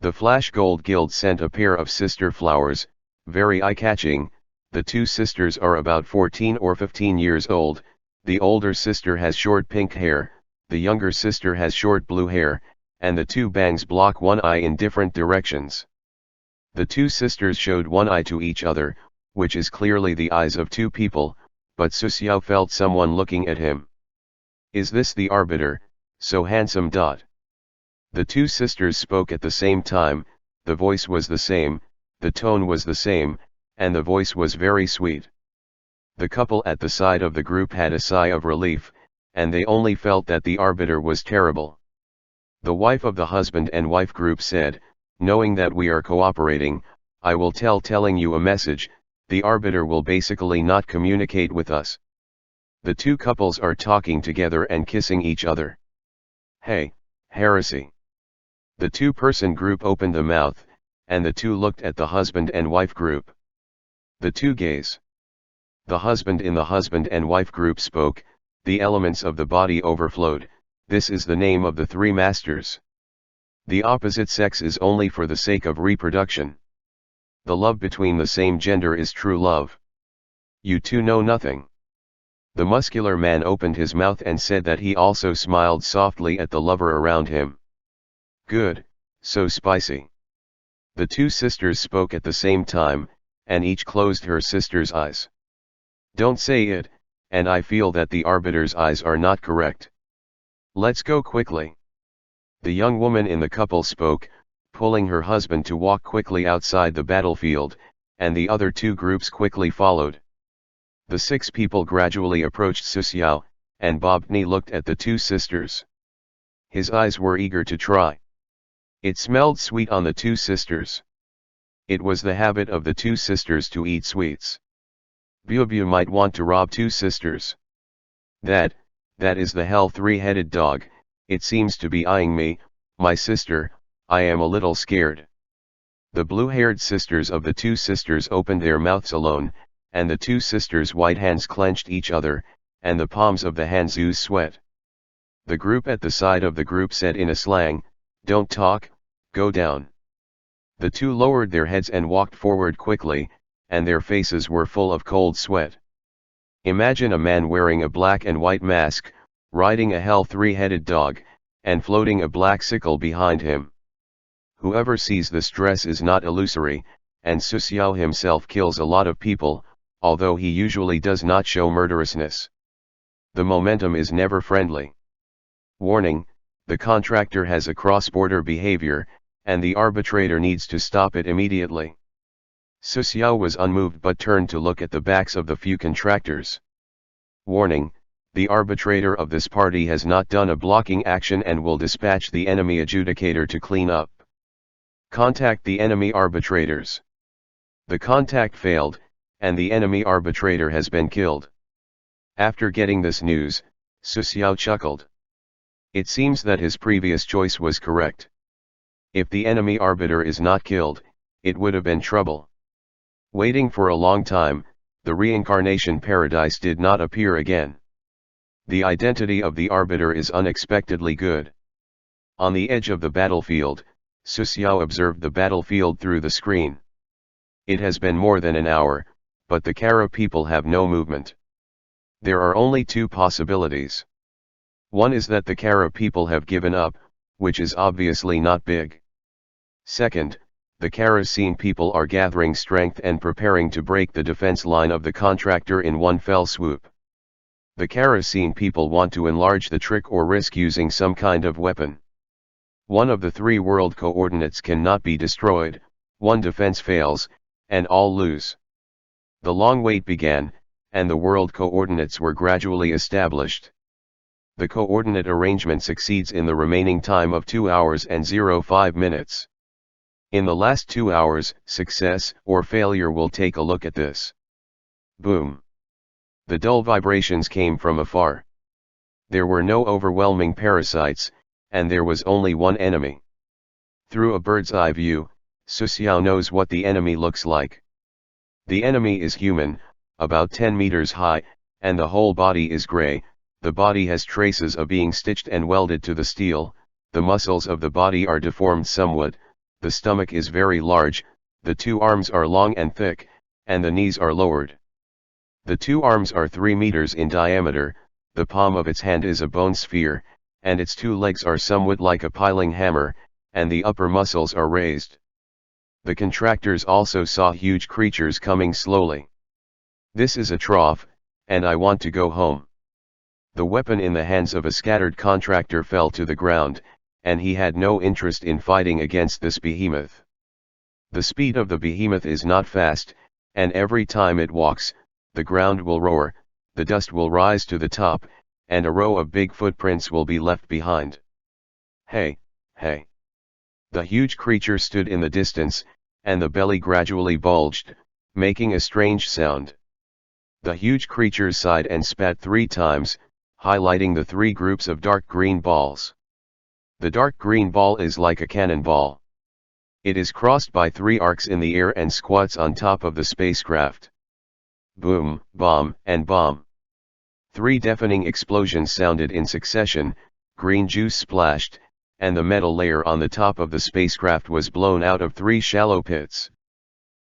The Flash Gold Guild sent a pair of sister flowers, very eye-catching. The 2 sisters are about 14 or 15 years old, the older sister has short pink hair, the younger sister has short blue hair, and the 2 bangs block one eye in different directions. The 2 sisters showed one eye to each other, which is clearly the eyes of 2 people, but Su Xiao felt someone looking at him. Is this the arbiter, so handsome? The 2 sisters spoke at the same time, the voice was the same, the tone was the same, and the voice was very sweet. The couple at the side of the group had a sigh of relief, and they only felt that the arbiter was terrible. The wife of the husband and wife group said, knowing that we are cooperating, I will telling you a message, the arbiter will basically not communicate with us. The 2 couples are talking together and kissing each other. Hey, heresy. The 2-person group opened the mouth, and the 2 looked at the husband and wife group. The 2 gaze. The husband in the husband and wife group spoke, the elements of the body overflowed, this is the name of the 3 masters. The opposite sex is only for the sake of reproduction. The love between the same gender is true love. You 2 know nothing. The muscular man opened his mouth and said that he also smiled softly at the lover around him. Good, so spicy. The 2 sisters spoke at the same time, and each closed her sister's eyes. Don't say it, and I feel that the arbiter's eyes are not correct. Let's go quickly. The young woman in the couple spoke, pulling her husband to walk quickly outside the battlefield, and the other 2 groups quickly followed. The 6 people gradually approached Susiao, and Bobtny looked at the 2 sisters. His eyes were eager to try. It smelled sweet on the 2 sisters. It was the habit of the 2 sisters to eat sweets. Bubu might want to rob 2 sisters. That is the hell 3-headed dog, it seems to be eyeing me, my sister, I am a little scared. The blue-haired sisters of the 2 sisters opened their mouths alone, and the 2 sisters' white hands clenched each other, and the palms of the hands oozed sweat. The group at the side of the group said in a slang, "Don't talk, go down." The 2 lowered their heads and walked forward quickly, and their faces were full of cold sweat. Imagine a man wearing a black and white mask, riding a hell 3-headed dog, and floating a black sickle behind him. Whoever sees this dress is not illusory, and Susiao himself kills a lot of people, although he usually does not show murderousness. The momentum is never friendly. Warning, the contractor has a cross-border behavior, and the arbitrator needs to stop it immediately. Susiao was unmoved but turned to look at the backs of the few contractors. Warning, the arbitrator of this party has not done a blocking action and will dispatch the enemy adjudicator to clean up. Contact the enemy arbitrators. The contact failed, and the enemy arbitrator has been killed. After getting this news, Susiao chuckled. It seems that his previous choice was correct. If the enemy arbiter is not killed, it would have been trouble. Waiting for a long time, the reincarnation paradise did not appear again. The identity of the arbiter is unexpectedly good. On the edge of the battlefield, Susiao observed the battlefield through the screen. It has been more than an hour, but the Kara people have no movement. There are only 2 possibilities. One is that the Kara people have given up, which is obviously not big. Second, the Kara-scene people are gathering strength and preparing to break the defense line of the contractor in one fell swoop. The Kara-scene people want to enlarge the trick or risk using some kind of weapon. One of the 3 world coordinates cannot be destroyed, one defense fails, and all lose. The long wait began, and the world coordinates were gradually established. The coordinate arrangement succeeds in the remaining time of 2 hours and 05 minutes. In the last 2 hours, success or failure will take a look at this. Boom. The dull vibrations came from afar. There were no overwhelming parasites, and there was only one enemy. Through a bird's eye view, Susiao knows what the enemy looks like. The enemy is human, about 10 meters high, and the whole body is gray. The body has traces of being stitched and welded to the steel, the muscles of the body are deformed somewhat, the stomach is very large, the 2 arms are long and thick, and the knees are lowered. The 2 arms are 3 meters in diameter, the palm of its hand is a bone sphere, and its 2 legs are somewhat like a piling hammer, and the upper muscles are raised. The contractors also saw huge creatures coming slowly. This is a trough, and I want to go home. The weapon in the hands of a scattered contractor fell to the ground, and he had no interest in fighting against this behemoth. The speed of the behemoth is not fast, and every time it walks, the ground will roar, the dust will rise to the top, and a row of big footprints will be left behind. Hey, hey. The huge creature stood in the distance, and the belly gradually bulged, making a strange sound. The huge creature sighed and spat 3 times, highlighting the 3 groups of dark green balls. The dark green ball is like a cannonball. It is crossed by 3 arcs in the air and squats on top of the spacecraft. Boom, bomb, and bomb. 3 deafening explosions sounded in succession, green juice splashed, and the metal layer on the top of the spacecraft was blown out of 3 shallow pits.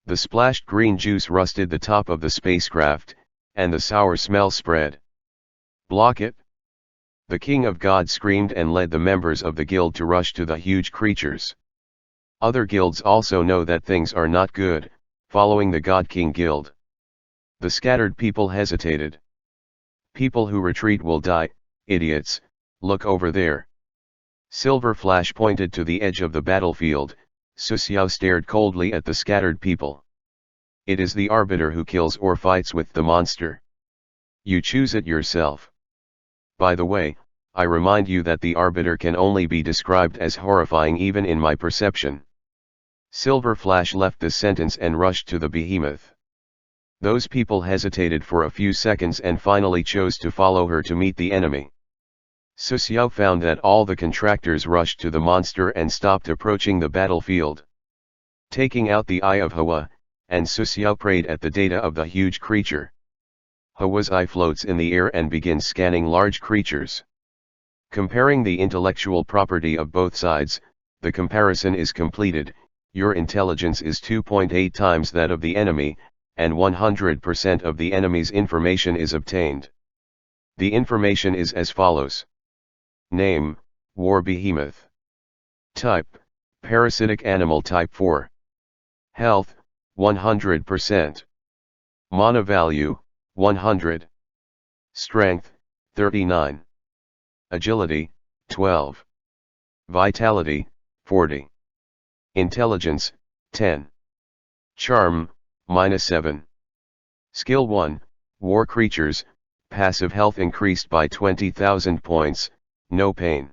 The splashed green juice rusted the top of the spacecraft, and the sour smell spread. Block it! The King of God screamed and led the members of the guild to rush to the huge creatures. Other guilds also know that things are not good, following the God King guild. The scattered people hesitated. People who retreat will die, idiots, look over there. Silver Flash pointed to the edge of the battlefield. Susiao stared coldly at the scattered people. It is the arbiter who kills or fights with the monster. You choose it yourself. By the way, I remind you that the arbiter can only be described as horrifying even in my perception. Silver Flash left the sentence and rushed to the behemoth. Those people hesitated for a few seconds and finally chose to follow her to meet the enemy. Su Xiao found that all the contractors rushed to the monster and stopped approaching the battlefield. Taking out the eye of Hua, and Su Xiao prayed at the data of the huge creature. Hua's eye floats in the air and begins scanning large creatures. Comparing the intellectual property of both sides, the comparison is completed. Your intelligence is 2.8 times that of the enemy, and 100% of the enemy's information is obtained. The information is as follows. Name, War Behemoth. Type, Parasitic Animal Type 4. Health, 100%. Mana value, 100. Strength, 39. Agility, 12. Vitality, 40. Intelligence, 10. Charm, -7. Skill 1, War Creatures, passive health increased by 20,000 points, no pain.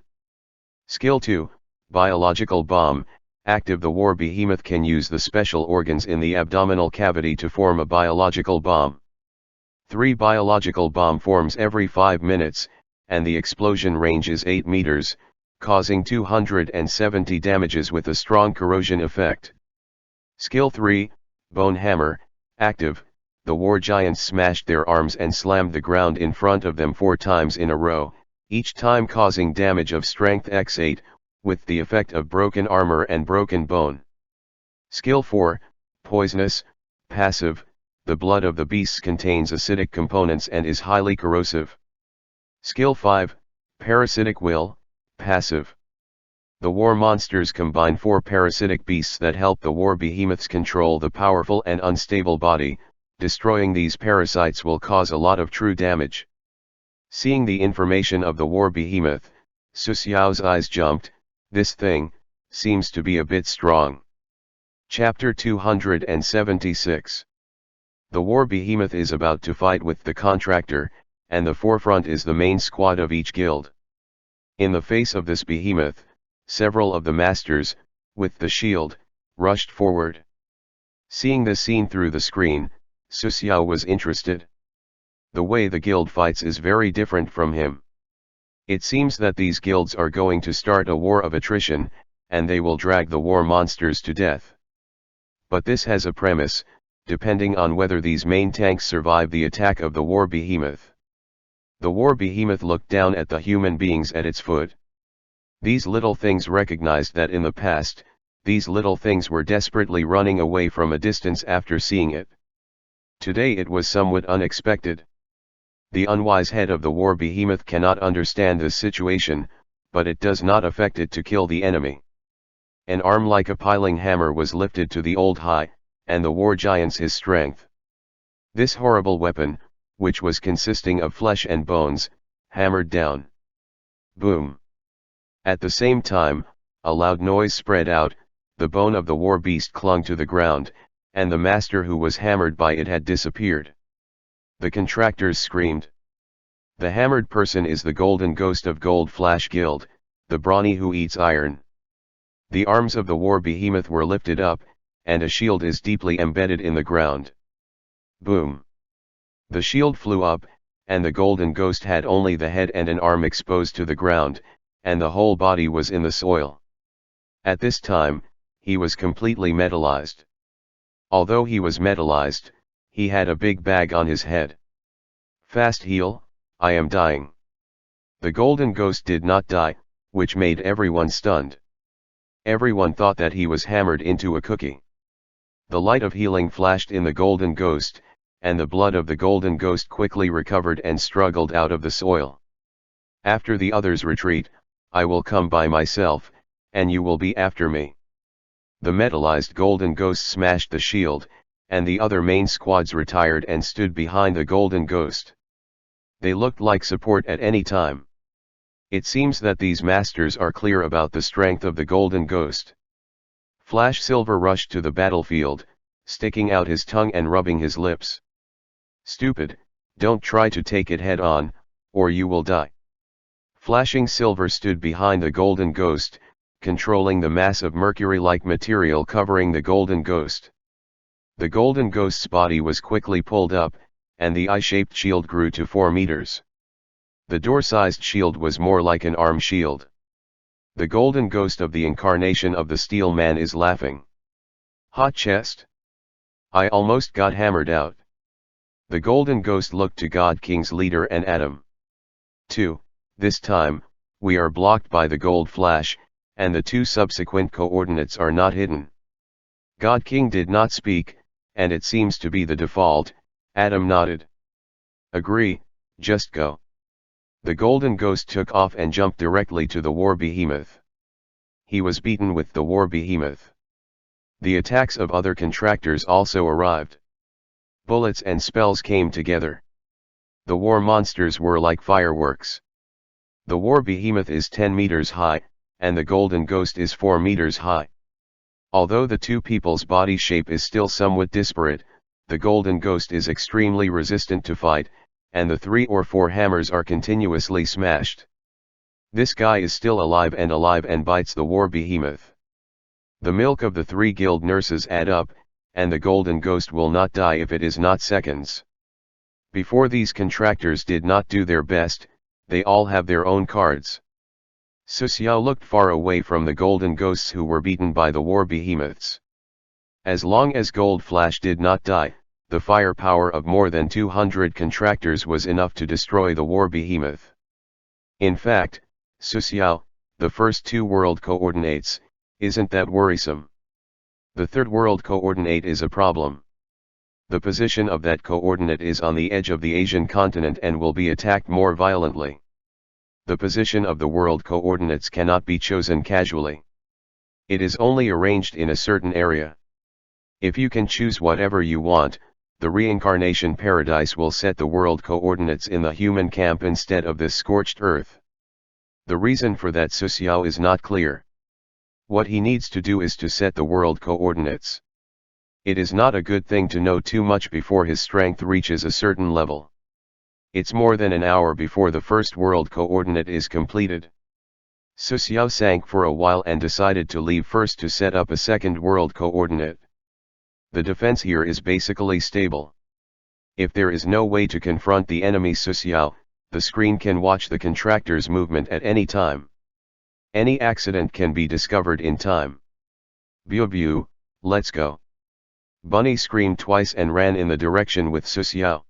Skill 2, Biological Bomb, active. The War Behemoth can use the special organs in the abdominal cavity to form a biological bomb. 3 biological bomb forms every 5 minutes, and the explosion range is 8 meters, causing 270 damages with a strong corrosion effect. Skill 3, Bone Hammer, active. The war giants smashed their arms and slammed the ground in front of them 4 times in a row, each time causing damage of strength x8, with the effect of broken armor and broken bone. Skill 4, Poisonous, passive. The blood of the beasts contains acidic components and is highly corrosive. Skill 5, Parasitic Will, passive. The war monsters combine 4 parasitic beasts that help the war behemoths control the powerful and unstable body. Destroying these parasites will cause a lot of true damage. Seeing the information of the war behemoth, Su Xiao's eyes jumped. This thing seems to be a bit strong. Chapter 276. The war behemoth is about to fight with the contractor, and the forefront is the main squad of each guild. In the face of this behemoth, several of the masters, with the shield, rushed forward. Seeing this scene through the screen, Su Xiao was interested. The way the guild fights is very different from him. It seems that these guilds are going to start a war of attrition, and they will drag the war monsters to death. But this has a premise, depending on whether these main tanks survive the attack of the war behemoth. The war behemoth looked down at the human beings at its foot. These little things recognized that in the past, these little things were desperately running away from a distance after seeing it. Today it was somewhat unexpected. The unwise head of the war behemoth cannot understand this situation, but it does not affect it to kill the enemy. An arm like a piling hammer was lifted to the old high, and the war giant's his strength. This horrible weapon, which was consisting of flesh and bones, hammered down. Boom! At the same time, a loud noise spread out. The bone of the war beast clung to the ground, and the master who was hammered by it had disappeared. The contractors screamed. The hammered person is the golden ghost of Gold Flash Guild, the brawny who eats iron. The arms of the war behemoth were lifted up, and a shield is deeply embedded in the ground. Boom! The shield flew up, and the golden ghost had only the head and an arm exposed to the ground, and the whole body was in the soil. At this time, he was completely metallized. Although he was metallized, he had a big bag on his head. Fast heal, I am dying. The golden ghost did not die, which made everyone stunned. Everyone thought that he was hammered into a cookie. The light of healing flashed in the golden ghost, and the blood of the golden ghost quickly recovered and struggled out of the soil. After the others retreat, I will come by myself, and you will be after me. The metallized golden ghost smashed the shield, and the other main squads retired and stood behind the golden ghost. They looked like support at any time. It seems that these masters are clear about the strength of the golden ghost. Flash Silver rushed to the battlefield, sticking out his tongue and rubbing his lips. Stupid, Don't try to take it head on, or you will die. Flashing silver stood behind the golden ghost, controlling the mass of mercury-like material covering the golden ghost. The golden ghost's body was quickly pulled up, and the eye-shaped shield grew to 4 meters. The door-sized shield was more like an arm shield. The golden ghost of the incarnation of the Steel Man is laughing. Hot chest? I almost got hammered out. The golden ghost looked to God King's leader and Adam. 2. This time, we are blocked by the gold flash, and the 2 subsequent coordinates are not hidden. God King did not speak, and it seems to be the default. Adam nodded. Agree, just go. The golden ghost took off and jumped directly to the war behemoth. He was beaten with the war behemoth. The attacks of other contractors also arrived. Bullets and spells came together. The war monsters were like fireworks. The war behemoth is 10 meters high, and the golden ghost is 4 meters high. Although the 2 people's body shape is still somewhat disparate, the golden ghost is extremely resistant to fight, and the 3 or 4 hammers are continuously smashed. This guy is still alive and bites the war behemoth. The milk of the 3 guild nurses add up, and the golden ghost will not die if it is not seconds. Before these contractors did not do their best, they all have their own cards. Su Xiao looked far away from the golden ghosts who were beaten by the war behemoths. As long as Gold Flash did not die, the firepower of more than 200 contractors was enough to destroy the war behemoth. In fact, Su Xiao, the first 2 world coordinates, isn't that worrisome. The 3rd world coordinate is a problem. The position of that coordinate is on the edge of the Asian continent and will be attacked more violently. The position of the world coordinates cannot be chosen casually. It is only arranged in a certain area. If you can choose whatever you want, the reincarnation paradise will set the world coordinates in the human camp instead of this scorched earth. The reason for that Su Xiao is not clear. What he needs to do is to set the world coordinates. It is not a good thing to know too much before his strength reaches a certain level. It's more than an hour before the first world coordinate is completed. Su Xiao sank for a while and decided to leave first to set up a second world coordinate. The defense here is basically stable. If there is no way to confront the enemy Su Xiao, the screen can watch the contractor's movement at any time. Any accident can be discovered in time. "Biu, let's go." Bunny screamed twice and ran in the direction with Su Xiao.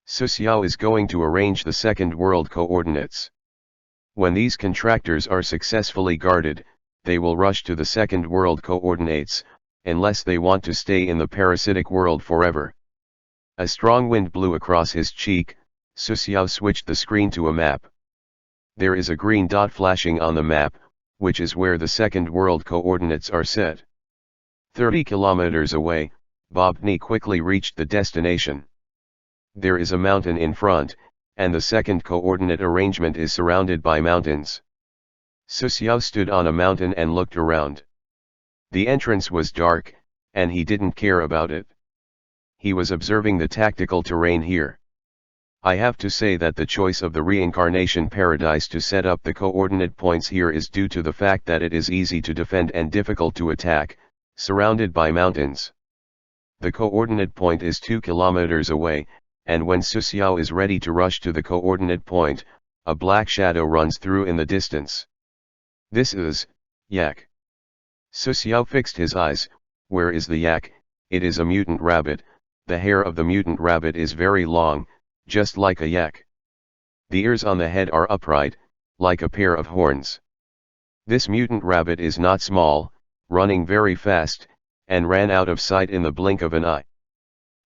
Su Xiao is going to arrange the second world coordinates. When these contractors are successfully guarded, they will rush to the second world coordinates, unless they want to stay in the parasitic world forever. A strong wind blew across his cheek. Su Xiao switched the screen to a map. There is a green dot flashing on the map, which is where the second world coordinates are set. 30 kilometers away, Bobny quickly reached the destination. There is a mountain in front, and the second coordinate arrangement is surrounded by mountains. Su Xiao stood on a mountain and looked around. The entrance was dark, and he didn't care about it. He was observing the tactical terrain here. I have to say that the choice of the reincarnation paradise to set up the coordinate points here is due to the fact that it is easy to defend and difficult to attack, surrounded by mountains. The coordinate point is 2 kilometers away, and when Su Xiao is ready to rush to the coordinate point, a black shadow runs through in the distance. This is Yak. Su Xiao fixed his eyes. Where is the yak? It is a mutant rabbit. The hair of the mutant rabbit is very long, just like a yak. The ears on the head are upright, like a pair of horns. This mutant rabbit is not small, running very fast, and ran out of sight in the blink of an eye.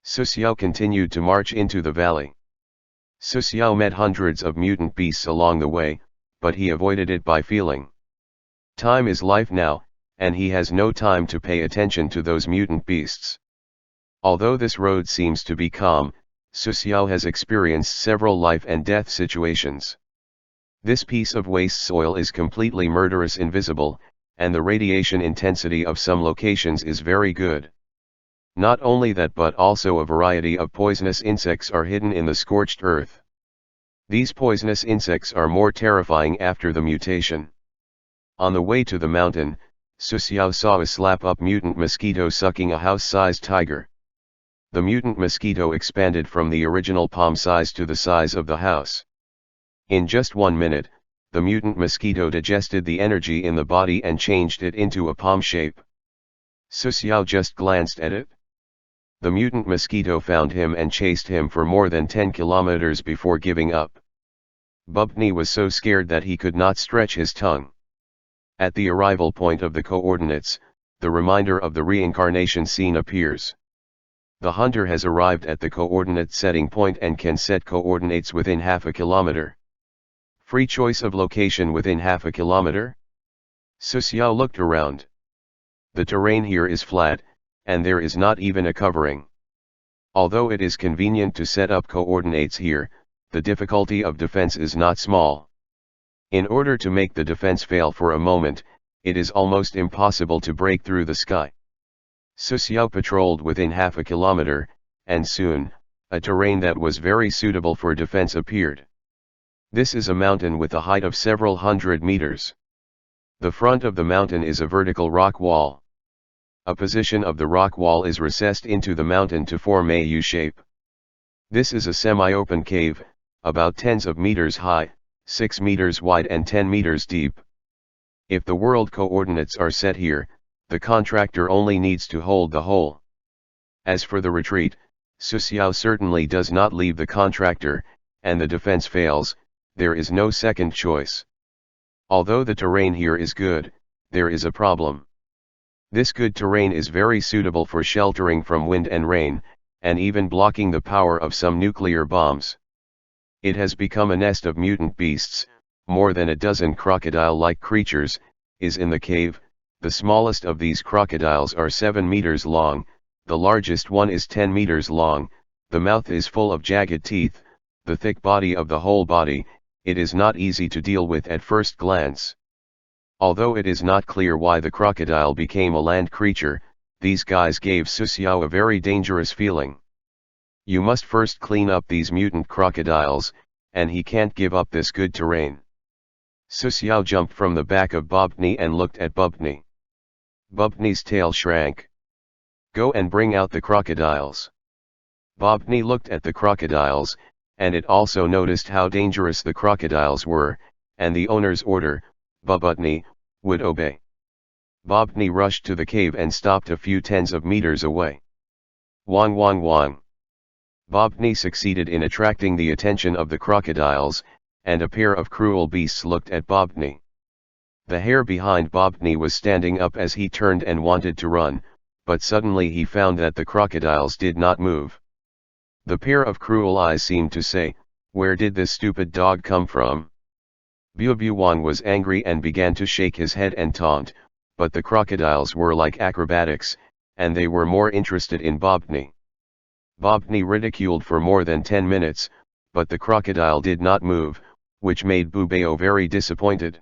Su Xiao continued to march into the valley. Su Xiao met hundreds of mutant beasts along the way, but he avoided it by feeling. Time is life now, and he has no time to pay attention to those mutant beasts. Although this road seems to be calm, Su Xiao has experienced several life and death situations. This piece of waste soil is completely murderous invisible, and the radiation intensity of some locations is very good. Not only that, but also a variety of poisonous insects are hidden in the scorched earth. These poisonous insects are more terrifying after the mutation. On the way to the mountain, Su Xiao saw a slap-up mutant mosquito sucking a house-sized tiger. The mutant mosquito expanded from the original palm size to the size of the house. In just 1 minute, the mutant mosquito digested the energy in the body and changed it into a palm shape. Su Xiao just glanced at it. The mutant mosquito found him and chased him for more than 10 kilometers before giving up. Bubni was so scared that he could not stretch his tongue. At the arrival point of the coordinates, the reminder of the reincarnation scene appears. The hunter has arrived at the coordinate setting point and can set coordinates within half a kilometer. Free choice of location within half a kilometer? Su Xiao looked around. The terrain here is flat, and there is not even a covering. Although it is convenient to set up coordinates here, the difficulty of defense is not small. In order to make the defense fail for a moment, it is almost impossible to break through the sky. Su Xiao patrolled within half a kilometer, and soon, a terrain that was very suitable for defense appeared. This is a mountain with a height of several hundred meters. The front of the mountain is a vertical rock wall. A position of the rock wall is recessed into the mountain to form a U shape. This is a semi-open cave, about tens of meters high, 6 meters wide and 10 meters deep. If the world coordinates are set here, the contractor only needs to hold the hole. As for the retreat, Su Xiao certainly does not leave the contractor, and the defense fails, there is no second choice. Although the terrain here is good, there is a problem. This good terrain is very suitable for sheltering from wind and rain, and even blocking the power of some nuclear bombs. It has become a nest of mutant beasts. More than a dozen crocodile-like creatures is in the cave. The smallest of these crocodiles are 7 meters long, the largest one is 10 meters long, the mouth is full of jagged teeth, the thick body of the whole body, it is not easy to deal with at first glance. Although it is not clear why the crocodile became a land creature, these guys gave Su Xiao a very dangerous feeling. You must first clean up these mutant crocodiles, and he can't give up this good terrain. Su Xiao jumped from the back of Bobni and looked at Bubni. Bubni's tail shrank. Go and bring out the crocodiles. Bobni looked at the crocodiles, and it also noticed how dangerous the crocodiles were, and the owner's order, Bubutni, would obey. Bobni rushed to the cave and stopped a few tens of meters away. Wang wang wang. Bobni succeeded in attracting the attention of the crocodiles, and a pair of cruel beasts looked at Bobni. The hair behind Bobni was standing up as he turned and wanted to run, but suddenly he found that the crocodiles did not move. The pair of cruel eyes seemed to say, "Where did this stupid dog come from?" Buobuwan was angry and began to shake his head and taunt, but the crocodiles were like acrobatics, and they were more interested in Bobni. Bobni ridiculed for more than 10 minutes, but the crocodile did not move, which made Bubeo very disappointed.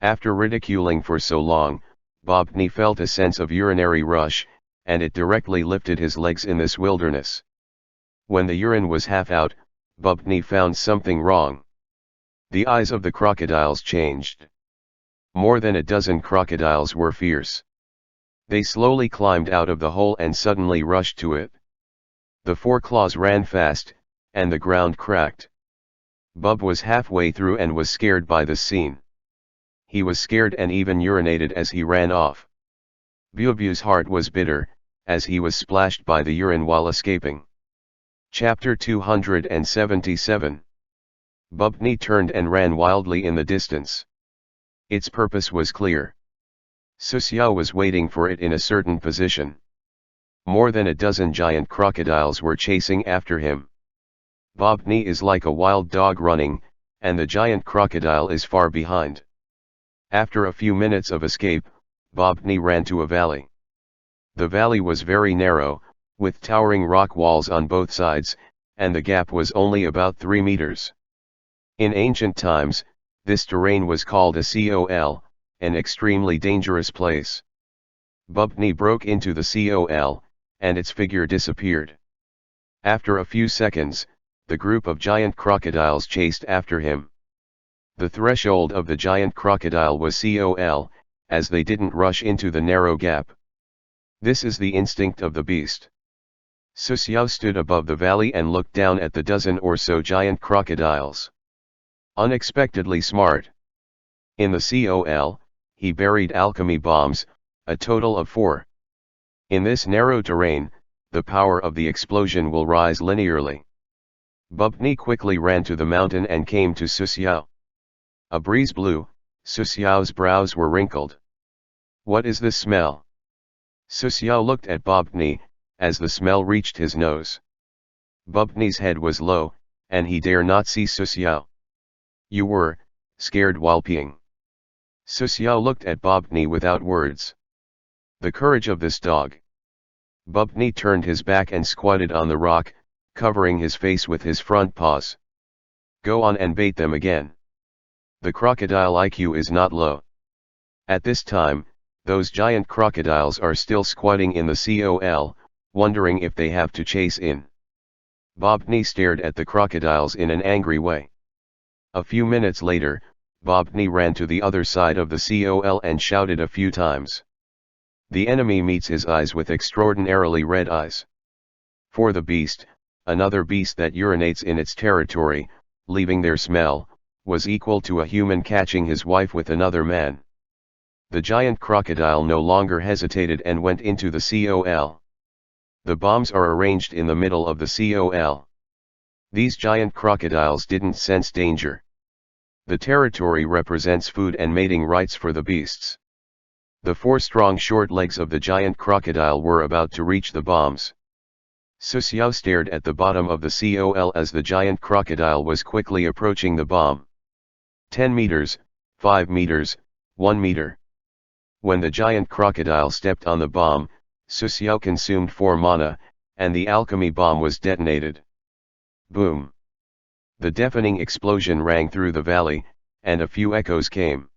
After ridiculing for so long, Bobni felt a sense of urinary rush, and it directly lifted his legs in this wilderness. When the urine was half out, Bobni found something wrong. The eyes of the crocodiles changed. More than a dozen crocodiles were fierce. They slowly climbed out of the hole and suddenly rushed to it. The foreclaws ran fast, and the ground cracked. Bub was halfway through and was scared by the scene. He was scared and even urinated as he ran off. Buobu's heart was bitter, as he was splashed by the urine while escaping. Chapter 277. Bubni turned and ran wildly in the distance. Its purpose was clear. Su Xiao was waiting for it in a certain position. More than a dozen giant crocodiles were chasing after him. Bobni is like a wild dog running, and the giant crocodile is far behind. After a few minutes of escape, Bobni ran to a valley. The valley was very narrow, with towering rock walls on both sides, and the gap was only about 3 meters. In ancient times, this terrain was called a col, an extremely dangerous place. Bubni broke into the col, and its figure disappeared. After a few seconds, the group of giant crocodiles chased after him. The threshold of the giant crocodile was COL, as they didn't rush into the narrow gap. This is the instinct of the beast. Su Xiao stood above the valley and looked down at the dozen or so giant crocodiles. Unexpectedly smart. In the COL, he buried alchemy bombs, a total of 4. In this narrow terrain, the power of the explosion will rise linearly. Bubni quickly ran to the mountain and came to Su Xiao. A breeze blew, Su Xiao's brows were wrinkled. What is this smell? Su Xiao looked at Bubni, as the smell reached his nose. Bubni's head was low, and he dare not see Su Xiao. You were scared while peeing. Su Xiao looked at Bubni without words. The courage of this dog. Bubni turned his back and squatted on the rock, covering his face with his front paws. Go on and bait them again. The crocodile IQ is not low. At this time, those giant crocodiles are still squatting in the COL, wondering if they have to chase in. Bobni stared at the crocodiles in an angry way. A few minutes later, Bobni ran to the other side of the COL and shouted a few times. The enemy meets his eyes with extraordinarily red eyes. For the beast, another beast that urinates in its territory, leaving their smell, was equal to a human catching his wife with another man. The giant crocodile no longer hesitated and went into the COL. The bombs are arranged in the middle of the COL. These giant crocodiles didn't sense danger. The territory represents food and mating rights for the beasts. The 4 strong short legs of the giant crocodile were about to reach the bombs. Su Xiao stared at the bottom of the COL as the giant crocodile was quickly approaching the bomb. 10 meters, 5 meters, 1 meter. When the giant crocodile stepped on the bomb, Su Xiao consumed 4 mana, and the alchemy bomb was detonated. Boom! The deafening explosion rang through the valley, and a few echoes came.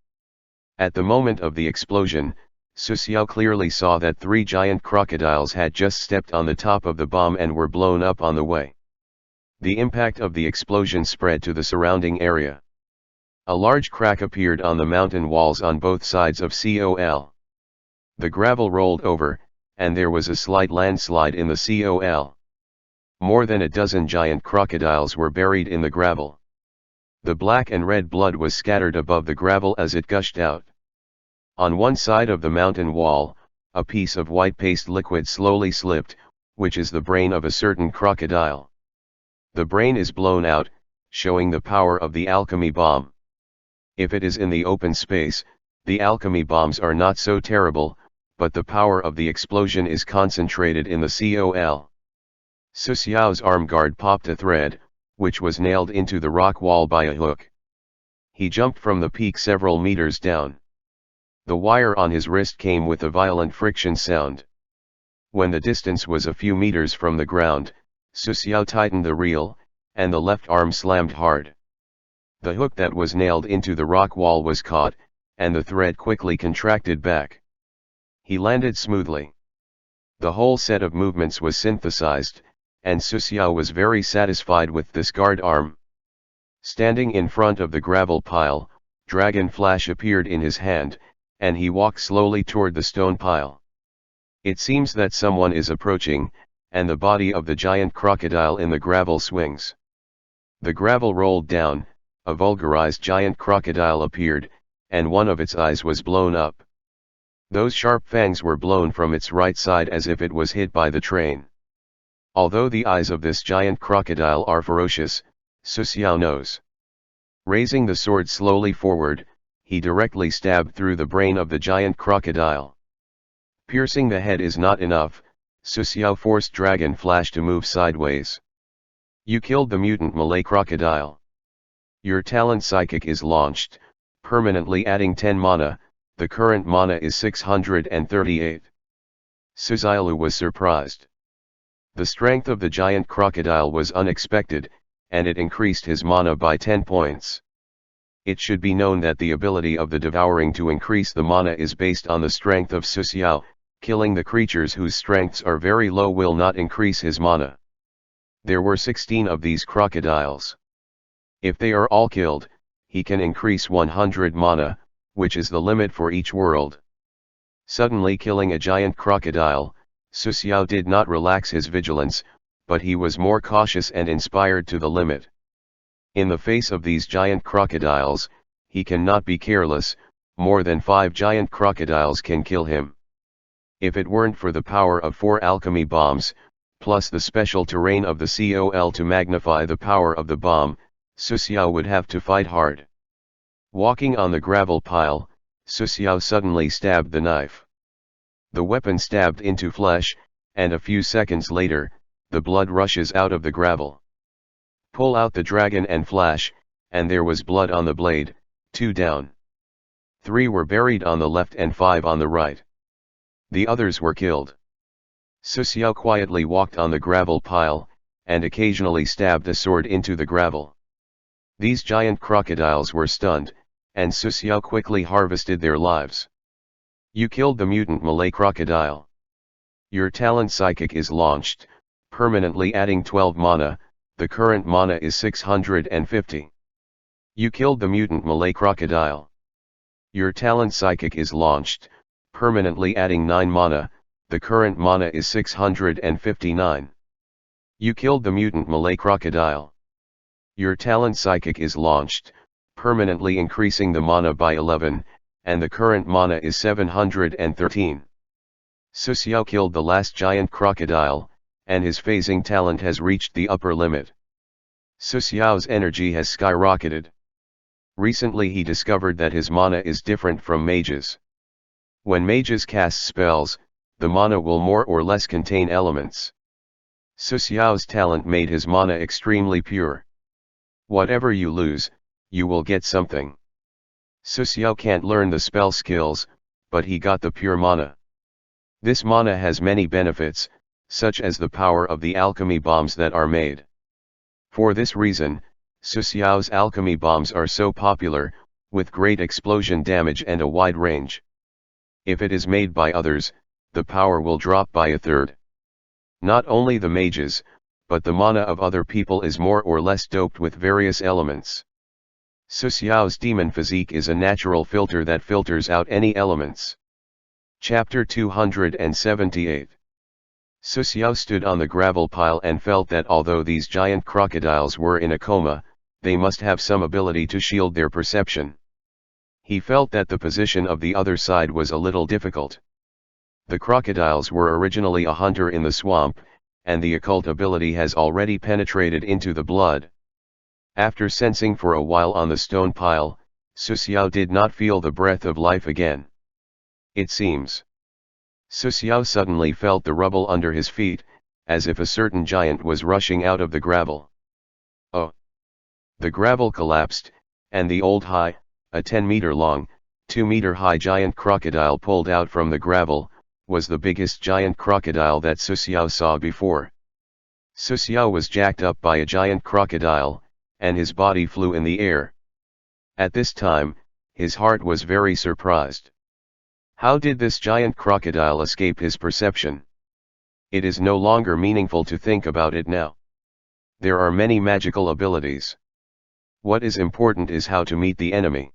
At the moment of the explosion, Su Xiao clearly saw that 3 giant crocodiles had just stepped on the top of the bomb and were blown up on the way. The impact of the explosion spread to the surrounding area. A large crack appeared on the mountain walls on both sides of COL. The gravel rolled over, and there was a slight landslide in the COL. More than a dozen giant crocodiles were buried in the gravel. The black and red blood was scattered above the gravel as it gushed out. On one side of the mountain wall, a piece of white paste liquid slowly slipped, which is the brain of a certain crocodile. The brain is blown out, showing the power of the alchemy bomb. If it is in the open space, the alchemy bombs are not so terrible, but the power of the explosion is concentrated in the COL. Su Xiao's arm guard popped a thread, which was nailed into the rock wall by a hook. He jumped from the peak several meters down. The wire on his wrist came with a violent friction sound. When the distance was a few meters from the ground, Su Xiao tightened the reel, and the left arm slammed hard. The hook that was nailed into the rock wall was caught, and the thread quickly contracted back. He landed smoothly. The whole set of movements was synthesized, and Su Xiao was very satisfied with this guard arm. Standing in front of the gravel pile, Dragon Flash appeared in his hand, and he walked slowly toward the stone pile. It seems that someone is approaching, and the body of the giant crocodile in the gravel swings. The gravel rolled down, a vulgarized giant crocodile appeared, and one of its eyes was blown up. Those sharp fangs were blown from its right side as if it was hit by the train. Although the eyes of this giant crocodile are ferocious, Su Xiao knows. Raising the sword slowly forward, he directly stabbed through the brain of the giant crocodile. Piercing the head is not enough, Su Xiao forced Dragon Flash to move sideways. You killed the mutant Malay crocodile. Your talent Psychic is launched, permanently adding 10 mana, the current mana is 638. Su Xiaolu was surprised. The strength of the giant crocodile was unexpected, and it increased his mana by 10 points. It should be known that the ability of the Devouring to increase the mana is based on the strength of Su Xiao, Killing the creatures whose strengths are very low will not increase his mana. There were 16 of these crocodiles. If they are all killed, he can increase 100 mana, which is the limit for each world. Suddenly killing a giant crocodile, Su Xiao did not relax his vigilance, but he was more cautious and inspired to the limit. In the face of these giant crocodiles, he cannot be careless. More than 5 giant crocodiles can kill him. If it weren't for the power of 4 alchemy bombs, plus the special terrain of the COL to magnify the power of the bomb, Su Xiao would have to fight hard. Walking on the gravel pile, Su Xiao suddenly stabbed the knife. The weapon stabbed into flesh, and a few seconds later, the blood rushes out of the gravel. Pull out the dragon and flash, and there was blood on the blade, 2 down. 3 were buried on the left and 5 on the right. The others were killed. Su Xiao quietly walked on the gravel pile, and occasionally stabbed a sword into the gravel. These giant crocodiles were stunned, and Su Xiao quickly harvested their lives. You killed the mutant Malay crocodile. Your talent Psychic is launched, permanently adding 12 mana, the current mana is 650. You killed the mutant Malay crocodile. Your talent Psychic is launched, permanently adding 9 mana, the current mana is 659. You killed the mutant Malay crocodile. Your talent Psychic is launched, permanently increasing the mana by 11, and the current mana is 713. Su Xiao killed the last giant crocodile, and his phasing talent has reached the upper limit. Su Xiao's energy has skyrocketed. Recently he discovered that his mana is different from mages. When mages cast spells, the mana will more or less contain elements. Su Xiao's talent made his mana extremely pure. Whatever you lose, you will get something. Su Xiao can't learn the spell skills, but he got the pure mana. This mana has many benefits, such as the power of the alchemy bombs that are made. For this reason, Su Xiao's alchemy bombs are so popular, with great explosion damage and a wide range. If it is made by others, the power will drop by a third. Not only the mages, but the mana of other people is more or less doped with various elements. Su Xiao's demon physique is a natural filter that filters out any elements. Chapter 278. Su Xiao stood on the gravel pile and felt that although these giant crocodiles were in a coma, they must have some ability to shield their perception. He felt that the position of the other side was a little difficult. The crocodiles were originally a hunter in the swamp, and the occult ability has already penetrated into the blood. After sensing for a while on the stone pile, Su Xiao did not feel the breath of life again. It seems. Su Xiao suddenly felt the rubble under his feet, as if a certain giant was rushing out of the gravel. Oh! The gravel collapsed, and the old a 10-meter long, 2-meter high giant crocodile pulled out from the gravel, was the biggest giant crocodile that Su Xiao saw before. Su Xiao was jacked up by a giant crocodile, and his body flew in the air. At this time, his heart was very surprised. How did this giant crocodile escape his perception? It is no longer meaningful to think about it now. There are many magical abilities. What is important is how to meet the enemy.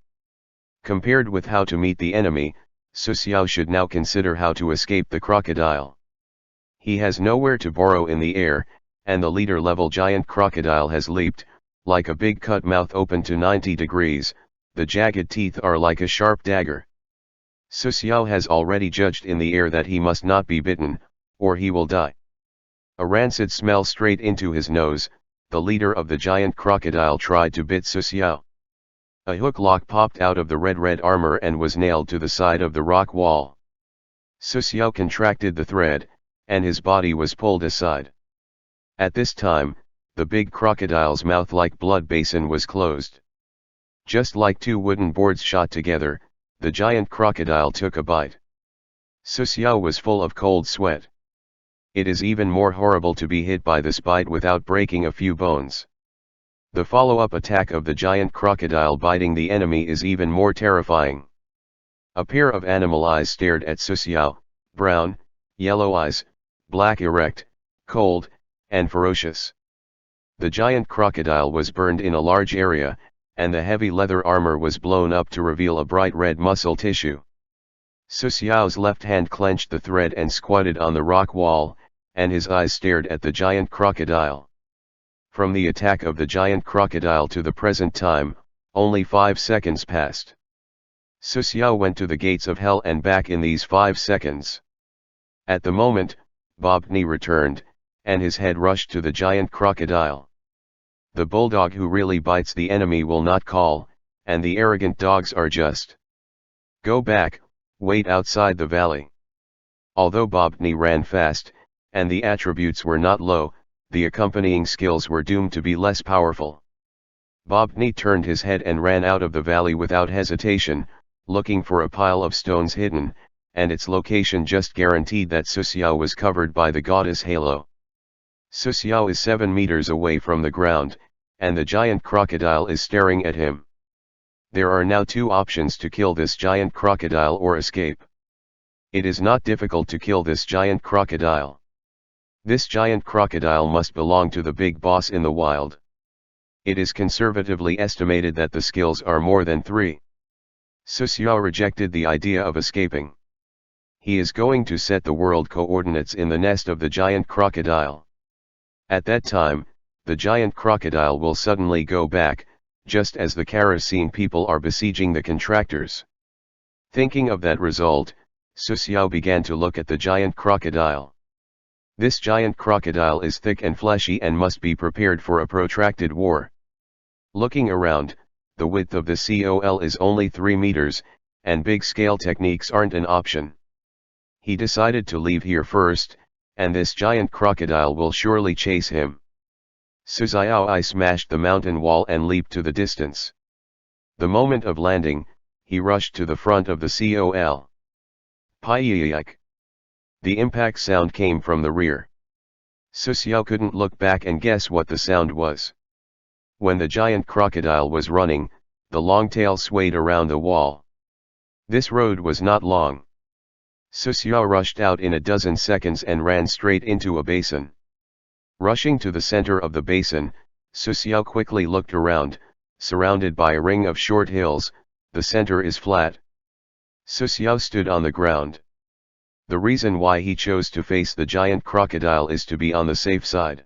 Compared with how to meet the enemy, Su Xiao should now consider how to escape the crocodile. He has nowhere to burrow in the air, and the leader-level giant crocodile has leaped, like a big cut mouth open to 90 degrees, the jagged teeth are like a sharp dagger. Su Xiao has already judged in the air that he must not be bitten, or he will die. A rancid smell straight into his nose, the leader of the giant crocodile tried to bit Su Xiao. A hook lock popped out of the red armor and was nailed to the side of the rock wall. Su Xiao contracted the thread, and his body was pulled aside. At this time, the big crocodile's mouth-like blood basin was closed. Just like two wooden boards shot together, the giant crocodile took a bite. Su Xiao was full of cold sweat. It is even more horrible to be hit by this bite without breaking a few bones. The follow-up attack of the giant crocodile biting the enemy is even more terrifying. A pair of animal eyes stared at Su Xiao, brown, yellow eyes, black erect, cold, and ferocious. The giant crocodile was burned in a large area, and the heavy leather armor was blown up to reveal a bright red muscle tissue. Su Xiao's left hand clenched the thread and squatted on the rock wall, and his eyes stared at the giant crocodile. From the attack of the giant crocodile to the present time, only 5 seconds passed. Su Xiao went to the gates of hell and back in these 5 seconds. At the moment, Bobni returned, and his head rushed to the giant crocodile. The bulldog who really bites the enemy will not call, and the arrogant dogs are just. Go back, wait outside the valley. Although Bobni ran fast, and the attributes were not low, the accompanying skills were doomed to be less powerful. Bobni turned his head and ran out of the valley without hesitation, looking for a pile of stones hidden, and its location just guaranteed that Su Xiao was covered by the goddess halo. Su Xiao is 7 meters away from the ground, and the giant crocodile is staring at him. There are now 2 options to kill this giant crocodile or escape. It is not difficult to kill this giant crocodile. This giant crocodile must belong to the big boss in the wild. It is conservatively estimated that the skills are more than 3. Su Xiao rejected the idea of escaping. He is going to set the world coordinates in the nest of the giant crocodile. At that time, the giant crocodile will suddenly go back, just as the kerosene people are besieging the contractors. Thinking of that result, Su Xiao began to look at the giant crocodile. This giant crocodile is thick and fleshy and must be prepared for a protracted war. Looking around, the width of the COL is only 3 meters, and big-scale techniques aren't an option. He decided to leave here first, and this giant crocodile will surely chase him. Su Xiao smashed the mountain wall and leaped to the distance. The moment of landing, he rushed to the front of the COL. Pyeek. The impact sound came from the rear. Su Xiao couldn't look back and guess what the sound was. When the giant crocodile was running, the long tail swayed around the wall. This road was not long. Su Xiao rushed out in a dozen seconds and ran straight into a basin. Rushing to the center of the basin, Su Xiao quickly looked around. Surrounded by a ring of short hills, the center is flat. Su Xiao stood on the ground. The reason why he chose to face the giant crocodile is to be on the safe side.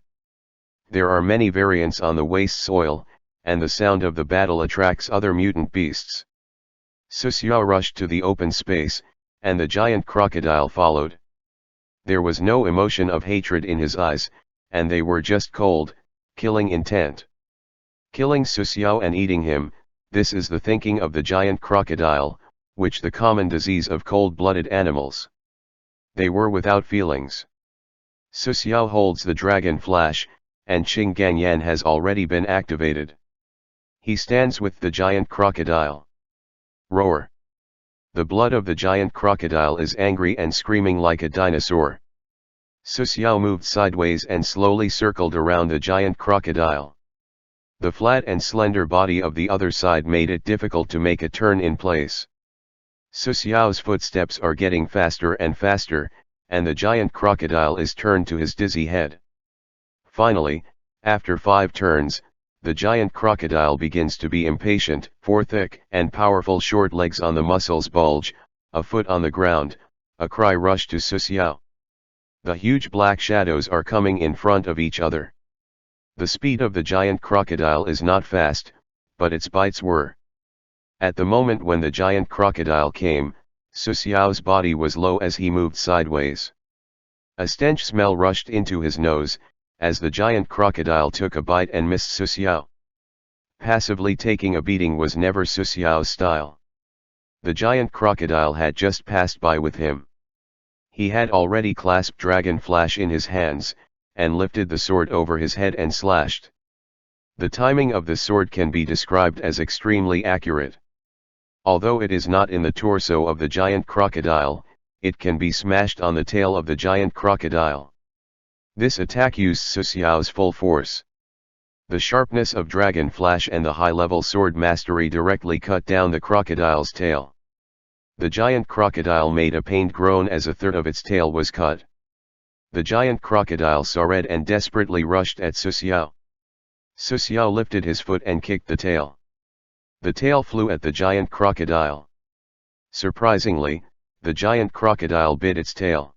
There are many variants on the waste soil, and the sound of the battle attracts other mutant beasts. Su Xiao rushed to the open space, and the giant crocodile followed. There was no emotion of hatred in his eyes, and they were just cold, killing intent. Killing Su Xiao and eating him, this is the thinking of the giant crocodile, which the common disease of cold-blooded animals. They were without feelings. Su Xiao holds the dragon flash, and Qing Ganyan has already been activated. He stands with the giant crocodile. Roar. The blood of the giant crocodile is angry and screaming like a dinosaur. Su Xiao moved sideways and slowly circled around the giant crocodile. The flat and slender body of the other side made it difficult to make a turn in place. Su Xiao's footsteps are getting faster and faster, and the giant crocodile is turned to his dizzy head. Finally, after 5 turns, the giant crocodile begins to be impatient. 4 thick and powerful short legs on the muscles bulge, a foot on the ground, a cry rushed to Su Xiao. The huge black shadows are coming in front of each other. The speed of the giant crocodile is not fast, but its bites were. At the moment when the giant crocodile came, Su Xiao's body was low as he moved sideways. A stench smell rushed into his nose, as the giant crocodile took a bite and missed Su Xiao. Passively taking a beating was never Su Xiao's style. The giant crocodile had just passed by with him. He had already clasped Dragon Flash in his hands, and lifted the sword over his head and slashed. The timing of the sword can be described as extremely accurate. Although it is not in the torso of the giant crocodile, it can be smashed on the tail of the giant crocodile. This attack used Su Xiao's full force. The sharpness of Dragon Flash and the high-level sword mastery directly cut down the crocodile's tail. The giant crocodile made a pained groan as a third of its tail was cut. The giant crocodile saw red and desperately rushed at Su Xiao. Su Xiao lifted his foot and kicked the tail. The tail flew at the giant crocodile. Surprisingly, the giant crocodile bit its tail.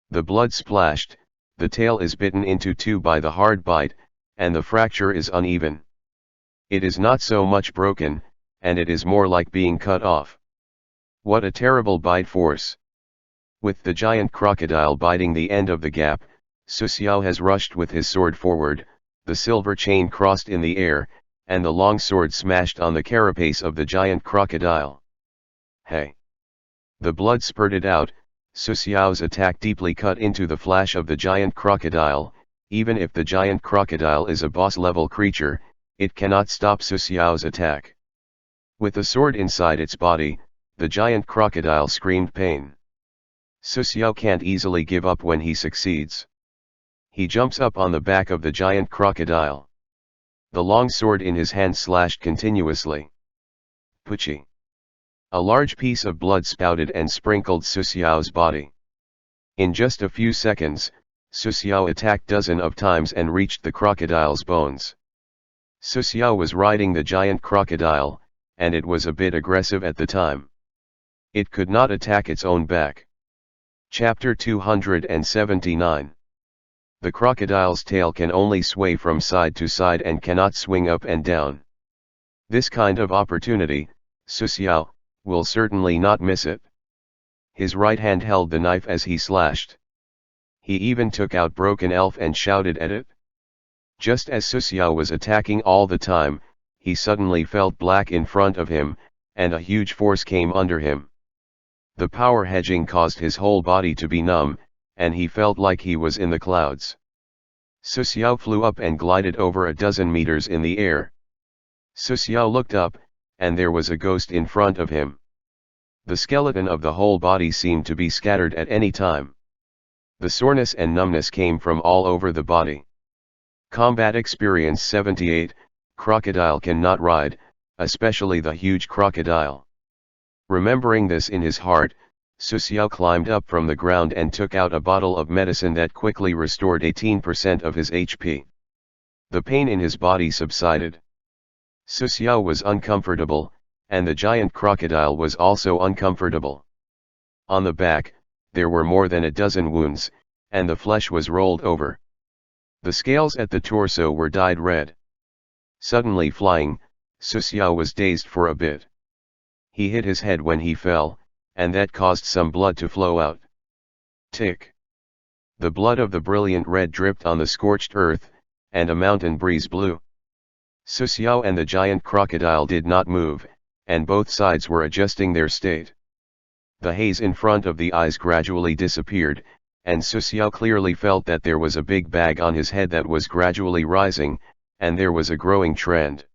The blood splashed, the tail is bitten into two by the hard bite, and the fracture is uneven. It is not so much broken, and it is more like being cut off. What a terrible bite force! With the giant crocodile biting the end of the gap, Su Xiao has rushed with his sword forward, the silver chain crossed in the air, and the long sword smashed on the carapace of the giant crocodile. Hey! The blood spurted out, Su Xiao's attack deeply cut into the flesh of the giant crocodile. Even if the giant crocodile is a boss-level creature, it cannot stop Su Xiao's attack. With the sword inside its body, the giant crocodile screamed pain. Su Xiao can't easily give up when he succeeds. He jumps up on the back of the giant crocodile. The long sword in his hand slashed continuously. Puchi! A large piece of blood spouted and sprinkled Su Xiao's body. In just a few seconds, Su Xiao attacked dozens of times and reached the crocodile's bones. Su Xiao was riding the giant crocodile, and it was a bit aggressive at the time. It could not attack its own back. Chapter 279. The crocodile's tail can only sway from side to side and cannot swing up and down. This kind of opportunity, Su Xiao will certainly not miss it. His right hand held the knife as he slashed. He even took out Broken Elf and shouted at it. Just as Su Xiao was attacking all the time, he suddenly felt black in front of him, and a huge force came under him. The power hedging caused his whole body to be numb, and he felt like he was in the clouds. Su Xiao flew up and glided over a dozen meters in the air. Su Xiao looked up, and there was a ghost in front of him. The skeleton of the whole body seemed to be scattered at any time. The soreness and numbness came from all over the body. Combat Experience 78, Crocodile cannot ride, especially the huge crocodile. Remembering this in his heart, Su Xiao climbed up from the ground and took out a bottle of medicine that quickly restored 18% of his HP. The pain in his body subsided. Su Xiao was uncomfortable, and the giant crocodile was also uncomfortable. On the back, there were more than a dozen wounds, and the flesh was rolled over. The scales at the torso were dyed red. Suddenly flying, Su Xiao was dazed for a bit. He hit his head when he fell, and that caused some blood to flow out. Tick! The blood of the brilliant red dripped on the scorched earth, and a mountain breeze blew. Su Xiao and the giant crocodile did not move, and both sides were adjusting their state. The haze in front of the eyes gradually disappeared, and Su Xiao clearly felt that there was a big bag on his head that was gradually rising, and there was a growing trend.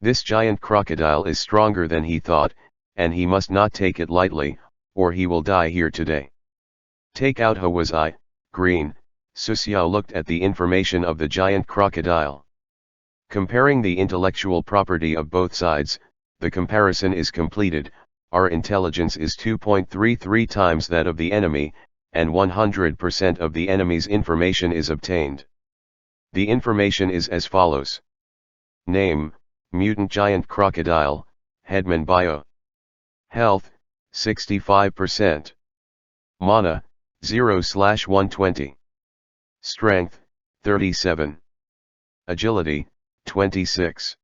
This giant crocodile is stronger than he thought, and he must not take it lightly, or he will die here today. Take out how was I, green. Su Xiao looked at the information of the giant crocodile. Comparing the intellectual property of both sides, the comparison is completed. Our intelligence is 2.33 times that of the enemy, and 100% of the enemy's information is obtained. The information is as follows. Name, Mutant Giant Crocodile, Headman Bio. Health, 65%. Mana, 0/120. Strength, 37. Agility, 26.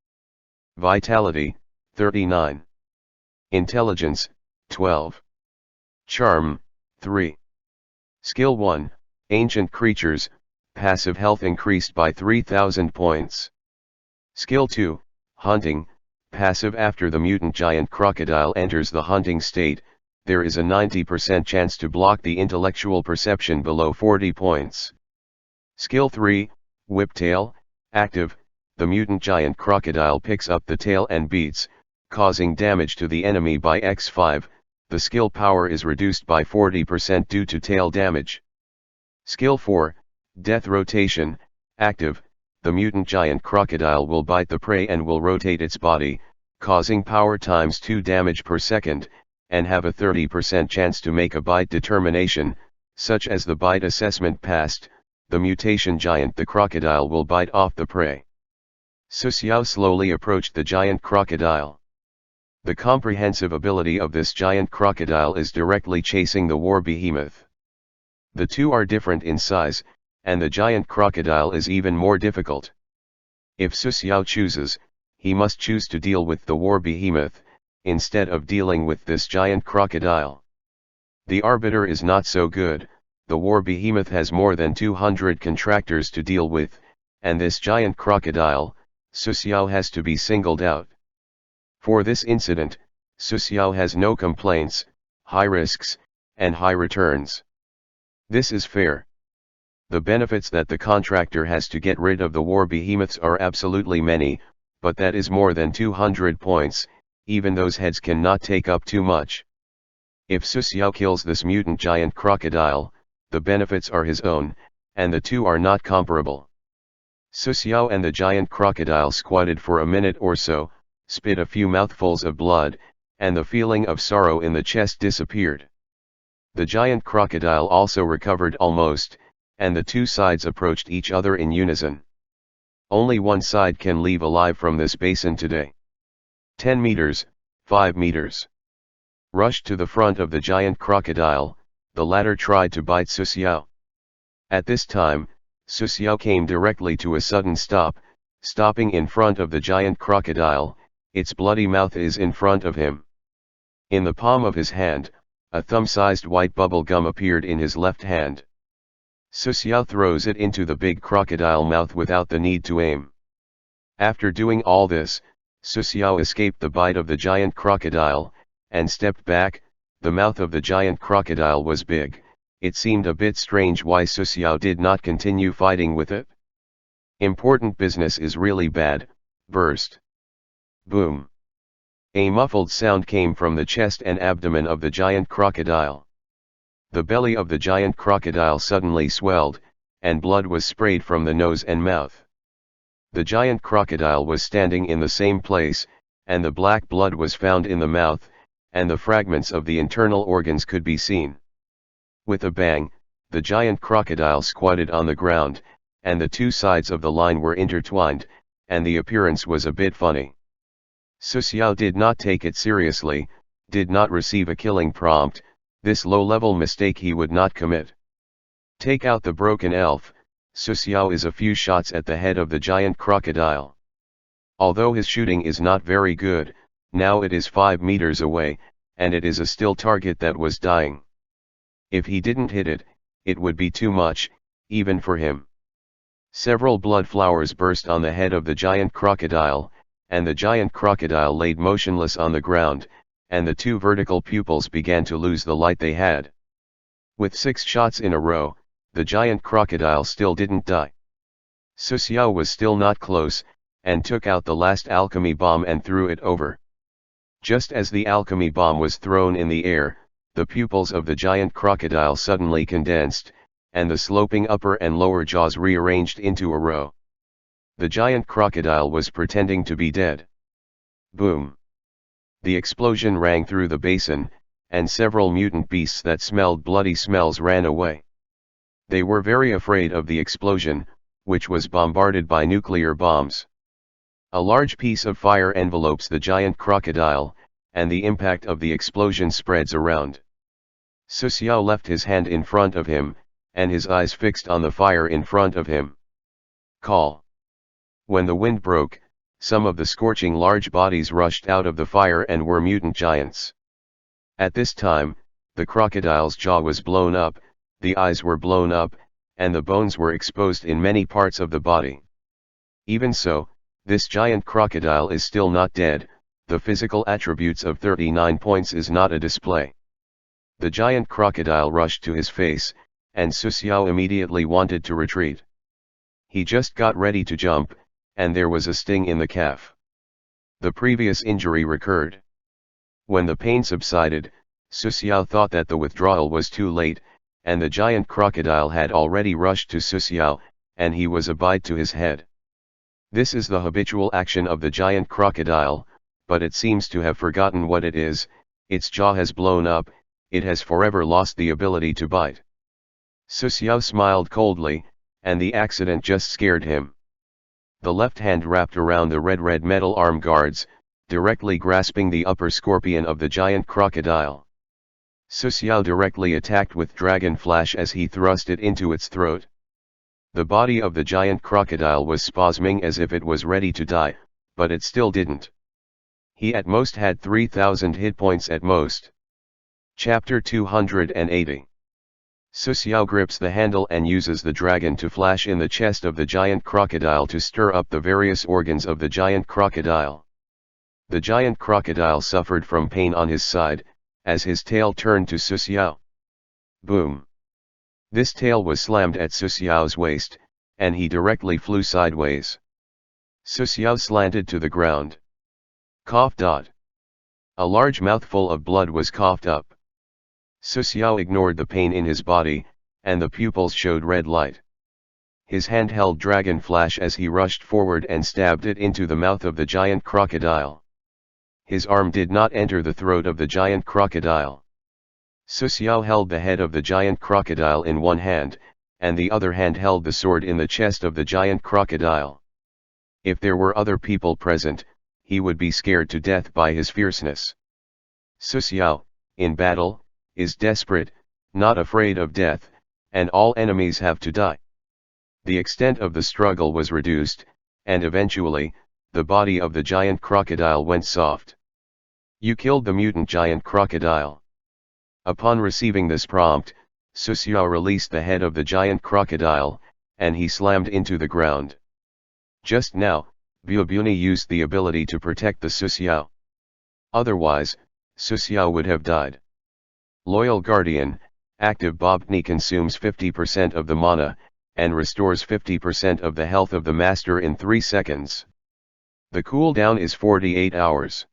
Vitality, 39. Intelligence, 12. Charm, 3. Skill 1, Ancient Creatures, passive health increased by 3000 points. Skill 2, Hunting, passive after the mutant giant crocodile enters the hunting state, there is a 90% chance to block the intellectual perception below 40 points. Skill 3, Whiptail, active, the mutant giant crocodile picks up the tail and beats, causing damage to the enemy by x5, the skill power is reduced by 40% due to tail damage. Skill 4, Death Rotation, active, the mutant giant crocodile will bite the prey and will rotate its body, causing power times 2 damage per second, and have a 30% chance to make a bite determination, such as the bite assessment passed, the mutation giant the crocodile will bite off the prey. Su Xiao slowly approached the giant crocodile. The comprehensive ability of this giant crocodile is directly chasing the war behemoth. The two are different in size, and the giant crocodile is even more difficult. If Su Xiao chooses, he must choose to deal with the war behemoth, instead of dealing with this giant crocodile. The arbiter is not so good, the war behemoth has more than 200 contractors to deal with, and this giant crocodile, Su Xiao has to be singled out. For this incident, Su Xiao has no complaints, high risks, and high returns. This is fair. The benefits that the contractor has to get rid of the war behemoths are absolutely many, but that is more than 200 points, even those heads cannot take up too much. If Su Xiao kills this mutant giant crocodile, the benefits are his own, and the two are not comparable. Su Xiao and the giant crocodile squatted for a minute or so, spit a few mouthfuls of blood, and the feeling of sorrow in the chest disappeared. The giant crocodile also recovered almost, and the two sides approached each other in unison. Only one side can leave alive from this basin today. 10 meters, 5 meters. Rushed to the front of the giant crocodile, the latter tried to bite Su Xiao. At this time, Su Xiao came directly to a sudden stop, stopping in front of the giant crocodile, its bloody mouth is in front of him. In the palm of his hand, a thumb-sized white bubble gum appeared in his left hand. Su Xiao throws it into the big crocodile mouth without the need to aim. After doing all this, Su Xiao escaped the bite of the giant crocodile, and stepped back. The mouth of the giant crocodile was big. It seemed a bit strange why Su Xiao did not continue fighting with it. Important business is really bad. Burst. Boom. A muffled sound came from the chest and abdomen of the giant crocodile. The belly of the giant crocodile suddenly swelled, and blood was sprayed from the nose and mouth. The giant crocodile was standing in the same place, and the black blood was found in the mouth, and the fragments of the internal organs could be seen. With a bang, the giant crocodile squatted on the ground, and the two sides of the line were intertwined, and the appearance was a bit funny. Su Xiao did not take it seriously, did not receive a killing prompt. This low-level mistake he would not commit. Take out the broken elf. Su Xiao is a few shots at the head of the giant crocodile. Although his shooting is not very good, now it is 5 meters away, and it is a still target that was dying. If he didn't hit it, it would be too much, even for him. Several blood flowers burst on the head of the giant crocodile, and the giant crocodile laid motionless on the ground, and the two vertical pupils began to lose the light they had. With 6 shots in a row, the giant crocodile still didn't die. Su Xiao was still not close, and took out the last alchemy bomb and threw it over. Just as the alchemy bomb was thrown in the air, the pupils of the giant crocodile suddenly condensed, and the sloping upper and lower jaws rearranged into a row. The giant crocodile was pretending to be dead. Boom! The explosion rang through the basin, and several mutant beasts that smelled bloody smells ran away. They were very afraid of the explosion, which was bombarded by nuclear bombs. A large piece of fire envelopes the giant crocodile, and the impact of the explosion spreads around. Su Xiao left his hand in front of him, and his eyes fixed on the fire in front of him. Call. When the wind broke, some of the scorching large bodies rushed out of the fire and were mutant giants. At this time, the crocodile's jaw was blown up, the eyes were blown up, and the bones were exposed in many parts of the body. Even so, this giant crocodile is still not dead. The physical attributes of 39 points is not a display. The giant crocodile rushed to his face, and Su Xiao immediately wanted to retreat. He just got ready to jump, and there was a sting in the calf. The previous injury recurred. When the pain subsided, Su Xiao thought that the withdrawal was too late, and the giant crocodile had already rushed to Su Xiao, and he was a bite to his head. This is the habitual action of the giant crocodile, but it seems to have forgotten what it is. Its jaw has blown up, it has forever lost the ability to bite. Su Xiao smiled coldly, and the accident just scared him. The left hand wrapped around the red metal arm guards, directly grasping the upper scorpion of the giant crocodile. Su Xiao directly attacked with Dragon Flash as he thrust it into its throat. The body of the giant crocodile was spasming as if it was ready to die, but it still didn't. He at most had 3,000 hit points at most. Chapter 280. Su Xiao grips the handle and uses the dragon to flash in the chest of the giant crocodile to stir up the various organs of the giant crocodile. The giant crocodile suffered from pain on his side, as his tail turned to Su Xiao. Boom! This tail was slammed at Su Xiao's waist, and he directly flew sideways. Su Xiao slanted to the ground. Cough. A large mouthful of blood was coughed up. Su Xiao ignored the pain in his body, and the pupils showed red light. His hand held Dragon Flash as he rushed forward and stabbed it into the mouth of the giant crocodile. His arm did not enter the throat of the giant crocodile. Su Xiao held the head of the giant crocodile in one hand, and the other hand held the sword in the chest of the giant crocodile. If there were other people present, he would be scared to death by his fierceness. Su Xiao, in battle, is desperate, not afraid of death, and all enemies have to die. The extent of the struggle was reduced, and eventually, the body of the giant crocodile went soft. You killed the mutant giant crocodile. Upon receiving this prompt, Su Xiao released the head of the giant crocodile, and he slammed into the ground. Just now, Bubuni used the ability to protect the Su Xiao. Otherwise, Su Xiao would have died. Loyal Guardian, active Bobni consumes 50% of the mana, and restores 50% of the health of the master in 3 seconds. The cooldown is 48 hours.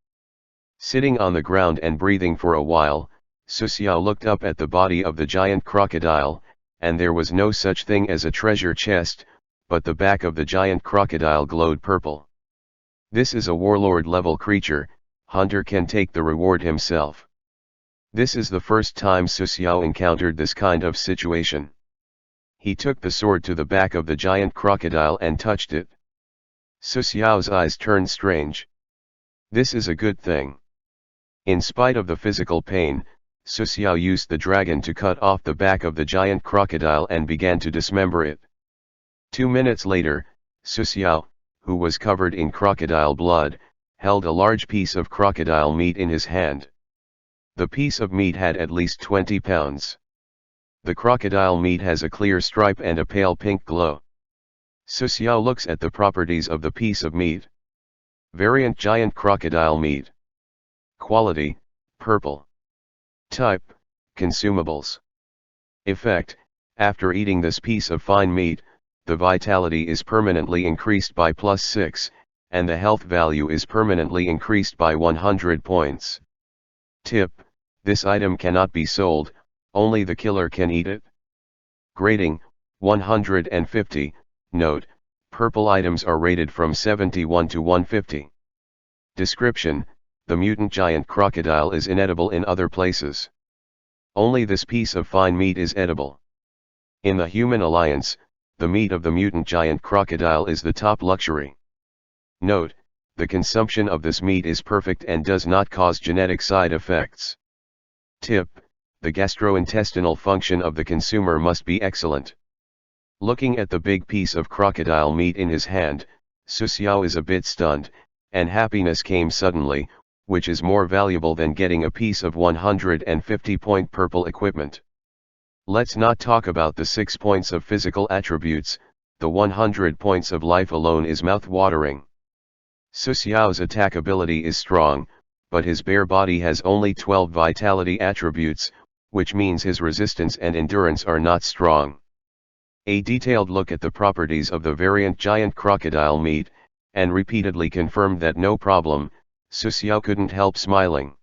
Sitting on the ground and breathing for a while, Su Xiao looked up at the body of the giant crocodile, and there was no such thing as a treasure chest, but the back of the giant crocodile glowed purple. This is a warlord level creature, hunter can take the reward himself. This is the first time Su Xiao encountered this kind of situation. He took the sword to the back of the giant crocodile and touched it. Su Xiao's eyes turned strange. This is a good thing. In spite of the physical pain, Su Xiao used the dragon to cut off the back of the giant crocodile and began to dismember it. 2 minutes later, Su Xiao, who was covered in crocodile blood, held a large piece of crocodile meat in his hand. The piece of meat had at least 20 pounds. The crocodile meat has a clear stripe and a pale pink glow. Su Xiao looks at the properties of the piece of meat. Variant giant crocodile meat. Quality, purple. Type, consumables. Effect, after eating this piece of fine meat, the vitality is permanently increased by +6, and the health value is permanently increased by 100 points. Tip, this item cannot be sold, only the killer can eat it. Grading, 150, note, purple items are rated from 71 to 150. Description, the mutant giant crocodile is inedible in other places. Only this piece of fine meat is edible. In the Human Alliance, the meat of the mutant giant crocodile is the top luxury. Note, the consumption of this meat is perfect and does not cause genetic side effects. Tip, the gastrointestinal function of the consumer must be excellent. Looking at the big piece of crocodile meat in his hand, Su Xiao is a bit stunned, and happiness came suddenly, which is more valuable than getting a piece of 150-point purple equipment. Let's not talk about the 6 points of physical attributes, the 100 points of life alone is mouth-watering. Su Xiao's attack ability is strong, but his bare body has only 12 vitality attributes, which means his resistance and endurance are not strong. A detailed look at the properties of the variant giant crocodile meat, and repeatedly confirmed that no problem, Su Xiao couldn't help smiling.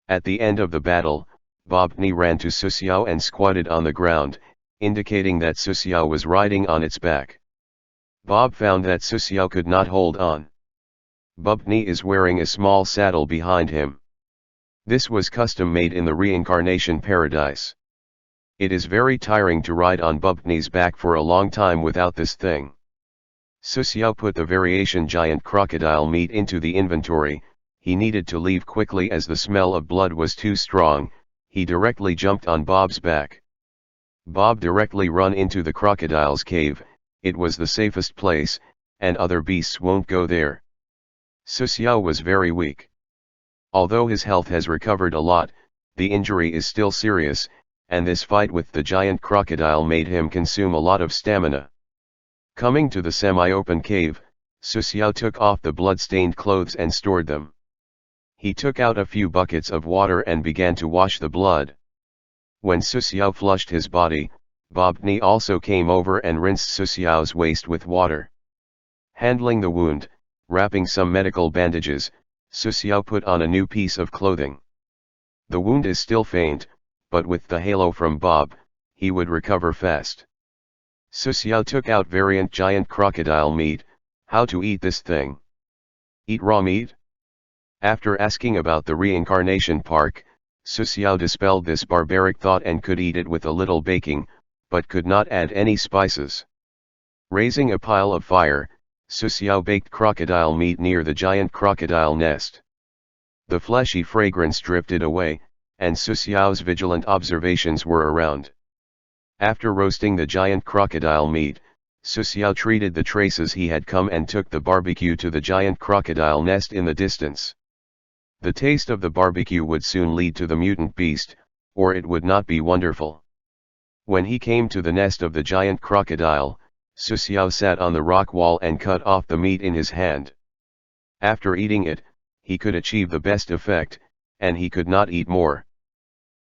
At the end of the battle, Bobni ran to Su Xiao and squatted on the ground, indicating that Su Xiao was riding on its back. Bob found that Su Xiao could not hold on. Bobni is wearing a small saddle behind him. This was custom made in the Reincarnation paradise. It is very tiring to ride on Bubni's back for a long time without this thing. Susiao put the variation giant crocodile meat into the inventory. He needed to leave quickly as the smell of blood was too strong. He directly jumped on Bob's back. Bob directly run into the crocodile's cave. It was the safest place, and other beasts won't go there. Susiao was very weak. Although his health has recovered a lot, the injury is still serious, and this fight with the giant crocodile made him consume a lot of stamina. Coming to the semi-open cave, Susiao took off the blood-stained clothes and stored them. He took out a few buckets of water and began to wash the blood. When Susiao flushed his body, Bobni also came over and rinsed Susiao's waist with water. Handling the wound, wrapping some medical bandages, Susiao put on a new piece of clothing. The wound is still faint, but with the halo from Bob, he would recover fast. Susiao took out variant giant crocodile meat. How to eat this thing? Eat raw meat? After asking about the reincarnation park, Susiao dispelled this barbaric thought and could eat it with a little baking, but could not add any spices. Raising a pile of fire, Susiao baked crocodile meat near the giant crocodile nest. The fleshy fragrance drifted away, and Susiao's vigilant observations were around. After roasting the giant crocodile meat, Susiao treated the traces he had come and took the barbecue to the giant crocodile nest in the distance. The taste of the barbecue would soon lead to the mutant beast, or it would not be wonderful. When he came to the nest of the giant crocodile, Susiao sat on the rock wall and cut off the meat in his hand. After eating it, he could achieve the best effect, and he could not eat more.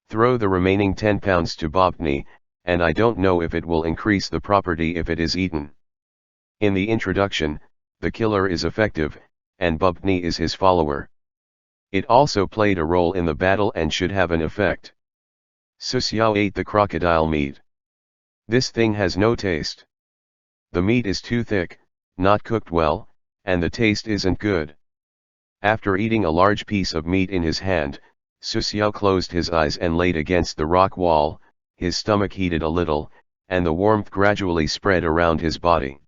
Throw the remaining 10 pounds to Bobni, and I don't know if it will increase the property if it is eaten. In the introduction, the killer is effective, and Bobni is his follower. It also played a role in the battle and should have an effect. Susiao ate the crocodile meat. This thing has no taste. The meat is too thick, not cooked well, and the taste isn't good. After eating a large piece of meat in his hand, Susiao closed his eyes and laid against the rock wall. His stomach heated a little, and the warmth gradually spread around his body.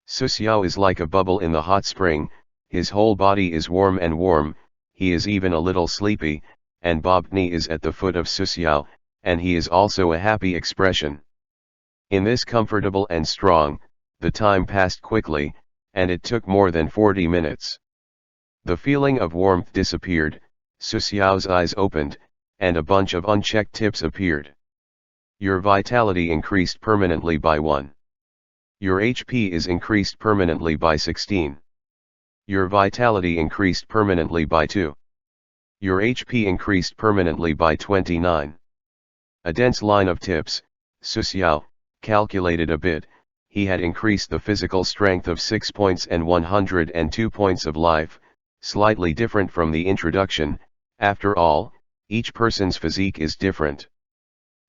Susiao is like a bubble in the hot spring. His whole body is warm and warm. He is even a little sleepy, and Bobni is at the foot of Susiao, and he is also a happy expression. In this comfortable and strong, the time passed quickly, and it took more than 40 minutes. The feeling of warmth disappeared, Susiao's eyes opened, and a bunch of unchecked tips appeared. Your vitality increased permanently by 1. Your HP is increased permanently by 16. Your vitality increased permanently by 2. Your HP increased permanently by 29. A dense line of tips. Susiao calculated a bit. He had increased the physical strength of 6 points and 102 points of life, slightly different from the introduction. After all, each person's physique is different.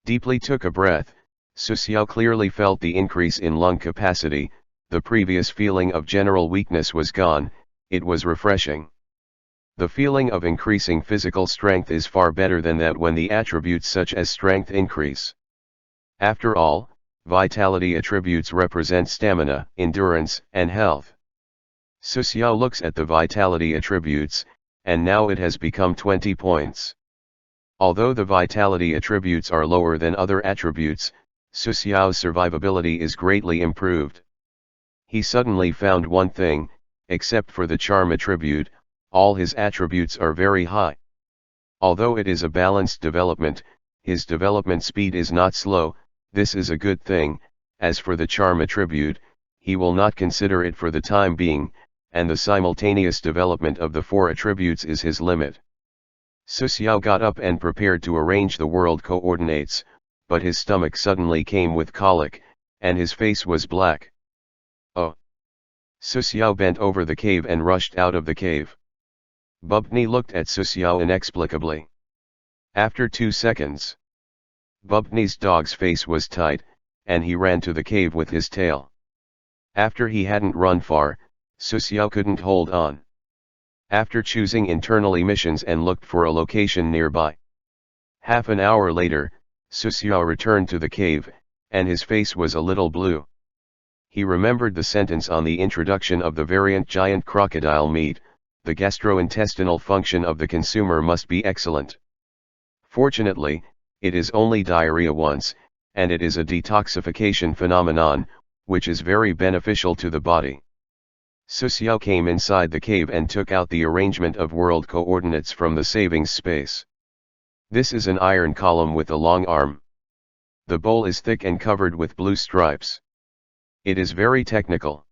Deeply took a breath, Susiao clearly felt the increase in lung capacity. The previous feeling of general weakness was gone. It was refreshing. The feeling of increasing physical strength is far better than that when the attributes such as strength increase. After all, vitality attributes represent stamina, endurance, and health. Susiao looks at the vitality attributes, and now it has become 20 points. Although the vitality attributes are lower than other attributes, Susiao's survivability is greatly improved. He suddenly found one thing: except for the charm attribute, all his attributes are very high. Although it is a balanced development, his development speed is not slow. This is a good thing. As for the charm attribute, he will not consider it for the time being, and the simultaneous development of the 4 attributes is his limit. Susiao got up and prepared to arrange the world coordinates, but his stomach suddenly came with colic, and his face was black. Oh! Susiao bent over the cave and rushed out of the cave. Bubni looked at Susiao inexplicably. After 2 seconds, Bubni's dog's face was tight, and he ran to the cave with his tail. After he hadn't run far, Susiao couldn't hold on. After choosing internal emissions and looked for a location nearby. Half an hour later, Suxiao returned to the cave, and his face was a little blue. He remembered the sentence on the introduction of the variant giant crocodile meat, the gastrointestinal function of the consumer must be excellent. Fortunately, it is only diarrhea once, and it is a detoxification phenomenon, which is very beneficial to the body. Suxiao came inside the cave and took out the arrangement of world coordinates from the savings space. This is an iron column with a long arm. The bowl is thick and covered with blue stripes. It is very technical.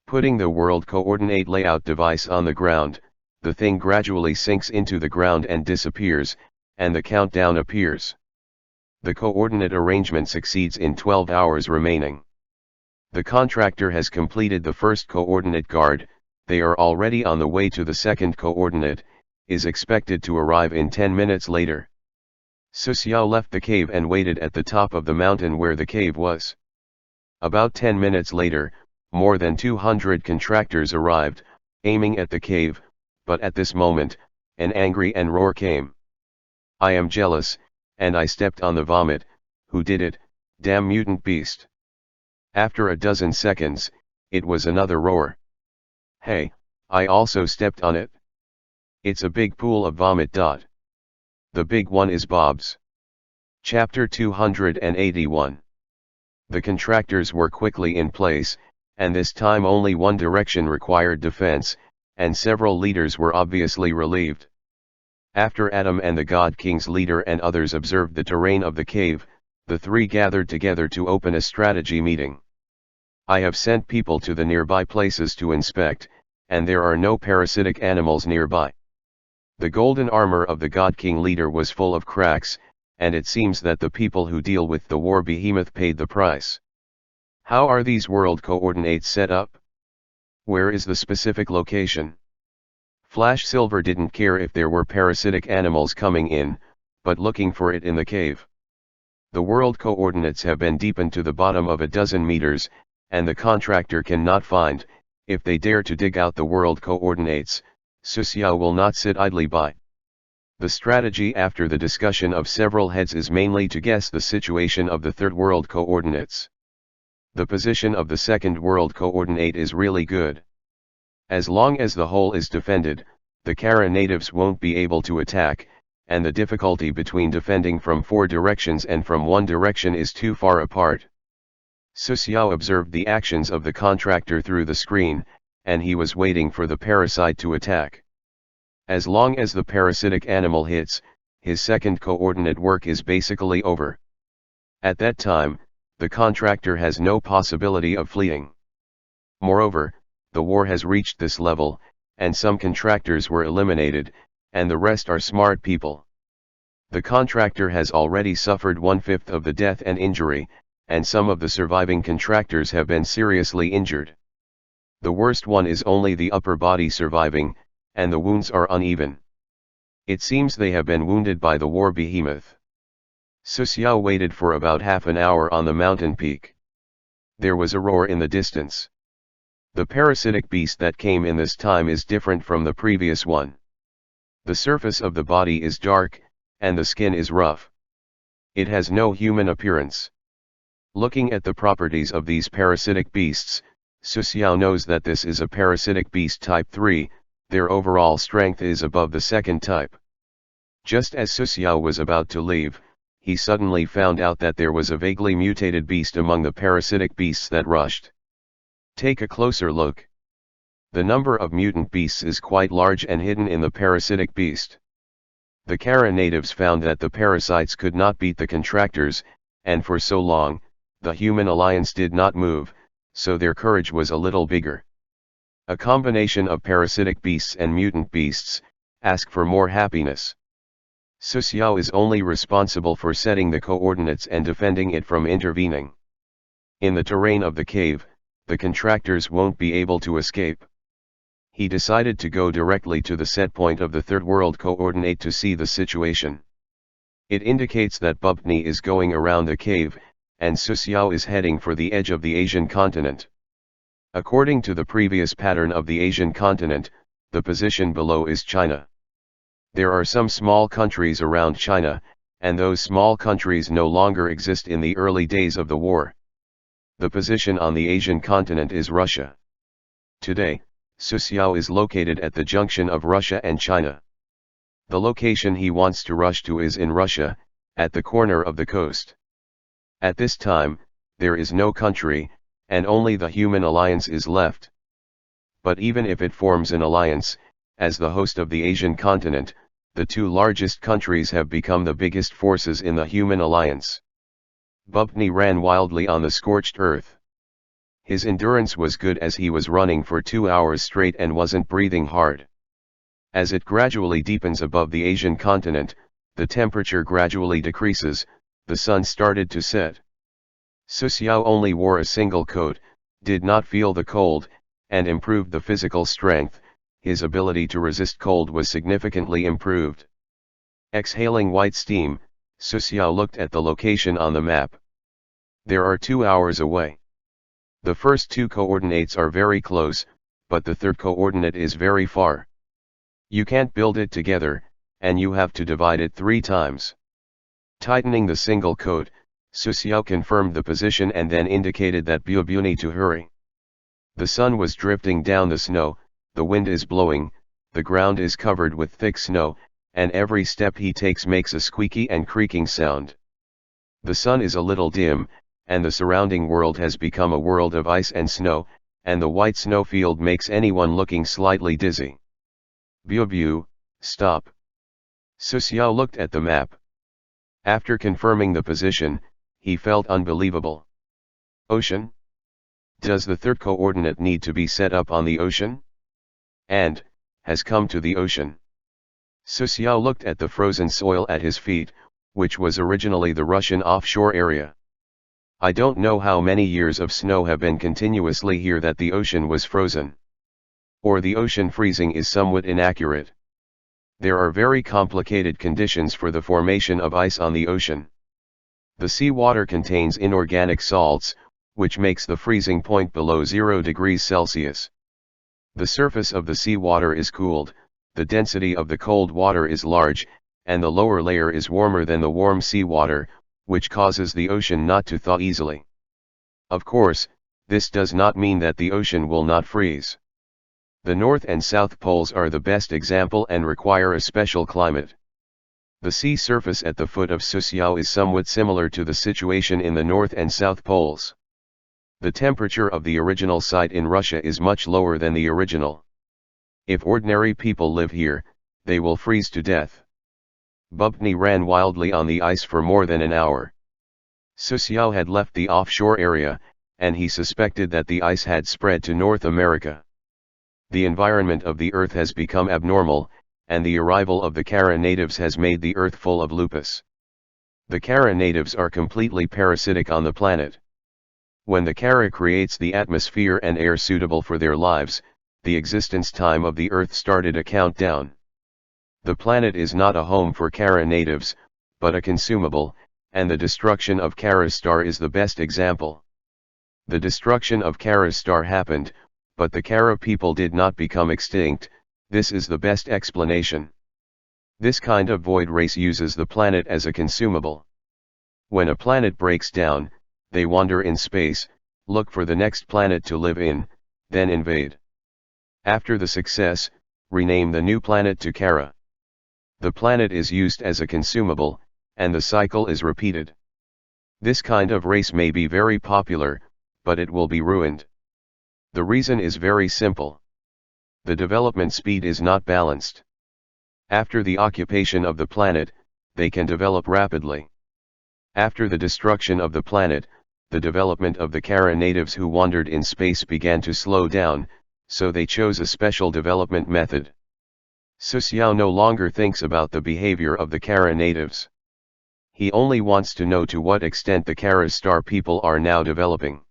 Putting the world coordinate layout device on the ground, the thing gradually sinks into the ground and disappears, and the countdown appears. The coordinate arrangement succeeds in 12 hours remaining. The contractor has completed the first coordinate guard, they are already on the way to the second coordinate, is expected to arrive in 10 minutes later. Suxiao left the cave and waited at the top of the mountain where the cave was. About 10 minutes later, more than 200 contractors arrived, aiming at the cave, but at this moment, an angry and roar came. I am jealous, and I stepped on the vomit. Who did it, damn mutant beast? After a dozen seconds, it was another roar. Hey, I also stepped on it. It's a big pool of vomit. The big one is Bob's. Chapter 281. The contractors were quickly in place, and this time only one direction required defense, and several leaders were obviously relieved. After Adam and the God King's leader and others observed the terrain of the cave, the three gathered together to open a strategy meeting. I have sent people to the nearby places to inspect, and there are no parasitic animals nearby. The golden armor of the God King leader was full of cracks, and it seems that the people who deal with the war behemoth paid the price. How are these world coordinates set up? Where is the specific location? Flash Silver didn't care if there were parasitic animals coming in, but looking for it in the cave. The world coordinates have been deepened to the bottom of a dozen meters, and the contractor cannot find. If they dare to dig out the world coordinates, Suxiao will not sit idly by. The strategy after the discussion of several heads is mainly to guess the situation of the third world coordinates. The position of the second world coordinate is really good. As long as the whole is defended, the Kara natives won't be able to attack, and the difficulty between defending from 4 directions and from one direction is too far apart. Suxiao observed the actions of the contractor through the screen, and he was waiting for the parasite to attack. As long as the parasitic animal hits, his second coordinate work is basically over. At that time, the contractor has no possibility of fleeing. Moreover, the war has reached this level, and some contractors were eliminated, and the rest are smart people. The contractor has already suffered 1/5 of the death and injury, and some of the surviving contractors have been seriously injured. The worst one is only the upper body surviving, and the wounds are uneven. It seems they have been wounded by the war behemoth. Suxiao waited for about half an hour on the mountain peak. There was a roar in the distance. The parasitic beast that came in this time is different from the previous one. The surface of the body is dark, and the skin is rough. It has no human appearance. Looking at the properties of these parasitic beasts, Suxiao knows that this is a parasitic beast type 3, their overall strength is above the second type. Just as Suxiao was about to leave, he suddenly found out that there was a vaguely mutated beast among the parasitic beasts that rushed. Take a closer look. The number of mutant beasts is quite large and hidden in the parasitic beast. The Kara natives found that the parasites could not beat the contractors, and for so long, the human alliance did not move, so their courage was a little bigger. A combination of parasitic beasts and mutant beasts, ask for more happiness. Suxiao is only responsible for setting the coordinates and defending it from intervening. In the terrain of the cave, the contractors won't be able to escape. He decided to go directly to the set point of the third world coordinate to see the situation. It indicates that Bubni is going around the cave, and Suxiao is heading for the edge of the Asian continent. According to the previous pattern of the Asian continent, The position below is China. There are some small countries around China, and those small countries no longer exist in the early days of the war. The position on the Asian continent is Russia. Today, Susiao is located at the junction of Russia and China. The location he wants to rush to is in Russia, at the corner of the coast. At this time, there is no country, and only the human alliance is left. But even if it forms an alliance, as the host of the Asian continent, the two largest countries have become the biggest forces in the human alliance. Bubny ran wildly on the scorched earth. His endurance was good as he was running for 2 hours straight and wasn't breathing hard. As it gradually deepens above the Asian continent, the temperature gradually decreases, the sun started to set. Susiao only wore a single coat, did not feel the cold, and improved the physical strength. His ability to resist cold was significantly improved. Exhaling white steam, Susiao looked at the location on the map. There are 2 hours away. The first two coordinates are very close, but the third coordinate is very far. You can't build it together, and you have to divide it 3 times. Tightening the single coat, Susiao confirmed the position and then indicated that Bubuni to hurry. The sun was drifting down the snow, the wind is blowing, the ground is covered with thick snow, and every step he takes makes a squeaky and creaking sound. The sun is a little dim, and the surrounding world has become a world of ice and snow, and the white snowfield makes anyone looking slightly dizzy. Bu, stop. Susiao looked at the map. After confirming the position, he felt unbelievable. Ocean? Does the third coordinate need to be set up on the ocean? And, has come to the ocean. Susiao looked at the frozen soil at his feet, which was originally the Russian offshore area. I don't know how many years of snow have been continuously here that the ocean was frozen. Or the ocean freezing is somewhat inaccurate. There are very complicated conditions for the formation of ice on the ocean. The seawater contains inorganic salts, which makes the freezing point below 0 degrees Celsius. The surface of the seawater is cooled, the density of the cold water is large, and the lower layer is warmer than the warm seawater, which causes the ocean not to thaw easily. Of course, this does not mean that the ocean will not freeze. The North and South Poles are the best example and require a special climate. The sea surface at the foot of Susiao is somewhat similar to the situation in the North and South Poles. The temperature of the original site in Russia is much lower than the original. If ordinary people live here, they will freeze to death. Bubny ran wildly on the ice for more than an hour. Susiao had left the offshore area, and he suspected that the ice had spread to North America. The environment of the Earth has become abnormal, and the arrival of the Kara natives has made the Earth full of lupus. The Kara natives are completely parasitic on the planet. When the Kara creates the atmosphere and air suitable for their lives, the existence time of the Earth started a countdown. The planet is not a home for Kara natives, but a consumable, and the destruction of Kara star is the best example. The destruction of Kara star happened, but the Kara people did not become extinct. This is the best explanation. This kind of void race uses the planet as a consumable. When a planet breaks down, they wander in space, look for the next planet to live in, then invade. After the success, rename the new planet to Kara. The planet is used as a consumable, and the cycle is repeated. This kind of race may be very popular, but it will be ruined. The reason is very simple. The development speed is not balanced. After the occupation of the planet, they can develop rapidly. After the destruction of the planet, the development of the Kara natives who wandered in space began to slow down, so they chose a special development method. Susiao no longer thinks about the behavior of the Kara natives. He only wants to know to what extent the Kara star people are now developing.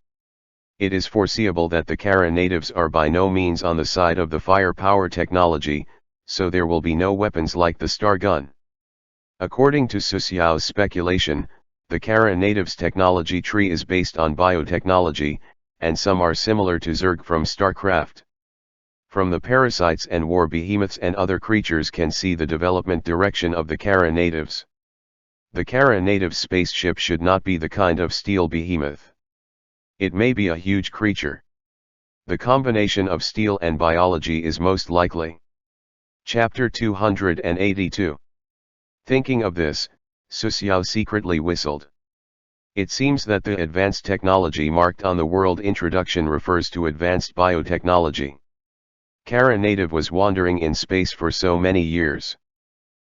It is foreseeable that the Kara natives are by no means on the side of the firepower technology, so there will be no weapons like the star gun. According to Susiao's speculation, the Kara natives' technology tree is based on biotechnology, and some are similar to Zerg from StarCraft. From the parasites and war behemoths and other creatures can see the development direction of the Kara natives. The Kara native spaceship should not be the kind of steel behemoth. It may be a huge creature. The combination of steel and biology is most likely. Chapter 282. Thinking of this, Susiao secretly whistled. It seems that the advanced technology marked on the world introduction refers to advanced biotechnology. Kara native was wandering in space for so many years.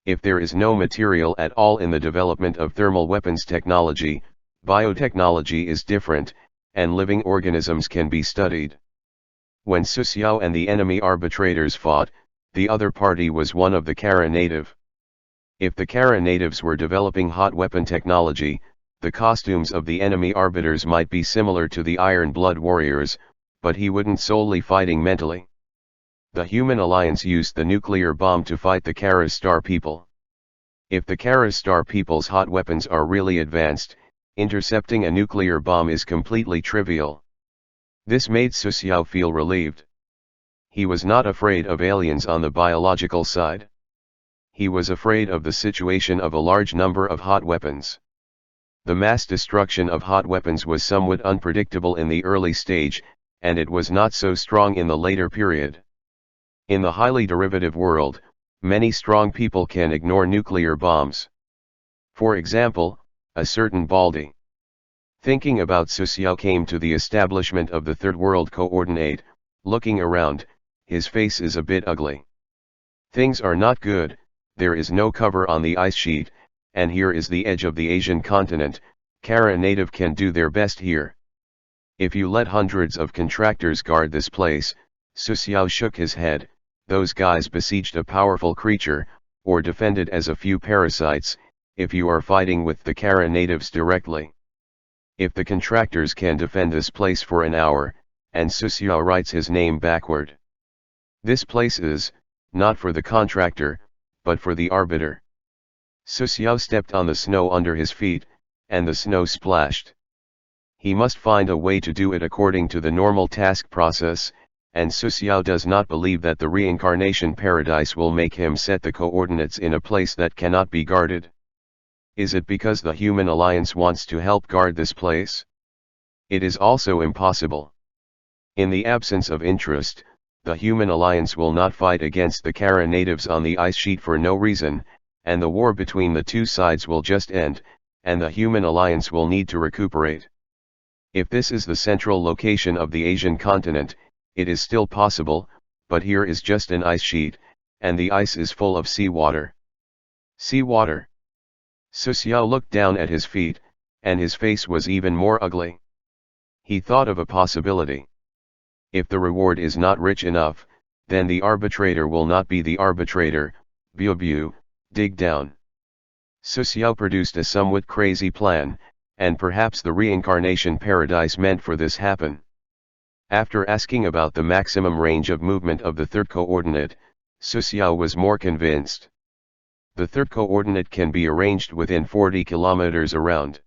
If there is no material at all in the development of thermal weapons technology, biotechnology is different, and living organisms can be studied. When Susiao and the enemy arbitrators fought, the other party was one of the Kara native. If the Kara natives were developing hot weapon technology, the costumes of the enemy arbiters might be similar to the Iron Blood warriors, but he wouldn't solely fighting mentally. The human alliance used the nuclear bomb to fight the Kara Star people. If the Kara Star people's hot weapons are really advanced, intercepting a nuclear bomb is completely trivial. This made Susiao feel relieved. He was not afraid of aliens on the biological side. He was afraid of the situation of a large number of hot weapons. The mass destruction of hot weapons was somewhat unpredictable in the early stage, and it was not so strong in the later period. In the highly derivative world, many strong people can ignore nuclear bombs. For example, a certain Baldi. Thinking about Susiao came to the establishment of the Third World Coordinate. Looking around, his face is a bit ugly. Things are not good, there is no cover on the ice sheet, and here is the edge of the Asian continent. Kara native can do their best here. If you let hundreds of contractors guard this place, Susiao shook his head, those guys besieged a powerful creature, or defended as a few parasites, if you are fighting with the Kara natives directly. If the contractors can defend this place for an hour, and Susiao writes his name backward. This place is, not for the contractor, but for the arbiter. Susiao stepped on the snow under his feet, and the snow splashed. He must find a way to do it according to the normal task process, and Susiao does not believe that the reincarnation paradise will make him set the coordinates in a place that cannot be guarded. Is it because the human alliance wants to help guard this place? It is also impossible. In the absence of interest, the human alliance will not fight against the Kara natives on the ice sheet for no reason, and the war between the two sides will just end, and the human alliance will need to recuperate. If this is the central location of the Asian continent, it is still possible, but here is just an ice sheet, and the ice is full of seawater. Seawater. Susiao looked down at his feet, and his face was even more ugly. He thought of a possibility. If the reward is not rich enough, then the arbitrator will not be the arbitrator. Dig down. Susiao produced a somewhat crazy plan, and perhaps the reincarnation paradise meant for this happen. After asking about the maximum range of movement of the third coordinate, Susiao was more convinced. The third coordinate can be arranged within 40 kilometers around.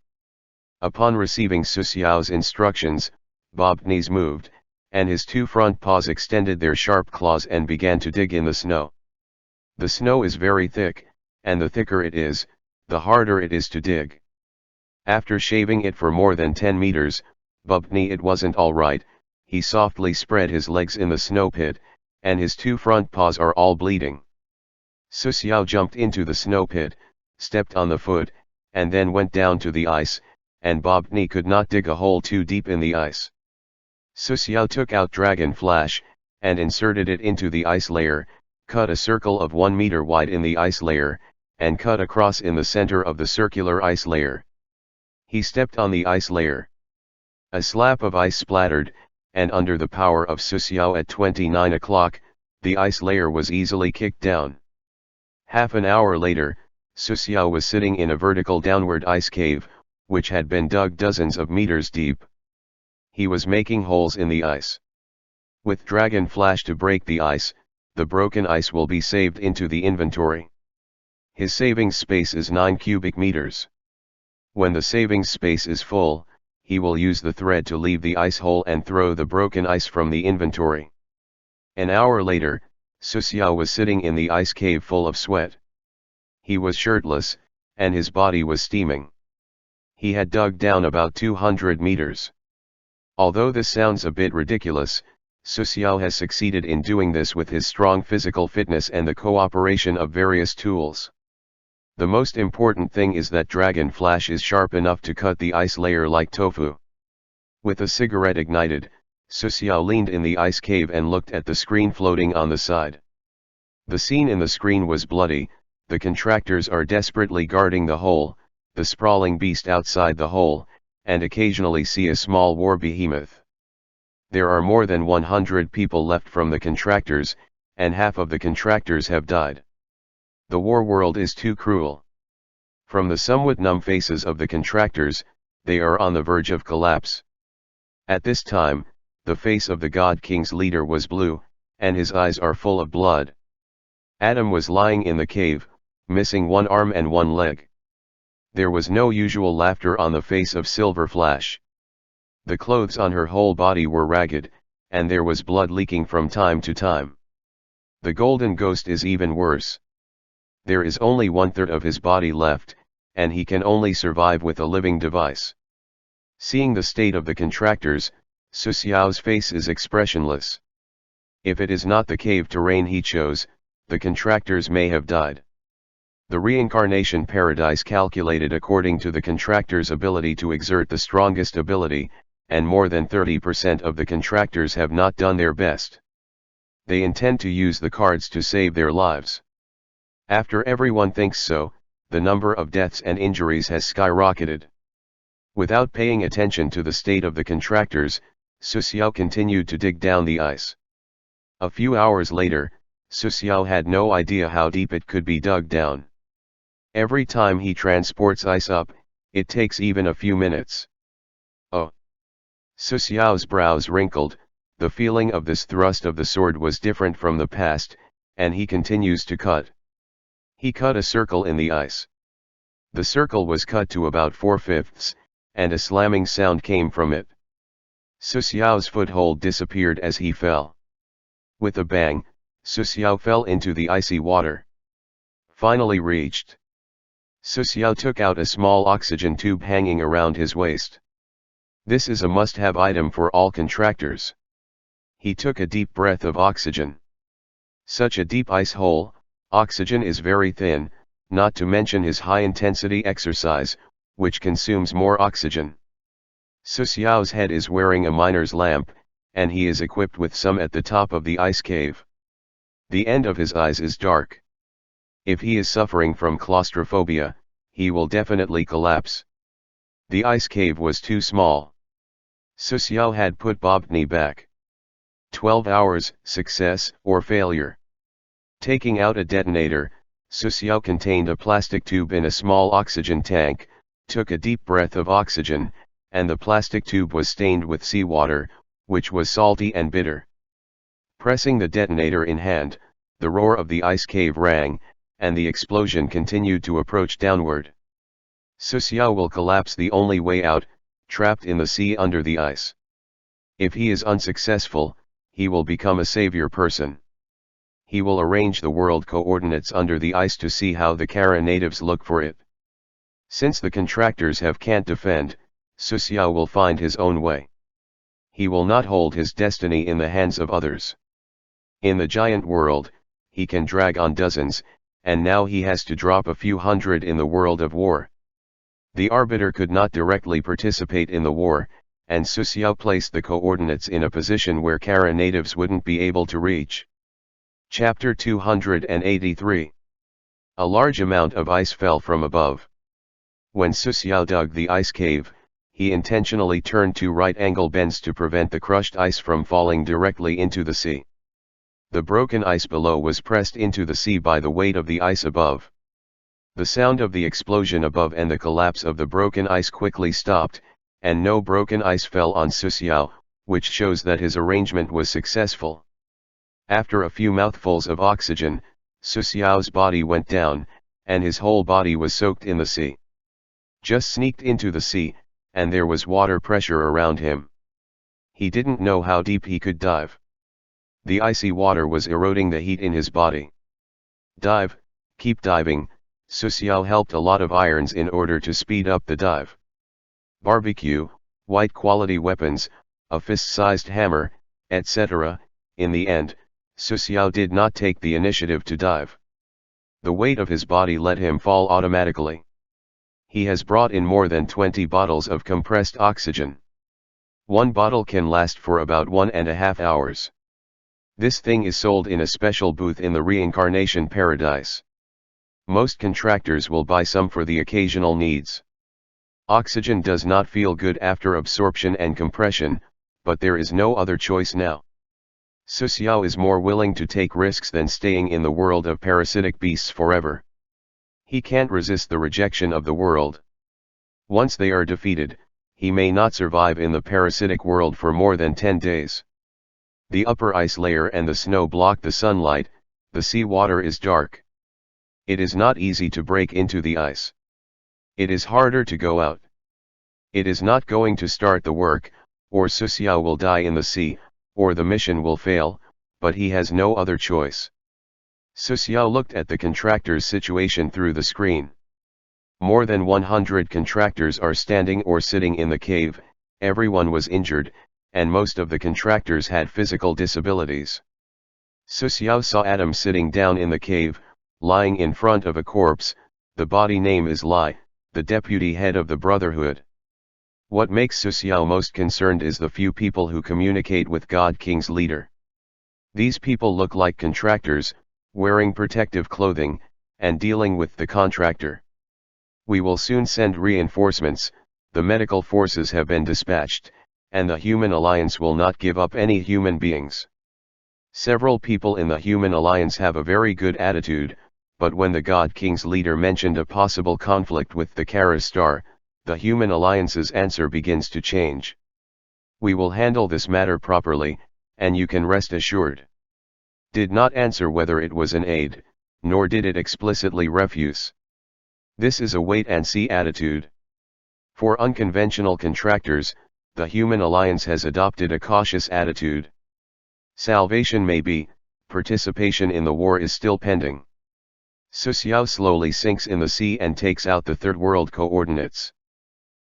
Upon receiving Susiao's instructions, Bob's moved, and his two front paws extended their sharp claws and began to dig in the snow. The snow is very thick, and the thicker it is, the harder it is to dig. After shaving it for more than 10 meters, Bob's it wasn't all right. He softly spread his legs in the snow pit, and his two front paws are all bleeding. Susiao jumped into the snow pit, stepped on the foot, and then went down to the ice, and Bob's could not dig a hole too deep in the ice. Susiao took out Dragon Flash, and inserted it into the ice layer, cut a circle of 1 meter wide in the ice layer, and cut across in the center of the circular ice layer. He stepped on the ice layer. A slab of ice splattered, and under the power of Susiao at 29 o'clock, the ice layer was easily kicked down. Half an hour later, Susiao was sitting in a vertical downward ice cave, which had been dug dozens of meters deep. He was making holes in the ice. With Dragon Flash to break the ice, the broken ice will be saved into the inventory. His saving space is 9 cubic meters. When the saving space is full, he will use the thread to leave the ice hole and throw the broken ice from the inventory. An hour later, Susiao was sitting in the ice cave full of sweat. He was shirtless, and his body was steaming. He had dug down about 200 meters. Although this sounds a bit ridiculous, Susiao has succeeded in doing this with his strong physical fitness and the cooperation of various tools. The most important thing is that dragon flash is sharp enough to cut the ice layer like tofu. With a cigarette ignited, Susiao leaned in the ice cave and looked at the screen floating on the side. The scene in the screen was bloody. The contractors are desperately guarding the hole, the sprawling beast outside the hole, and occasionally see a small war behemoth. There are more than 100 people left from the contractors, and half of the contractors have died. The war world is too cruel. From the somewhat numb faces of the contractors, they are on the verge of collapse. At this time, the face of the God King's leader was blue, and his eyes are full of blood. Adam was lying in the cave, missing one arm and one leg. There was no usual laughter on the face of Silver Flash. The clothes on her whole body were ragged, and there was blood leaking from time to time. The Golden Ghost is even worse. There is only 1/3 of his body left, and he can only survive with a living device. Seeing the state of the contractors, Susiao's face is expressionless. If it is not the cave terrain he chose, the contractors may have died. The reincarnation paradise calculated according to the contractors' ability to exert the strongest ability, and more than 30% of the contractors have not done their best. They intend to use the cards to save their lives. After everyone thinks so, the number of deaths and injuries has skyrocketed. Without paying attention to the state of the contractors, Susiao continued to dig down the ice. A few hours later, Susiao had no idea how deep it could be dug down. Every time he transports ice up, it takes even a few minutes. Oh! Susiao's brows wrinkled. The feeling of this thrust of the sword was different from the past, and he continues to cut. He cut a circle in the ice. The circle was cut to about 4/5, and a slamming sound came from it. Susiao's foothold disappeared as he fell. With a bang, Susiao fell into the icy water. Finally reached. Susiao took out a small oxygen tube hanging around his waist. This is a must-have item for all contractors. He took a deep breath of oxygen. Such a deep ice hole, oxygen is very thin, not to mention his high-intensity exercise, which consumes more oxygen. Susiao's head is wearing a miner's lamp, and he is equipped with some at the top of the ice cave. The end of his eyes is dark. If he is suffering from claustrophobia, he will definitely collapse. The ice cave was too small. Susiao had put Bobtny back. 12 hours, success or failure. Taking out a detonator, Susiao contained a plastic tube in a small oxygen tank, took a deep breath of oxygen, and the plastic tube was stained with seawater, which was salty and bitter. Pressing the detonator in hand, the roar of the ice cave rang, and the explosion continued to approach downward. Susiao will collapse the only way out, trapped in the sea under the ice. If he is unsuccessful, he will become a savior person. He will arrange the world coordinates under the ice to see how the Kara natives look for it. Since the contractors can't defend, Susiao will find his own way. He will not hold his destiny in the hands of others. In the giant world, he can drag on dozens, and now he has to drop a few hundred in the world of war. The arbiter could not directly participate in the war, and Susiao placed the coordinates in a position where Kara natives wouldn't be able to reach. Chapter 283. A large amount of ice fell from above. When Susiao dug the ice cave, he intentionally turned 2 right-angle bends to prevent the crushed ice from falling directly into the sea. The broken ice below was pressed into the sea by the weight of the ice above. The sound of the explosion above and the collapse of the broken ice quickly stopped, and no broken ice fell on Susiao, which shows that his arrangement was successful. After a few mouthfuls of oxygen, Susiao's body went down, and his whole body was soaked in the sea. Just sneaked into the sea, and there was water pressure around him. He didn't know how deep he could dive. The icy water was eroding the heat in his body. Dive, keep diving. Su Xiao helped a lot of irons in order to speed up the dive. Barbecue, white quality weapons, a fist-sized hammer, etc. In the end, Su Xiao did not take the initiative to dive. The weight of his body let him fall automatically. He has brought in more than 20 bottles of compressed oxygen. One bottle can last for about 1.5 hours. This thing is sold in a special booth in the Reincarnation paradise. Most contractors will buy some for the occasional needs. Oxygen does not feel good after absorption and compression, but there is no other choice now. Su Xiao is more willing to take risks than staying in the world of parasitic beasts forever. He can't resist the rejection of the world. Once they are defeated, he may not survive in the parasitic world for more than 10 days. The upper ice layer and the snow block the sunlight, the sea water is dark. It is not easy to break into the ice. It is harder to go out. It is not going to start the work, or Su Xiao will die in the sea, or the mission will fail, but he has no other choice. Su Xiao looked at the contractors' situation through the screen. More than 100 contractors are standing or sitting in the cave. Everyone was injured, and most of the contractors had physical disabilities. Su Xiao saw Adam sitting down in the cave, lying in front of a corpse. The body name is Lai, the deputy head of the Brotherhood. What makes Su Xiao most concerned is the few people who communicate with God King's leader. These people look like contractors, wearing protective clothing, and dealing with the contractor. We will soon send reinforcements. The medical forces have been dispatched, and the Human Alliance will not give up any human beings. Several people in the Human Alliance have a very good attitude, but when the God King's leader mentioned a possible conflict with the Kara Star, the Human Alliance's answer begins to change. We will handle this matter properly, and you can rest assured. Did not answer whether it was an aid, nor did it explicitly refuse. This is a wait-and-see attitude. For unconventional contractors, the Human Alliance has adopted a cautious attitude. Salvation may be, participation in the war is still pending. Su Xiao slowly sinks in the sea and takes out the third world coordinates.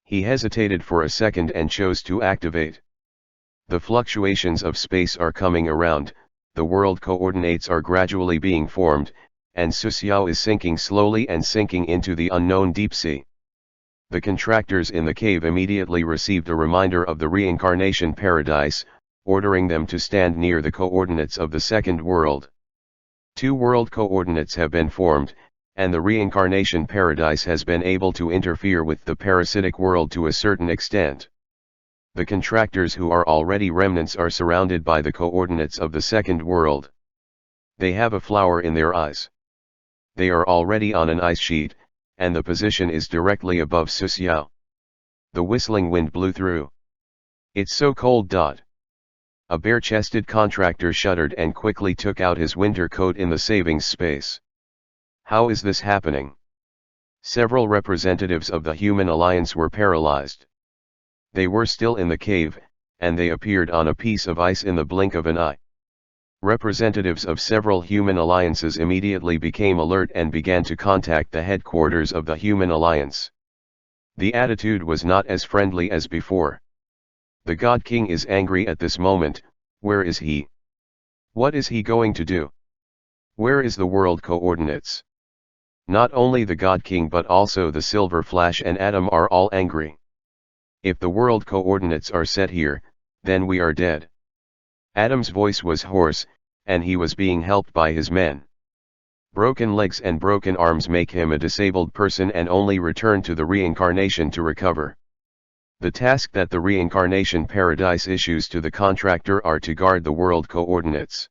He hesitated for a second and chose to activate. The fluctuations of space are coming around, the world coordinates are gradually being formed, and Su Xiao is sinking slowly and sinking into the unknown deep sea. The contractors in the cave immediately received a reminder of the Reincarnation paradise, ordering them to stand near the coordinates of the second world. 2 world coordinates have been formed, and the Reincarnation paradise has been able to interfere with the parasitic world to a certain extent. The contractors who are already remnants are surrounded by the coordinates of the second world. They have a flower in their eyes. They are already on an ice sheet, and the position is directly above Su Xiao. The whistling wind blew through. It's so cold. A bare-chested contractor shuddered and quickly took out his winter coat in the savings space. How is this happening? Several representatives of the Human Alliance were paralyzed. They were still in the cave, and they appeared on a piece of ice in the blink of an eye. Representatives of several human alliances immediately became alert and began to contact the headquarters of the Human Alliance. The attitude was not as friendly as before. The God King is angry at this moment. Where is he? What is he going to do? Where is the world coordinates? Not only the God King but also the Silver Flash and Adam are all angry. If the world coordinates are set here, then we are dead. Adam's voice was hoarse, and he was being helped by his men. Broken legs and broken arms make him a disabled person and only return to the reincarnation to recover. The task that the Reincarnation paradise issues to the contractor are to guard the world coordinates.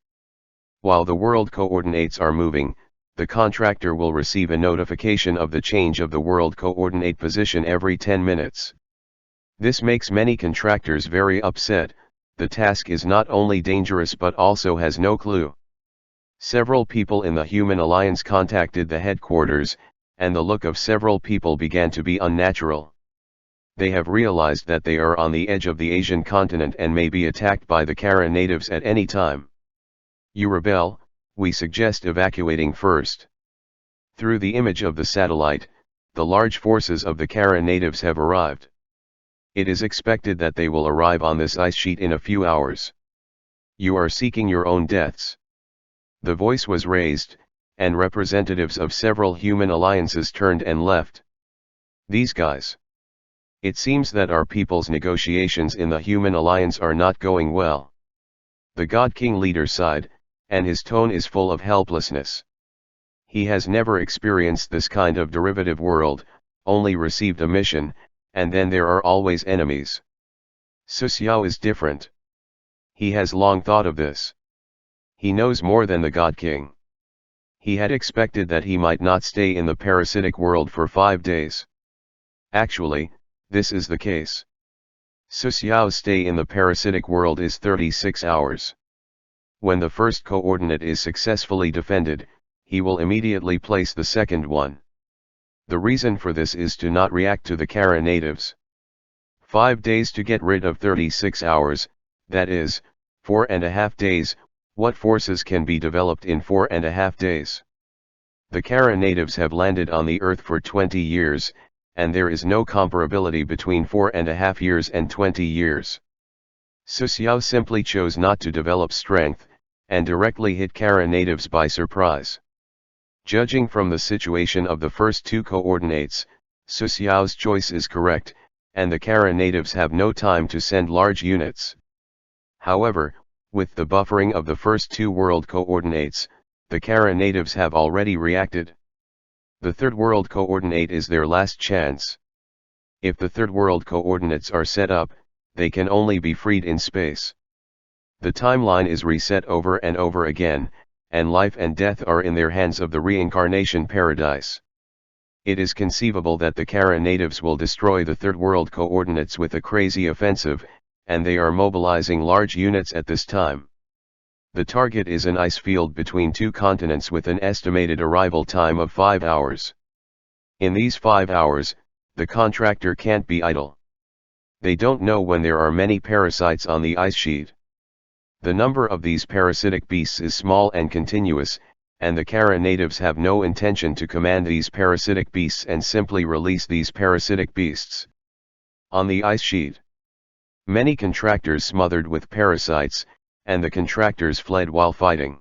While the world coordinates are moving, the contractor will receive a notification of the change of the world coordinate position every 10 minutes. This makes many contractors very upset. The task is not only dangerous but also has no clue. Several people in the Human Alliance contacted the headquarters, and the look of several people began to be unnatural. They have realized that they are on the edge of the Asian continent and may be attacked by the Kara natives at any time. You rebel, we suggest evacuating first. Through the image of the satellite, the large forces of the Kara natives have arrived. It is expected that they will arrive on this ice sheet in a few hours. You are seeking your own deaths. The voice was raised, and representatives of several human alliances turned and left. These guys. It seems that our people's negotiations in the human alliance are not going well. The God King leader sighed, and his tone is full of helplessness. He has never experienced this kind of derivative world, only received a mission, and then there are always enemies. Su Xiao is different. He has long thought of this. He knows more than the God King. He had expected that he might not stay in the parasitic world for 5 days. Actually, this is the case. Su Xiao's stay in the parasitic world is 36 hours. When the first coordinate is successfully defended, he will immediately place the second one. The reason for this is to not react to the Kara natives. 5 days to get rid of 36 hours, that is, 4.5 days, what forces can be developed in 4.5 days? The Kara natives have landed on the earth for 20 years, and there is no comparability between 4.5 years and 20 years. Su Xiao simply chose not to develop strength, and directly hit Kara natives by surprise. Judging from the situation of the first 2 coordinates, Su Xiao's choice is correct, and the Kara natives have no time to send large units. However, with the buffering of the first 2 world coordinates, the Kara natives have already reacted. The third world coordinate is their last chance. If the third world coordinates are set up, they can only be freed in space. The timeline is reset over and over again, and life and death are in their hands of the reincarnation paradise. It is conceivable that the Kara natives will destroy the third world coordinates with a crazy offensive, and they are mobilizing large units at this time. The target is an ice field between 2 continents with an estimated arrival time of 5 hours. In these 5 hours, the contractor can't be idle. They don't know when there are many parasites on the ice sheet. The number of these parasitic beasts is small and continuous, and the Kara natives have no intention to command these parasitic beasts and simply release these parasitic beasts. On the ice sheet, many contractors smothered with parasites, and the contractors fled while fighting.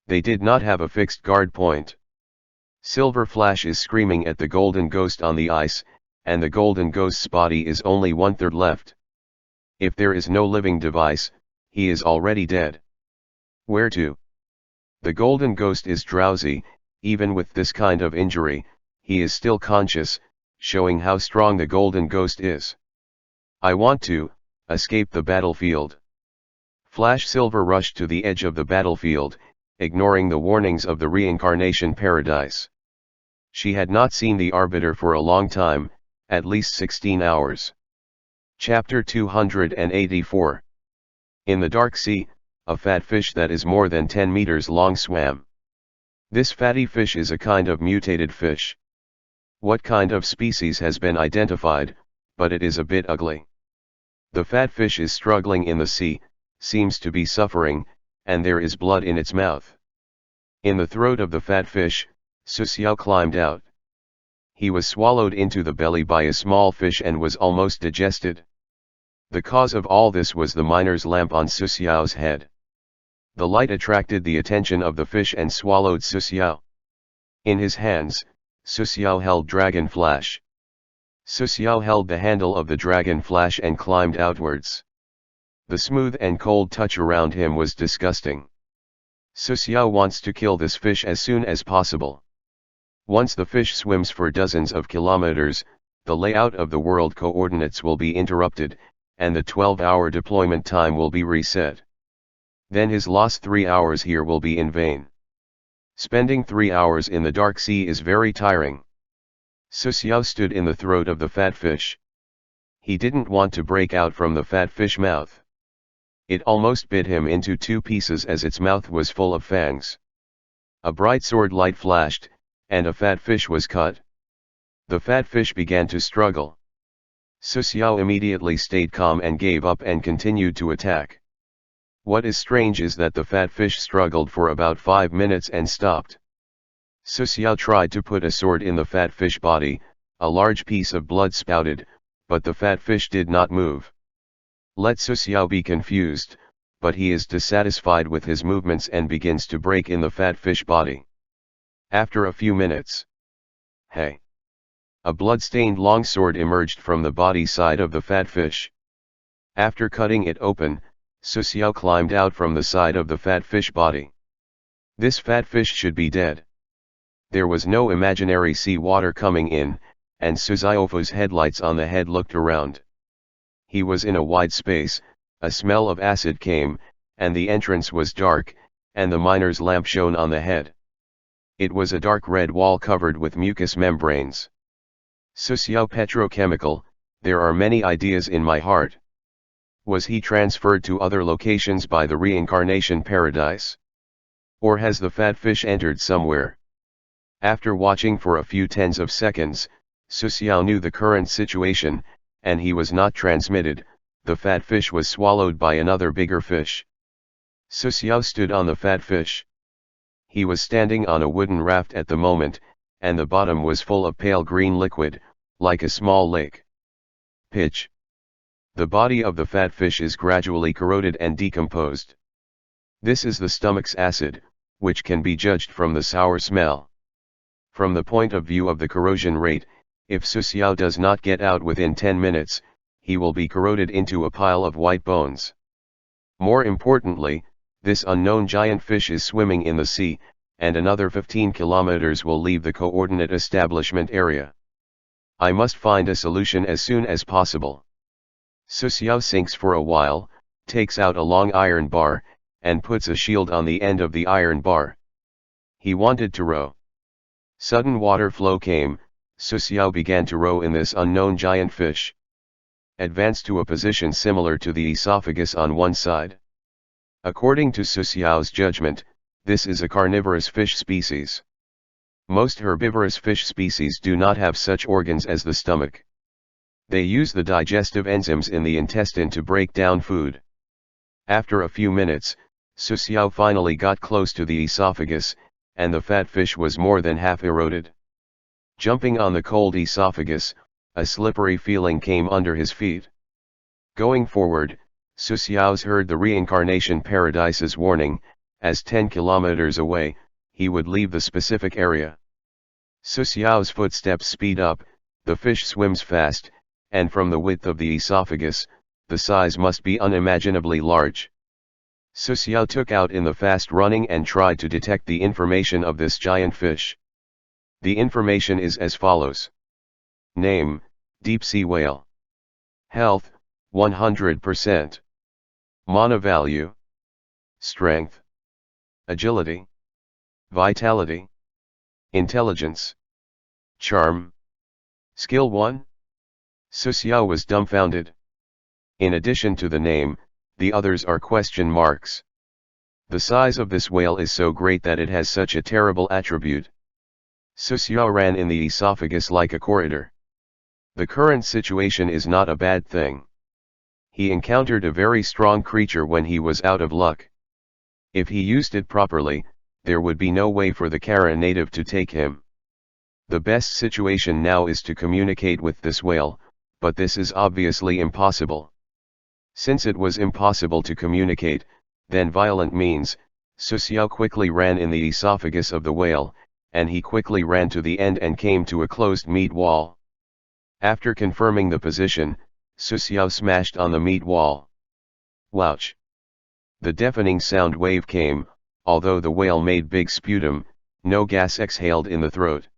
They did not have a fixed guard point. Silver Flash is screaming at the Golden Ghost on the ice, and the Golden Ghost's body is only 1/3 left. If there is no living device, he is already dead. Where to? The Golden Ghost is drowsy. Even with this kind of injury, he is still conscious, showing how strong the Golden Ghost is. I want to escape the battlefield. Flash Silver rushed to the edge of the battlefield, ignoring the warnings of the reincarnation paradise. She had not seen the Arbiter for a long time, at least 16 hours. Chapter 284. In the dark sea, a fat fish that is more than 10 meters long swam. This fatty fish is a kind of mutated fish. What kind of species has been identified, but it is a bit ugly. The fat fish is struggling in the sea, seems to be suffering, and there is blood in its mouth. In the throat of the fat fish, Su Xiao climbed out. He was swallowed into the belly by a small fish and was almost digested. The cause of all this was the miner's lamp on Su Xiao's head. The light attracted the attention of the fish and swallowed Su Xiao. In his hands, Su Xiao held Dragon Flash. Su Xiao held the handle of the Dragon Flash and climbed outwards. The smooth and cold touch around him was disgusting. Su Xiao wants to kill this fish as soon as possible. Once the fish swims for dozens of kilometers, the layout of the world coordinates will be interrupted, and the 12-hour deployment time will be reset. Then his lost 3 hours here will be in vain. Spending 3 hours in the dark sea is very tiring. Su Xiao stood in the throat of the fat fish. He didn't want to break out from the fat fish mouth. It almost bit him into 2 pieces as its mouth was full of fangs. A bright sword light flashed, and a fat fish was cut. The fat fish began to struggle. Su Xiao immediately stayed calm and gave up and continued to attack. What is strange is that the fat fish struggled for about 5 minutes and stopped. Su Xiao tried to put a sword in the fat fish body, a large piece of blood spouted, but the fat fish did not move. Let Su Xiao be confused, but he is dissatisfied with his movements and begins to break in the fat fish body. After a few minutes, hey! A blood-stained longsword emerged from the body side of the fat fish. After cutting it open, Su Xiao climbed out from the side of the fat fish body. This fat fish should be dead. There was no imaginary sea water coming in, and Su Xiaofu's headlights on the head looked around. He was in a wide space, a smell of acid came, and the entrance was dark, and the miner's lamp shone on the head. It was a dark red wall covered with mucous membranes. Su Xiao petrochemical, there are many ideas in my heart. Was he transferred to other locations by the reincarnation paradise? Or has the fat fish entered somewhere? After watching for a few tens of seconds, Su Xiao knew the current situation, and he was not transmitted. The fat fish was swallowed by another bigger fish. Su Xiao stood on the fat fish. He was standing on a wooden raft at the moment, and the bottom was full of pale green liquid, like a small lake. Pitch. The body of the fat fish is gradually corroded and decomposed. This is the stomach's acid, which can be judged from the sour smell. From the point of view of the corrosion rate, if Su Xiao does not get out within 10 minutes, he will be corroded into a pile of white bones. More importantly, this unknown giant fish is swimming in the sea, and another 15 kilometers will leave the coordinate establishment area. I must find a solution as soon as possible. Su Xiao thinks for a while, takes out a long iron bar, and puts a shield on the end of the iron bar. He wanted to row. Sudden water flow came. Su Xiao began to row in this unknown giant fish. Advance to a position similar to the esophagus on one side. According to Su Xiao's judgment, this is a carnivorous fish species. Most herbivorous fish species do not have such organs as the stomach. They use the digestive enzymes in the intestine to break down food. After a few minutes, Su Xiao finally got close to the esophagus, and the fat fish was more than half eroded. Jumping on the cold esophagus, a slippery feeling came under his feet. Going forward, Su Xiao's heard the reincarnation paradise's warning, as 10 kilometers away, he would leave the specific area. Su Xiao's footsteps speed up, the fish swims fast, and from the width of the esophagus, the size must be unimaginably large. Su Xiao took out in the fast running and tried to detect the information of this giant fish. The information is as follows. Name, deep sea whale. Health, 100%. Mana value. Strength. Agility. Vitality. Intelligence. Charm. Skill 1. Su Xiao was dumbfounded. In addition to the name, the others are question marks. The size of this whale is so great that it has such a terrible attribute. Su Xiao ran in the esophagus like a corridor. The current situation is not a bad thing. He encountered a very strong creature when he was out of luck. If he used it properly, there would be no way for the Kara native to take him. The best situation now is to communicate with this whale, but this is obviously impossible. Since it was impossible to communicate, then violent means. Su Xiao quickly ran in the esophagus of the whale, and he quickly ran to the end and came to a closed meat wall. After confirming the position, Su Xiao smashed on the meat wall. Wouch! The deafening sound wave came. Although the whale made big sputum, no gas exhaled in the throat.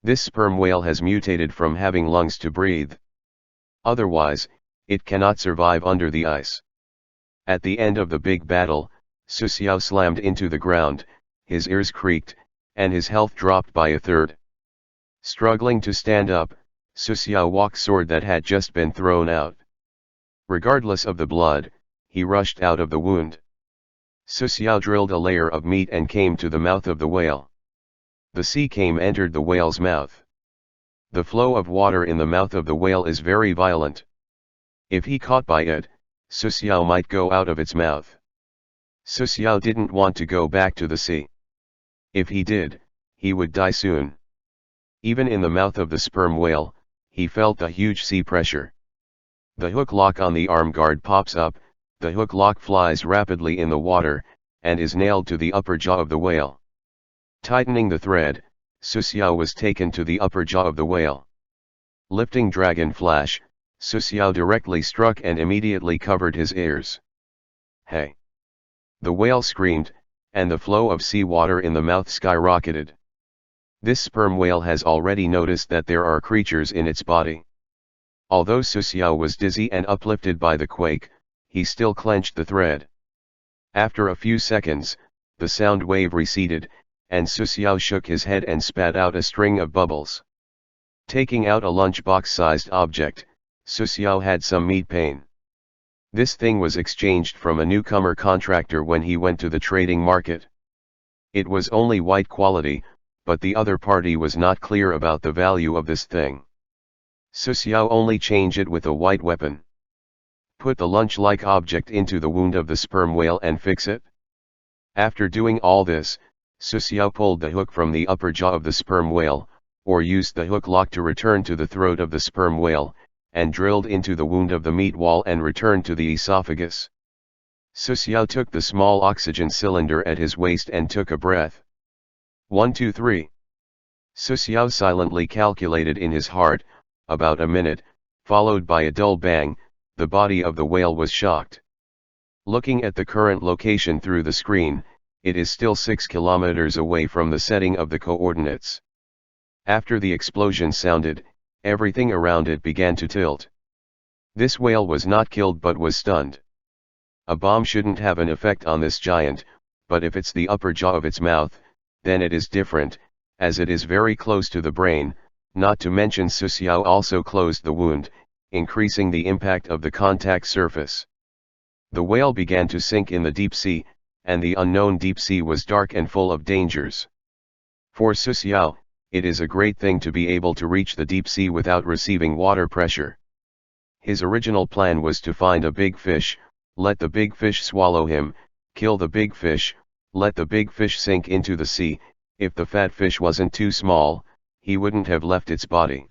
This sperm whale has mutated from having lungs to breathe. Otherwise, it cannot survive under the ice. At the end of the big battle, Su Xiao slammed into the ground, his ears creaked, and his health dropped by a third. Struggling to stand up, Su Xiao walked sword that had just been thrown out. Regardless of the blood, he rushed out of the wound. Su Xiao drilled a layer of meat and came to the mouth of the whale. The sea entered the whale's mouth. The flow of water in the mouth of the whale is very violent. If he caught by it, Su Xiao might go out of its mouth. Su Xiao didn't want to go back to the sea. If he did, he would die soon. Even in the mouth of the sperm whale, he felt a huge sea pressure. The hook lock on the arm guard pops up, the hook lock flies rapidly in the water, and is nailed to the upper jaw of the whale. Tightening the thread, Su Xiao was taken to the upper jaw of the whale. Lifting Dragon Flash, Su Xiao directly struck and immediately covered his ears. Hey! The whale screamed, and the flow of seawater in the mouth skyrocketed. This sperm whale has already noticed that there are creatures in its body. Although Su Xiao was dizzy and uplifted by the quake, he still clenched the thread. After a few seconds, the sound wave receded, and Su Xiao shook his head and spat out a string of bubbles. Taking out a lunchbox-sized object, Su Xiao had some meat pain. This thing was exchanged from a newcomer contractor when he went to the trading market. It was only white quality, but the other party was not clear about the value of this thing. Su Xiao only changed it with a white weapon. Put the lunch-like object into the wound of the sperm whale and fix it. After doing all this, Su Xiao pulled the hook from the upper jaw of the sperm whale, or used the hook lock to return to the throat of the sperm whale, and drilled into the wound of the meat wall and returned to the esophagus. Su Xiao took the small oxygen cylinder at his waist and took a breath. 1, 2, 3. Su Xiao silently calculated in his heart, about a minute, followed by a dull bang. The body of the whale was shocked. Looking at the current location through the screen, it is still 6 kilometers away from the setting of the coordinates. After the explosion sounded, everything around it began to tilt. This whale was not killed but was stunned. A bomb shouldn't have an effect on this giant, but if it's the upper jaw of its mouth, then it is different, as it is very close to the brain, not to mention Su Xiao also closed the wound, increasing the impact of the contact surface. The whale began to sink in the deep sea, and the unknown deep sea was dark and full of dangers. For Su Xiao, it is a great thing to be able to reach the deep sea without receiving water pressure. His original plan was to find a big fish, let the big fish swallow him, kill the big fish, let the big fish sink into the sea. If the fat fish wasn't too small, he wouldn't have left its body.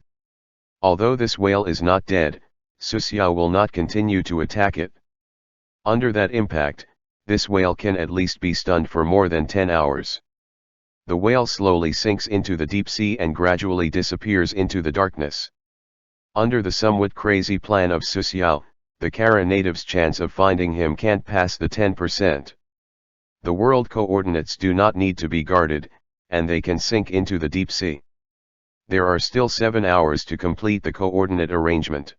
Although this whale is not dead, Su Xiao will not continue to attack it. Under that impact, this whale can at least be stunned for more than 10 hours. The whale slowly sinks into the deep sea and gradually disappears into the darkness. Under the somewhat crazy plan of Su Xiao, the Kara natives' chance of finding him can't pass the 10%. The world coordinates do not need to be guarded, and they can sink into the deep sea. There are still 7 hours to complete the coordinate arrangement.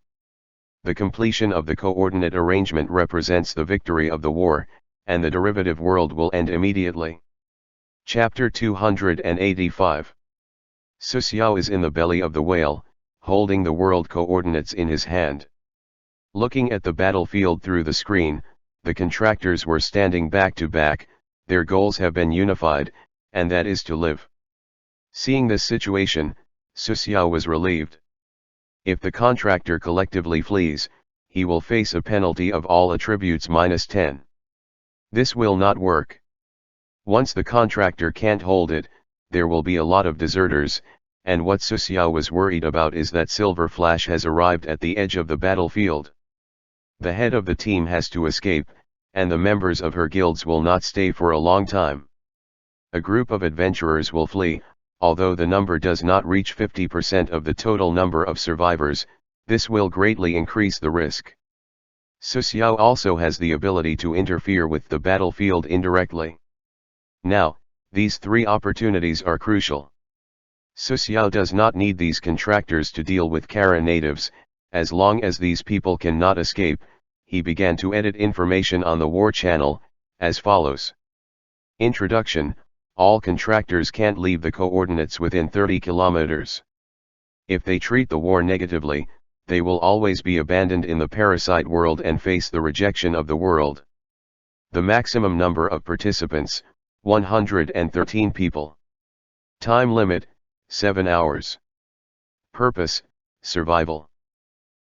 The completion of the coordinate arrangement represents the victory of the war, and the derivative world will end immediately. Chapter 285. Su Xiao is in the belly of the whale, holding the world coordinates in his hand. Looking at the battlefield through the screen, the contractors were standing back to back. Their goals have been unified, and that is to live. Seeing this situation, Su Xiao was relieved. If the contractor collectively flees, he will face a penalty of all attributes -10. This will not work. Once the contractor can't hold it, there will be a lot of deserters, and what Su Xiao was worried about is that Silver Flash has arrived at the edge of the battlefield. The head of the team has to escape, and the members of her guilds will not stay for a long time. A group of adventurers will flee. Although the number does not reach 50% of the total number of survivors, this will greatly increase the risk. Su Xiao also has the ability to interfere with the battlefield indirectly. Now, these 3 opportunities are crucial. Su Xiao does not need these contractors to deal with Kara natives. As long as these people cannot escape, he began to edit information on the war channel, as follows. Introduction. All contractors can't leave the coordinates within 30 kilometers. If they treat the war negatively, they will always be abandoned in the parasite world and face the rejection of the world. The maximum number of participants, 113 people. Time limit, 7 hours. Purpose, survival.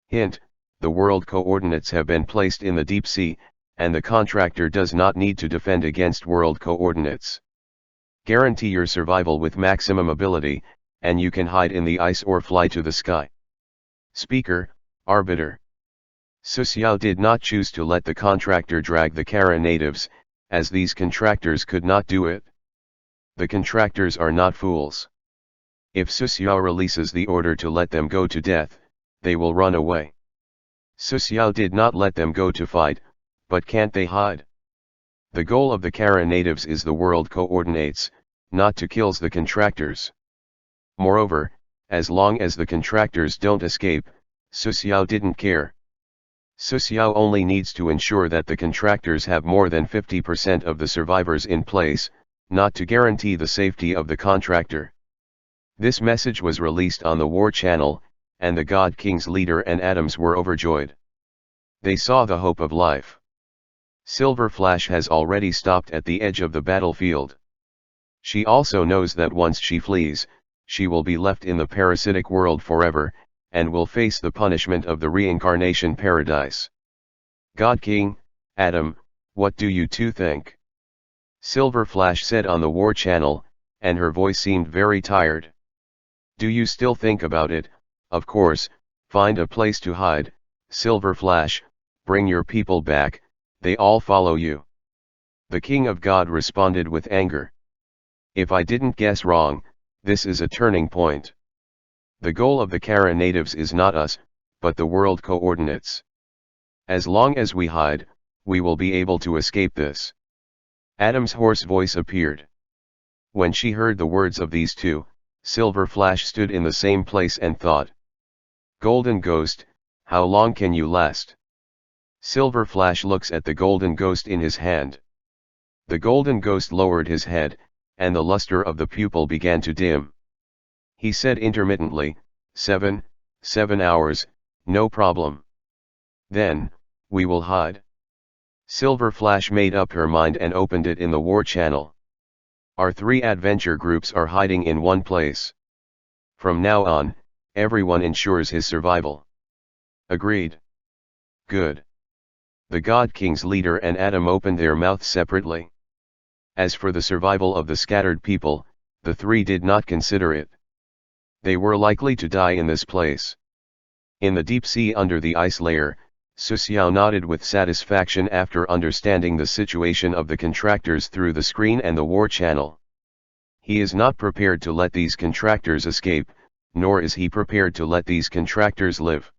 Hint, the world coordinates have been placed in the deep sea, and the contractor does not need to defend against world coordinates. Guarantee your survival with maximum ability, and you can hide in the ice or fly to the sky. Speaker, Arbiter. Su Xiao did not choose to let the contractor drag the Kara natives, as these contractors could not do it. The contractors are not fools. If Su Xiao releases the order to let them go to death, they will run away. Su Xiao did not let them go to fight, but can't they hide? The goal of the Kara natives is the world coordinates, not to kill the contractors. Moreover, as long as the contractors don't escape, Su Xiao didn't care. Su Xiao only needs to ensure that the contractors have more than 50% of the survivors in place, not to guarantee the safety of the contractor. This message was released on the War Channel, and the God King's leader and Adams were overjoyed. They saw the hope of life. Silver Flash has already stopped at the edge of the battlefield. She also knows that once she flees, she will be left in the parasitic world forever, and will face the punishment of the reincarnation paradise. God King, Adam, what do you two think? Silver Flash said on the War Channel, and her voice seemed very tired. Do you still think about it? Of course, find a place to hide, Silver Flash, bring your people back, they all follow you. The King of God responded with anger. If I didn't guess wrong, this is a turning point. The goal of the Kara natives is not us, but the world coordinates. As long as we hide, we will be able to escape this. Adam's hoarse voice appeared. When she heard the words of these two, Silver Flash stood in the same place and thought. Golden Ghost, how long can you last? Silver Flash looks at the golden ghost in his hand. The golden ghost lowered his head, and the luster of the pupil began to dim. He said intermittently, 7 hours, no problem. Then, we will hide. Silver Flash made up her mind and opened it in the War Channel. Our 3 adventure groups are hiding in one place. From now on, everyone ensures his survival. Agreed. Good. The God King's leader and Adam opened their mouths separately. As for the survival of the scattered people, the 3 did not consider it. They were likely to die in this place. In the deep sea under the ice layer, Su Xiao nodded with satisfaction after understanding the situation of the contractors through the screen and the War Channel. He is not prepared to let these contractors escape, nor is he prepared to let these contractors live.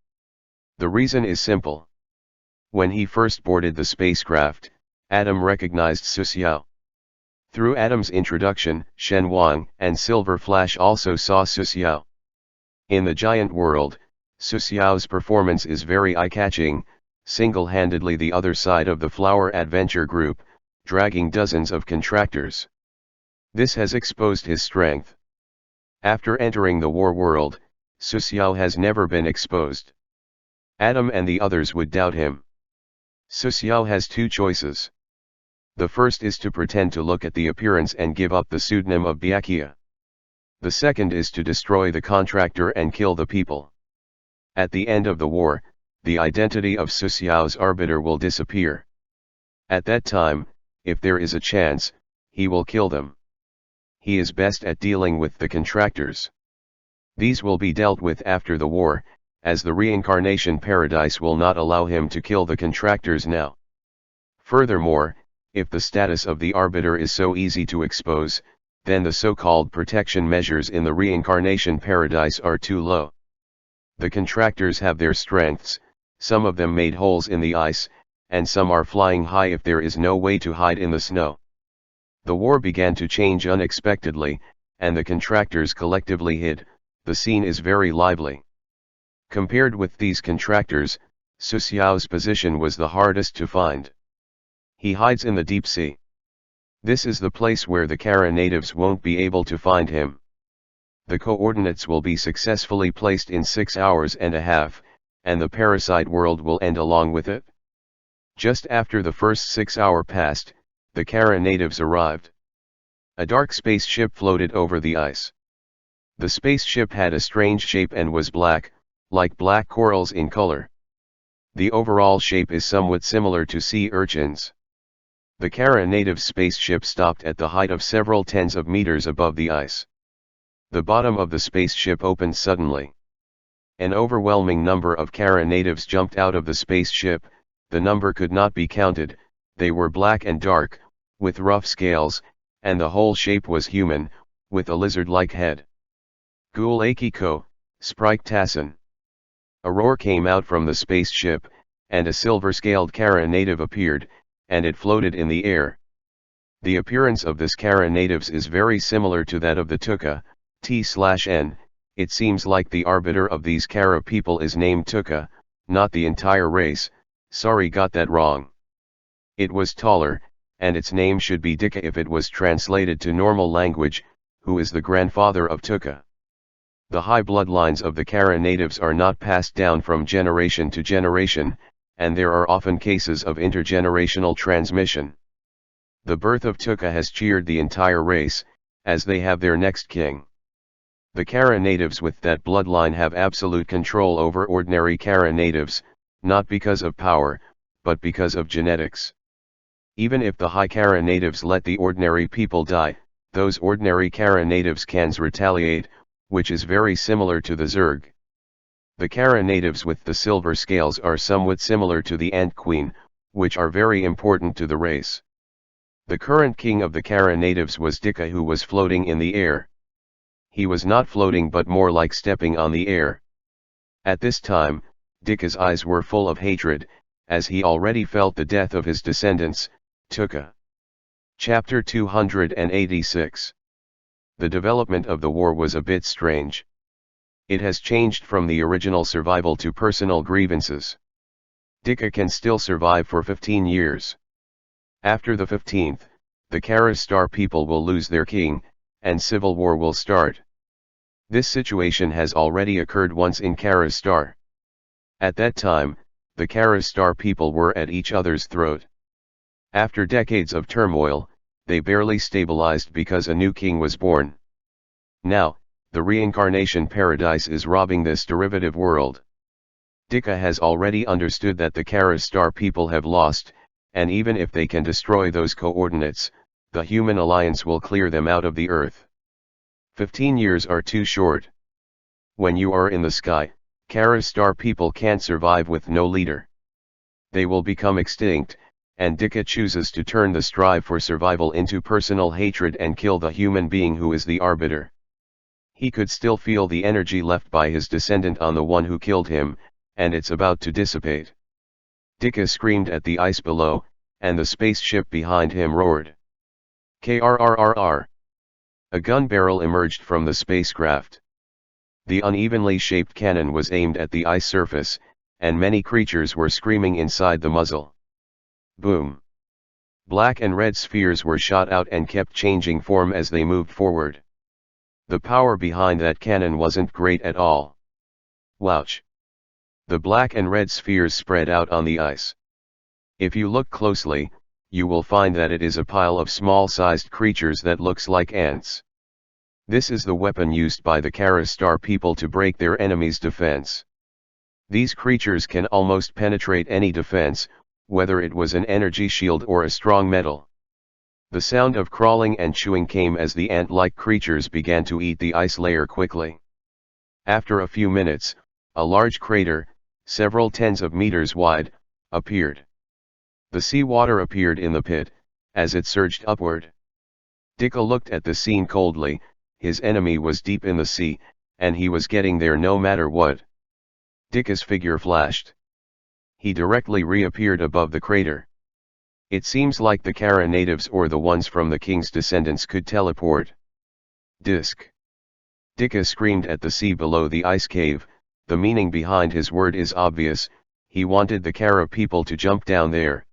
The reason is simple. When he first boarded the spacecraft, Adam recognized Su Xiao. Through Adam's introduction, Shen Wang and Silver Flash also saw Su Xiao. In the giant world, Su Xiao's performance is very eye-catching, single-handedly the other side of the Flower Adventure Group, dragging dozens of contractors. This has exposed his strength. After entering the war world, Su Xiao has never been exposed. Adam and the others would doubt him. Su Xiao has 2 choices. The first is to pretend to look at the appearance and give up the pseudonym of Byakuya. The second is to destroy the contractor and kill the people. At the end of the war, the identity of Su Xiao's arbiter will disappear. At that time, if there is a chance, he will kill them. He is best at dealing with the contractors. These will be dealt with after the war, as the reincarnation paradise will not allow him to kill the contractors now. Furthermore, if the status of the arbiter is so easy to expose, then the so-called protection measures in the reincarnation paradise are too low. The contractors have their strengths, some of them made holes in the ice, and some are flying high if there is no way to hide in the snow. The war began to change unexpectedly, and the contractors collectively hid. The scene is very lively. Compared with these contractors, Su Xiao's position was the hardest to find. He hides in the deep sea. This is the place where the Kara natives won't be able to find him. The coordinates will be successfully placed in 6 hours and a half, and the parasite world will end along with it. Just after the first 6 hours passed, the Kara natives arrived. A dark spaceship floated over the ice. The spaceship had a strange shape and was black, like black corals in color. The overall shape is somewhat similar to sea urchins. The Kara native spaceship stopped at the height of several tens of meters above the ice. The bottom of the spaceship opened suddenly. An overwhelming number of Kara natives jumped out of the spaceship. The number could not be counted. They were black and dark, with rough scales, and the whole shape was human, with a lizard-like head. Ghoul Akiko, Sprite Tassin. A roar came out from the spaceship, and a silver-scaled Kara native appeared, and it floated in the air. The appearance of this Kara natives is very similar to that of the Tuka, T/N. It seems like the arbiter of these Kara people is named Tuka, not the entire race. Sorry, got that wrong. It was taller, and its name should be Dika if it was translated to normal language, who is the grandfather of Tuka. The high bloodlines of the Kara natives are not passed down from generation to generation, and there are often cases of intergenerational transmission. The birth of Tuka has cheered the entire race, as they have their next king. The Kara natives with that bloodline have absolute control over ordinary Kara natives, not because of power, but because of genetics. Even if the high Kara natives let the ordinary people die, those ordinary Kara natives can retaliate, which is very similar to the Zerg. The Kara natives with the silver scales are somewhat similar to the Ant Queen, which are very important to the race. The current king of the Kara natives was Dika, who was floating in the air. He was not floating but more like stepping on the air. At this time, Dika's eyes were full of hatred, as he already felt the death of his descendants, Tuka. Chapter 286. The development of the war was a bit strange. It has changed from the original survival to personal grievances. Dika can still survive for 15 years. After the 15th, the Kara Star people will lose their king, and civil war will start. This situation has already occurred once in Kara Star. At that time, the Kara Star people were at each other's throat. After decades of turmoil, they barely stabilized because a new king was born. Now, the reincarnation paradise is robbing this derivative world. Dika has already understood that the Kara Star people have lost, and even if they can destroy those coordinates, the human alliance will clear them out of the earth. 15 years are too short. When you are in the sky, Kara Star people can't survive with no leader. They will become extinct, and Dika chooses to turn the strive for survival into personal hatred and kill the human being who is the arbiter. He could still feel the energy left by his descendant on the one who killed him, and it's about to dissipate. Dika screamed at the ice below, and the spaceship behind him roared. Krrrr. A gun barrel emerged from the spacecraft. The unevenly shaped cannon was aimed at the ice surface, and many creatures were screaming inside the muzzle. Boom! Black and red spheres were shot out and kept changing form as they moved forward. The power behind that cannon wasn't great at all. Wouch! The black and red spheres spread out on the ice. If you look closely, you will find that it is a pile of small-sized creatures that looks like ants. This is the weapon used by the Kara Star people to break their enemy's defense. These creatures can almost penetrate any defense, whether it was an energy shield or a strong metal. The sound of crawling and chewing came as the ant-like creatures began to eat the ice layer quickly. After a few minutes, a large crater, several tens of meters wide, appeared. The seawater appeared in the pit, as it surged upward. Dika looked at the scene coldly. His enemy was deep in the sea, and he was getting there no matter what. Dika's figure flashed. He directly reappeared above the crater. It seems like the Kara natives or the ones from the king's descendants could teleport. Disc. Dika screamed at the sea below the ice cave. The meaning behind his word is obvious. He wanted the Kara people to jump down there.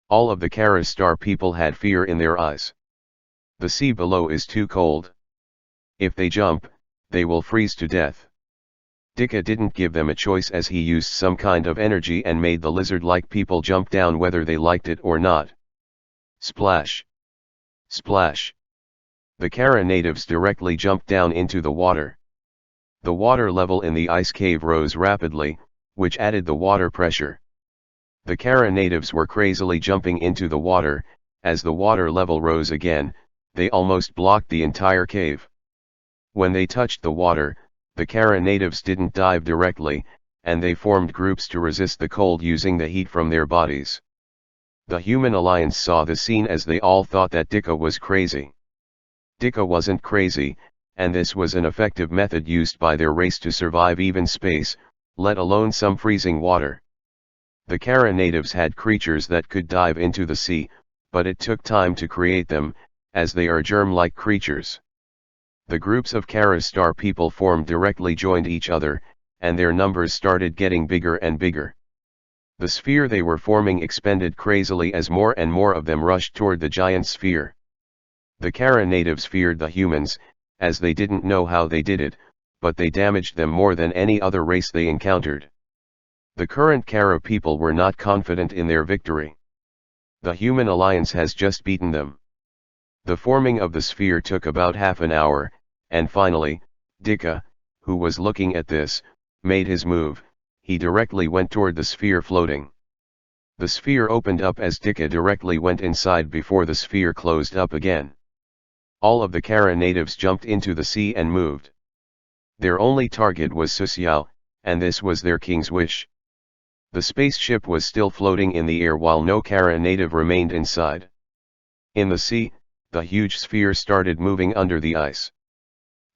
All of the Kara Star people had fear in their eyes. The sea below is too cold. If they jump, they will freeze to death. Dika didn't give them a choice as he used some kind of energy and made the lizard-like people jump down whether they liked it or not. Splash! Splash! The Kara natives directly jumped down into the water. The water level in the ice cave rose rapidly, which added the water pressure. The Kara natives were crazily jumping into the water. As the water level rose again, they almost blocked the entire cave. When they touched the water, the Kara natives didn't dive directly, and they formed groups to resist the cold using the heat from their bodies. The human alliance saw the scene as they all thought that Dika was crazy. Dika wasn't crazy, and this was an effective method used by their race to survive even space, let alone some freezing water. The Kara natives had creatures that could dive into the sea, but it took time to create them, as they are germ-like creatures. The groups of Kara star people formed directly joined each other, and their numbers started getting bigger and bigger. The sphere they were forming expanded crazily as more and more of them rushed toward the giant sphere. The Kara natives feared the humans, as they didn't know how they did it, but they damaged them more than any other race they encountered. The current Kara people were not confident in their victory. The human alliance has just beaten them. The forming of the sphere took about half an hour, and finally, Dika, who was looking at this, made his move. He directly went toward the sphere floating. The sphere opened up as Dika directly went inside before the sphere closed up again. All of the Kara natives jumped into the sea and moved. Their only target was Susiao, and this was their king's wish. The spaceship was still floating in the air while no Kara native remained inside. In the sea, the huge sphere started moving under the ice.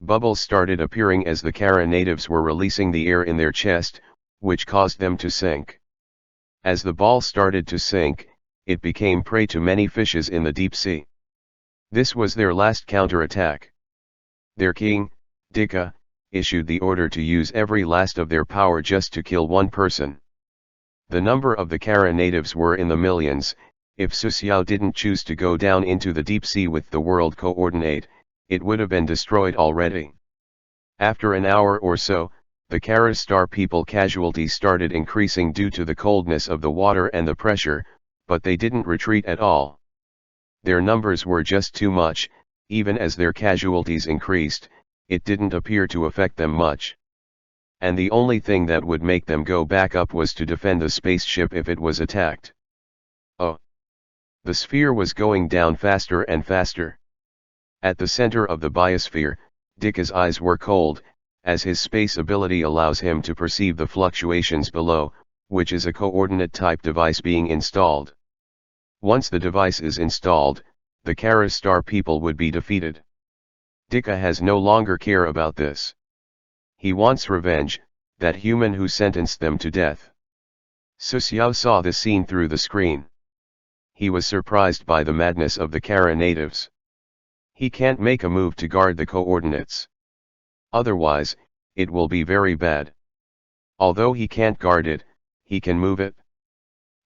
Bubbles started appearing as the Kara natives were releasing the air in their chest, which caused them to sink. As the ball started to sink, it became prey to many fishes in the deep sea. This was their last counterattack. Their king, Dika, issued the order to use every last of their power just to kill one person. The number of the Kara natives were in the millions. If Susiao didn't choose to go down into the deep sea with the world coordinate, it would have been destroyed already. After an hour or so, the Kara star people casualties started increasing due to the coldness of the water and the pressure, but they didn't retreat at all. Their numbers were just too much. Even as their casualties increased, it didn't appear to affect them much. And the only thing that would make them go back up was to defend the spaceship if it was attacked. Oh! The sphere was going down faster and faster. At the center of the biosphere, Dika's eyes were cold, as his space ability allows him to perceive the fluctuations below, which is a coordinate-type device being installed. Once the device is installed, the Kara star people would be defeated. Dika has no longer care about this. He wants revenge, that human who sentenced them to death. Susiao saw the scene through the screen. He was surprised by the madness of the Kara natives. He can't make a move to guard the coordinates. Otherwise, it will be very bad. Although he can't guard it, he can move it.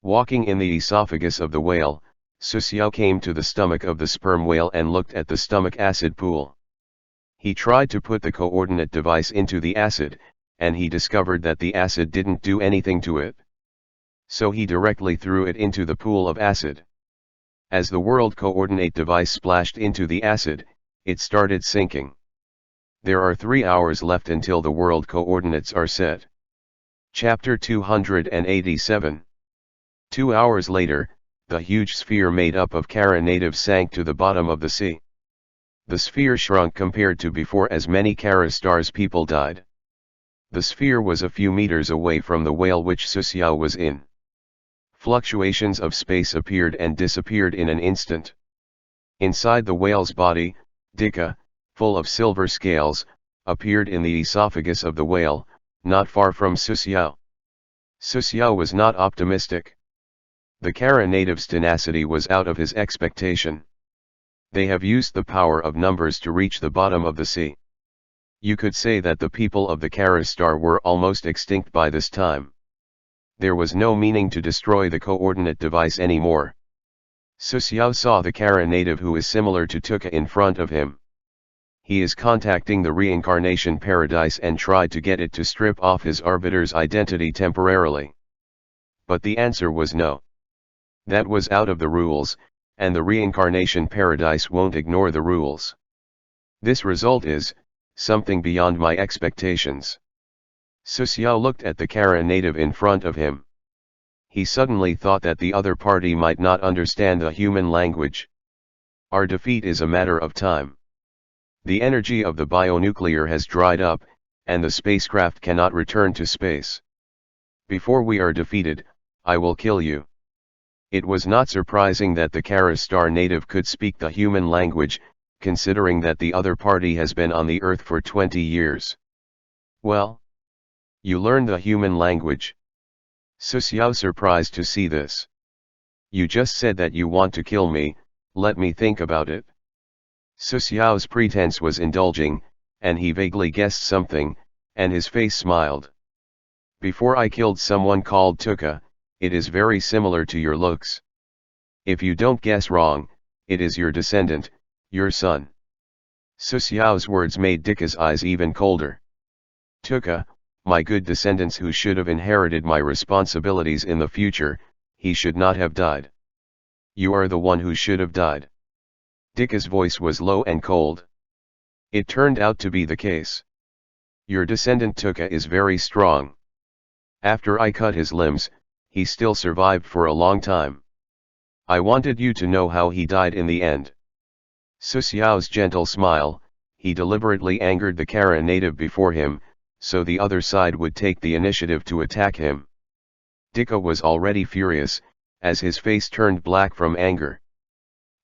Walking in the esophagus of the whale, Susiao came to the stomach of the sperm whale and looked at the stomach acid pool. He tried to put the coordinate device into the acid, and he discovered that the acid didn't do anything to it. So he directly threw it into the pool of acid. As the world coordinate device splashed into the acid, it started sinking. There are 3 hours left until the world coordinates are set. Chapter 287. 2 hours later, the huge sphere made up of Kara natives sank to the bottom of the sea. The sphere shrunk compared to before as many Kara stars people died. The sphere was a few meters away from the whale which Susiao was in. Fluctuations of space appeared and disappeared in an instant. Inside the whale's body, Dika, full of silver scales, appeared in the esophagus of the whale, not far from Susiao. Susiao was not optimistic. The Kara natives' tenacity was out of his expectation. They have used the power of numbers to reach the bottom of the sea. You could say that the people of the Kara star were almost extinct by this time. There was no meaning to destroy the coordinate device anymore. Susiao saw the Kara native who is similar to Tuka in front of him. He is contacting the Reincarnation Paradise and tried to get it to strip off his arbiter's identity temporarily. But the answer was no. That was out of the rules, and the Reincarnation Paradise won't ignore the rules. This result is something beyond my expectations. Su Xiao looked at the Kara native in front of him. He suddenly thought that the other party might not understand the human language. Our defeat is a matter of time. The energy of the bionuclear has dried up, and the spacecraft cannot return to space. Before we are defeated, I will kill you. It was not surprising that the Kara star native could speak the human language, considering that the other party has been on the Earth for 20 years. Well? You learned the human language. Su Xiao surprised to see this. You just said that you want to kill me, let me think about it. Su Xiao's pretense was indulging, and he vaguely guessed something, and his face smiled. Before I killed someone called Tuka, it is very similar to your looks. If you don't guess wrong, it is your descendant, your son. Su Xiao's words made Dika's eyes even colder. Tuka, my good descendants who should have inherited my responsibilities in the future, he should not have died. You are the one who should have died. Dika's voice was low and cold. It turned out to be the case. Your descendant Tuka is very strong. After I cut his limbs, he still survived for a long time. I wanted you to know how he died in the end. Su Xiao's gentle smile, he deliberately angered the Kara native before him, so the other side would take the initiative to attack him. Dika was already furious, as his face turned black from anger.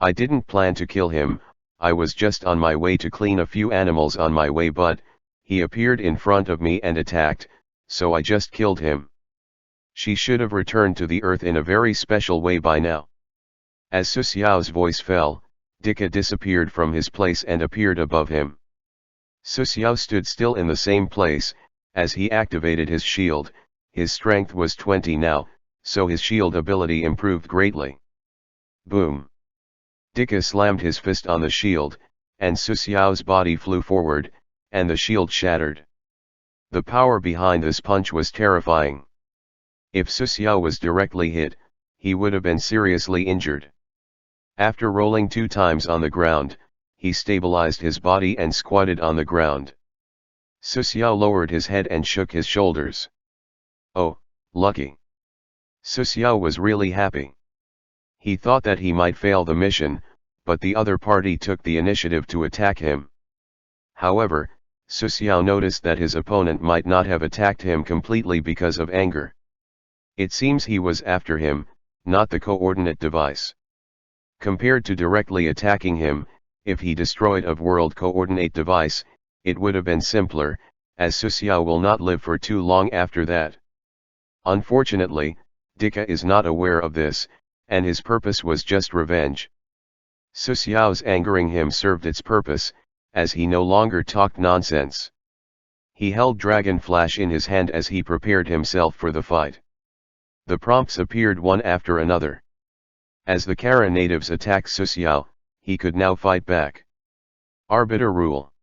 I didn't plan to kill him, I was just on my way to clean a few animals on my way, but he appeared in front of me and attacked, so I just killed him. She should have returned to the Earth in a very special way by now. As Su Xiao's voice fell, Dika disappeared from his place and appeared above him. Su Xiao stood still in the same place. As he activated his shield, his strength was 20 now, so his shield ability improved greatly. Boom! Dika slammed his fist on the shield, and Su Xiao's body flew forward, and the shield shattered. The power behind this punch was terrifying. If Su Xiao was directly hit, he would have been seriously injured. After rolling 2 times on the ground, he stabilized his body and squatted on the ground. Su Xiao lowered his head and shook his shoulders. Oh, lucky. Su Xiao was really happy. He thought that he might fail the mission, but the other party took the initiative to attack him. However, Su Xiao noticed that his opponent might not have attacked him completely because of anger. It seems he was after him, not the coordinate device. Compared to directly attacking him, if he destroyed a world coordinate device, it would have been simpler, as Su Xiao will not live for too long after that. Unfortunately, Dika is not aware of this, and his purpose was just revenge. Su Xiao's angering him served its purpose, as he no longer talked nonsense. He held Dragon Flash in his hand as he prepared himself for the fight. The prompts appeared one after another. As the Kara natives attacked Su Xiao, he could now fight back. Arbiter rule.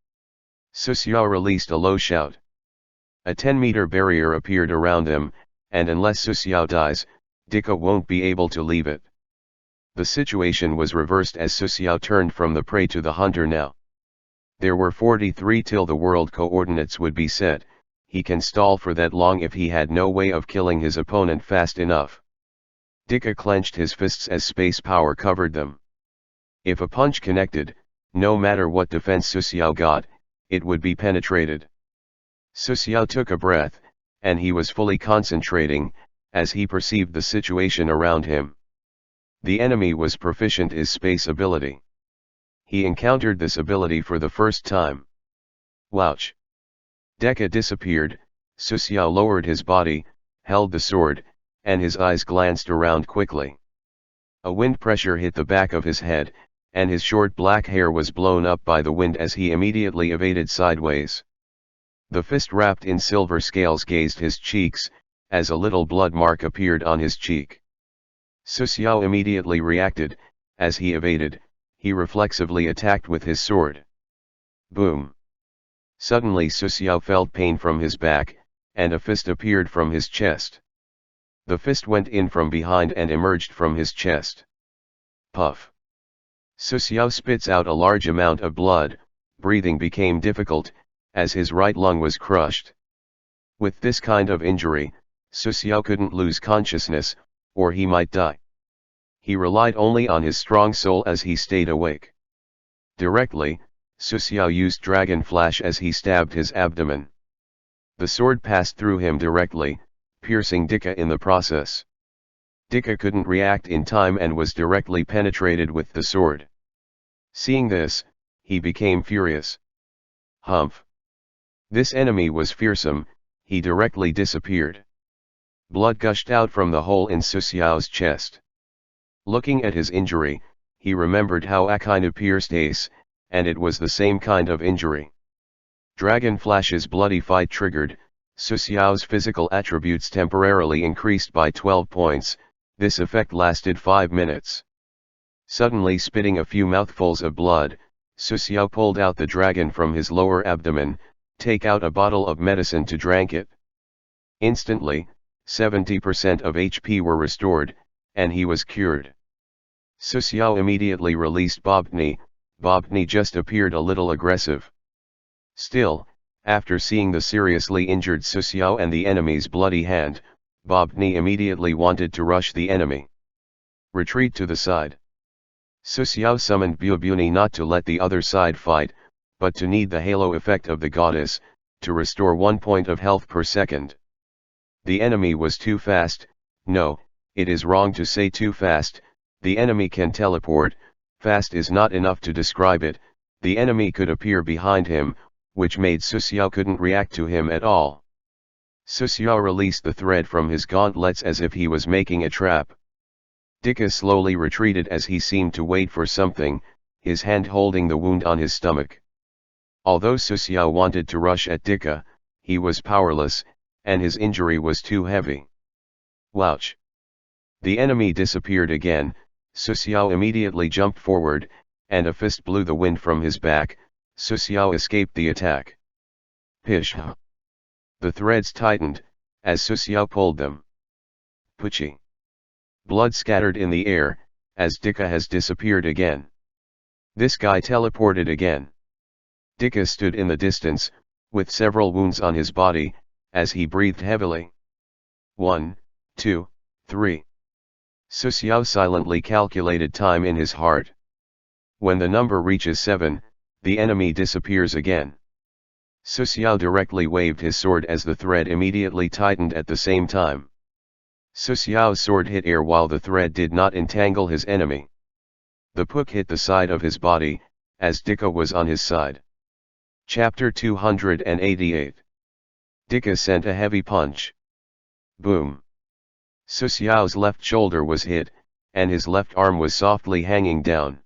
Su Xiao released a low shout. A 10-meter barrier appeared around them, and unless Su Xiao dies, Dika won't be able to leave it. The situation was reversed as Su Xiao turned from the prey to the hunter now. There were 43 till the world coordinates would be set. He can stall for that long if he had no way of killing his opponent fast enough. Dika clenched his fists as space power covered them. If a punch connected, no matter what defense Su Xiao got, it would be penetrated. Su Xiao took a breath, and he was fully concentrating, as he perceived the situation around him. The enemy was proficient in space ability. He encountered this ability for the first time. Wouch! Deka disappeared. Su Xiao lowered his body, held the sword, and his eyes glanced around quickly. A wind pressure hit the back of his head, and his short black hair was blown up by the wind as he immediately evaded sideways. The fist wrapped in silver scales grazed his cheeks, as a little blood mark appeared on his cheek. Su Xiao immediately reacted. As he evaded, he reflexively attacked with his sword. Boom! Suddenly Su Xiao felt pain from his back, and a fist appeared from his chest. The fist went in from behind and emerged from his chest. Puff! Su Xiao spits out a large amount of blood. Breathing became difficult, as his right lung was crushed. With this kind of injury, Susiao couldn't lose consciousness, or he might die. He relied only on his strong soul as he stayed awake. Directly, Susiao used Dragon Flash as he stabbed his abdomen. The sword passed through him directly, piercing Dika in the process. Dika couldn't react in time and was directly penetrated with the sword. Seeing this, he became furious. Humph! This enemy was fearsome, he directly disappeared. Blood gushed out from the hole in Susiao's chest. Looking at his injury, he remembered how Akainu pierced Ace, and it was the same kind of injury. Dragon Flash's bloody fight triggered, Susiao's physical attributes temporarily increased by 12 points, this effect lasted 5 minutes. Suddenly spitting a few mouthfuls of blood, Susiao pulled out the dragon from his lower abdomen, take out a bottle of medicine to drink it. Instantly, 70% of HP were restored, and he was cured. Susiao immediately released Bobtni. Bobtni just appeared a little aggressive. Still, after seeing the seriously injured Susiao and the enemy's bloody hand, Bobtni immediately wanted to rush the enemy. Retreat to the side. Susiao summoned Bubuni not to let the other side fight, but to need the halo effect of the goddess, to restore 1 point of health per second. The enemy was too fast. No, it is wrong to say too fast. The enemy can teleport, fast is not enough to describe it. The enemy could appear behind him, which made Susiao couldn't react to him at all. Susiao released the thread from his gauntlets as if he was making a trap. Dika slowly retreated as he seemed to wait for something, his hand holding the wound on his stomach. Although Susiao wanted to rush at Dika, he was powerless, and his injury was too heavy. Wouch! The enemy disappeared again. Susiao immediately jumped forward, and a fist blew the wind from his back. Susiao escaped the attack. Pish! The threads tightened, as Susiao pulled them. Puchi! Blood scattered in the air, as Dika has disappeared again. This guy teleported again. Dika stood in the distance, with several wounds on his body, as he breathed heavily. 1, 2, 3. Susiao silently calculated time in his heart. When the number reaches 7, the enemy disappears again. Susiao directly waved his sword as the thread immediately tightened at the same time. Susiao's sword hit air while the thread did not entangle his enemy. The hook hit the side of his body, as Dika was on his side. Chapter 288. Dika sent a heavy punch. Boom! Susiao's left shoulder was hit, and his left arm was softly hanging down.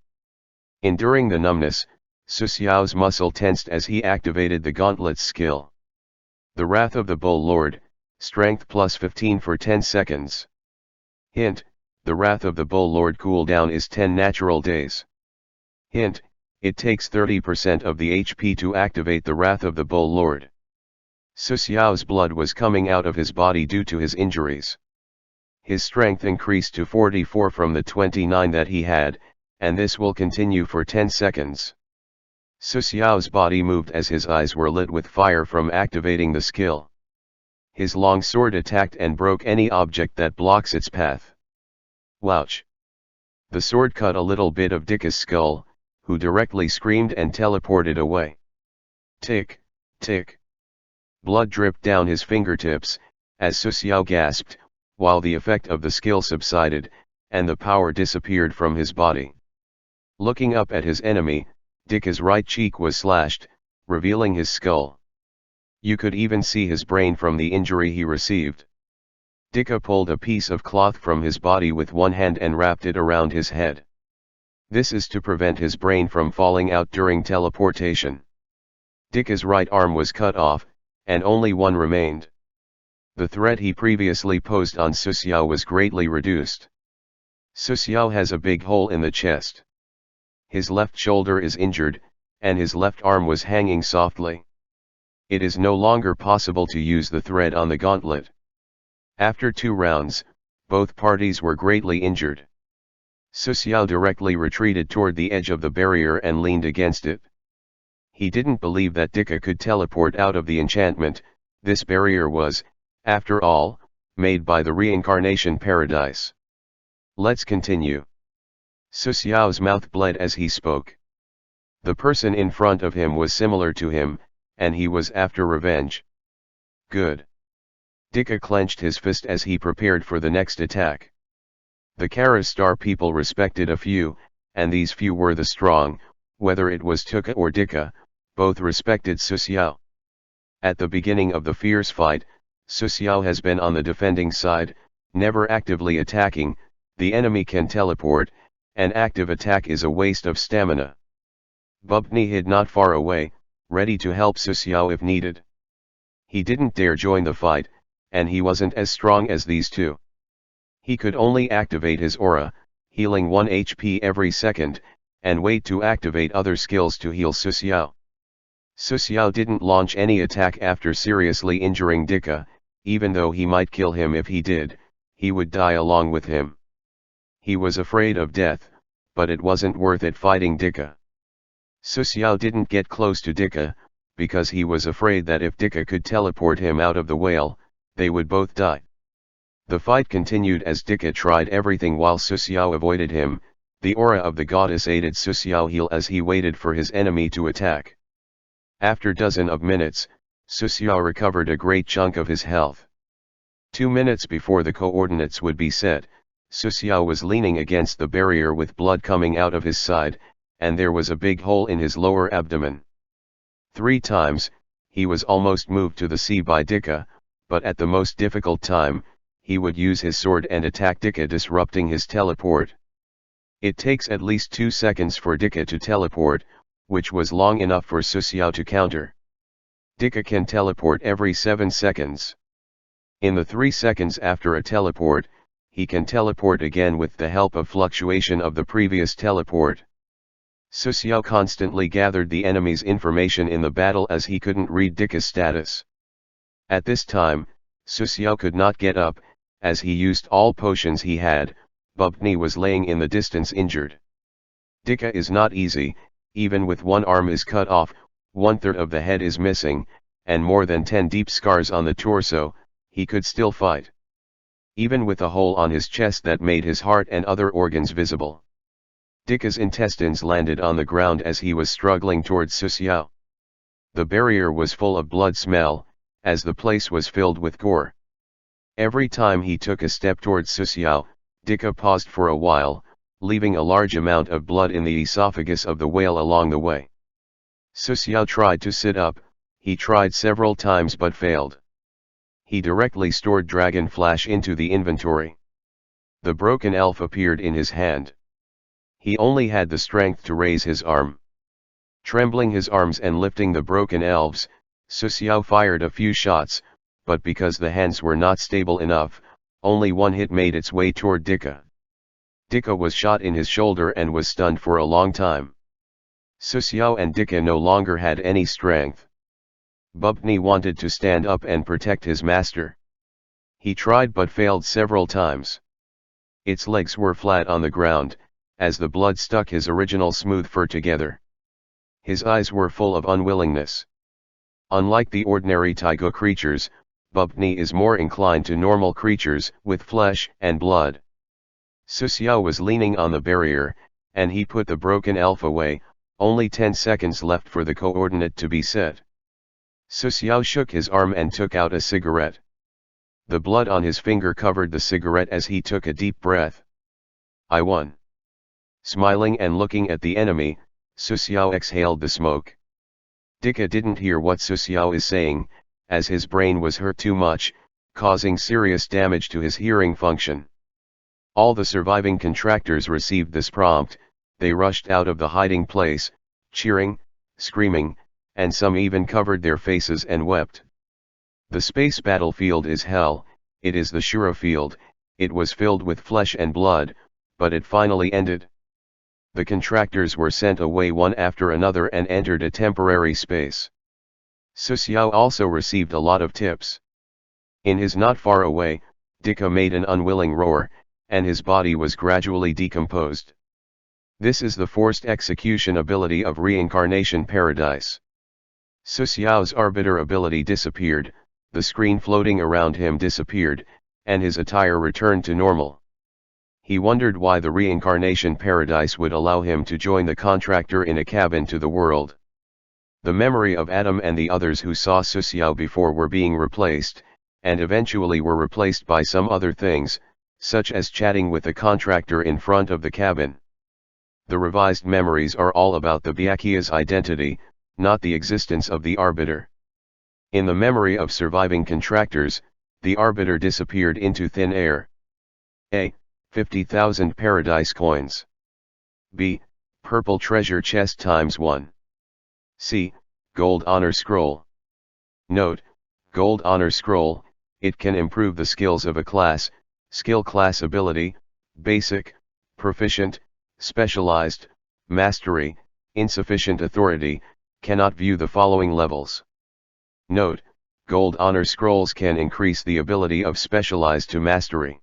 Enduring the numbness, Susiao's muscle tensed as he activated the gauntlet's skill. The Wrath of the Bull Lord, strength plus 15 for 10 seconds. Hint, the Wrath of the Bull Lord cooldown is 10 natural days. Hint, it takes 30% of the HP to activate the Wrath of the Bull Lord. Susiao's blood was coming out of his body due to his injuries. His strength increased to 44 from the 29 that he had, and this will continue for 10 seconds. Susiao's body moved as his eyes were lit with fire from activating the skill. His long sword attacked and broke any object that blocks its path. Wouch! The sword cut a little bit of Dika's skull, who directly screamed and teleported away. Tick, tick. Blood dripped down his fingertips, as Susiao gasped, while the effect of the skill subsided, and the power disappeared from his body. Looking up at his enemy, Dika's right cheek was slashed, revealing his skull. You could even see his brain from the injury he received. Dika pulled a piece of cloth from his body with one hand and wrapped it around his head. This is to prevent his brain from falling out during teleportation. Dika's right arm was cut off, and only one remained. The threat he previously posed on Susiao was greatly reduced. Susiao has a big hole in the chest. His left shoulder is injured, and his left arm was hanging softly. It is no longer possible to use the thread on the gauntlet. After 2 rounds, both parties were greatly injured. Susiao directly retreated toward the edge of the barrier and leaned against it. He didn't believe that Dika could teleport out of the enchantment. This barrier was, after all, made by the reincarnation paradise. Let's continue. Su Xiao's mouth bled as he spoke. The person in front of him was similar to him, and he was after revenge. Good. Dika clenched his fist as he prepared for the next attack. The Karastar people respected a few, and these few were the strong, whether it was Tuka or Dika, both respected Su Xiao. At the beginning of the fierce fight, Su Xiao has been on the defending side, never actively attacking. The enemy can teleport, an active attack is a waste of stamina. Bubni hid not far away, ready to help Su Xiao if needed. He didn't dare join the fight, and he wasn't as strong as these two. He could only activate his aura, healing 1 HP every second, and wait to activate other skills to heal Su Xiao. Su Xiao didn't launch any attack after seriously injuring Dika, even though he might kill him if he did, he would die along with him. He was afraid of death, but it wasn't worth it fighting Dika. Su Xiao didn't get close to Dika, because he was afraid that if Dika could teleport him out of the whale, they would both die. The fight continued as Dika tried everything while Su Xiao avoided him. The aura of the goddess aided Su Xiao heal as he waited for his enemy to attack. After dozen of minutes, Su Xiao recovered a great chunk of his health. 2 minutes before the coordinates would be set, Su Xiao was leaning against the barrier with blood coming out of his side, and there was a big hole in his lower abdomen. 3 times, he was almost moved to the sea by Dika, but at the most difficult time, he would use his sword and attack Dika, disrupting his teleport. It takes at least 2 seconds for Dika to teleport, which was long enough for Su Xiao to counter. Dika can teleport every 7 seconds. In the 3 seconds after a teleport, he can teleport again with the help of fluctuation of the previous teleport. Su Xiao constantly gathered the enemy's information in the battle as he couldn't read Dika's status. At this time, Su Xiao could not get up, as he used all potions he had. Bubni was laying in the distance injured. Dika is not easy, even with one arm is cut off, 1/3 of the head is missing, and more than 10 deep scars on the torso, he could still fight. Even with a hole on his chest that made his heart and other organs visible. Dika's intestines landed on the ground as he was struggling towards Su Xiao. The barrier was full of blood smell, as the place was filled with gore. Every time he took a step towards Su Xiao, Dika paused for a while, leaving a large amount of blood in the esophagus of the whale along the way. Su Xiao tried to sit up, he tried several times but failed. He directly stored Dragon Flash into the inventory. The broken elf appeared in his hand. He only had the strength to raise his arm. Trembling his arms and lifting the broken elves, Su Xiao fired a few shots, but because the hands were not stable enough, only one hit made its way toward Dika. Dika was shot in his shoulder and was stunned for a long time. Su Xiao and Dika no longer had any strength. Bubni wanted to stand up and protect his master. He tried but failed several times. Its legs were flat on the ground, as the blood stuck his original smooth fur together. His eyes were full of unwillingness. Unlike the ordinary taiga creatures, Bubni is more inclined to normal creatures with flesh and blood. Su Xiao was leaning on the barrier, and he put the broken elf away, only 10 seconds left for the coordinate to be set. Su Xiao shook his arm and took out a cigarette. The blood on his finger covered the cigarette as he took a deep breath. I won. Smiling and looking at the enemy, Su Xiao exhaled the smoke. Dika didn't hear what Su Xiao is saying, as his brain was hurt too much, causing serious damage to his hearing function. All the surviving contractors received this prompt. They rushed out of the hiding place, cheering, screaming, and some even covered their faces and wept. The space battlefield is hell, it is the Shura field, it was filled with flesh and blood, but it finally ended. The contractors were sent away one after another and entered a temporary space. Su Xiao also received a lot of tips. In his not far away, Dika made an unwilling roar, and his body was gradually decomposed. This is the forced execution ability of Reincarnation Paradise. Su Xiao's arbiter ability disappeared, the screen floating around him disappeared, and his attire returned to normal. He wondered why the reincarnation paradise would allow him to join the contractor in a cabin to the world. The memory of Adam and the others who saw Susiao before were being replaced, and eventually were replaced by some other things, such as chatting with the contractor in front of the cabin. The revised memories are all about the Byakuya's identity, not the existence of the arbiter. In the memory of surviving contractors, the arbiter disappeared into thin air. A. 50,000 paradise coins. B. Purple treasure chest ×1. C. Gold honor scroll. Note: Gold honor scroll, it can improve the skills of a class, skill class ability, basic, proficient, specialized, mastery, insufficient authority, cannot view the following levels. Note: Gold honor scrolls can increase the ability of specialized to mastery.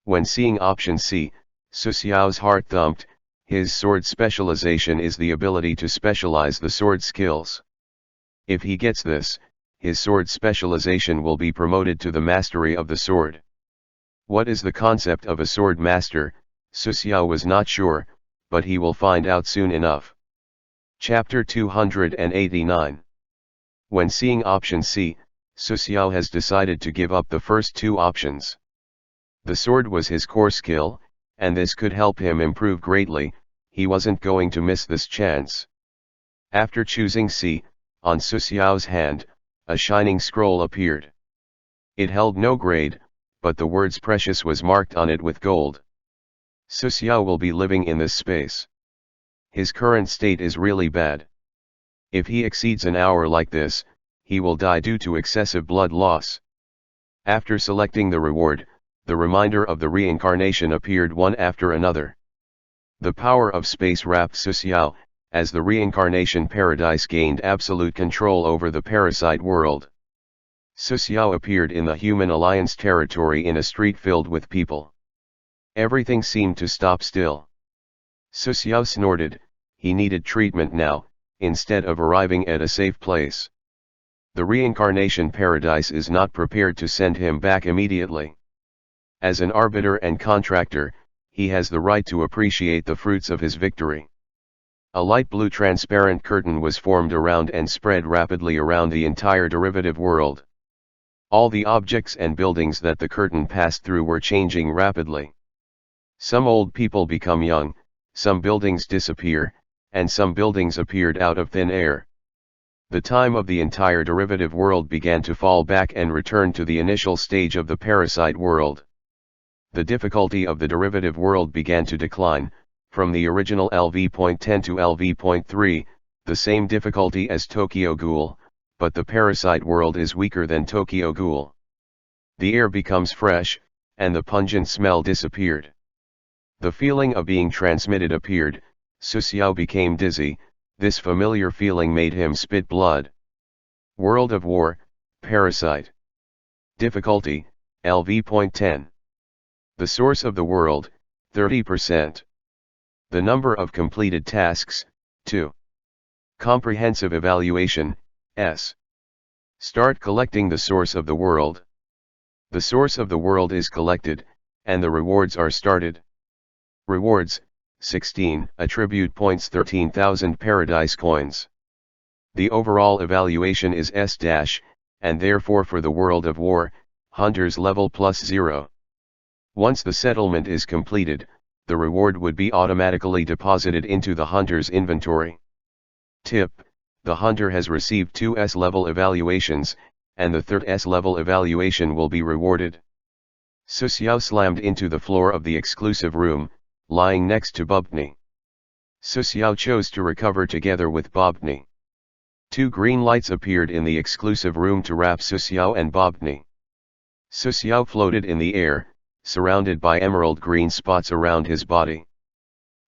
When seeing option C, Susiao's heart thumped. His sword specialization is the ability to specialize the sword skills. If he gets this, his sword specialization will be promoted to the mastery of the sword. What is the concept of a sword master? Susiao was not sure, but he will find out soon enough. Chapter 289. When seeing option C, Susiao has decided to give up the first two options. The sword was his core skill, and this could help him improve greatly. He wasn't going to miss this chance. After choosing C, on Susiao's hand, a shining scroll appeared. It held no grade, but the words precious was marked on it with gold. Susiao will be living in this space. His current state is really bad. If he exceeds an hour like this, he will die due to excessive blood loss. After selecting the reward, the reminder of the reincarnation appeared one after another. The power of space wrapped Susiao, as the reincarnation paradise gained absolute control over the parasite world. Susiao appeared in the Human Alliance territory in a street filled with people. Everything seemed to stop still. Susiao snorted. He needed treatment now, instead of arriving at a safe place. The reincarnation paradise is not prepared to send him back immediately. As an arbiter and contractor, he has the right to appreciate the fruits of his victory. A light blue transparent curtain was formed around and spread rapidly around the entire derivative world. All the objects and buildings that the curtain passed through were changing rapidly. Some old people become young, some buildings disappear, and some buildings appeared out of thin air. The time of the entire derivative world began to fall back and return to the initial stage of the parasite world. The difficulty of the derivative world began to decline, from the original LV.10 to LV.3, the same difficulty as Tokyo Ghoul, but the parasite world is weaker than Tokyo Ghoul. The air becomes fresh, and the pungent smell disappeared. The feeling of being transmitted appeared. Susiao became dizzy. This familiar feeling made him spit blood. World of War, Parasite. Difficulty, LV.10. The source of the world, 30%. The number of completed tasks, 2. Comprehensive evaluation, S. Start collecting the source of the world. The source of the world is collected, and the rewards are started. Rewards, 16, attribute points 13,000 paradise coins. The overall evaluation is S-, and therefore for the World of War, Hunter's level +0. Once the settlement is completed, the reward would be automatically deposited into the Hunter's inventory. Tip: the Hunter has received 2 S-level evaluations, and the third S-level evaluation will be rewarded. Susiao slammed into the floor of the exclusive room, lying next to Bobny. Susiao chose to recover together with Bobny. 2 green lights appeared in the exclusive room to wrap Susiao and Bobny. Susiao floated in the air, surrounded by emerald green spots around his body.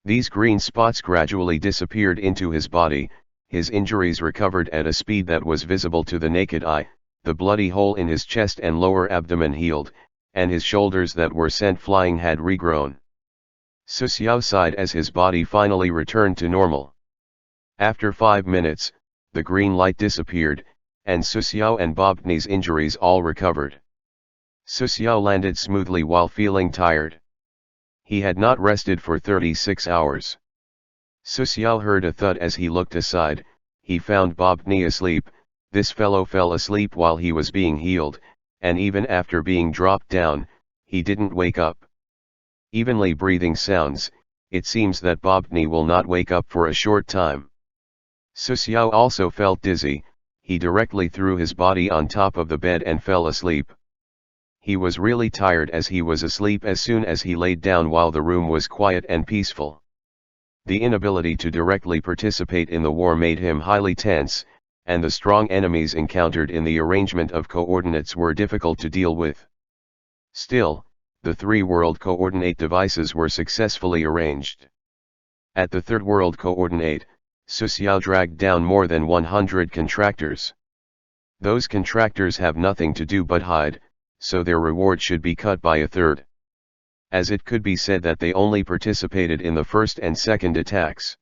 These green spots gradually disappeared into his body. His injuries recovered at a speed that was visible to the naked eye. The bloody hole in his chest and lower abdomen healed, and his shoulders that were sent flying had regrown. Susiao sighed as his body finally returned to normal. After 5 minutes, the green light disappeared, and Su Xiao and Bobtny's injuries all recovered. Su Xiao landed smoothly while feeling tired. He had not rested for 36 hours. Su Xiao heard a thud as he looked aside. He found Bobtny asleep. This fellow fell asleep while he was being healed, and even after being dropped down, he didn't wake up. Evenly breathing sounds. It seems that Bobtny will not wake up for a short time. Su Xiao also felt dizzy. He directly threw his body on top of the bed and fell asleep. He was really tired as he was asleep as soon as he laid down while the room was quiet and peaceful. The inability to directly participate in the war made him highly tense, and the strong enemies encountered in the arrangement of coordinates were difficult to deal with. Still, the 3 world coordinate devices were successfully arranged. At the 3rd world coordinate, Su Xiao dragged down more than 100 contractors. Those contractors have nothing to do but hide, so their reward should be cut by a third. As it could be said that they only participated in the first and second attacks.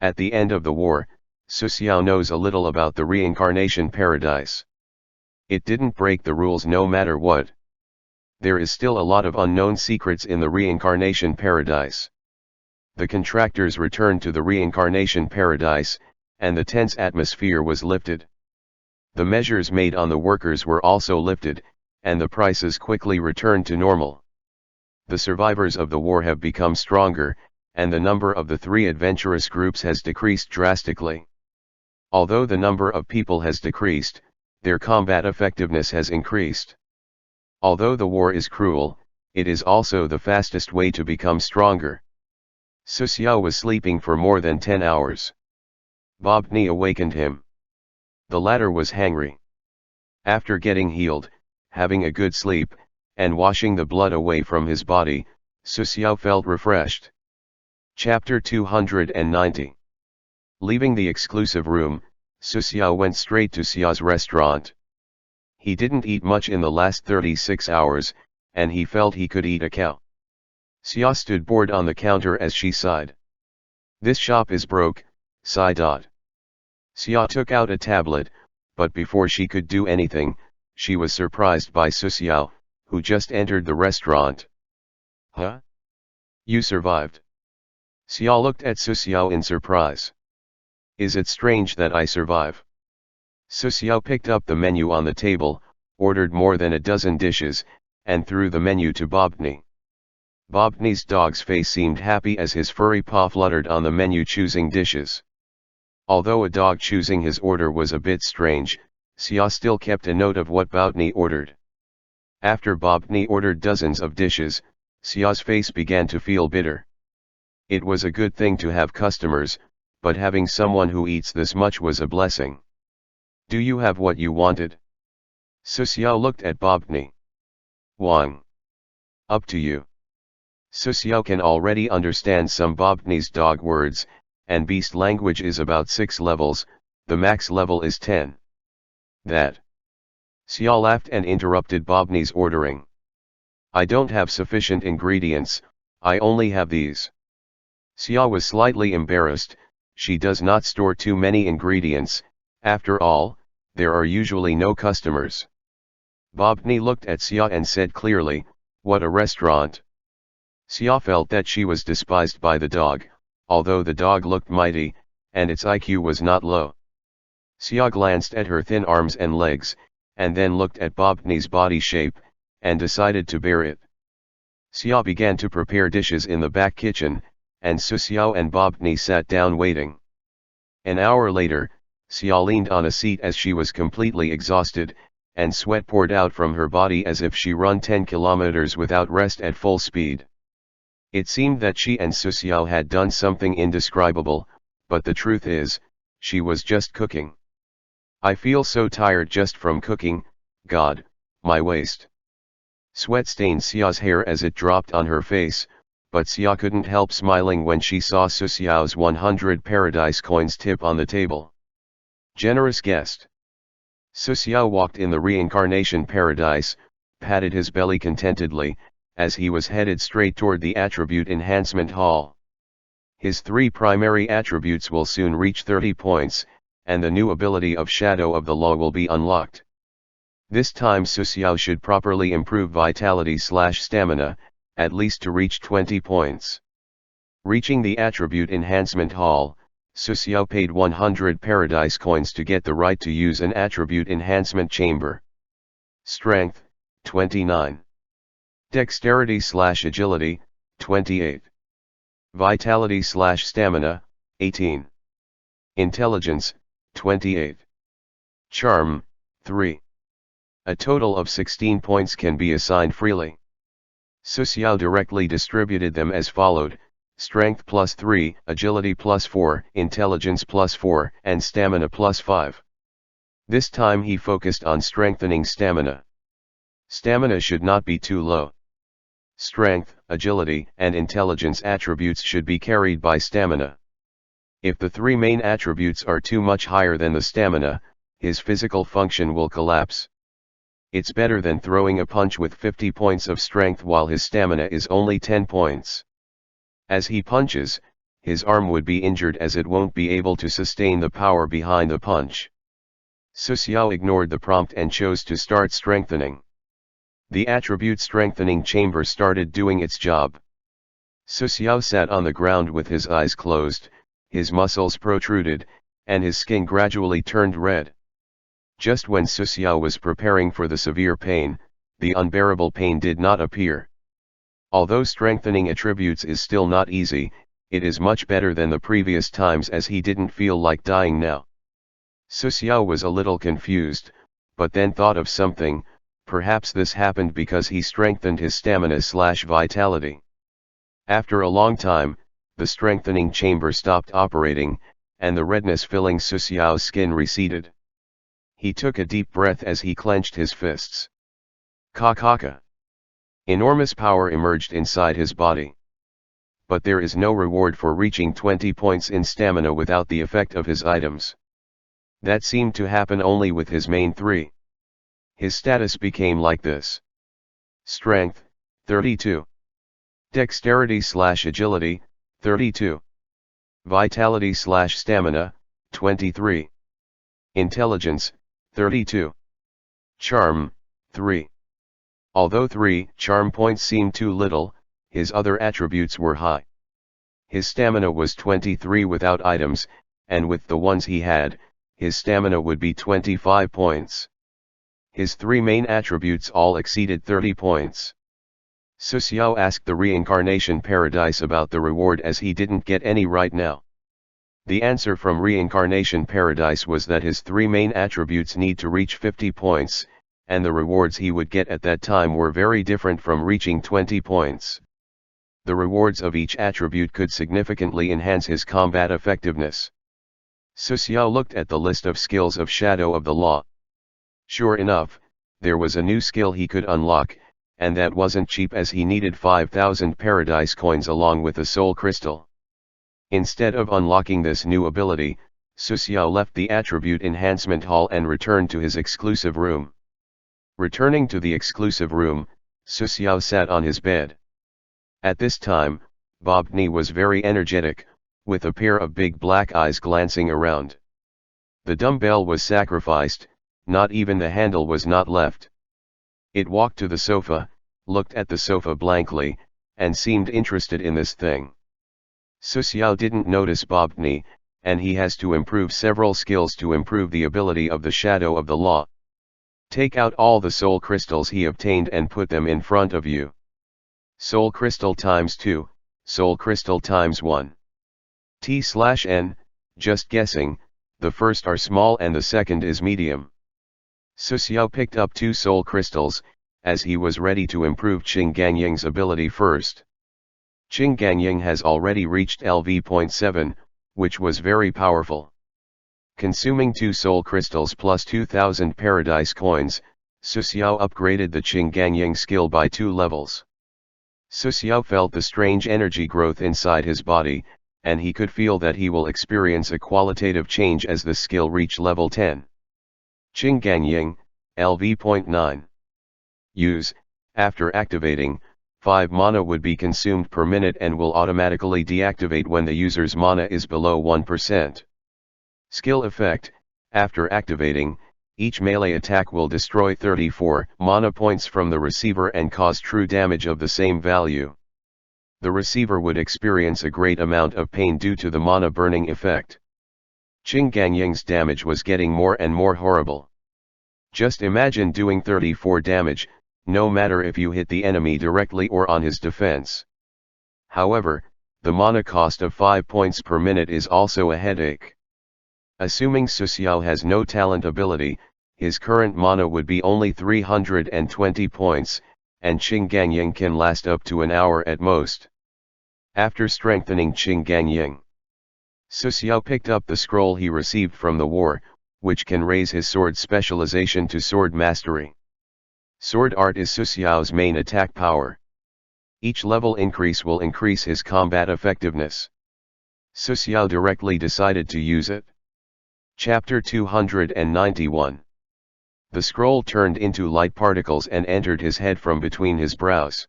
At the end of the war, Su Xiao knows a little about the reincarnation paradise. It didn't break the rules no matter what. There is still a lot of unknown secrets in the reincarnation paradise. The contractors returned to the reincarnation paradise, and the tense atmosphere was lifted. The measures made on the workers were also lifted, and the prices quickly returned to normal. The survivors of the war have become stronger, and the number of the 3 adventurous groups has decreased drastically. Although the number of people has decreased, their combat effectiveness has increased. Although the war is cruel, it is also the fastest way to become stronger. Su Xiao was sleeping for more than 10 hours. Bobtny awakened him. The latter was hangry. After getting healed, having a good sleep, and washing the blood away from his body, Su Xiao felt refreshed. Chapter 290. Leaving the exclusive room, Su Xiao went straight to Xia's restaurant. He didn't eat much in the last 36 hours, and he felt he could eat a cow. Xia stood bored on the counter as she sighed. This shop is broke, sighed. Xia took out a tablet, but before she could do anything, she was surprised by Su Xiao, who just entered the restaurant. Huh? You survived? Xia looked at Su Xiao in surprise. Is it strange that I survive? Su Xiao picked up the menu on the table, ordered more than a dozen dishes, and threw the menu to Bobtny. Bobtny's dog's face seemed happy as his furry paw fluttered on the menu choosing dishes. Although a dog choosing his order was a bit strange, Xia still kept a note of what Bobtny ordered. After Bobtny ordered dozens of dishes, Xia's face began to feel bitter. It was a good thing to have customers, but having someone who eats this much was a blessing. Do you have what you wanted? Su Xiao looked at Bobtny. Wang. Up to you. Su Xiao can already understand some Bobtny's dog words, and beast language is about 6 levels, the max level is 10. That. Xia laughed and interrupted Bobtny's ordering. I don't have sufficient ingredients, I only have these. Xia was slightly embarrassed. She does not store too many ingredients, after all, there are usually no customers. Bobtny looked at Xia and said clearly, what a restaurant. Xia felt that she was despised by the dog, although the dog looked mighty, and its IQ was not low. Xia glanced at her thin arms and legs, and then looked at Bobtny's body shape, and decided to bear it. Xia began to prepare dishes in the back kitchen, and Su Xiao and Bobtny sat down waiting. An hour later, Xia leaned on a seat as she was completely exhausted, and sweat poured out from her body as if she run 10 kilometers without rest at full speed. It seemed that she and Su Xiao had done something indescribable, but the truth is, she was just cooking. I feel so tired just from cooking, God, my waist. Sweat stained Xia's hair as it dropped on her face, but Xia couldn't help smiling when she saw Su Xiao's 100 paradise coins tip on the table. Generous guest. Su Xiao walked in the reincarnation paradise, patted his belly contentedly, as he was headed straight toward the attribute enhancement hall. His 3 primary attributes will soon reach 30 points, and the new ability of Shadow of the Law will be unlocked. This time Su Xiao should properly improve vitality/stamina, at least to reach 20 points. Reaching the Attribute Enhancement Hall, Su Xiao paid 100 Paradise Coins to get the right to use an Attribute Enhancement Chamber. Strength, 29. Dexterity/Agility, 28. Vitality/Stamina, 18. Intelligence, 28. Charm, 3. A total of 16 points can be assigned freely. Su Xiao directly distributed them as followed: Strength +3, Agility +4, Intelligence +4, and Stamina +5. This time he focused on strengthening stamina. Stamina should not be too low. Strength, agility, and intelligence attributes should be carried by stamina. If the three main attributes are too much higher than the stamina, his physical function will collapse. It's better than throwing a punch with 50 points of strength while his stamina is only 10 points. As he punches, his arm would be injured as it won't be able to sustain the power behind the punch. Su Xiao ignored the prompt and chose to start strengthening. The attribute strengthening chamber started doing its job. Su Xiao sat on the ground with his eyes closed, his muscles protruded, and his skin gradually turned red. Just when Su Xiao was preparing for the severe pain, the unbearable pain did not appear. Although strengthening attributes is still not easy, it is much better than the previous times as he didn't feel like dying now. Su Xiao was a little confused, but then thought of something. Perhaps this happened because he strengthened his stamina/vitality. After a long time, the strengthening chamber stopped operating, and the redness filling Su Xiao's skin receded. He took a deep breath as he clenched his fists. Ka. Enormous power emerged inside his body. But there is no reward for reaching 20 points in stamina without the effect of his items. That seemed to happen only with his main three. His status became like this. Strength, 32. Dexterity/agility, 32. Vitality/stamina, 23. Intelligence, 32. Charm, 3. Although 3 charm points seemed too little, his other attributes were high. His stamina was 23 without items, and with the ones he had, his stamina would be 25 points. His three main attributes all exceeded 30 points. Su Xiao asked the Reincarnation Paradise about the reward as he didn't get any right now. The answer from Reincarnation Paradise was that his three main attributes need to reach 50 points, and the rewards he would get at that time were very different from reaching 20 points. The rewards of each attribute could significantly enhance his combat effectiveness. Su Xiao looked at the list of skills of Shadow of the Law. Sure enough, there was a new skill he could unlock, and that wasn't cheap as he needed 5,000 Paradise Coins along with a Soul Crystal. Instead of unlocking this new ability, Su Xiao left the Attribute Enhancement Hall and returned to his exclusive room. Returning to the exclusive room, Su Xiao sat on his bed. At this time, Bobni was very energetic, with a pair of big black eyes glancing around. The dumbbell was sacrificed, not even the handle was not left. It walked to the sofa, looked at the sofa blankly, and seemed interested in this thing. Su Xiao didn't notice Bobni, and he has to improve several skills to improve the ability of the Shadow of the Law. Take out all the soul crystals he obtained and put them in front of you. Soul crystal times 2, soul crystal times 1. T/N, just guessing, the first are small and the second is medium. Su Xiao picked up 2 soul crystals, as he was ready to improve Qing Gangying's ability first. Qing Gangying has already reached LV.7, which was very powerful. Consuming 2 soul crystals plus 2,000 Paradise Coins, Su Xiao upgraded the Qing Gangying skill by 2 levels. Su Xiao felt the strange energy growth inside his body, and he could feel that he will experience a qualitative change as the skill reach level 10. Qing Gangying, LV.9. Use, after activating, 5 mana would be consumed per minute and will automatically deactivate when the user's mana is below 1%. Skill effect, After activating, each melee attack will destroy 34 mana points from the receiver and cause true damage of the same value. The receiver would experience a great amount of pain due to the mana burning effect. Qing Gangying's damage was getting more and more horrible. Just imagine doing 34 damage, no matter if you hit the enemy directly or on his defense. However, the mana cost of 5 points per minute is also a headache. Assuming Su Xiao has no talent ability, his current mana would be only 320 points, and Qing Gangying can last up to an hour at most. After strengthening Qing Gangying, Su Xiao picked up the scroll he received from the war, which can raise his sword specialization to sword mastery. Sword art is Su Xiao's main attack power. Each level increase will increase his combat effectiveness. Su Xiao directly decided to use it. Chapter 291. The scroll turned into light particles and entered his head from between his brows.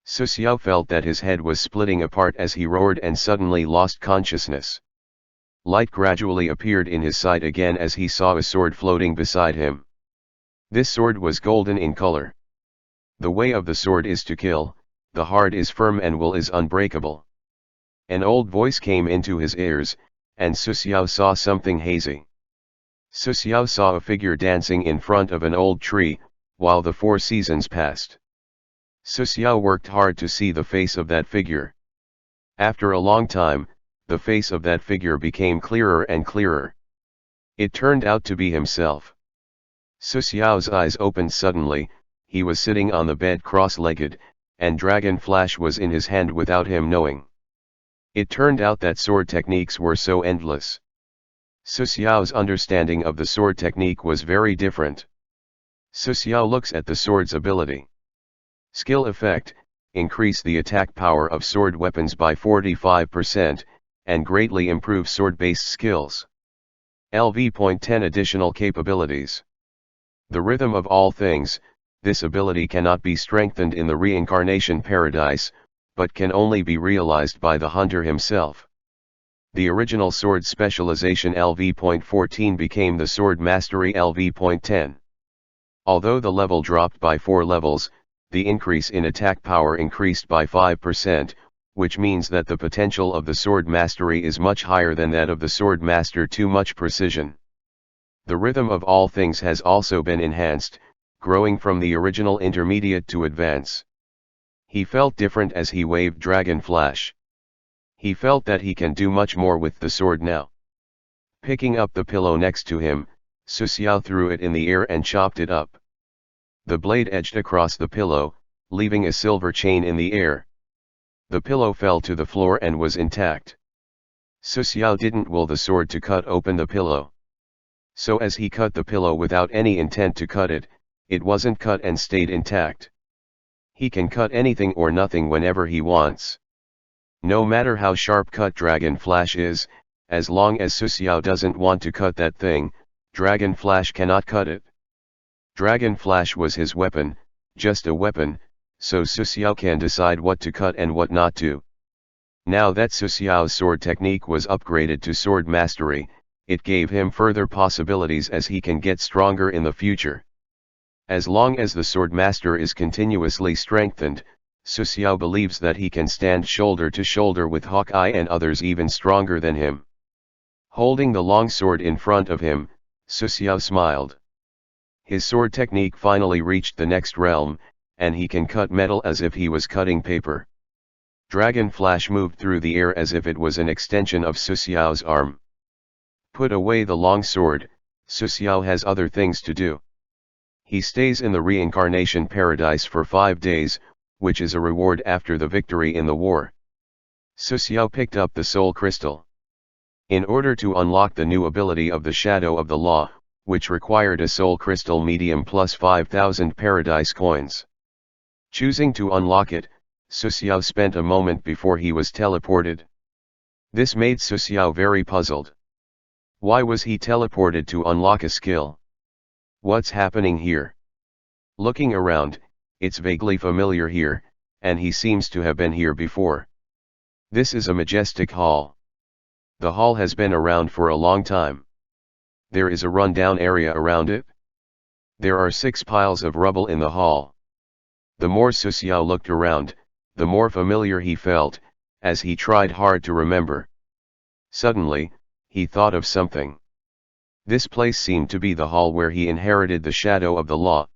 Su Xiao felt that his head was splitting apart as he roared and suddenly lost consciousness. Light gradually appeared in his sight again as he saw a sword floating beside him. This sword was golden in color. The way of the sword is to kill, the heart is firm and will is unbreakable. An old voice came into his ears, and Su Xiao saw something hazy. Su Xiao saw a figure dancing in front of an old tree, while the 4 seasons passed. Su Xiao worked hard to see the face of that figure. After a long time, the face of that figure became clearer and clearer. It turned out to be himself. Su Xiao's eyes opened suddenly. He was sitting on the bed cross-legged, and Dragon Flash was in his hand without him knowing. It turned out that sword techniques were so endless. Su Xiao's understanding of the sword technique was very different. Su Xiao looks at the sword's ability. Skill effect: increase the attack power of sword weapons by 45%, and greatly improve sword-based skills. LV.10 Additional capabilities. The rhythm of all things: this ability cannot be strengthened in the Reincarnation Paradise, but can only be realized by the hunter himself. The original sword specialization LV.14 became the sword mastery LV.10. Although the level dropped by 4 levels, the increase in attack power increased by 5%, which means that the potential of the sword mastery is much higher than that of the sword master. Too much precision. The rhythm of all things has also been enhanced, growing from the original intermediate to advance. He felt different as he waved Dragon Flash. He felt that he can do much more with the sword now. Picking up the pillow next to him, Su Xiao threw it in the air and chopped it up. The blade edged across the pillow, leaving a silver chain in the air. The pillow fell to the floor and was intact. Su Xiao didn't will the sword to cut open the pillow. So as he cut the pillow without any intent to cut it, it wasn't cut and stayed intact. He can cut anything or nothing whenever he wants. No matter how sharp cut Dragon Flash is, as long as Su Xiao doesn't want to cut that thing, Dragon Flash cannot cut it. Dragon Flash was his weapon, just a weapon, so Su Xiao can decide what to cut and what not to. Now that Su Xiao's sword technique was upgraded to sword mastery, it gave him further possibilities as he can get stronger in the future. As long as the sword master is continuously strengthened, Su Xiao believes that he can stand shoulder to shoulder with Hawkeye and others even stronger than him. Holding the long sword in front of him, Su Xiao smiled. His sword technique finally reached the next realm, and he can cut metal as if he was cutting paper. Dragon Flash moved through the air as if it was an extension of Su Xiao's arm. Put away the long sword, Su Xiao has other things to do. He stays in the Reincarnation Paradise for 5 days, which is a reward after the victory in the war. Su Xiao picked up the soul crystal. In order to unlock the new ability of the Shadow of the Law, which required a soul crystal medium plus 5,000 paradise coins. Choosing to unlock it, Su Xiao spent a moment before he was teleported. This made Su Xiao very puzzled. Why was he teleported to unlock a skill? What's happening here? Looking around, it's vaguely familiar here, and he seems to have been here before. This is a majestic hall. The hall has been around for a long time. There is a run-down area around it. There are 6 piles of rubble in the hall. The more Susiao looked around, the more familiar he felt, as he tried hard to remember. Suddenly, he thought of something. This place seemed to be the hall where he inherited the shadow of the law.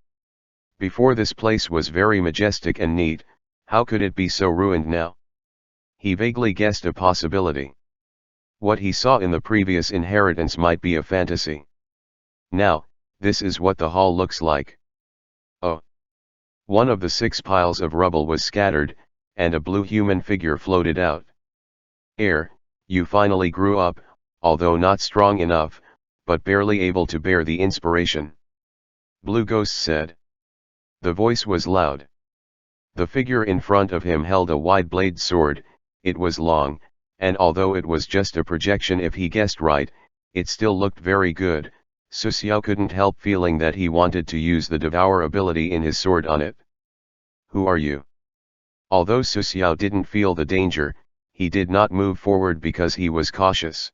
Before, this place was very majestic and neat. How could it be so ruined now? He vaguely guessed a possibility. What he saw in the previous inheritance might be a fantasy. Now, this is what the hall looks like. Oh! One of the 6 piles of rubble was scattered, and a blue human figure floated out. You finally grew up, although not strong enough, but barely able to bear the inspiration. Blue Ghost said. The voice was loud. The figure in front of him held a wide-bladed sword. It was long, and although it was just a projection if he guessed right, it still looked very good. Susiao couldn't help feeling that he wanted to use the devour ability in his sword on it. Who are you? Although Susiao didn't feel the danger, he did not move forward because he was cautious.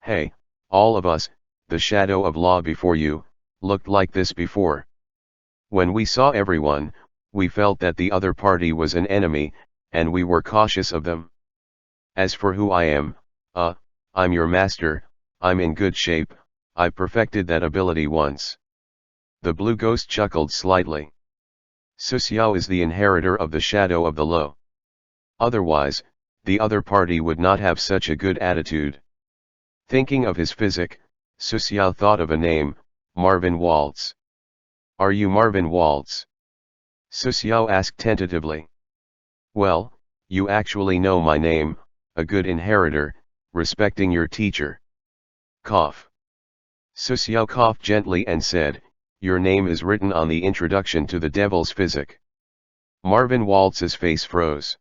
Hey, all of us, the shadow of law before you, looked like this before. When we saw everyone, we felt that the other party was an enemy, and we were cautious of them. As for who I am, I'm your master. I'm in good shape. I perfected that ability once. The blue ghost chuckled slightly. Susiao is the inheritor of the shadow of the law. Otherwise, the other party would not have such a good attitude. Thinking of his physique, Susiao thought of a name, Marvin Waltz. Are you Marvin Waltz? Susiao asked tentatively. Well, you actually know my name, a good inheritor, respecting your teacher. Cough. Susiao coughed gently and said, your name is written on the introduction to the Devil's Physique. Marvin Waltz's face froze.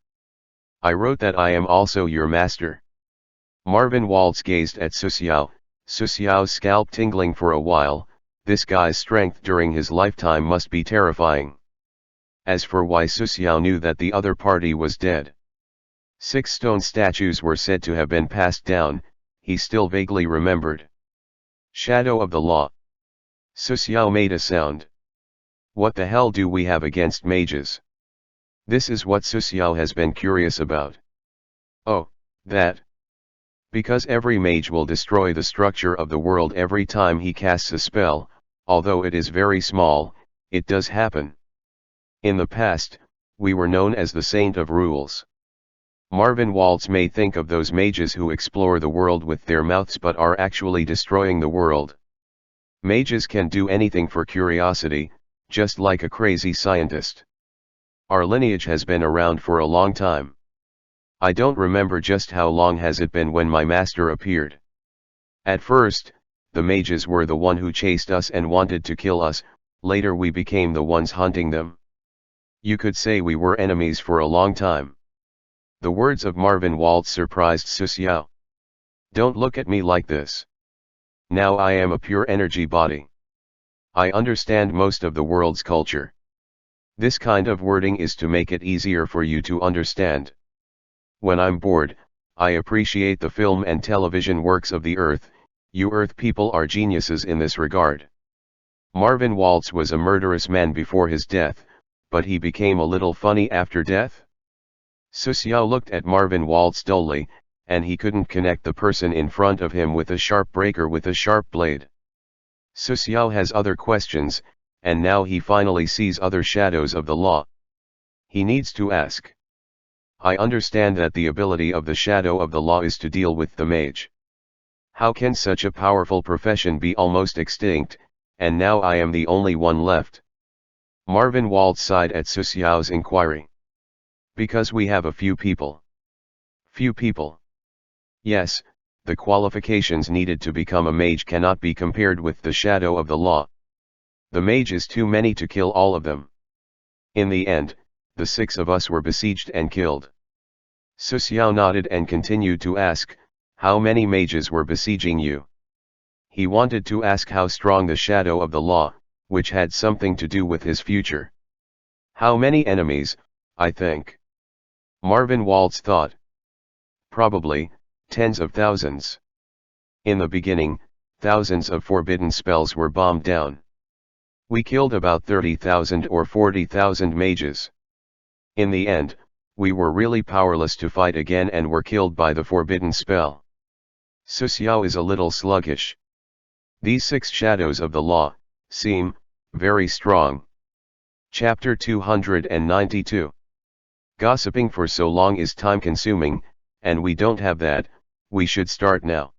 I wrote that I am also your master. Marvin Waltz gazed at Susiao, Susiao's scalp tingling for a while. This guy's strength during his lifetime must be terrifying. As for why Susiao knew that the other party was dead. 6 stone statues were said to have been passed down, he still vaguely remembered. Shadow of the law. Susiao made a sound. What the hell do we have against mages? This is what Susiao has been curious about. Oh, that. Because every mage will destroy the structure of the world every time he casts a spell, although it is very small, it does happen. In the past, we were known as the Saint of Rules. Marvin Waltz may think of those mages who explore the world with their mouths but are actually destroying the world. Mages can do anything for curiosity, just like a crazy scientist. Our lineage has been around for a long time. I don't remember just how long has it been when my master appeared. At first, the mages were the one who chased us and wanted to kill us, later we became the ones hunting them. You could say we were enemies for a long time. The words of Marvin Waltz surprised Susiao. Don't look at me like this. Now I am a pure energy body. I understand most of the world's culture. This kind of wording is to make it easier for you to understand. When I'm bored, I appreciate the film and television works of the Earth. You Earth people are geniuses in this regard. Marvin Waltz was a murderous man before his death, but he became a little funny after death. Susiao looked at Marvin Waltz dully, and he couldn't connect the person in front of him with a sharp breaker with a sharp blade. Susiao has other questions, and now he finally sees other shadows of the law. He needs to ask. I understand that the ability of the shadow of the law is to deal with the mage. How can such a powerful profession be almost extinct, and now I am the only one left? Marvin Waltz sighed at Susiao's inquiry. Because we have a few people. Few people. Yes, the qualifications needed to become a mage cannot be compared with the shadow of the law. The mage is too many to kill all of them. In the end, the 6 of us were besieged and killed. Susiao nodded and continued to ask, how many mages were besieging you? He wanted to ask how strong the shadow of the law, which had something to do with his future. How many enemies, I think. Marvin Waltz thought. Probably, tens of thousands. In the beginning, thousands of forbidden spells were bombed down. We killed about 30,000 or 40,000 mages. In the end, we were really powerless to fight again and were killed by the forbidden spell. Su Xiao is a little sluggish. These 6 shadows of the law seem very strong. Chapter 292. Gossiping for so long is time-consuming, and we don't have that. We should start now.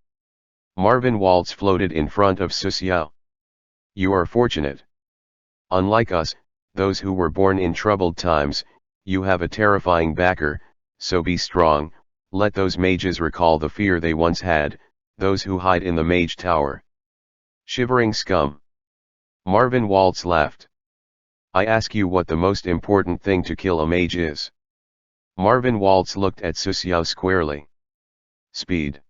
Marvin Waltz floated in front of Su Xiao. You are fortunate. Unlike us, those who were born in troubled times, you have a terrifying backer, so be strong. Let those mages recall the fear they once had, those who hide in the mage tower. Shivering scum. Marvin Waltz laughed. I ask you what the most important thing to kill a mage is. Marvin Waltz looked at Su Xiao squarely. Speed.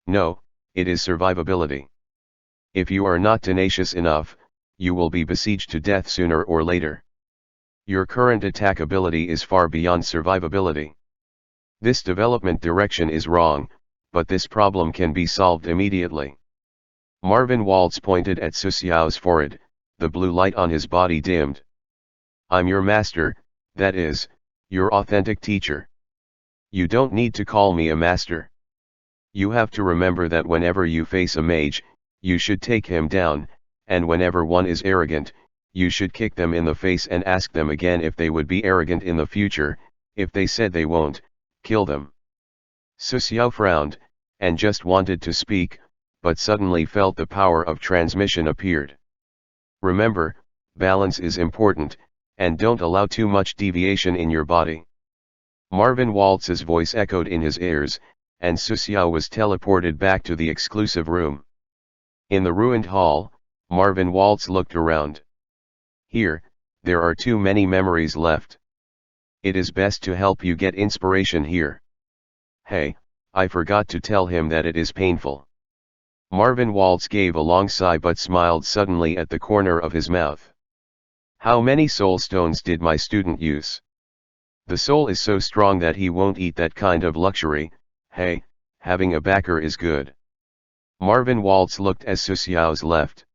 No, it is survivability. If you are not tenacious enough, you will be besieged to death sooner or later. Your current attack ability is far beyond survivability. This development direction is wrong, but this problem can be solved immediately. Marvin Waltz pointed at Su Xiao's forehead, the blue light on his body dimmed. I'm your master, that is, your authentic teacher. You don't need to call me a master. You have to remember that whenever you face a mage, you should take him down, and whenever one is arrogant, you should kick them in the face and ask them again if they would be arrogant in the future. If they said they won't, kill them. Su Xiao frowned, and just wanted to speak, but suddenly felt the power of transmission appeared. Remember, balance is important, and don't allow too much deviation in your body. Marvin Waltz's voice echoed in his ears, and Su Xiao was teleported back to the exclusive room. In the ruined hall, Marvin Waltz looked around. Here, there are too many memories left. It is best to help you get inspiration here. Hey, I forgot to tell him that it is painful. Marvin Waltz gave a long sigh but smiled suddenly at the corner of his mouth. How many soul stones did my student use? The soul is so strong that he won't eat that kind of luxury. Hey, having a backer is good. Marvin Waltz looked at Su Xiao's left.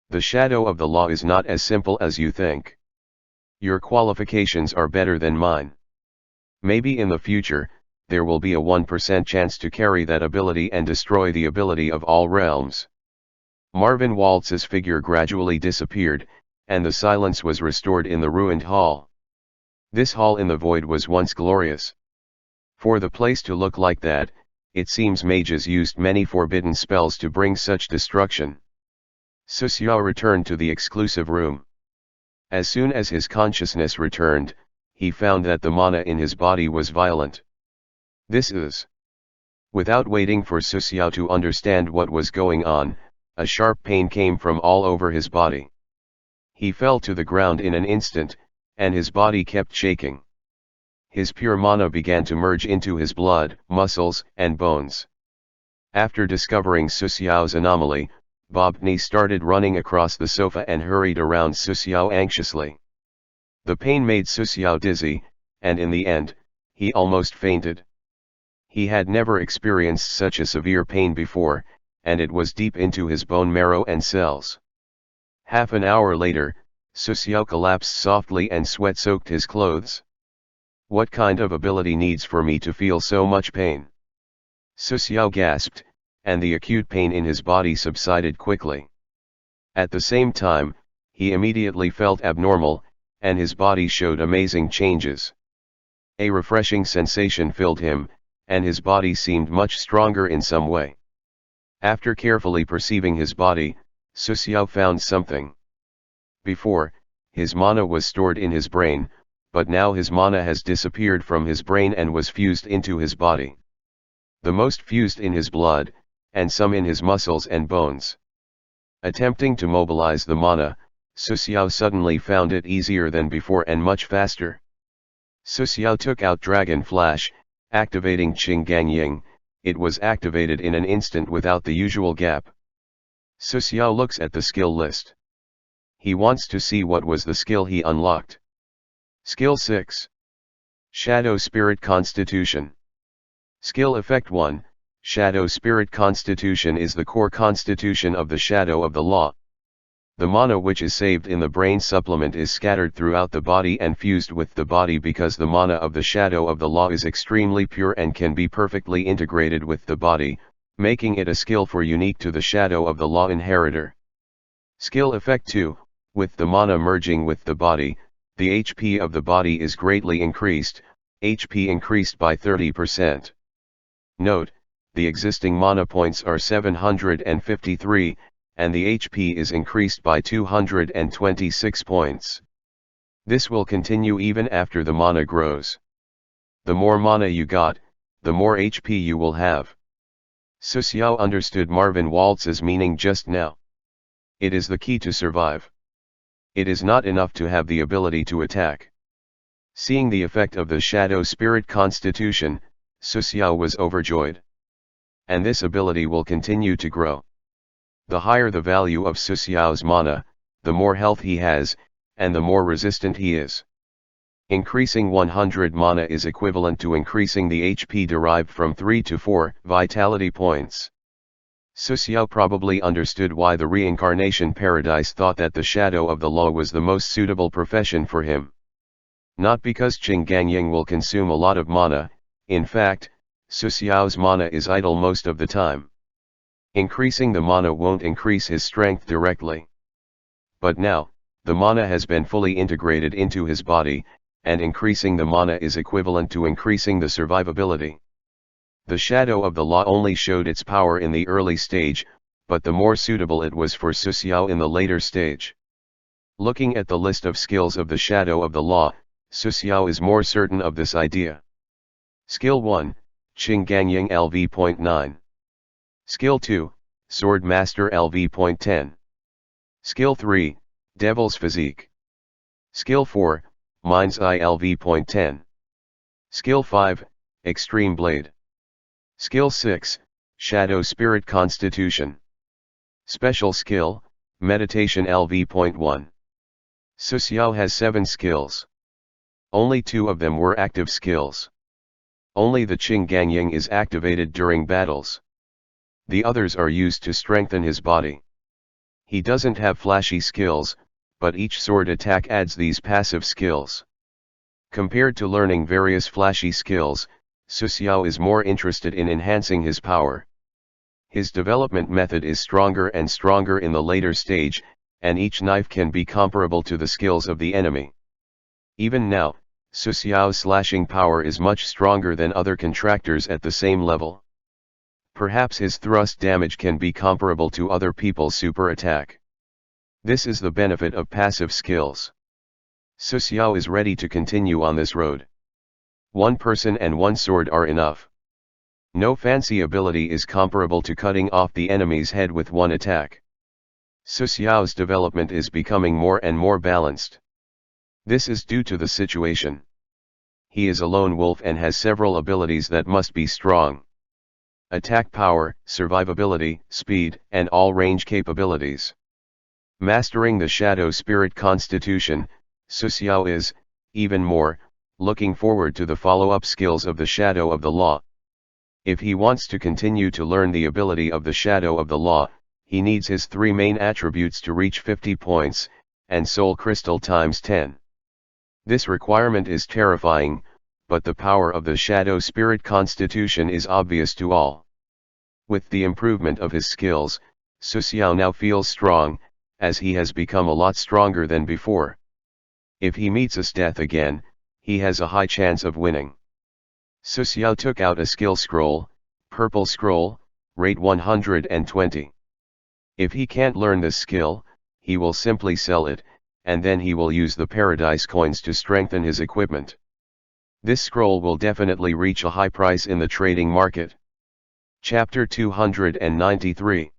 The shadow of the law is not as simple as you think. Your qualifications are better than mine. Maybe in the future, there will be a 1% chance to carry that ability and destroy the ability of all realms. Marvin Waltz's figure gradually disappeared, and the silence was restored in the ruined hall. This hall in the void was once glorious. For the place to look like that, it seems mages used many forbidden spells to bring such destruction. Su Xiao returned to the exclusive room. As soon as his consciousness returned, he found that the mana in his body was violent. This is. Without waiting for Su Xiao to understand what was going on, a sharp pain came from all over his body. He fell to the ground in an instant, and his body kept shaking. His pure mana began to merge into his blood, muscles, and bones. After discovering Su Xiao's anomaly, Bobny started running across the sofa and hurried around Su Xiao anxiously. The pain made Su Xiao dizzy, and in the end, he almost fainted. He had never experienced such a severe pain before, and it was deep into his bone marrow and cells. Half an hour later, Su Xiao collapsed softly and sweat soaked his clothes. What kind of ability needs for me to feel so much pain? Su Xiao gasped, and the acute pain in his body subsided quickly. At the same time, he immediately felt abnormal, and his body showed amazing changes. A refreshing sensation filled him, and his body seemed much stronger in some way. After carefully perceiving his body, Su Xiao found something. Before, his mana was stored in his brain, but now his mana has disappeared from his brain and was fused into his body. The most fused in his blood, and some in his muscles and bones. Attempting to mobilize the mana, Su Xiao suddenly found it easier than before and much faster. Su Xiao took out Dragon Flash, activating Qing Gang Ying. It was activated in an instant without the usual gap. Su Xiao looks at the skill list. He wants to see what was the skill he unlocked. Skill 6. Shadow Spirit Constitution. Skill Effect 1, Shadow Spirit Constitution is the core constitution of the shadow of the law. The mana which is saved in the brain supplement is scattered throughout the body and fused with the body because the mana of the shadow of the law is extremely pure and can be perfectly integrated with the body, making it a skill for unique to the shadow of the law inheritor. Skill effect 2, with the mana merging with the body, the HP of the body is greatly increased, HP increased by 30%. Note, the existing mana points are 753, and the HP is increased by 226 points. This will continue even after the mana grows. The more mana you got, the more HP you will have. Su Xiao understood Marvin Waltz's meaning just now. It is the key to survive. It is not enough to have the ability to attack. Seeing the effect of the Shadow Spirit Constitution, Su Xiao was overjoyed. And this ability will continue to grow. The higher the value of Su Xiao's mana, the more health he has, and the more resistant he is. Increasing 100 mana is equivalent to increasing the HP derived from 3 to 4 vitality points. Su Xiao probably understood why the Reincarnation Paradise thought that the shadow of the law was the most suitable profession for him. Not because Qing Gangying will consume a lot of mana, in fact, Su Xiao's mana is idle most of the time. Increasing the mana won't increase his strength directly. But now, the mana has been fully integrated into his body, and increasing the mana is equivalent to increasing the survivability. The shadow of the law only showed its power in the early stage, but the more suitable it was for Su Xiao in the later stage. Looking at the list of skills of the shadow of the law, Su Xiao is more certain of this idea. Skill 1, Qing Gangying LV.9. Skill 2, Sword Master LV.10. Skill 3, Devil's Physique. Skill 4, Mind's Eye LV.10. Skill 5, Extreme Blade. Skill 6, Shadow Spirit Constitution. Special Skill, Meditation LV.1. Su Xiao has 7 skills. Only 2 of them were active skills. Only the Qing Gangying is activated during battles. The others are used to strengthen his body. He doesn't have flashy skills, but each sword attack adds these passive skills. Compared to learning various flashy skills, Su Xiao is more interested in enhancing his power. His development method is stronger and stronger in the later stage, and each knife can be comparable to the skills of the enemy. Even now, Su Xiao's slashing power is much stronger than other contractors at the same level. Perhaps his thrust damage can be comparable to other people's super attack. This is the benefit of passive skills. Su Xiao is ready to continue on this road. 1 person and 1 sword are enough. No fancy ability is comparable to cutting off the enemy's head with 1 attack. Su Xiao's development is becoming more and more balanced. This is due to the situation. He is a lone wolf and has several abilities that must be strong. Attack power, survivability, speed, and all range capabilities. Mastering the Shadow Spirit Constitution, Su Xiao is, even more, looking forward to the follow-up skills of the Shadow of the Law. If he wants to continue to learn the ability of the Shadow of the Law, he needs his 3 main attributes to reach 50 points, and Soul Crystal times 10. This requirement is terrifying, but the power of the Shadow Spirit Constitution is obvious to all. With the improvement of his skills, Su Xiao now feels strong, as he has become a lot stronger than before. If he meets a death again, he has a high chance of winning. Su Xiao took out a skill scroll, purple scroll, rate 120. If he can't learn this skill, he will simply sell it, and then he will use the paradise coins to strengthen his equipment. This scroll will definitely reach a high price in the trading market. Chapter 293.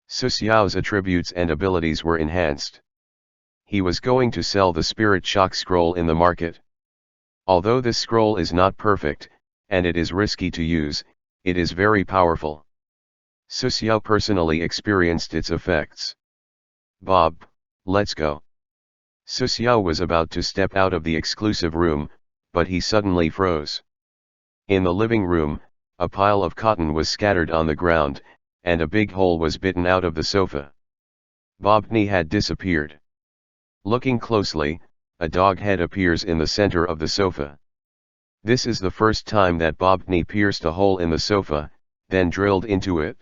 Su Xiao's attributes and abilities were enhanced. He was going to sell the Spirit Shock Scroll in the market. Although this scroll is not perfect, and it is risky to use, it is very powerful. Su Xiao personally experienced its effects. Bob, let's go. Su Xiao was about to step out of the exclusive room, but he suddenly froze. In the living room, A pile of cotton was scattered on the ground, and a big hole was bitten out of the sofa. Bobtny had disappeared. Looking closely, a dog head appears in the center of the sofa. This is the first time that Bobtny pierced a hole in the sofa, then drilled into it.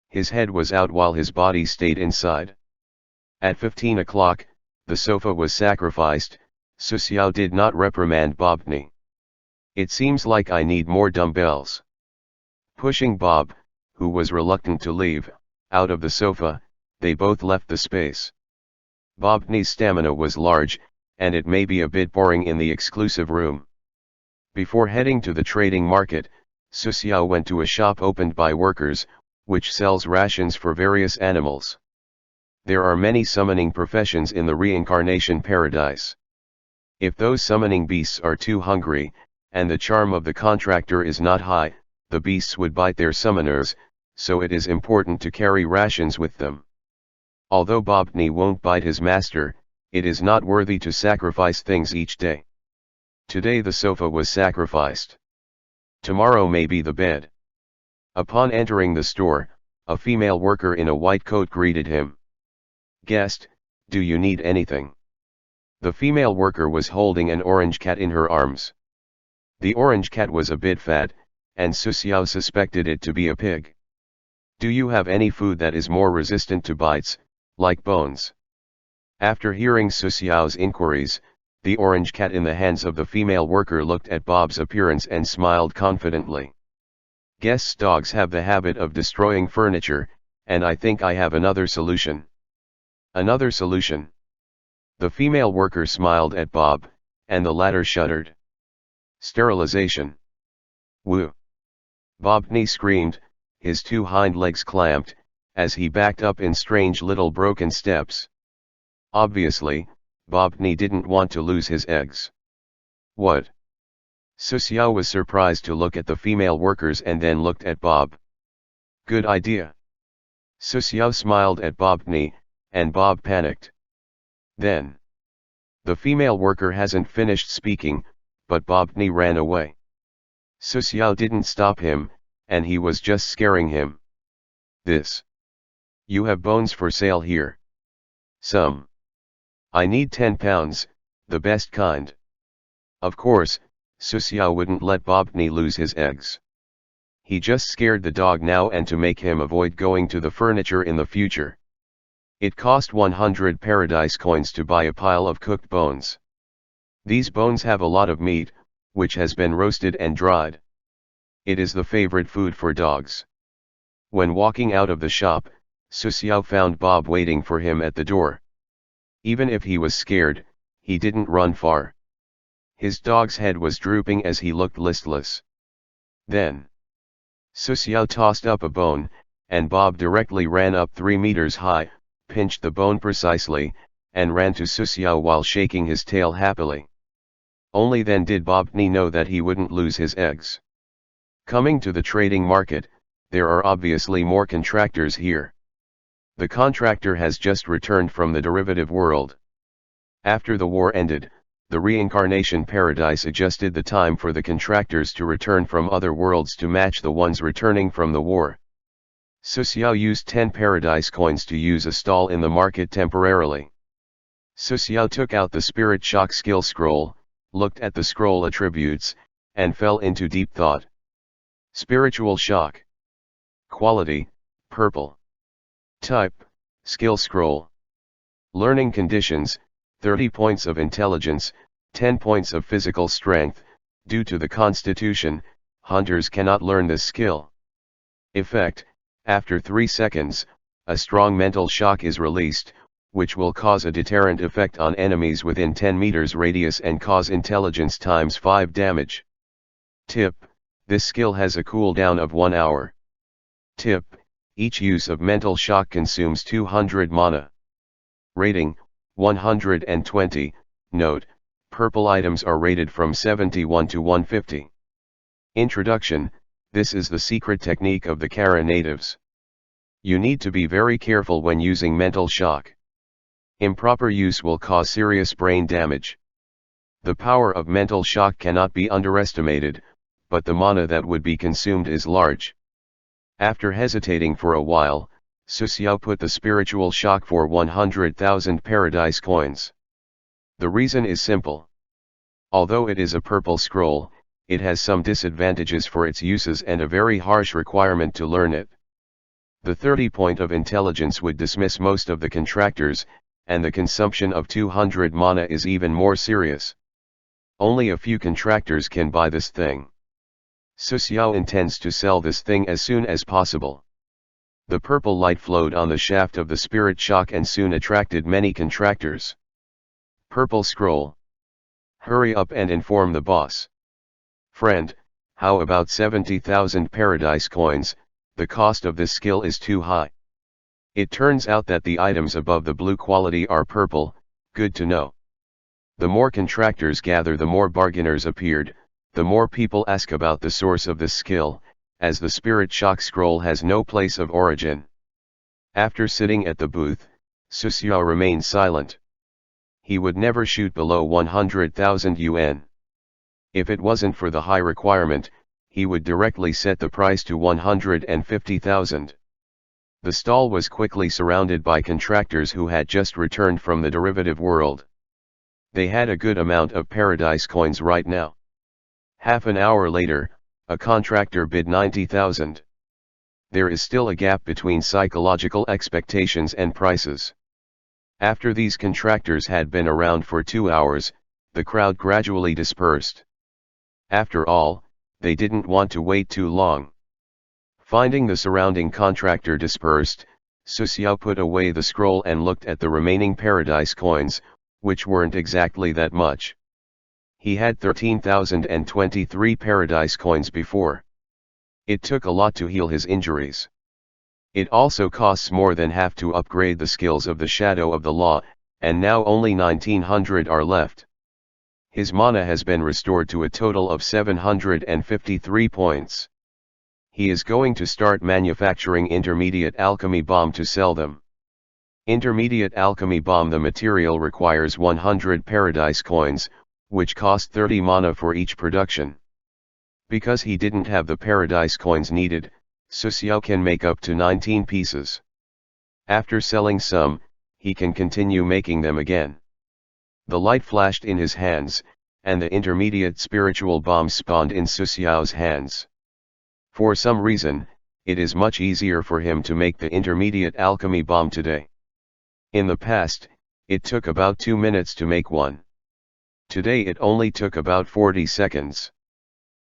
His head was out while his body stayed inside. At 15 o'clock, the sofa was sacrificed. Susiao did not reprimand Bobtny. It seems like I need more dumbbells. Pushing Bob, who was reluctant to leave, out of the sofa, they both left the space. Bobtny's stamina was large, and it may be a bit boring in the exclusive room. Before heading to the trading market, Susiao went to a shop opened by workers, which sells rations for various animals. There are many summoning professions in the reincarnation paradise. If those summoning beasts are too hungry, and the charm of the contractor is not high, the beasts would bite their summoners, so it is important to carry rations with them. Although Bobtny won't bite his master, it is not worthy to sacrifice things each day. Today the sofa was sacrificed. Tomorrow may be the bed. Upon entering the store, a female worker in a white coat greeted him. "Guest, do you need anything?" The female worker was holding an orange cat in her arms. The orange cat was a bit fat, and Susiao suspected it to be a pig. "Do you have any food that is more resistant to bites, like bones?" After hearing Susiao's inquiries, the orange cat in the hands of the female worker looked at Bob's appearance and smiled confidently. "Guests' dogs have the habit of destroying furniture, and I think I have another solution." "Another solution?" The female worker smiled at Bob, and the latter shuddered. "Sterilization." "Woo!" Bobtny screamed, his two hind legs clamped, as he backed up in strange little broken steps. Obviously, Bobtny didn't want to lose his eggs. "What?" Susiao was surprised to look at the female workers and then looked at Bob. "Good idea." Susiao smiled at Bobtny, and Bob panicked. Then. The female worker hasn't finished speaking, but Bobtny ran away. Susiao didn't stop him, and he was just scaring him. "This. You have bones for sale here." "Some. I need 10 pounds, the best kind." Of course, Susiao wouldn't let Bobtny lose his eggs. He just scared the dog now and to make him avoid going to the furniture in the future. It cost 100 paradise coins to buy a pile of cooked bones. These bones have a lot of meat, which has been roasted and dried. It is the favorite food for dogs. When walking out of the shop, Susiao found Bob waiting for him at the door. Even if he was scared, he didn't run far. His dog's head was drooping as he looked listless. Then. Susiao tossed up a bone, and Bob directly ran up 3 meters high, pinched the bone precisely, and ran to Susiao while shaking his tail happily. Only then did Bobtny know that he wouldn't lose his eggs. Coming to the trading market, there are obviously more contractors here. The contractor has just returned from the derivative world. After the war ended, the reincarnation paradise adjusted the time for the contractors to return from other worlds to match the ones returning from the war. Susiao used 10 paradise coins to use a stall in the market temporarily. Susiao took out the Spirit Shock skill scroll, looked at the scroll attributes, and fell into deep thought. Spiritual Shock. Quality, purple. Type, skill scroll. Learning conditions, 30 points of intelligence, 10 points of physical strength. Due to the constitution, hunters cannot learn this skill. Effect, after 3 seconds, a strong mental shock is released, which will cause a deterrent effect on enemies within 10 meters radius and cause intelligence times 5 damage. Tip, this skill has a cooldown of 1 hour. Tip, each use of mental shock consumes 200 mana. Rating, 120. Note, purple items are rated from 71 to 150. Introduction, this is the secret technique of the Kara natives. You need to be very careful when using mental shock. Improper use will cause serious brain damage. The power of mental shock cannot be underestimated, but the mana that would be consumed is large. After hesitating for a while, Suxiao put the spiritual shock for 100,000 paradise coins. The reason is simple. Although it is a purple scroll, it has some disadvantages for its uses and a very harsh requirement to learn it. The 30 point of intelligence would dismiss most of the contractors, and the consumption of 200 mana is even more serious. Only a few contractors can buy this thing. Suxiao intends to sell this thing as soon as possible. The purple light flowed on the shaft of the spirit shock and soon attracted many contractors. Purple scroll. Hurry up and inform the boss. Friend, how about 70,000 paradise coins? The cost of this skill is too high. It turns out that the items above the blue quality are purple, good to know. The more contractors gather, the more bargainers appeared, the more people ask about the source of this skill, as the spirit shock scroll has no place of origin. After sitting at the booth, Suxiao remained silent. He would never shoot below 100,000 yuan. If it wasn't for the high requirement, he would directly set the price to 150,000. The stall was quickly surrounded by contractors who had just returned from the derivative world. They had a good amount of paradise coins right now. Half an hour later, a contractor bid 90,000. There is still a gap between psychological expectations and prices. After these contractors had been around for 2 hours, the crowd gradually dispersed. After all, they didn't want to wait too long. Finding the surrounding contractor dispersed, Suxiao put away the scroll and looked at the remaining paradise coins, which weren't exactly that much. He had 13,023 paradise coins before. It took a lot to heal his injuries. It also costs more than half to upgrade the skills of the Shadow of the Law, and now only 1,900 are left. His mana has been restored to a total of 753 points. He is going to start manufacturing intermediate alchemy bomb to sell them. Intermediate alchemy bomb, the material requires 100 paradise coins, which cost 30 mana for each production. Because he didn't have the paradise coins needed, Suxiao can make up to 19 pieces. After selling some, he can continue making them again. The light flashed in his hands, and the intermediate spiritual bomb spawned in Suxiao's hands. For some reason, it is much easier for him to make the intermediate alchemy bomb today. In the past, it took about 2 minutes to make one. Today it only took about 40 seconds.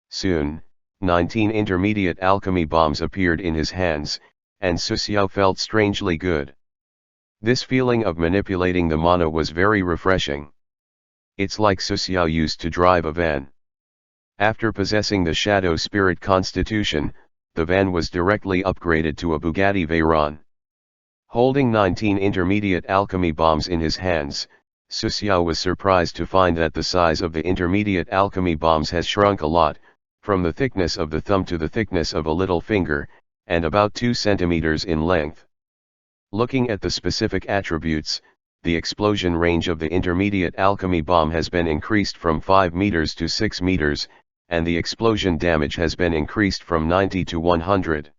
Soon, 19 intermediate alchemy bombs appeared in his hands, and Suxiao felt strangely good. This feeling of manipulating the mana was very refreshing. It's like Suxiao used to drive a van. After possessing the Shadow Spirit Constitution, the van was directly upgraded to a Bugatti Veyron. Holding 19 intermediate alchemy bombs in his hands, Suxiao was surprised to find that the size of the intermediate alchemy bombs has shrunk a lot, from the thickness of the thumb to the thickness of a little finger, and about 2 centimeters in length. Looking at the specific attributes, the explosion range of the intermediate alchemy bomb has been increased from 5 meters to 6 meters, and the explosion damage has been increased from 90 to 100.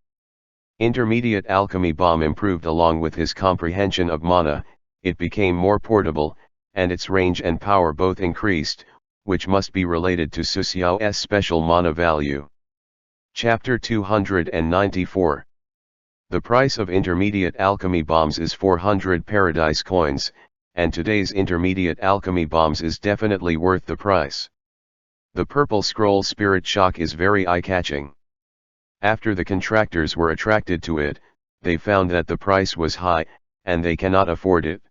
Intermediate alchemy bomb improved along with his comprehension of mana, it became more portable, and its range and power both increased, which must be related to Suxiao's special mana value. Chapter 294. The price of intermediate alchemy bombs is 400 paradise coins, and today's intermediate alchemy bombs is definitely worth the price. The purple scroll spirit shock is very eye-catching. After the contractors were attracted to it, they found that the price was high, and they cannot afford it.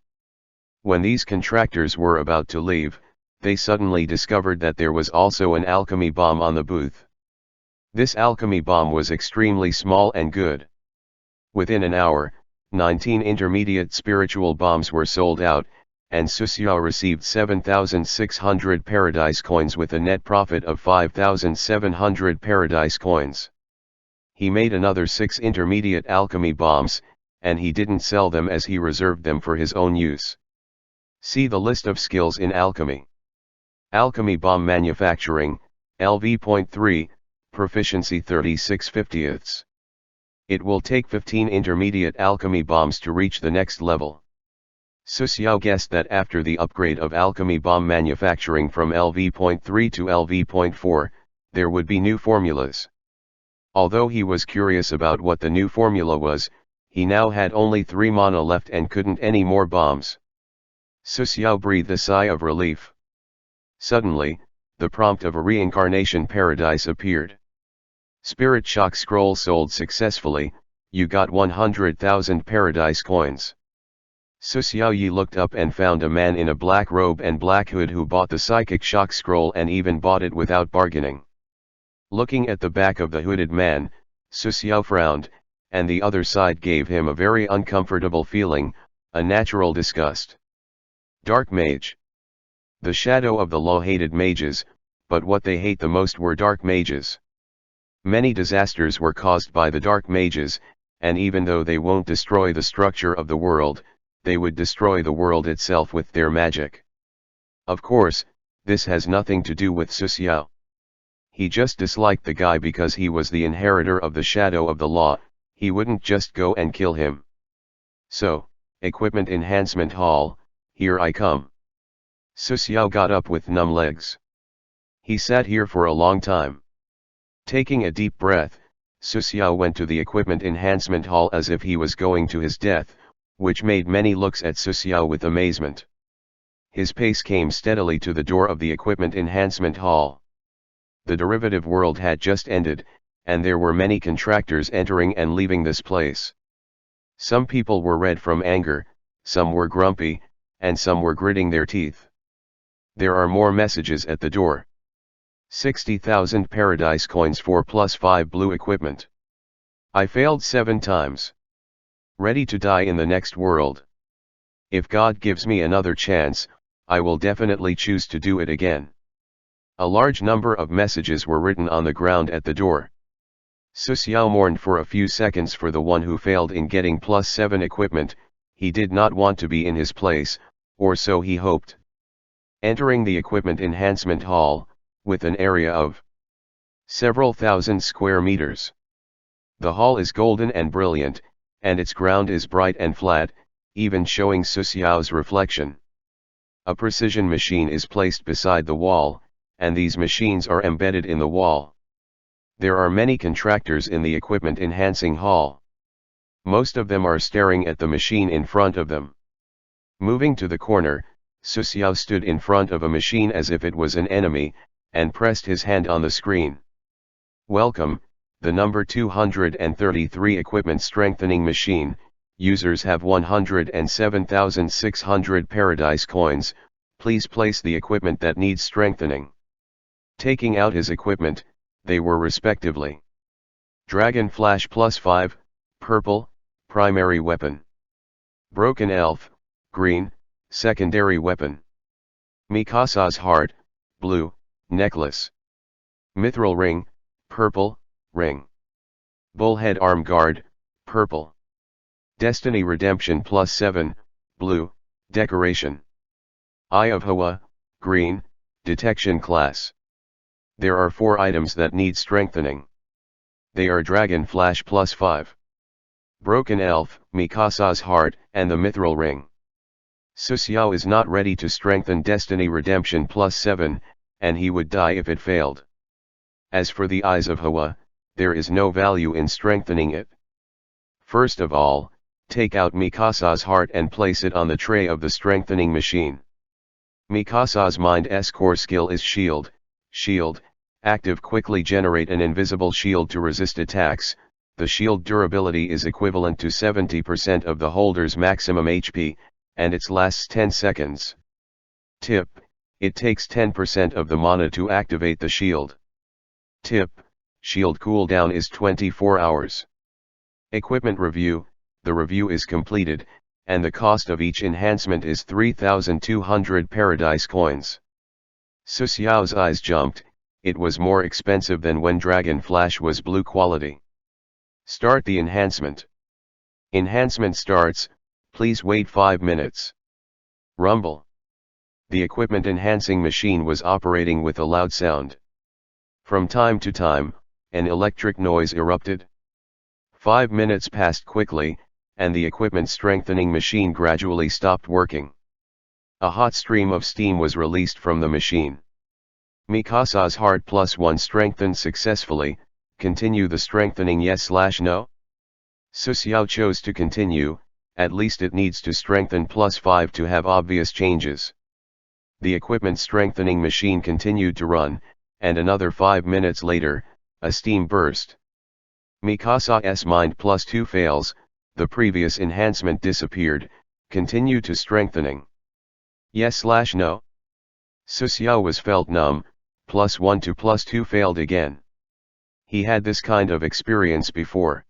When these contractors were about to leave, they suddenly discovered that there was also an alchemy bomb on the booth. This alchemy bomb was extremely small and good. Within an hour, 19 intermediate spiritual bombs were sold out, and Suxiao received 7,600 paradise coins with a net profit of 5,700 paradise coins. He made another 6 intermediate alchemy bombs, and he didn't sell them as he reserved them for his own use. See the list of skills in alchemy. Alchemy bomb manufacturing, LV.3, proficiency 36/50. It will take 15 intermediate alchemy bombs to reach the next level. Su Xiao guessed that after the upgrade of alchemy bomb manufacturing from LV.3 to LV.4, there would be new formulas. Although he was curious about what the new formula was, he now had only 3 mana left and couldn't any more bombs. Su Xiao breathed a sigh of relief. Suddenly, the prompt of a reincarnation paradise appeared. Spirit Shock Scroll sold successfully, you got 100,000 paradise coins. Su Xiaoyi looked up and found a man in a black robe and black hood who bought the Psychic Shock Scroll and even bought it without bargaining. Looking at the back of the hooded man, Su Xiao frowned, and the other side gave him a very uncomfortable feeling, a natural disgust. Dark Mage. The shadow of the law hated mages, but what they hate the most were dark mages. Many disasters were caused by the dark mages, and even though they won't destroy the structure of the world, they would destroy the world itself with their magic. Of course, this has nothing to do with Su Xiao. He just disliked the guy because he was the inheritor of the shadow of the law, he wouldn't just go and kill him. So, Equipment Enhancement Hall, here I come. Su Xiao got up with numb legs. He sat here for a long time. Taking a deep breath, Su Xiao went to the Equipment Enhancement Hall as if he was going to his death, which made many looks at Su Xiao with amazement. His pace came steadily to the door of the Equipment Enhancement Hall. The derivative world had just ended, and there were many contractors entering and leaving this place. Some people were red from anger, some were grumpy, and some were gritting their teeth. There are more messages at the door. 60,000 paradise coins for +5 blue equipment. I failed 7 times. Ready to die in the next world. If God gives me another chance, I will definitely choose to do it again. A large number of messages were written on the ground at the door. Su Xiao mourned for a few seconds for the one who failed in getting +7 equipment, he did not want to be in his place, or so he hoped. Entering the Equipment Enhancement Hall, with an area of several thousand square meters. The hall is golden and brilliant, and its ground is bright and flat, even showing Su Xiao's reflection. A precision machine is placed beside the wall, and these machines are embedded in the wall. There are many contractors in the Equipment Enhancing Hall. Most of them are staring at the machine in front of them. Moving to the corner, Su Xiao stood in front of a machine as if it was an enemy, and pressed his hand on the screen. Welcome, the number 233 Equipment Strengthening Machine. Users have 107,600 paradise coins, please place the equipment that needs strengthening. Taking out his equipment, they were respectively: Dragon Flash +5, purple, primary weapon. Broken Elf, green, secondary weapon. Mikasa's Heart, blue, necklace. Mithril Ring, purple, ring. Bullhead Arm Guard, purple. Destiny Redemption +7, blue, decoration. Eye of Hawa, green, detection class. There are 4 items that need strengthening. They are Dragon Flash +5, Broken Elf, Mikasa's Heart, and the Mithril Ring. Su Xiao is not ready to strengthen Destiny Redemption +7, and he would die if it failed. As for the Eyes of Hawa, there is no value in strengthening it. First of all, take out Mikasa's Heart and place it on the tray of the strengthening machine. Mikasa's Mind's core skill is Shield. Shield, active quickly generate an invisible shield to resist attacks. The shield durability is equivalent to 70% of the holder's maximum HP, and it lasts 10 seconds. Tip: it takes 10% of the mana to activate the shield. Tip: shield cooldown is 24 hours. Equipment Review: the review is completed, and the cost of each enhancement is 3,200 paradise coins. Su Xiao's eyes jumped, it was more expensive than when Dragon Flash was blue quality. Start the enhancement. Enhancement starts, please wait 5 minutes. Rumble. The equipment enhancing machine was operating with a loud sound. From time to time, an electric noise erupted. 5 minutes passed quickly, and the equipment strengthening machine gradually stopped working. A hot stream of steam was released from the machine. Mikasa's heart +1 strengthened successfully. Continue the strengthening, yes/no? Susiao chose to continue, at least it needs to strengthen +5 to have obvious changes. The equipment strengthening machine continued to run, and another 5 minutes later, a steam burst. Mikasa's mind +2 fails, the previous enhancement disappeared. Continue to strengthening. Yes/no? Susiao was felt numb, +1 to +2 failed again. He had this kind of experience before.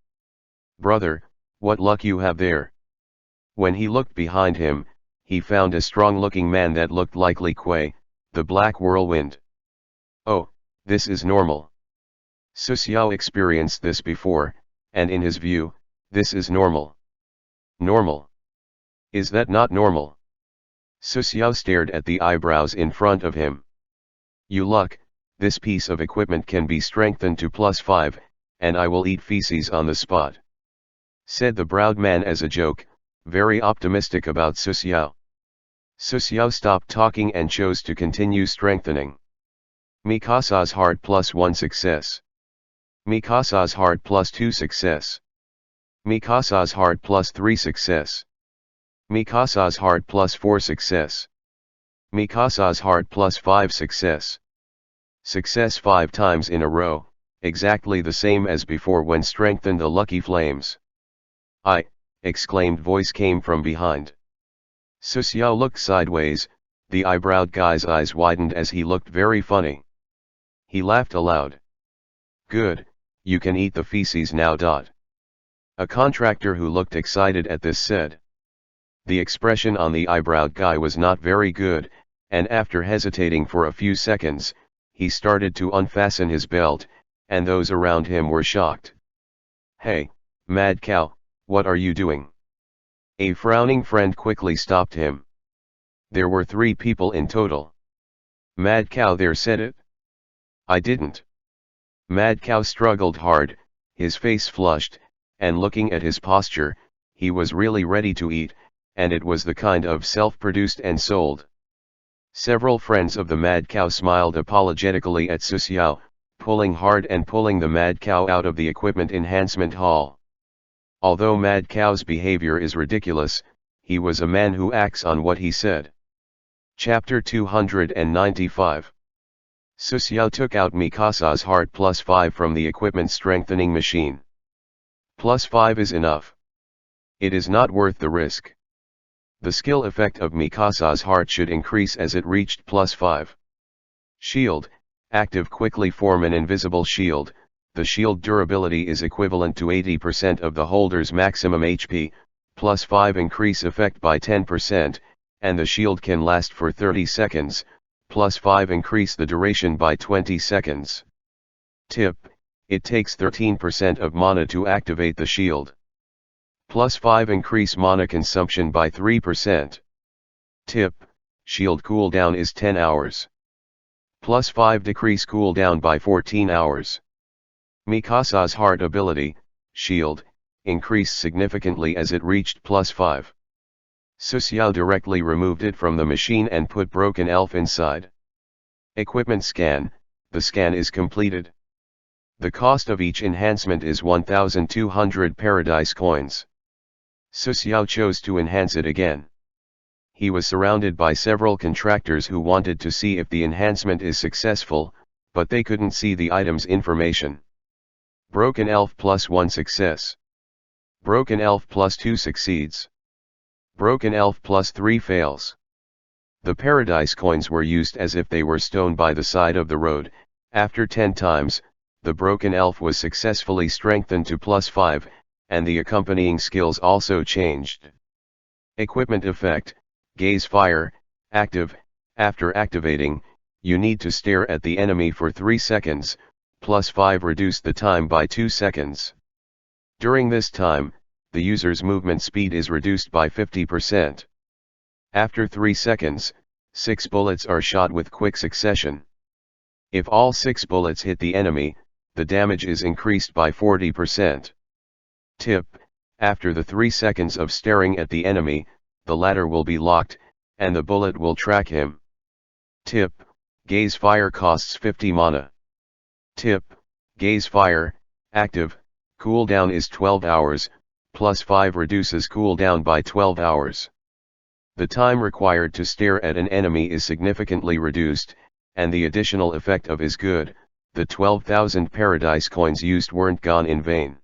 Brother, what luck you have there. When he looked behind him, he found a strong-looking man that looked like Li Kuei, the black whirlwind. Oh, this is normal. Susiao experienced this before, and in his view, this is normal. Normal. Is that not normal? Susiao stared at the eyebrows in front of him. You luck, this piece of equipment can be strengthened to +5, and I will eat feces on the spot. Said the browed man as a joke, very optimistic about Susiao. Susiao stopped talking and chose to continue strengthening. Mikasa's heart +1 success. Mikasa's heart +2 success. Mikasa's heart +3 success. Mikasa's heart +4 success. Mikasa's heart +5 success. Success 5 times in a row, exactly the same as before when strengthened the lucky flames. I, exclaimed voice came from behind. Susiao looked sideways, the eyebrowed guy's eyes widened as he looked very funny. He laughed aloud. Good, you can eat the feces now. A contractor who looked excited at this said. The expression on the eyebrowed guy was not very good, and after hesitating for a few seconds, he started to unfasten his belt, and those around him were shocked. Hey, mad cow, what are you doing? A frowning friend quickly stopped him. There were 3 people in total. Mad cow there said it? I didn't. Mad cow struggled hard, his face flushed, and looking at his posture, he was really ready to eat, and it was the kind of self-produced and sold. Several friends of the mad cow smiled apologetically at Susiao, pulling hard and pulling the mad cow out of the equipment enhancement hall. Although mad cow's behavior is ridiculous, he was a man who acts on what he said. Chapter 295. Susiao took out Mikasa's heart +5 from the equipment strengthening machine. +5 is enough. It is not worth the risk. The skill effect of Mikasa's heart should increase as it reached +5. Shield, active quickly form an invisible shield. The shield durability is equivalent to 80% of the holder's maximum HP, +5 increase effect by 10%, and the shield can last for 30 seconds, +5 increase the duration by 20 seconds. Tip, it takes 13% of mana to activate the shield. +5 increase mana consumption by 3%. Tip, shield cooldown is 10 hours. +5 decrease cooldown by 14 hours. Mikasa's heart ability, shield, increased significantly as it reached +5. Susiao directly removed it from the machine and put Broken Elf inside. Equipment scan, the scan is completed. The cost of each enhancement is 1,200 paradise coins. Susiao chose to enhance it again. He was surrounded by several contractors who wanted to see if the enhancement is successful, but they couldn't see the item's information. Broken Elf +1 success. Broken Elf +2 succeeds. Broken Elf +3 fails. The paradise coins were used as if they were stone by the side of the road. After 10 times, the Broken Elf was successfully strengthened to +5, and the accompanying skills also changed. Equipment effect, gaze fire, active. After activating, you need to stare at the enemy for 3 seconds, +5 reduce the time by 2 seconds. During this time, the user's movement speed is reduced by 50%. After 3 seconds, 6 bullets are shot with quick succession. If all 6 bullets hit the enemy, the damage is increased by 40%. Tip: after the 3 seconds of staring at the enemy, the latter will be locked, and the bullet will track him. Tip: gaze fire costs 50 mana. Tip: gaze fire, active, cooldown is 12 hours, plus 5 reduces cooldown by 12 hours. The time required to stare at an enemy is significantly reduced, and the additional effect of is good. The 12,000 paradise coins used weren't gone in vain.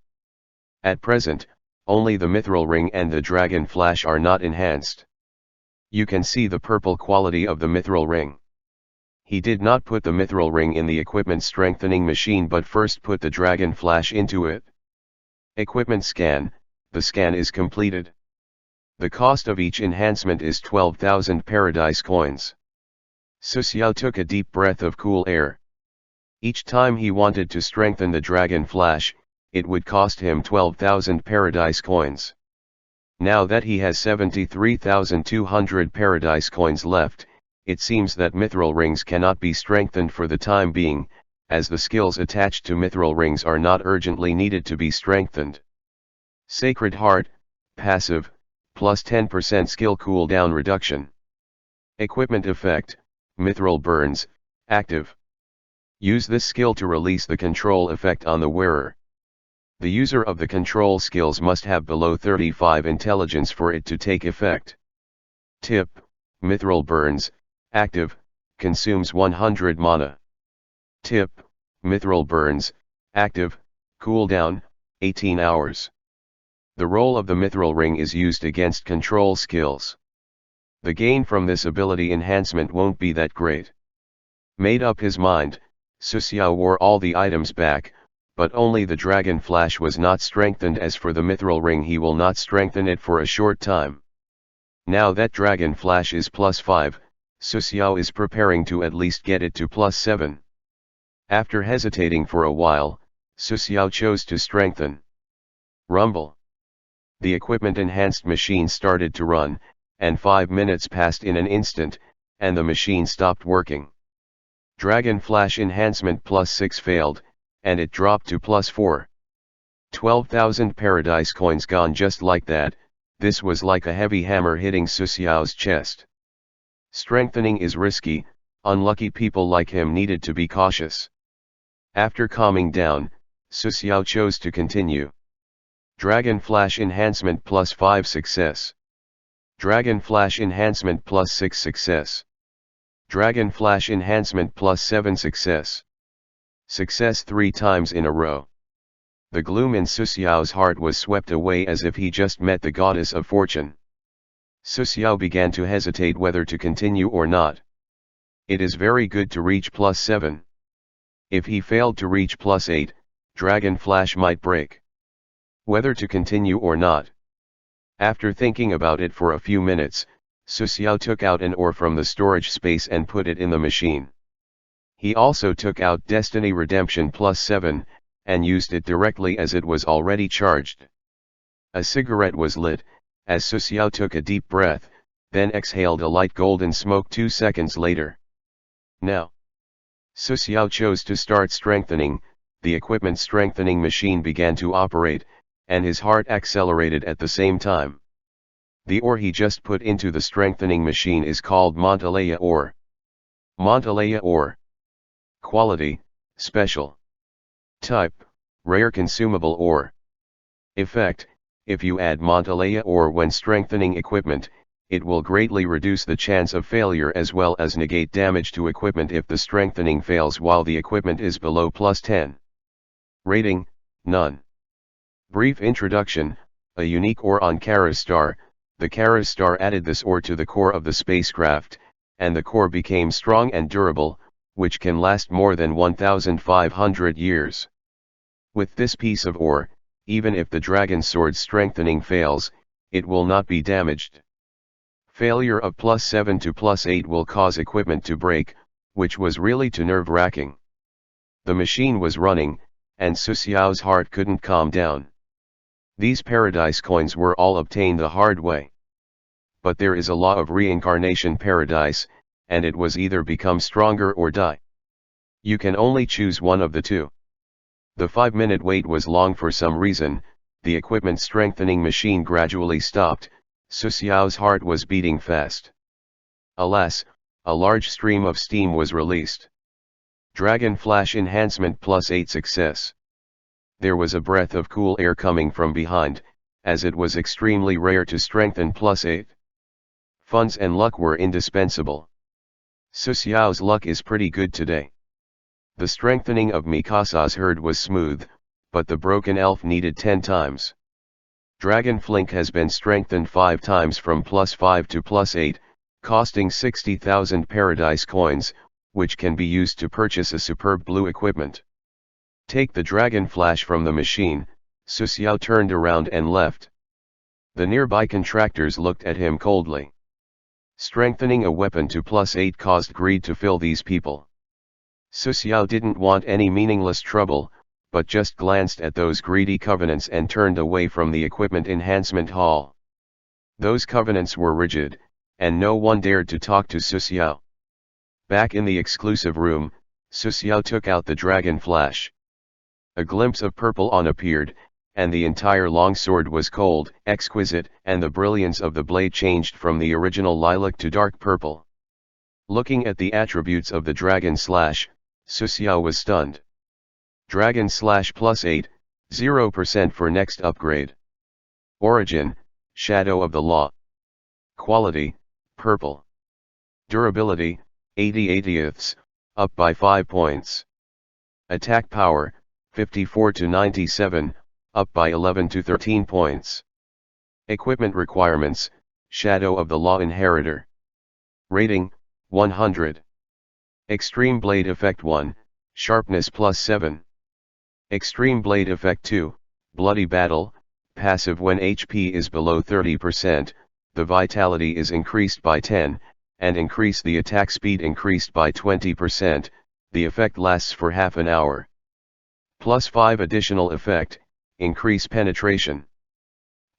At present, only the mithril ring and the dragon flash are not enhanced. You can see the purple quality of the mithril ring. He did not put the mithril ring in the equipment strengthening machine but first put the dragon flash into it. Equipment scan: the scan is completed. The cost of each enhancement is 12,000 paradise coins. Su Xiao took a deep breath of cool air. Each time he wanted to strengthen the dragon flash, it would cost him 12,000 paradise coins. Now that he has 73,200 paradise coins left, it seems that mithril rings cannot be strengthened for the time being, as the skills attached to mithril rings are not urgently needed to be strengthened. Sacred Heart, passive, plus 10% skill cooldown reduction. Equipment effect: mithril burns, active. Use this skill to release the control effect on the wearer. The user of the control skills must have below 35 intelligence for it to take effect. Tip: mithril burns, active, consumes 100 mana. Tip: mithril burns, active, cooldown, 18 hours. The role of the mithril ring is used against control skills. The gain from this ability enhancement won't be that great. Made up his mind, Su Xiao wore all the items back, but only the dragon flash was not strengthened. As for the mithril ring, he will not strengthen it for a short time. Now that dragon flash is plus 5, Su Xiao is preparing to at least get it to plus 7. After hesitating for a while, Su Xiao chose to strengthen. Rumble. The equipment enhanced machine started to run, and 5 minutes passed in an instant, and the machine stopped working. Dragon Flash enhancement plus 6 failed, and it dropped to plus 4. 12,000 paradise coins gone just like that. This was like a heavy hammer hitting Su Xiao's chest. Strengthening is risky, unlucky people like him needed to be cautious. After calming down, Su Xiao chose to continue. Dragon Flash enhancement plus 5 success. Dragon Flash enhancement plus 6 success. Dragon Flash enhancement plus 7 success. Success 3 times in a row. The gloom in Su Xiao's heart was swept away as if he just met the goddess of fortune. Su Xiao began to hesitate whether to continue or not. It is very good to reach plus 7. If he failed to reach plus 8, Dragon Flash might break. Whether to continue or not. After thinking about it for a few minutes, Su Xiao took out an ore from the storage space and put it in the machine. He also took out Destiny Redemption plus 7, and used it directly as it was already charged. A cigarette was lit, as Su Xiao took a deep breath, then exhaled a light golden smoke 2 seconds later. Now, Su Xiao chose to start strengthening. The equipment strengthening machine began to operate, and his heart accelerated at the same time. The ore he just put into the strengthening machine is called Montalea ore. Montalea ore. Quality: special. Type: rare consumable ore. Effect: if you add Montalea ore when strengthening equipment, it will greatly reduce the chance of failure as well as negate damage to equipment if the strengthening fails while the equipment is below plus 10. Rating: none. Brief introduction: a unique ore on Kara's star. The Kara's star added this ore to the core of the spacecraft, and the core became strong and durable, which can last more than 1,500 years. With this piece of ore, even if the dragon sword strengthening fails, it will not be damaged. Failure of plus 7 to plus 8 will cause equipment to break, which was really too nerve-wracking. The machine was running, and Su Xiao's heart couldn't calm down. These paradise coins were all obtained the hard way. But there is a law of reincarnation paradise, and it was either become stronger or die. You can only choose one of the two. The 5-minute wait was long for some reason. The equipment strengthening machine gradually stopped. Su Xiao's heart was beating fast. Alas, a large stream of steam was released. Dragon Flash Enhancement +8 success. There was a breath of cool air coming from behind, as it was extremely rare to strengthen +8. Funds and luck were indispensable. Su Xiao's luck is pretty good today. The strengthening of Mikasa's herd was smooth, but the broken elf needed 10 times. Dragon Flink has been strengthened 5 times from +5 to +8, costing 60,000 paradise coins, which can be used to purchase a superb blue equipment. Take the Dragon Flash from the machine. Su Xiao turned around and left. The nearby contractors looked at him coldly. Strengthening a weapon to +8 caused greed to fill these people. Su Xiao didn't want any meaningless trouble, but just glanced at those greedy covenants and turned away from the equipment enhancement hall. Those covenants were rigid, and no one dared to talk to Su Xiao. Back in the exclusive room, Su Xiao took out the Dragon Flash. A glimpse of purple on appeared, and the entire longsword was cold, exquisite, and the brilliance of the blade changed from the original lilac to dark purple. Looking at the attributes of the Dragon Slash, Su Xiao was stunned. Dragon Slash +8, 0% for next upgrade. Origin, Shadow of the Law. Quality, purple. Durability, 80/80ths, up by 5 points. Attack power, 54 to 97, up by 11 to 13 points. Equipment requirements, Shadow of the Law Inheritor. Rating, 100. Extreme Blade Effect 1, Sharpness +7. Extreme Blade Effect 2, Bloody Battle, passive when HP is below 30%, the vitality is increased by 10, and increase the attack speed increased by 20%, the effect lasts for half an hour. +5 additional effect, increase penetration.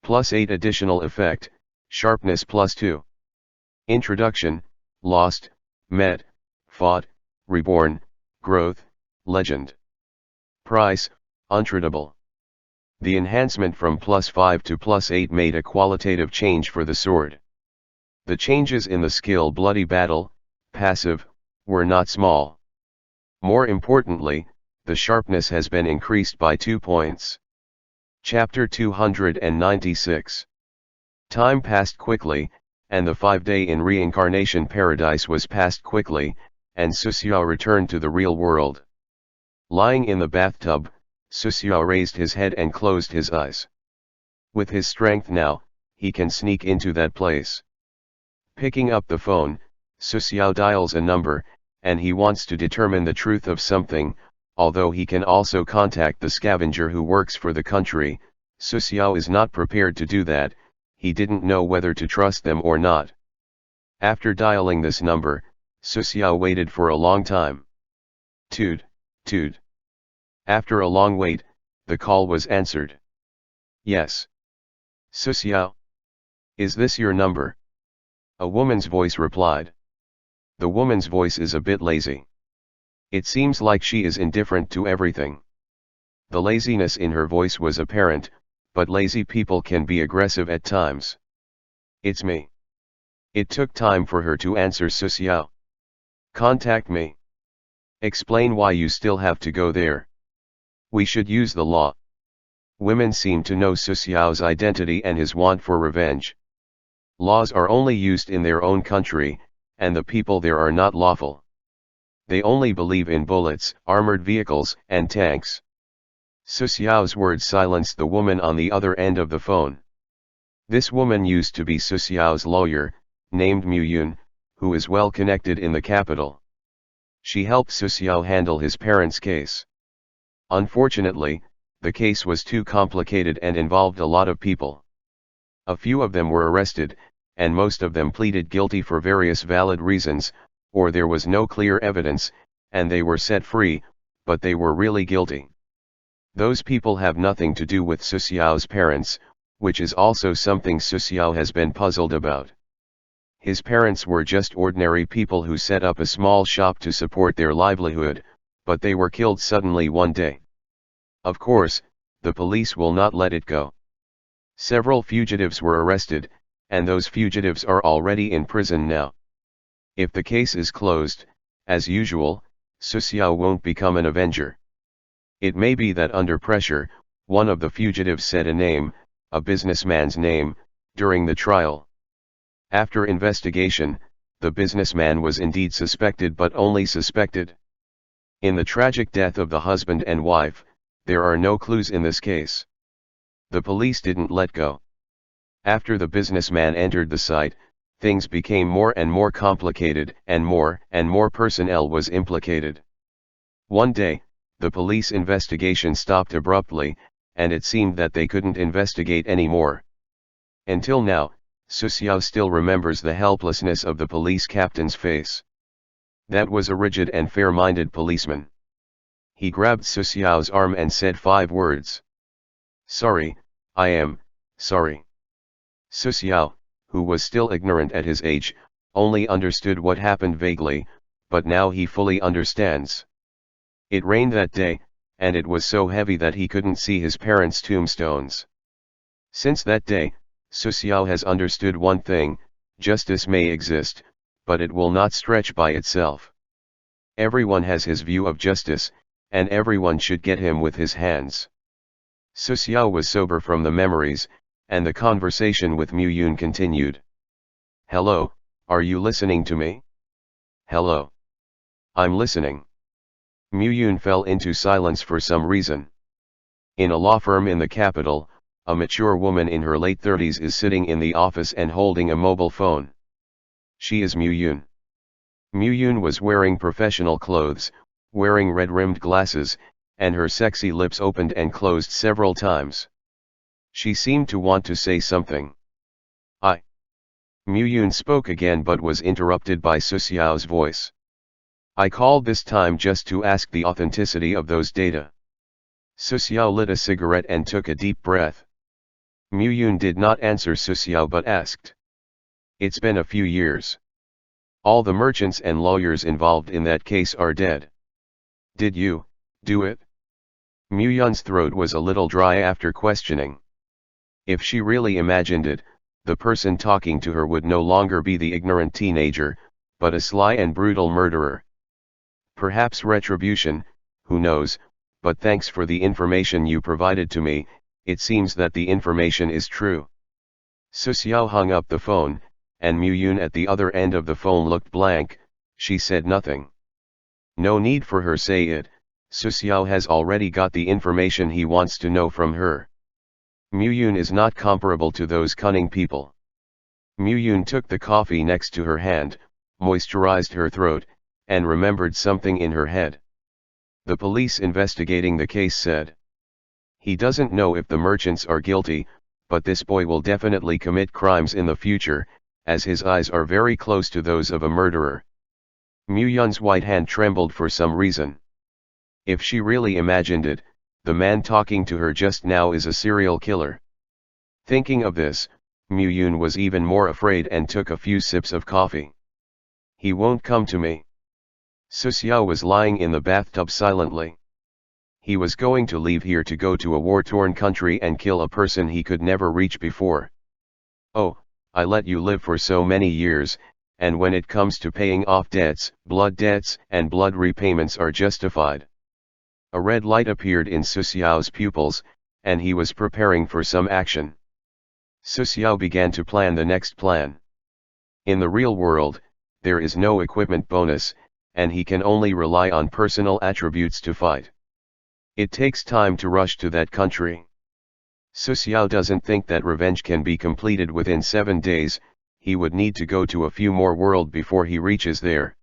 +8 additional effect, sharpness +2. Introduction, Lost, Met, Fought, Reborn, Growth, Legend. Price, untradable. The enhancement from +5 to +8 made a qualitative change for the sword. The changes in the skill Bloody Battle, passive, were not small. More importantly, the sharpness has been increased by 2 points. Chapter 296. Time passed quickly, and the 5-day in Reincarnation Paradise was passed quickly, and Su Xiao returned to the real world. Lying in the bathtub, Su Xiao raised his head and closed his eyes. With his strength now, he can sneak into that place. Picking up the phone, Su Xiao dials a number, and he wants to determine the truth of something, although he can also contact the scavenger who works for the country. Su Xiao is not prepared to do that. He didn't know whether to trust them or not. After dialing this number, Su Xiao waited for a long time. Toot, toot. After a long wait, the call was answered. Yes. Su Xiao. Is this your number? A woman's voice replied. The woman's voice is a bit lazy. It seems like she is indifferent to everything. The laziness in her voice was apparent, but lazy people can be aggressive at times. It's me. It took time for her to answer Su Xiao. Contact me. Explain why you still have to go there. We should use the law. Women seem to know Su Xiao's identity and his want for revenge. Laws are only used in their own country, and the people there are not lawful. They only believe in bullets, armored vehicles, and tanks. Su Xiao's words silenced the woman on the other end of the phone. This woman used to be Su Xiao's lawyer, named Mu Yun, who is well connected in the capital. She helped Su Xiao handle his parents' case. Unfortunately, the case was too complicated and involved a lot of people. A few of them were arrested, and most of them pleaded guilty for various valid reasons, or there was no clear evidence, and they were set free, but they were really guilty. Those people have nothing to do with Su Xiao's parents, which is also something Su Xiao has been puzzled about. His parents were just ordinary people who set up a small shop to support their livelihood, but they were killed suddenly one day. Of course, the police will not let it go. Several fugitives were arrested, and those fugitives are already in prison now. If the case is closed, as usual, Su Xiao won't become an avenger. It may be that under pressure, one of the fugitives said a name, a businessman's name, during the trial. After investigation, the businessman was indeed suspected, but only suspected. In the tragic death of the husband and wife, there are no clues in this case. The police didn't let go. After the businessman entered the site, things became more and more complicated, and more personnel was implicated. One day, the police investigation stopped abruptly, and it seemed that they couldn't investigate anymore. Until now, Su Xiao still remembers the helplessness of the police captain's face. That was a rigid and fair-minded policeman. He grabbed Su Xiao's arm and said 5 words. "Sorry, I am sorry." Su Xiao, who was still ignorant at his age, only understood what happened vaguely, but now he fully understands. It rained that day, and it was so heavy that he couldn't see his parents' tombstones. Since that day, Su Xiao has understood one thing: justice may exist, but it will not stretch by itself. Everyone has his view of justice, and everyone should get him with his hands. Su Xiao was sober from the memories, and the conversation with Mu Yun continued. "Hello, are you listening to me?" "Hello. I'm listening." Mu Yun fell into silence for some reason. In a law firm in the capital, a mature woman in her late 30s is sitting in the office and holding a mobile phone. She is Mu Yun. Mu Yun was wearing professional clothes, wearing red-rimmed glasses, and her sexy lips opened and closed several times. She seemed to want to say something. Mu Yun spoke again, but was interrupted by Su Xiao's voice. "I called this time just to ask the authenticity of those data." Su Xiao lit a cigarette and took a deep breath. Mu Yun did not answer Su Xiao but asked. "It's been a few years. All the merchants and lawyers involved in that case are dead. Did you do it?" Mu Yun's throat was a little dry after questioning. If she really imagined it, the person talking to her would no longer be the ignorant teenager, but a sly and brutal murderer. Perhaps retribution, who knows, but thanks for the information you provided to me. It seems that the information is true. Su Xiao hung up the phone, and Mu Yun at the other end of the phone looked blank. She said nothing. No need for her say it. Su Xiao has already got the information he wants to know from her. Mu Yun is not comparable to those cunning people. Mu Yun took the coffee next to her hand, moisturized her throat, and remembered something in her head. The police investigating the case said. He doesn't know if the merchants are guilty, but this boy will definitely commit crimes in the future, as his eyes are very close to those of a murderer. Mu Yun's white hand trembled for some reason. If she really imagined it, the man talking to her just now is a serial killer. Thinking of this, Mu Yun was even more afraid and took a few sips of coffee. "He won't come to me." Su Xiao was lying in the bathtub silently. He was going to leave here to go to a war-torn country and kill a person he could never reach before. "Oh, I let you live for so many years, and when it comes to paying off debts and blood repayments are justified." A red light appeared in Su Xiao's pupils, and he was preparing for some action. Su Xiao began to plan the next plan. In the real world, there is no equipment bonus, and he can only rely on personal attributes to fight. It takes time to rush to that country. Su Xiao doesn't think that revenge can be completed within 7 days. He would need to go to a few more worlds before he reaches there.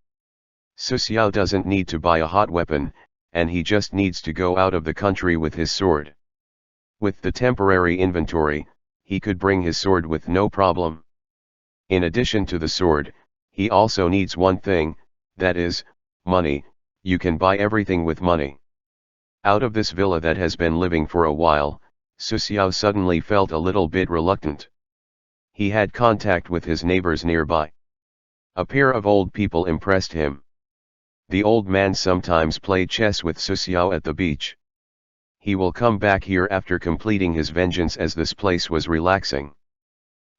Su Xiao doesn't need to buy a hot weapon, and he just needs to go out of the country with his sword. With the temporary inventory, he could bring his sword with no problem. In addition to the sword, he also needs one thing, that is, money. You can buy everything with money. Out of this villa that has been living for a while, Su Xiao suddenly felt a little bit reluctant. He had contact with his neighbors nearby. A pair of old people impressed him. The old man sometimes played chess with Su Xiao at the beach. He will come back here after completing his vengeance, as this place was relaxing.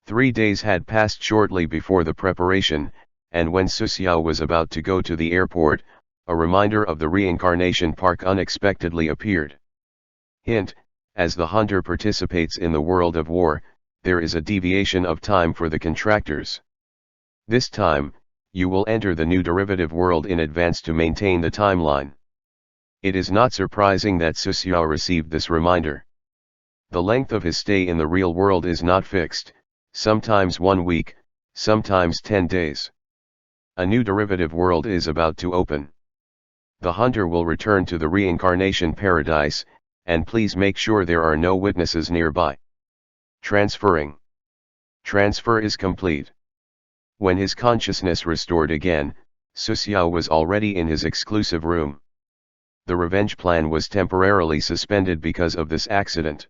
3 days had passed shortly before the preparation, and when Susiao was about to go to the airport, a reminder of the Reincarnation Park unexpectedly appeared. Hint: as the hunter participates in the world of war, there is a deviation of time for the contractors. This time, you will enter the new derivative world in advance to maintain the timeline. It is not surprising that Susiao received this reminder. The length of his stay in the real world is not fixed, sometimes 1 week, sometimes 10 days. A new derivative world is about to open. The hunter will return to the reincarnation paradise, and please make sure there are no witnesses nearby. Transferring. Transfer is complete. When his consciousness restored again, Susiao was already in his exclusive room. The revenge plan was temporarily suspended because of this accident.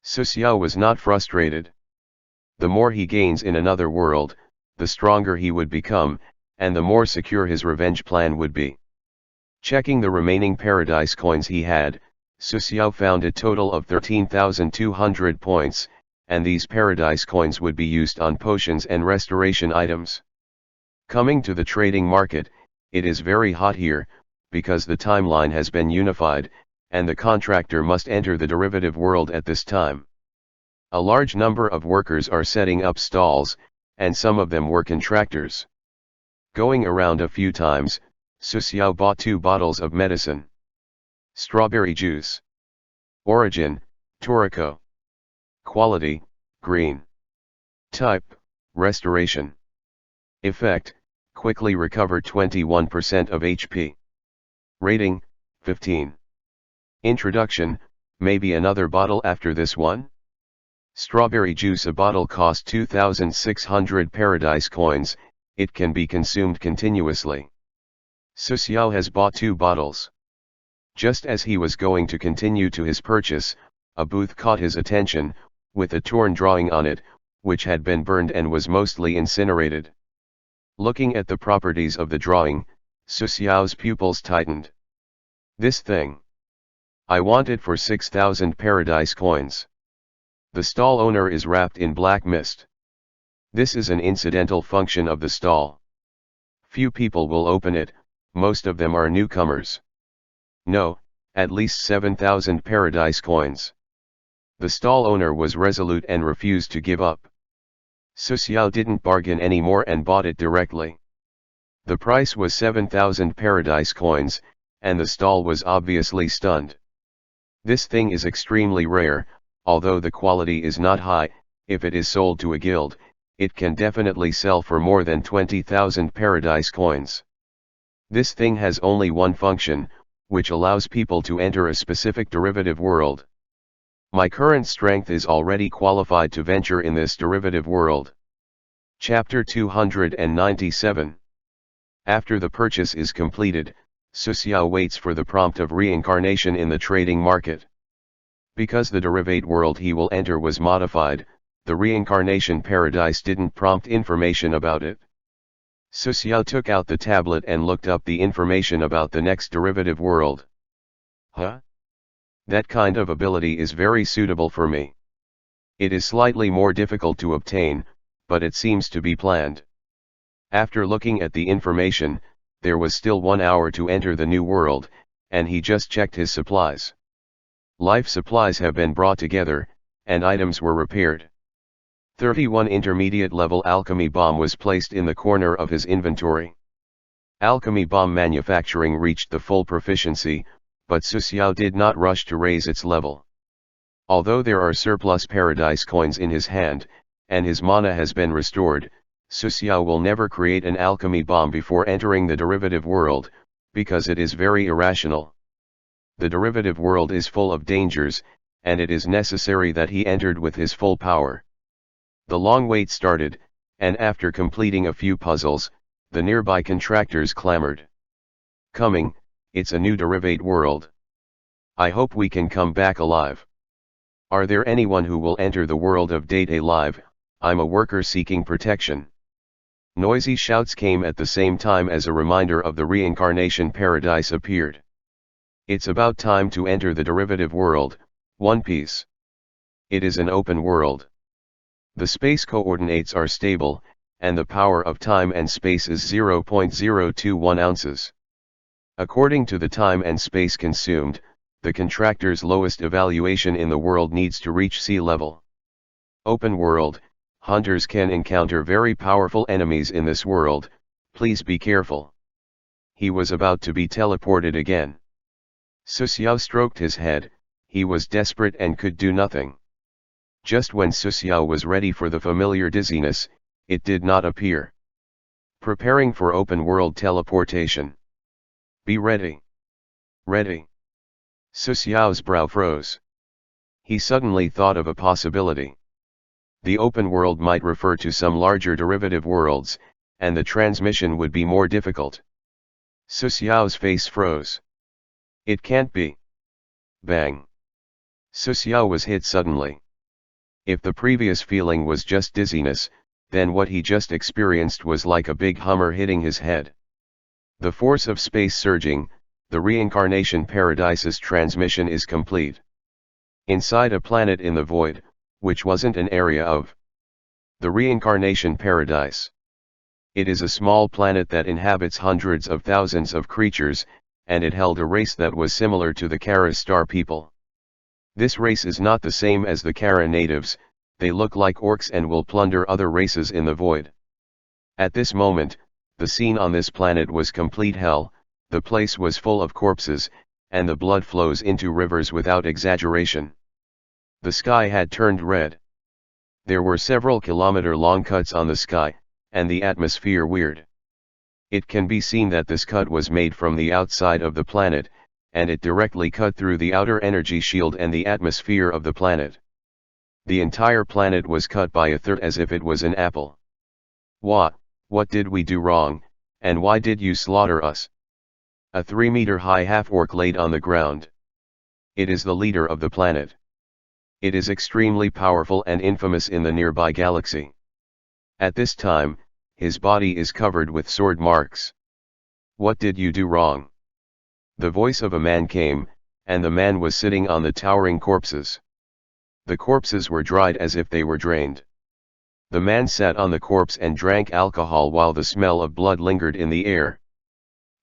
Susiao was not frustrated. The more he gains in another world, the stronger he would become, and the more secure his revenge plan would be. Checking the remaining paradise coins he had, Susiao found a total of 13,200 points, and these paradise coins would be used on potions and restoration items. Coming to the trading market, it is very hot here, because the timeline has been unified, and the contractor must enter the derivative world at this time. A large number of workers are setting up stalls, and some of them were contractors. Going around a few times, Susiao bought 2 bottles of medicine. Strawberry juice. Origin: Toriko. Quality: green. Type: restoration. Effect: quickly recover 21% of HP. Rating: 15. Introduction: maybe another bottle after this one? Strawberry juice. A bottle cost 2,600 paradise coins, it can be consumed continuously. Susiao has bought 2 bottles. Just as he was going to continue to his purchase, a booth caught his attention, with a torn drawing on it, which had been burned and was mostly incinerated. Looking at the properties of the drawing, Susiao's pupils tightened. This thing. I want it for 6,000 paradise coins. The stall owner is wrapped in black mist. This is an incidental function of the stall. Few people will open it, most of them are newcomers. No, at least 7,000 paradise coins. The stall owner was resolute and refused to give up. Susiao didn't bargain anymore and bought it directly. The price was 7,000 paradise coins, and the stall was obviously stunned. This thing is extremely rare, although the quality is not high. If it is sold to a guild, it can definitely sell for more than 20,000 paradise coins. This thing has only one function, which allows people to enter a specific derivative world. My current strength is already qualified to venture in this derivative world. Chapter 297. After the purchase is completed, Susiao waits for the prompt of reincarnation in the trading market. Because the derivate world he will enter was modified, the reincarnation paradise didn't prompt information about it. Susiao took out the tablet and looked up the information about the next derivative world. Huh? That kind of ability is very suitable for me. It is slightly more difficult to obtain, but it seems to be planned. After looking at the information, there was still 1 hour to enter the new world, and he just checked his supplies. Life supplies have been brought together, and items were repaired. 31 intermediate level alchemy bomb was placed in the corner of his inventory. Alchemy bomb manufacturing reached the full proficiency, but Susiao did not rush to raise its level. Although there are surplus paradise coins in his hand, and his mana has been restored, Susiao will never create an alchemy bomb before entering the derivative world, because it is very irrational. The derivative world is full of dangers, and it is necessary that he entered with his full power. The long wait started, and after completing a few puzzles, the nearby contractors clamored. Coming, it's a new derivate world. I hope we can come back alive. Are there anyone who will enter the world of Date alive? I'm a worker seeking protection. Noisy shouts came at the same time as a reminder of the reincarnation paradise appeared. It's about time to enter the derivative world, One Piece. It is an open world. The space coordinates are stable, and the power of time and space is 0.021 ounces. According to the time and space consumed, the contractor's lowest evaluation in the world needs to reach sea level. Open world, hunters can encounter very powerful enemies in this world, please be careful. He was about to be teleported again. Suxiao stroked his head, he was desperate and could do nothing. Just when Suxiao was ready for the familiar dizziness, it did not appear. Preparing for open world teleportation. Be ready. Ready. Suxiao's brow froze. He suddenly thought of a possibility. The open world might refer to some larger derivative worlds, and the transmission would be more difficult. Suxiao's face froze. It can't be. Bang. Suxiao was hit suddenly. If the previous feeling was just dizziness, then what he just experienced was like a big hammer hitting his head. The force of space surging, the Reincarnation Paradise's transmission is complete. Inside a planet in the void, which wasn't an area of the Reincarnation Paradise. It is a small planet that inhabits hundreds of thousands of creatures, and it held a race that was similar to the Kara star people. This race is not the same as the Kara natives, they look like orcs and will plunder other races in the void. At this moment, the scene on this planet was complete hell, the place was full of corpses, and the blood flows into rivers without exaggeration. The sky had turned red. There were several kilometer-long cuts on the sky, and the atmosphere weird. It can be seen that this cut was made from the outside of the planet, and it directly cut through the outer energy shield and the atmosphere of the planet. The entire planet was cut by a third as if it was an apple. What did we do wrong, and why did you slaughter us? A 3-meter-high half-orc laid on the ground. It is the leader of the planet. It is extremely powerful and infamous in the nearby galaxy. At this time, his body is covered with sword marks. What did you do wrong? The voice of a man came, and the man was sitting on the towering corpses. The corpses were dried as if they were drained. The man sat on the corpse and drank alcohol while the smell of blood lingered in the air.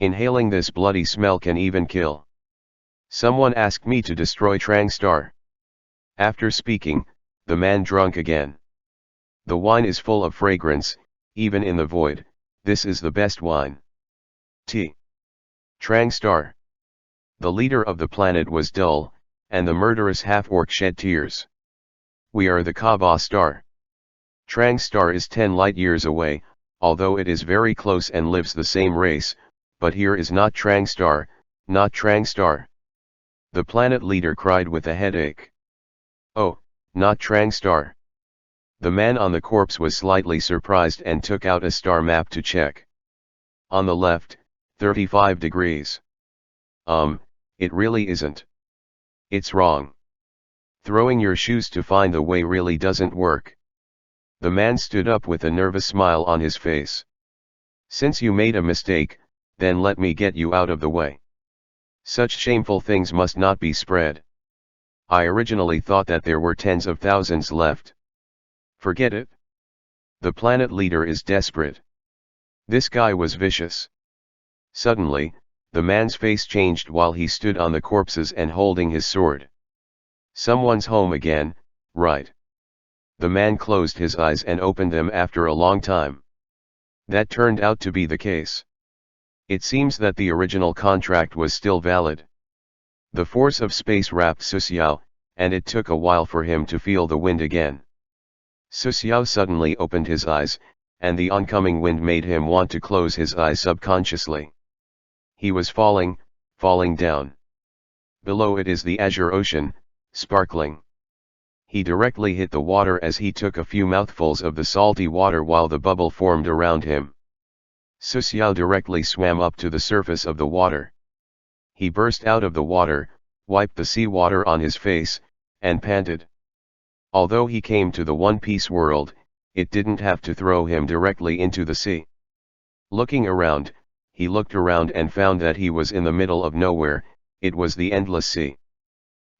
Inhaling this bloody smell can even kill. Someone asked me to destroy Trang Star. After speaking, the man drank again. The wine is full of fragrance, even in the void, this is the best wine. T. Trang Star. The leader of the planet was dull, and the murderous half-orc shed tears. We are the Kaba star. Trang Star is 10 light-years away, although it is very close and lives the same race, but here is not Trang Star, not Trang Star. The planet leader cried with a headache. Oh, not Trang Star. The man on the corpse was slightly surprised and took out a star map to check. On the left, 35 degrees. It really isn't. It's wrong. Throwing your shoes to find the way really doesn't work. The man stood up with a nervous smile on his face. Since you made a mistake, then let me get you out of the way. Such shameful things must not be spread. I originally thought that there were tens of thousands left. Forget it. The planet leader is desperate. This guy was vicious. Suddenly, the man's face changed while he stood on the corpses and holding his sword. Someone's home again, right? The man closed his eyes and opened them after a long time. That turned out to be the case. It seems that the original contract was still valid. The force of space wrapped Suxiao, and it took a while for him to feel the wind again. Suxiao suddenly opened his eyes, and the oncoming wind made him want to close his eyes subconsciously. He was falling down. Below it is the azure ocean, sparkling. He directly hit the water as he took a few mouthfuls of the salty water while the bubble formed around him. Suxiao directly swam up to the surface of the water. He burst out of the water, wiped the sea water on his face, and panted. Although he came to the One Piece world, it didn't have to throw him directly into the sea. Looking around, he looked around and found that he was in the middle of nowhere, it was the endless sea.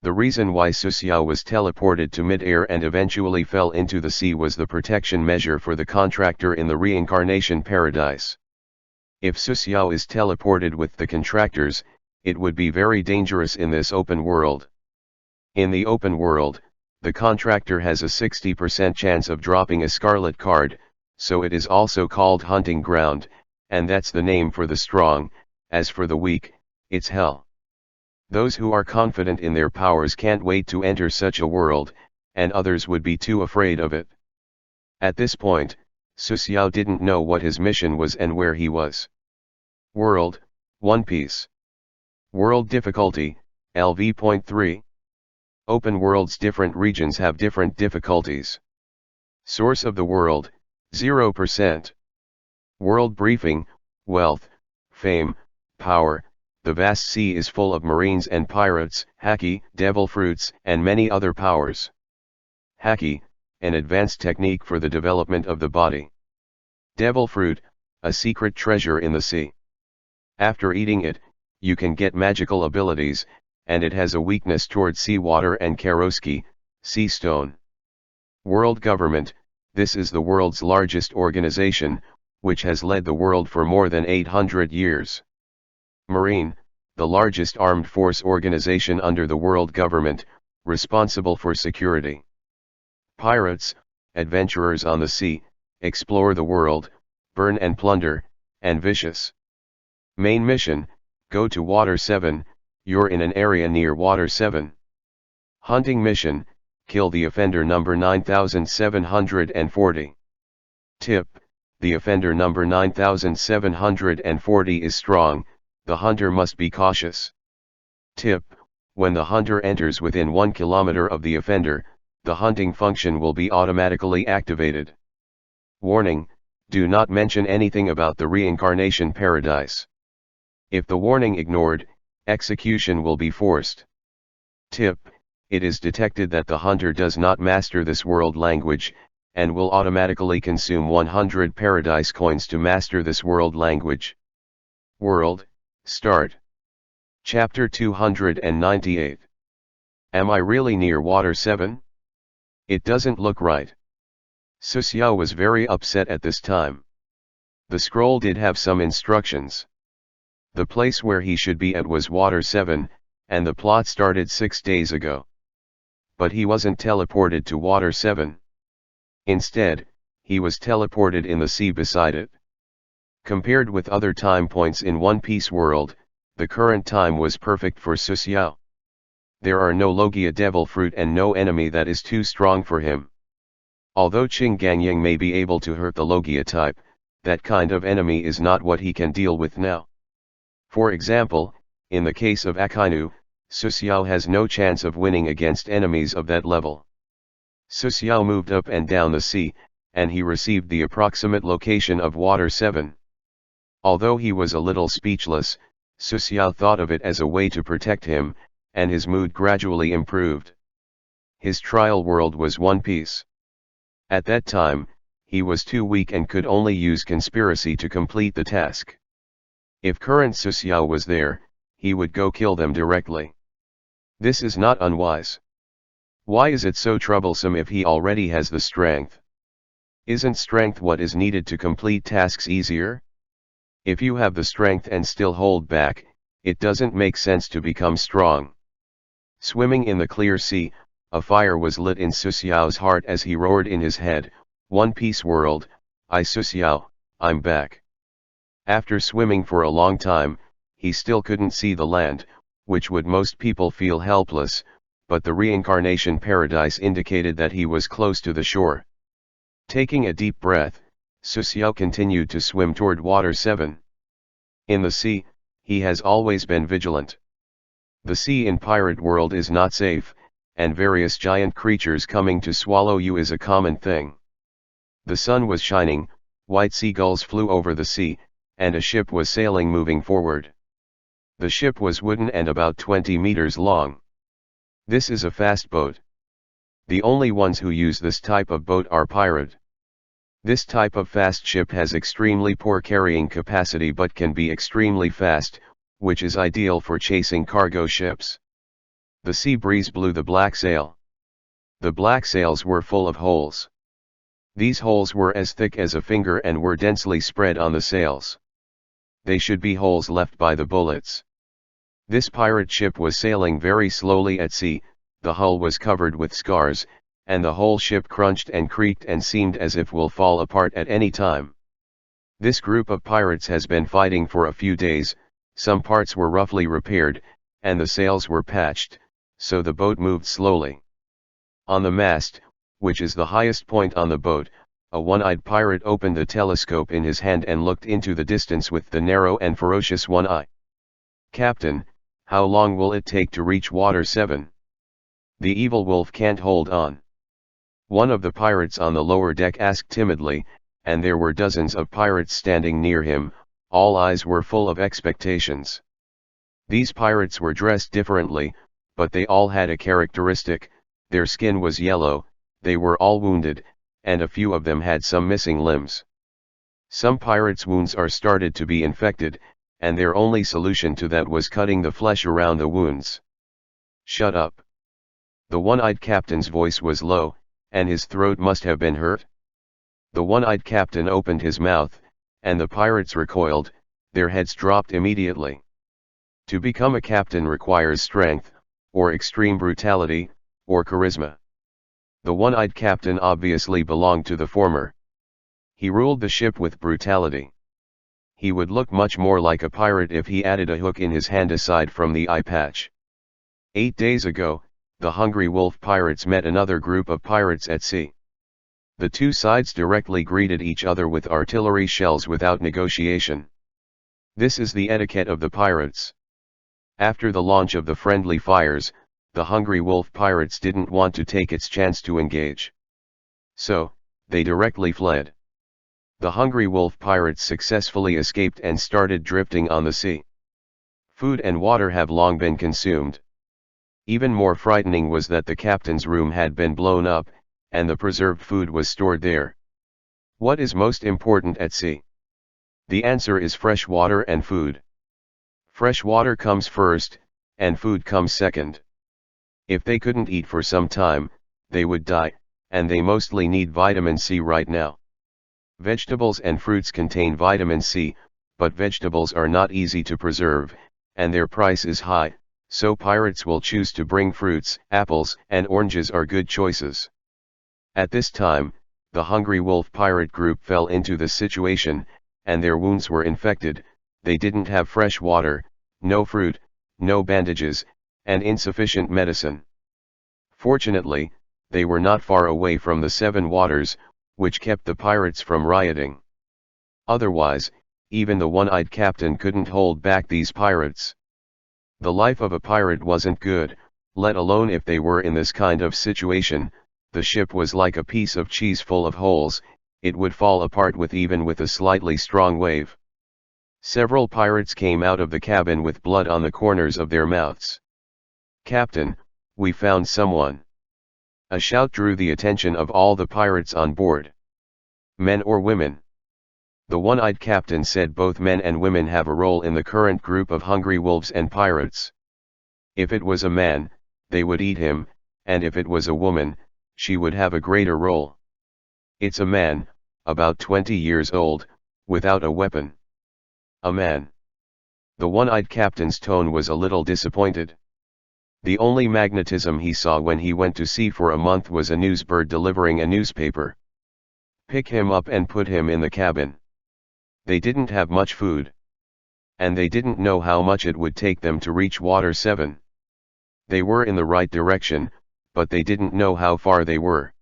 The reason why Susiao was teleported to mid-air and eventually fell into the sea was the protection measure for the contractor in the reincarnation paradise. If Susiao is teleported with the contractors, it would be very dangerous in this open world. In the open world, the contractor has a 60% chance of dropping a scarlet card, so it is also called hunting ground, and that's the name for the strong. As for the weak, it's hell. Those who are confident in their powers can't wait to enter such a world, and others would be too afraid of it. At this point, Susiao didn't know what his mission was and where he was. World, One Piece. World difficulty, LV.3. Open worlds. Different regions have different difficulties. Source of the world, 0%. World briefing, wealth, fame, power. The vast sea is full of marines and pirates, haki, devil fruits, and many other powers. Haki, an advanced technique for the development of the body. Devil fruit, a secret treasure in the sea. After eating it, you can get magical abilities, and it has a weakness toward seawater and Karoski, sea stone. World government, this is the world's largest organization, which has led the world for more than 800 years. Marine, the largest armed force organization under the world government, responsible for security. Pirates, adventurers on the sea, explore the world, burn and plunder, and vicious. Main mission, go to Water 7, you're in an area near Water 7. Hunting mission, kill the offender number 9740. Tip, the offender number 9740 is strong, the hunter must be cautious. Tip, when the hunter enters within 1 kilometer of the offender, the hunting function will be automatically activated. Warning, do not mention anything about the reincarnation paradise. If the warning ignored, execution will be forced. Tip, it is detected that the hunter does not master this world language, and will automatically consume 100 paradise coins to master this world language. World, start. Chapter 298. Am I really near Water 7? It doesn't look right. Susiao was very upset at this time. The scroll did have some instructions. The place where he should be at was Water 7, and the plot started 6 days ago. But he wasn't teleported to Water 7. Instead, he was teleported in the sea beside it. Compared with other time points in One Piece world, the current time was perfect for Susiao. There are no Logia devil fruit and no enemy that is too strong for him. Although Qingganyang may be able to hurt the Logia type, that kind of enemy is not what he can deal with now. For example, in the case of Akainu, Susiao has no chance of winning against enemies of that level. Susiao moved up and down the sea, and he received the approximate location of Water 7. Although he was a little speechless, Susiao thought of it as a way to protect him, and his mood gradually improved. His trial world was One Piece. At that time, he was too weak and could only use conspiracy to complete the task. If current Susiao was there, he would go kill them directly. This is not unwise. Why is it so troublesome if he already has the strength? Isn't strength what is needed to complete tasks easier? If you have the strength and still hold back, it doesn't make sense to become strong. Swimming in the clear sea, a fire was lit in Susiao's heart as he roared in his head, One Piece world, I Susiao, I'm back. After swimming for a long time, he still couldn't see the land, which would most people feel helpless, but the reincarnation paradise indicated that he was close to the shore. Taking a deep breath, Susiao continued to swim toward Water 7. In the sea, he has always been vigilant. The sea in Pirate World is not safe, and various giant creatures coming to swallow you is a common thing. The sun was shining, white seagulls flew over the sea, and a ship was sailing moving forward. The ship was wooden and about 20 meters long. This is a fast boat. The only ones who use this type of boat are pirate. This type of fast ship has extremely poor carrying capacity but can be extremely fast, which is ideal for chasing cargo ships. The sea breeze blew the black sail. The black sails were full of holes. These holes were as thick as a finger and were densely spread on the sails. They should be holes left by the bullets. This pirate ship was sailing very slowly at sea, the hull was covered with scars, and the whole ship crunched and creaked and seemed as if will fall apart at any time. This group of pirates has been fighting for a few days, some parts were roughly repaired, and the sails were patched, so the boat moved slowly. On the mast, which is the highest point on the boat, a one-eyed pirate opened a telescope in his hand and looked into the distance with the narrow and ferocious one eye. "Captain, how long will it take to reach water 7? The evil wolf can't hold on." One of the pirates on the lower deck asked timidly, and there were dozens of pirates standing near him, all eyes were full of expectations. These pirates were dressed differently, but they all had a characteristic: their skin was yellow, they were all wounded, and a few of them had some missing limbs. Some pirates' wounds are started to be infected, and their only solution to that was cutting the flesh around the wounds. "Shut up." The one-eyed captain's voice was low, and his throat must have been hurt. The one-eyed captain opened his mouth, and the pirates recoiled, their heads dropped immediately. To become a captain requires strength, or extreme brutality, or charisma. The one-eyed captain obviously belonged to the former. He ruled the ship with brutality. He would look much more like a pirate if he added a hook in his hand aside from the eye patch. 8 days ago, the Hungry Wolf pirates met another group of pirates at sea. The two sides directly greeted each other with artillery shells without negotiation. This is the etiquette of the pirates. After the launch of the friendly fires, the Hungry Wolf pirates didn't want to take its chance to engage. So, they directly fled. The Hungry Wolf pirates successfully escaped and started drifting on the sea. Food and water have long been consumed. Even more frightening was that the captain's room had been blown up, and the preserved food was stored there. What is most important at sea? The answer is fresh water and food. Fresh water comes first, and food comes second. If they couldn't eat for some time, they would die, and they mostly need vitamin C right now. Vegetables and fruits contain vitamin C, but vegetables are not easy to preserve, and their price is high, so pirates will choose to bring fruits. Apples and oranges are good choices. At this time, the Hungry Wolf pirate group fell into the situation, and their wounds were infected. They didn't have fresh water, no fruit, no bandages, and insufficient medicine. Fortunately, they were not far away from the 7 waters, which kept the pirates from rioting. Otherwise, even the one-eyed captain couldn't hold back these pirates. The life of a pirate wasn't good, let alone if they were in this kind of situation. The ship was like a piece of cheese full of holes, it would fall apart even with a slightly strong wave. Several pirates came out of the cabin with blood on the corners of their mouths. "Captain, we found someone." A shout drew the attention of all the pirates on board. "Men or women?" The one-eyed captain said both men and women have a role in the current group of hungry wolves and pirates. If it was a man, they would eat him, and if it was a woman, she would have a greater role. "It's a man, about 20 years old, without a weapon." "A man?" The one-eyed captain's tone was a little disappointed. The only magnetism he saw when he went to sea for a month was a newsbird delivering a newspaper. "Pick him up and put him in the cabin." They didn't have much food. And they didn't know how much it would take them to reach water 7. They were in the right direction, but they didn't know how far they were.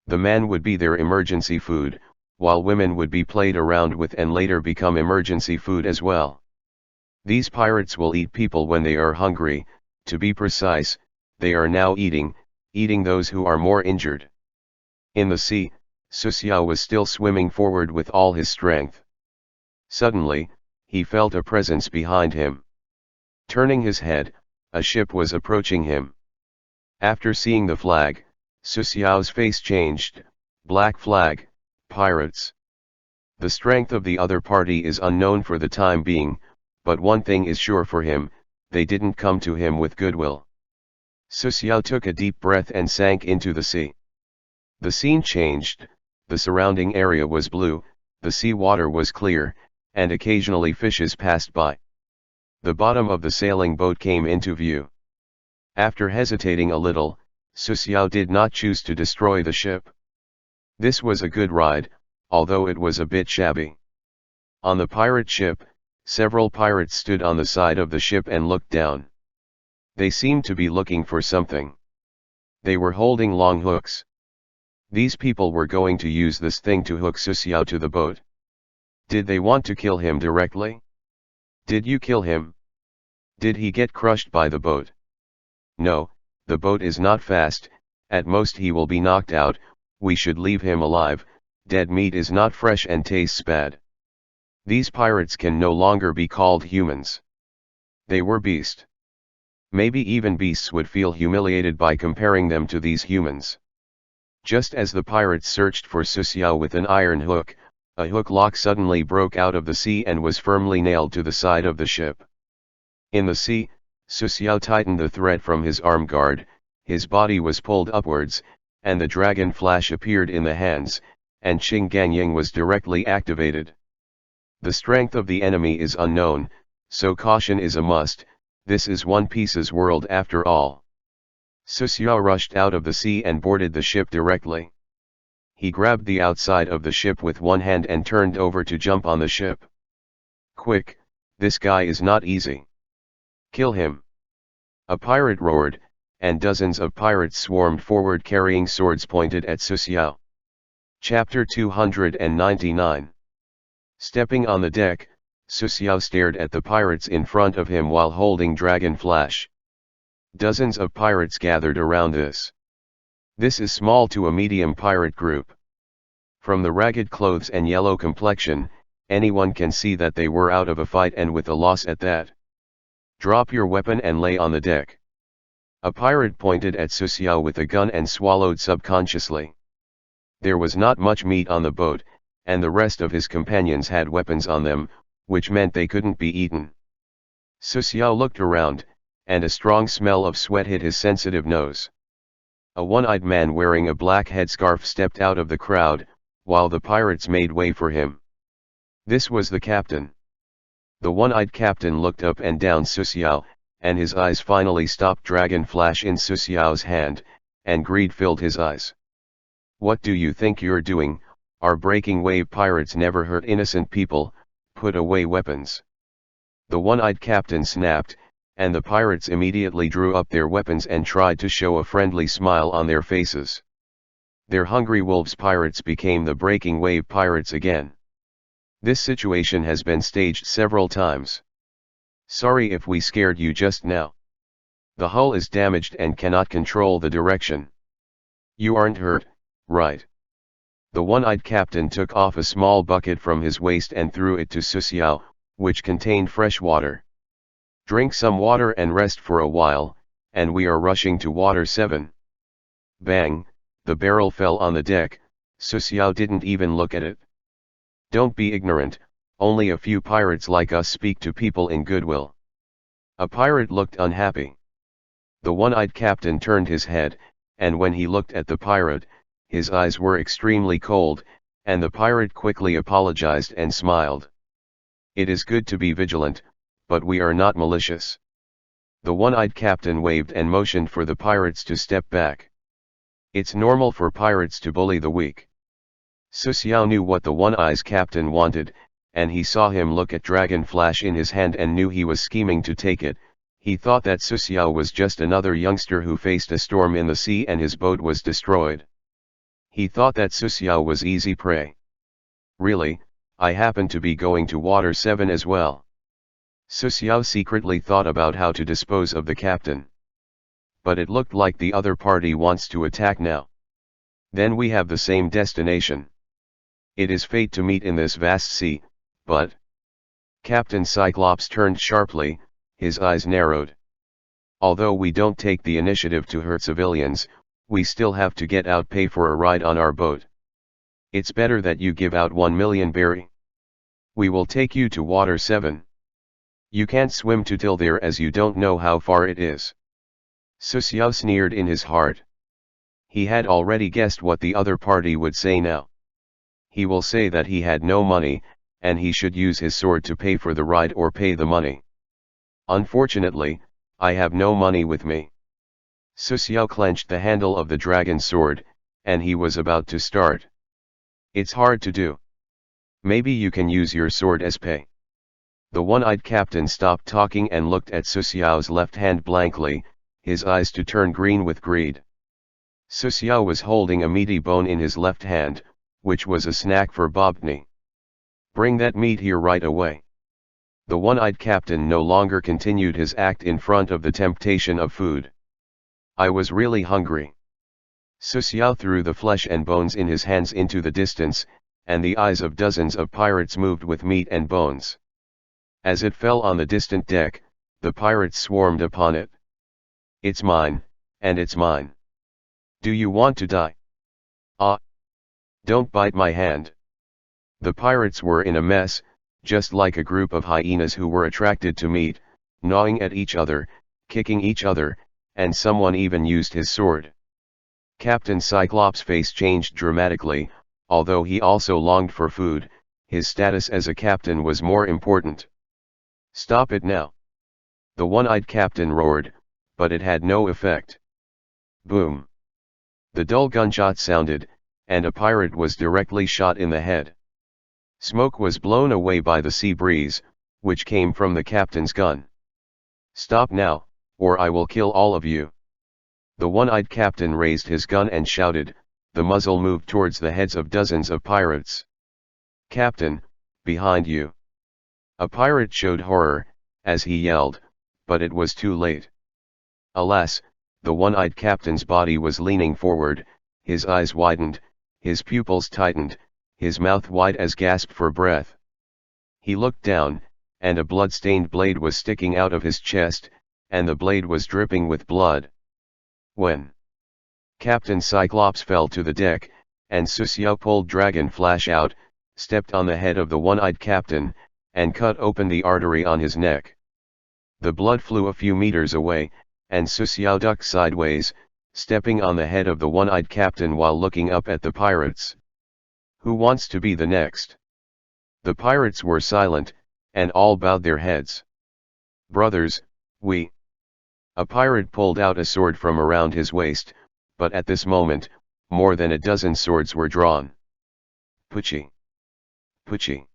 The man would be their emergency food, while women would be played around with and later become emergency food as well. These pirates will eat people when they are hungry. To be precise, they are now eating those who are more injured. In the sea, Susiao was still swimming forward with all his strength. Suddenly, he felt a presence behind him. Turning his head, a ship was approaching him. After seeing the flag, Susiao's face changed. Black flag, pirates. The strength of the other party is unknown for the time being, but one thing is sure for him, they didn't come to him with goodwill. Susiao took a deep breath and sank into the sea. The scene changed, the surrounding area was blue, the sea water was clear, and occasionally fishes passed by. The bottom of the sailing boat came into view. After hesitating a little, Susiao did not choose to destroy the ship. This was a good ride, although it was a bit shabby. On the pirate ship, several pirates stood on the side of the ship and looked down. They seemed to be looking for something. They were holding long hooks. These people were going to use this thing to hook Susiao to the boat. Did they want to kill him directly? Did you kill him? Did he get crushed by the boat? No, the boat is not fast, at most he will be knocked out, we should leave him alive, dead meat is not fresh and tastes bad. These pirates can no longer be called humans. They were beasts. Maybe even beasts would feel humiliated by comparing them to these humans. Just as the pirates searched for Susiao with an iron hook, a hook lock suddenly broke out of the sea and was firmly nailed to the side of the ship. In the sea, Susiao tightened the thread from his arm guard, his body was pulled upwards, and the dragon flash appeared in the hands, and Qing Gangying was directly activated. The strength of the enemy is unknown, so caution is a must, this is One Piece's world after all. Susiao rushed out of the sea and boarded the ship directly. He grabbed the outside of the ship with one hand and turned over to jump on the ship. Quick, this guy is not easy. Kill him. A pirate roared, and dozens of pirates swarmed forward carrying swords pointed at Susiao. Chapter 299. Stepping on the deck, Susiao stared at the pirates in front of him while holding Dragon Flash. Dozens of pirates gathered around this. This is small to a medium pirate group. From the ragged clothes and yellow complexion, anyone can see that they were out of a fight and with a loss at that. Drop your weapon and lay on the deck. A pirate pointed at Susiao with a gun and swallowed subconsciously. There was not much meat on the boat, and the rest of his companions had weapons on them, which meant they couldn't be eaten. Susiao looked around, and a strong smell of sweat hit his sensitive nose. A one-eyed man wearing a black headscarf stepped out of the crowd, while the pirates made way for him. This was the captain. The one-eyed captain looked up and down Susiao, and his eyes finally stopped Dragon Flash in Susiao's hand, and greed filled his eyes. What do you think you're doing? Our breaking wave pirates never hurt innocent people, put away weapons. The one-eyed captain snapped, and the pirates immediately drew up their weapons and tried to show a friendly smile on their faces. Their hungry wolves pirates became the breaking wave pirates again. This situation has been staged several times. Sorry if we scared you just now. The hull is damaged and cannot control the direction. You aren't hurt, right? The one-eyed captain took off a small bucket from his waist and threw it to Susiao, which contained fresh water. Drink some water and rest for a while, and we are rushing to water 7. Bang, the barrel fell on the deck, Susiao didn't even look at it. Don't be ignorant, only a few pirates like us speak to people in goodwill. A pirate looked unhappy. The one-eyed captain turned his head, and when he looked at the pirate, his eyes were extremely cold, and the pirate quickly apologized and smiled. It is good to be vigilant, but we are not malicious. The one-eyed captain waved and motioned for the pirates to step back. It's normal for pirates to bully the weak. Susiao knew what the one-eyed captain wanted, and he saw him look at Dragon Flash in his hand and knew he was scheming to take it. He thought that Susiao was just another youngster who faced a storm in the sea and his boat was destroyed. He thought that Susiao was easy prey. Really, I happen to be going to water 7 as well. Susiao secretly thought about how to dispose of the captain. But it looked like the other party wants to attack now. Then we have the same destination. It is fate to meet in this vast sea, but... Captain Cyclops turned sharply, his eyes narrowed. Although we don't take the initiative to hurt civilians, we still have to get out pay for a ride on our boat. It's better that you give out 1 million berry. We will take you to water 7. You can't swim to till there as you don't know how far it is. Su Xiao sneered in his heart. He had already guessed what the other party would say now. He will say that he had no money, and he should use his sword to pay for the ride or pay the money. Unfortunately, I have no money with me. Su Xiao clenched the handle of the dragon sword, and he was about to start. It's hard to do. Maybe you can use your sword as pay. The one-eyed captain stopped talking and looked at Su Xiao's left hand blankly, his eyes to turn green with greed. Su Xiao was holding a meaty bone in his left hand, which was a snack for Bobtny. Bring that meat here right away. The one-eyed captain no longer continued his act in front of the temptation of food. I was really hungry. Su Xiao threw the flesh and bones in his hands into the distance, and the eyes of dozens of pirates moved with meat and bones. As it fell on the distant deck, the pirates swarmed upon it. It's mine, and it's mine. Do you want to die? Ah! Don't bite my hand. The pirates were in a mess, just like a group of hyenas who were attracted to meat, gnawing at each other, kicking each other, and someone even used his sword. Captain Cyclops' face changed dramatically, although he also longed for food, his status as a captain was more important. Stop it now! The one-eyed captain roared, but it had no effect. Boom! The dull gunshot sounded, and a pirate was directly shot in the head. Smoke was blown away by the sea breeze, which came from the captain's gun. Stop now, or I will kill all of you. The one-eyed captain raised his gun and shouted, the muzzle moved towards the heads of dozens of pirates. Captain, behind you. A pirate showed horror, as he yelled, but it was too late. Alas, the one-eyed captain's body was leaning forward, his eyes widened, his pupils tightened, his mouth wide as gasped for breath. He looked down, and a blood-stained blade was sticking out of his chest, and the blade was dripping with blood. When Captain Cyclops fell to the deck, and Su Xiao pulled Dragon Flash out, stepped on the head of the one-eyed captain, and cut open the artery on his neck. The blood flew a few meters away, and Su Xiao ducked sideways, stepping on the head of the one-eyed captain while looking up at the pirates. Who wants to be the next? The pirates were silent, and all bowed their heads. Brothers, we. A pirate pulled out a sword from around his waist, but at this moment, more than a dozen swords were drawn. Pucci! Pucci!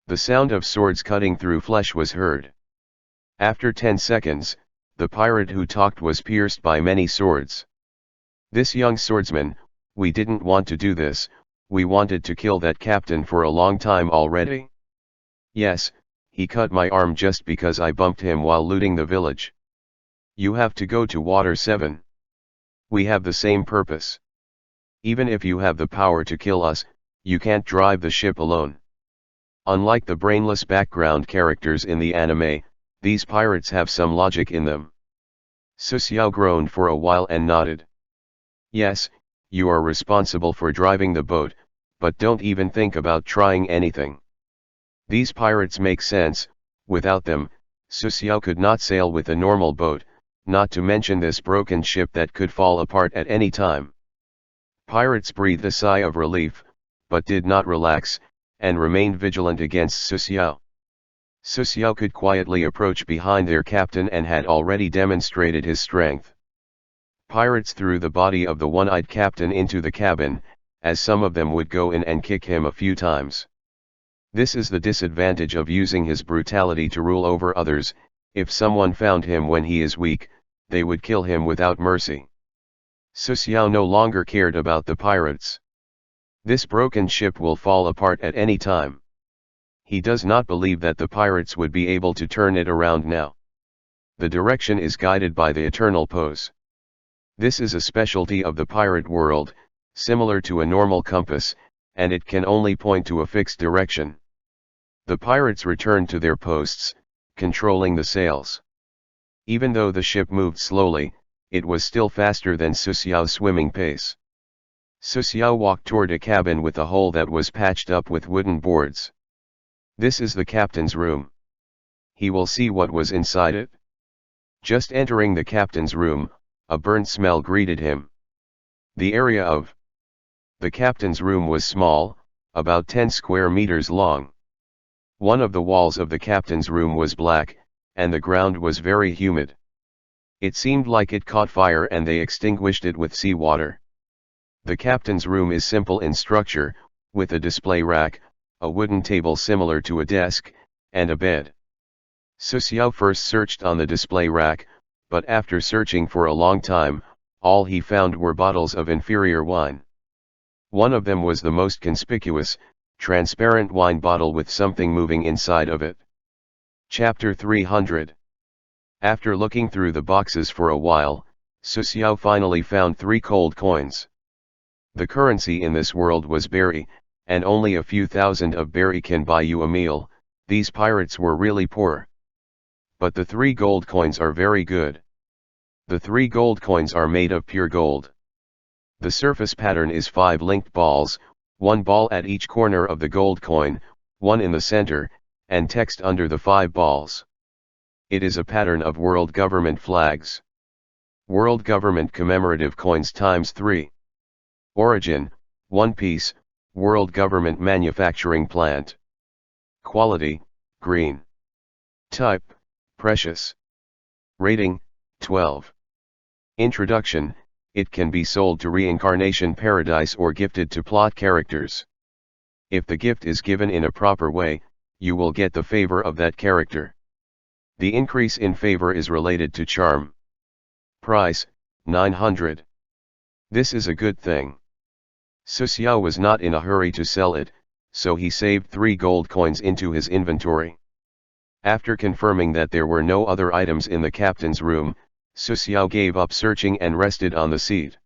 The sound of swords cutting through flesh was heard. After 10 seconds, the pirate who talked was pierced by many swords. This young swordsman, we didn't want to do this, we wanted to kill that captain for a long time already. Yes, he cut my arm just because I bumped him while looting the village. You have to go to Water 7. We have the same purpose. Even if you have the power to kill us, you can't drive the ship alone. Unlike the brainless background characters in the anime, these pirates have some logic in them. Su Xiao groaned for a while and nodded. Yes, you are responsible for driving the boat, but don't even think about trying anything. These pirates make sense, without them, Su Xiao could not sail with a normal boat, not to mention this broken ship that could fall apart at any time. Pirates breathed a sigh of relief, but did not relax, and remained vigilant against Su Xiao. Su Xiao could quietly approach behind their captain and had already demonstrated his strength. Pirates threw the body of the one-eyed captain into the cabin, as some of them would go in and kick him a few times. This is the disadvantage of using his brutality to rule over others. If someone found him when he is weak, they would kill him without mercy. Su Xiao no longer cared about the pirates. This broken ship will fall apart at any time. He does not believe that the pirates would be able to turn it around now. The direction is guided by the eternal pose. This is a specialty of the pirate world, similar to a normal compass, and it can only point to a fixed direction. The pirates returned to their posts, controlling the sails. Even though the ship moved slowly, it was still faster than Su Xiao's swimming pace. Su Xiao walked toward a cabin with a hole that was patched up with wooden boards. This is the captain's room. he will see what was inside it. Just entering the captain's room, a burnt smell greeted him. The area of the captain's room was small, about 10 square meters long. One of the walls of the captain's room was black, and the ground was very humid. It seemed like it caught fire and they extinguished it with seawater. The captain's room is simple in structure, with a display rack, a wooden table similar to a desk, and a bed. Su Xiao first searched on the display rack, but after searching for a long time, all he found were bottles of inferior wine. One of them was the most conspicuous, transparent wine bottle with something moving inside of it. Chapter 300. After looking through the boxes for a while, Su Xiao finally found 3 gold coins. The currency in this world was berry, and only a few thousand of berry can buy you a meal. These pirates were really poor. But the 3 gold coins are very good. The 3 gold coins are made of pure gold. The surface pattern is 5 linked balls, 1 ball at each corner of the gold coin, 1 in the center, and text under the 5 balls. It is a pattern of world government flags. World government commemorative coins times 3. Origin, 1 piece, world government manufacturing plant. Quality, green. Type, precious. Rating, 12. Introduction, it can be sold to Reincarnation Paradise or gifted to plot characters. If the gift is given in a proper way, you will get the favor of that character. The increase in favor is related to charm. Price, 900. This is a good thing. Su Xiao was not in a hurry to sell it, so he saved 3 gold coins into his inventory. After confirming that there were no other items in the captain's room, Su Xiao gave up searching and rested on the seat.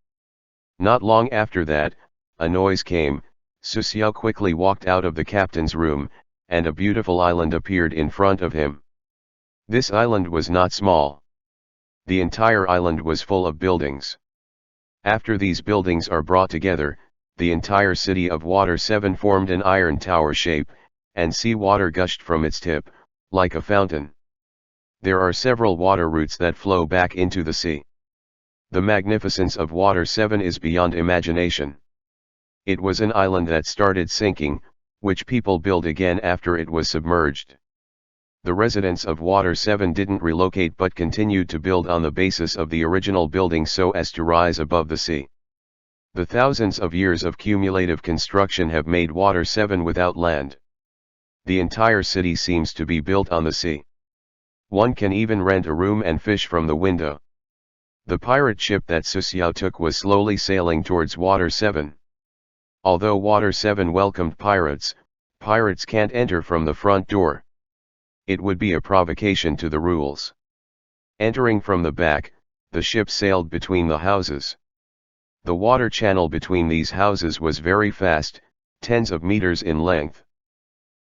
Not long after that, a noise came. Su Xiao quickly walked out of the captain's room, and a beautiful island appeared in front of him. This island was not small. The entire island was full of buildings. After these buildings are brought together, the entire city of Water 7 formed an iron tower shape, and sea water gushed from its tip, like a fountain. There are several water routes that flow back into the sea. The magnificence of Water 7 is beyond imagination. It was an island that started sinking, which people built again after it was submerged. The residents of Water 7 didn't relocate but continued to build on the basis of the original building so as to rise above the sea. The thousands of years of cumulative construction have made Water 7 without land. The entire city seems to be built on the sea. One can even rent a room and fish from the window. The pirate ship that Su Xiao took was slowly sailing towards Water 7. Although Water 7 welcomed pirates, pirates can't enter from the front door. It would be a provocation to the rules. Entering from the back, the ship sailed between the houses. The water channel between these houses was very fast, tens of meters in length.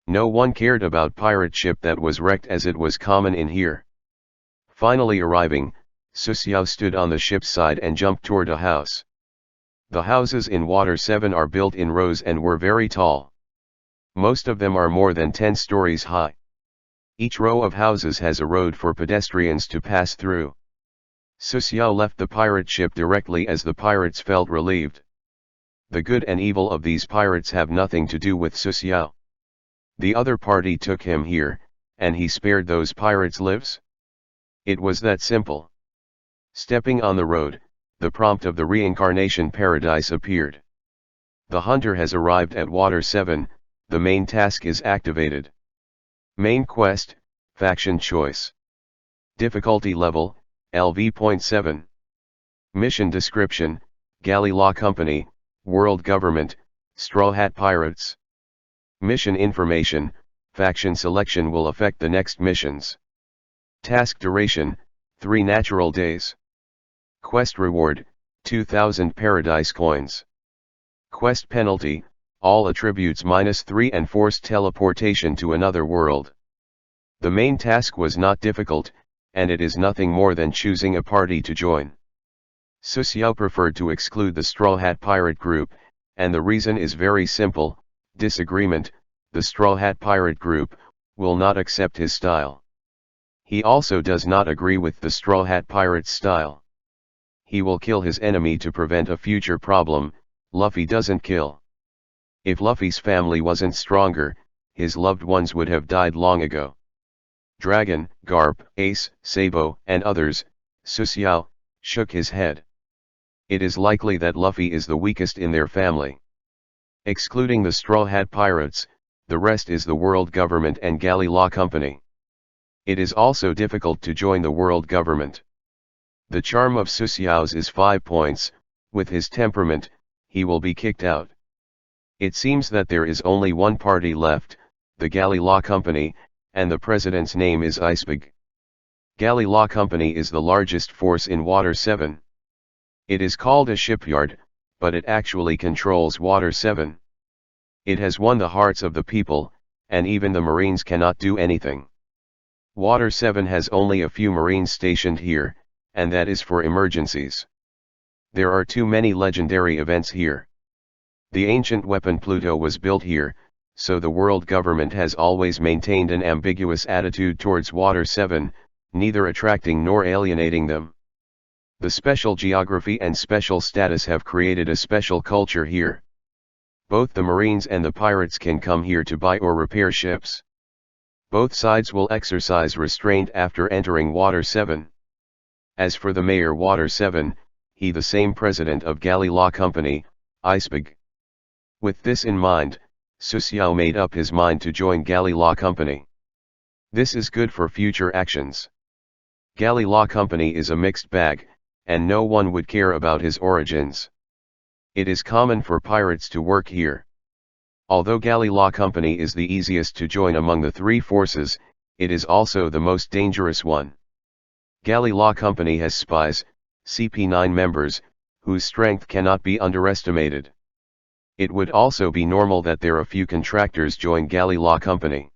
No one cared about pirate ship that was wrecked as it was common in here. Finally arriving, Su Xiao stood on the ship's side and jumped toward a house. The houses in Water 7 are built in rows and were very tall. Most of them are more than 10 stories high. Each row of houses has a road for pedestrians to pass through. Su Xiao left the pirate ship directly as the pirates felt relieved. The good and evil of these pirates have nothing to do with Su Xiao. The other party took him here, and he spared those pirates' lives? It was that simple. Stepping on the road, the prompt of the Reincarnation Paradise appeared. The hunter has arrived at Water 7, the main task is activated. Main quest, faction choice. Difficulty level, LV.7. Mission description, Galley Law Company, World Government, Straw Hat Pirates. Mission information, faction selection will affect the next missions. Task duration, 3 natural days. Quest reward, 2000 paradise coins. Quest penalty, all attributes -3 and forced teleportation to another world. The main task was not difficult, and it is nothing more than choosing a party to join. Su Xiao preferred to exclude the Straw Hat Pirate group, and the reason is very simple: disagreement. The Straw Hat Pirate group will not accept his style. He also does not agree with the Straw Hat Pirate's style. He will kill his enemy to prevent a future problem. Luffy doesn't kill. If Luffy's family wasn't stronger, his loved ones would have died long ago. Dragon, Garp, Ace, Sabo, and others, Susiao, shook his head. It is likely that Luffy is the weakest in their family. Excluding the Straw Hat Pirates, the rest is the world government and Galley Law Company. It is also difficult to join the world government. The charm of Susiao's is 5 points, with his temperament, he will be kicked out. It seems that there is only one party left, the Galley Law Company, and the president's name is Iceberg. Galley Law Company is the largest force in Water 7. It is called a shipyard, but it actually controls Water 7. It has won the hearts of the people, and even the Marines cannot do anything. Water 7 has only a few Marines stationed here, and that is for emergencies. There are too many legendary events here. The ancient weapon Pluto was built here, so the world government has always maintained an ambiguous attitude towards Water 7, neither attracting nor alienating them. The special geography and special status have created a special culture here. Both the Marines and the pirates can come here to buy or repair ships. Both sides will exercise restraint after entering Water 7. As for the mayor Water 7, he the same president of Galley Law Company, Iceberg. With this in mind, Susiao made up his mind to join Galley Law Company. This is good for future actions. Galley Law Company is a mixed bag, and no one would care about his origins. It is common for pirates to work here. Although Galley Law Company is the easiest to join among the three forces, it is also the most dangerous one. Galley Law Company has spies, CP9 members, whose strength cannot be underestimated. It would also be normal that a few contractors join Galley Law Company.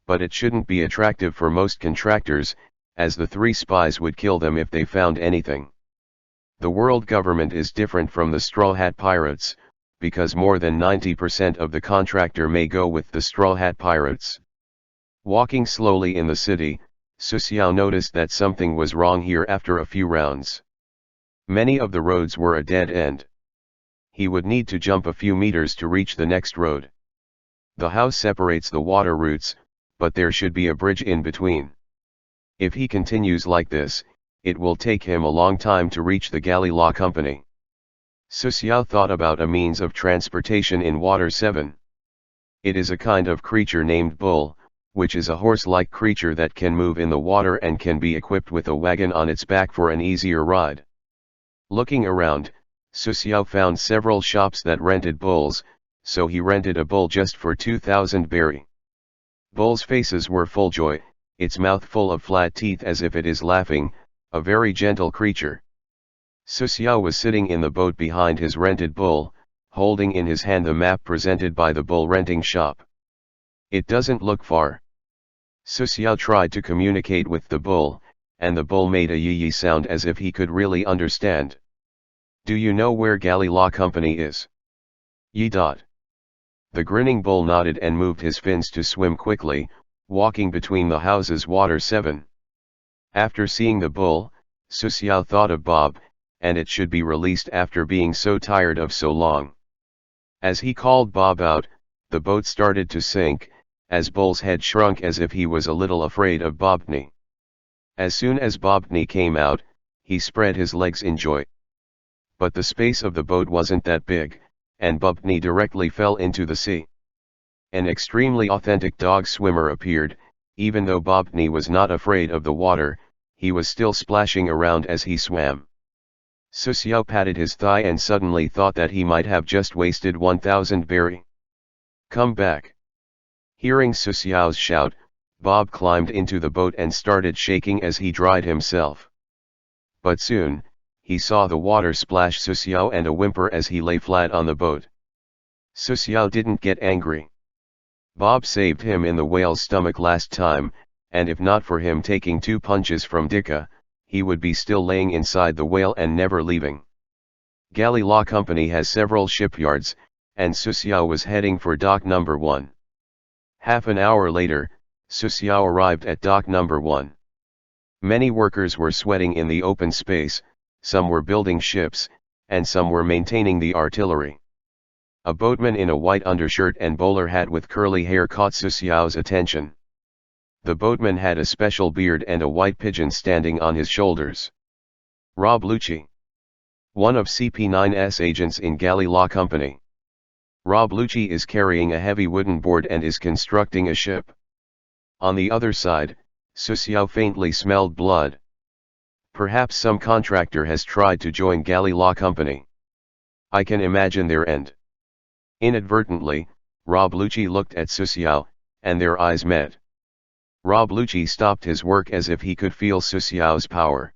But it shouldn't be attractive for most contractors, as the three spies would kill them if they found anything. The world government is different from the Straw Hat Pirates, because more than 90% of the contractor may go with the Straw Hat Pirates. Walking slowly in the city, Susiao noticed that something was wrong here after a few rounds. Many of the roads were a dead end. He would need to jump a few meters to reach the next road. The house separates the water routes, but there should be a bridge in between. If he continues like this, it will take him a long time to reach the Galley Law Company. Susiao thought about a means of transportation in Water 7. It is a kind of creature named Bull, which is a horse-like creature that can move in the water and can be equipped with a wagon on its back for an easier ride. Looking around, Susiao found several shops that rented bulls, so he rented a bull just for 2,000 berry. Bulls' faces were full joy, its mouth full of flat teeth as if it is laughing, a very gentle creature. Susiao was sitting in the boat behind his rented bull, holding in his hand the map presented by the bull renting shop. It doesn't look far. Susiao tried to communicate with the bull, and the bull made a yee-yee sound as if he could really understand. Do you know where Galley Law Company is? Ye. The grinning bull nodded and moved his fins to swim quickly, walking between the houses Water 7. After seeing the bull, Susiao thought of Bob, and it should be released after being so tired of so long. As he called Bob out, the boat started to sink, as Bull's head shrunk as if he was a little afraid of Bobney. As soon as Bobney came out, he spread his legs in joy. But the space of the boat wasn't that big, and Bobney directly fell into the sea. An extremely authentic dog swimmer appeared. Even though Bobney was not afraid of the water, he was still splashing around as he swam. Susiao patted his thigh and suddenly thought that he might have just wasted 1,000 berry. Come back. Hearing Susiao's shout, Bob climbed into the boat and started shaking as he dried himself. But soon, he saw the water splash Susiao and a whimper as he lay flat on the boat. Susiao didn't get angry. Bob saved him in the whale's stomach last time, and if not for him taking 2 punches from Dika, he would be still laying inside the whale and never leaving. Galley Law Company has several shipyards, and Susiao was heading for dock number 1. Half an hour later, Susiao arrived at dock number 1. Many workers were sweating in the open space, some were building ships, and some were maintaining the artillery. A boatman in a white undershirt and bowler hat with curly hair caught Su Xiao's attention. The boatman had a special beard and a white pigeon standing on his shoulders. Rob Lucci, one of CP9's agents in Galley Law Company. Rob Lucci is carrying a heavy wooden board and is constructing a ship. On the other side, Su Xiao faintly smelled blood. Perhaps some contractor has tried to join Galley Law Company. I can imagine their end. Inadvertently, Rob Lucci looked at Su Xiao, and their eyes met. Rob Lucci stopped his work as if he could feel Su Xiao's power.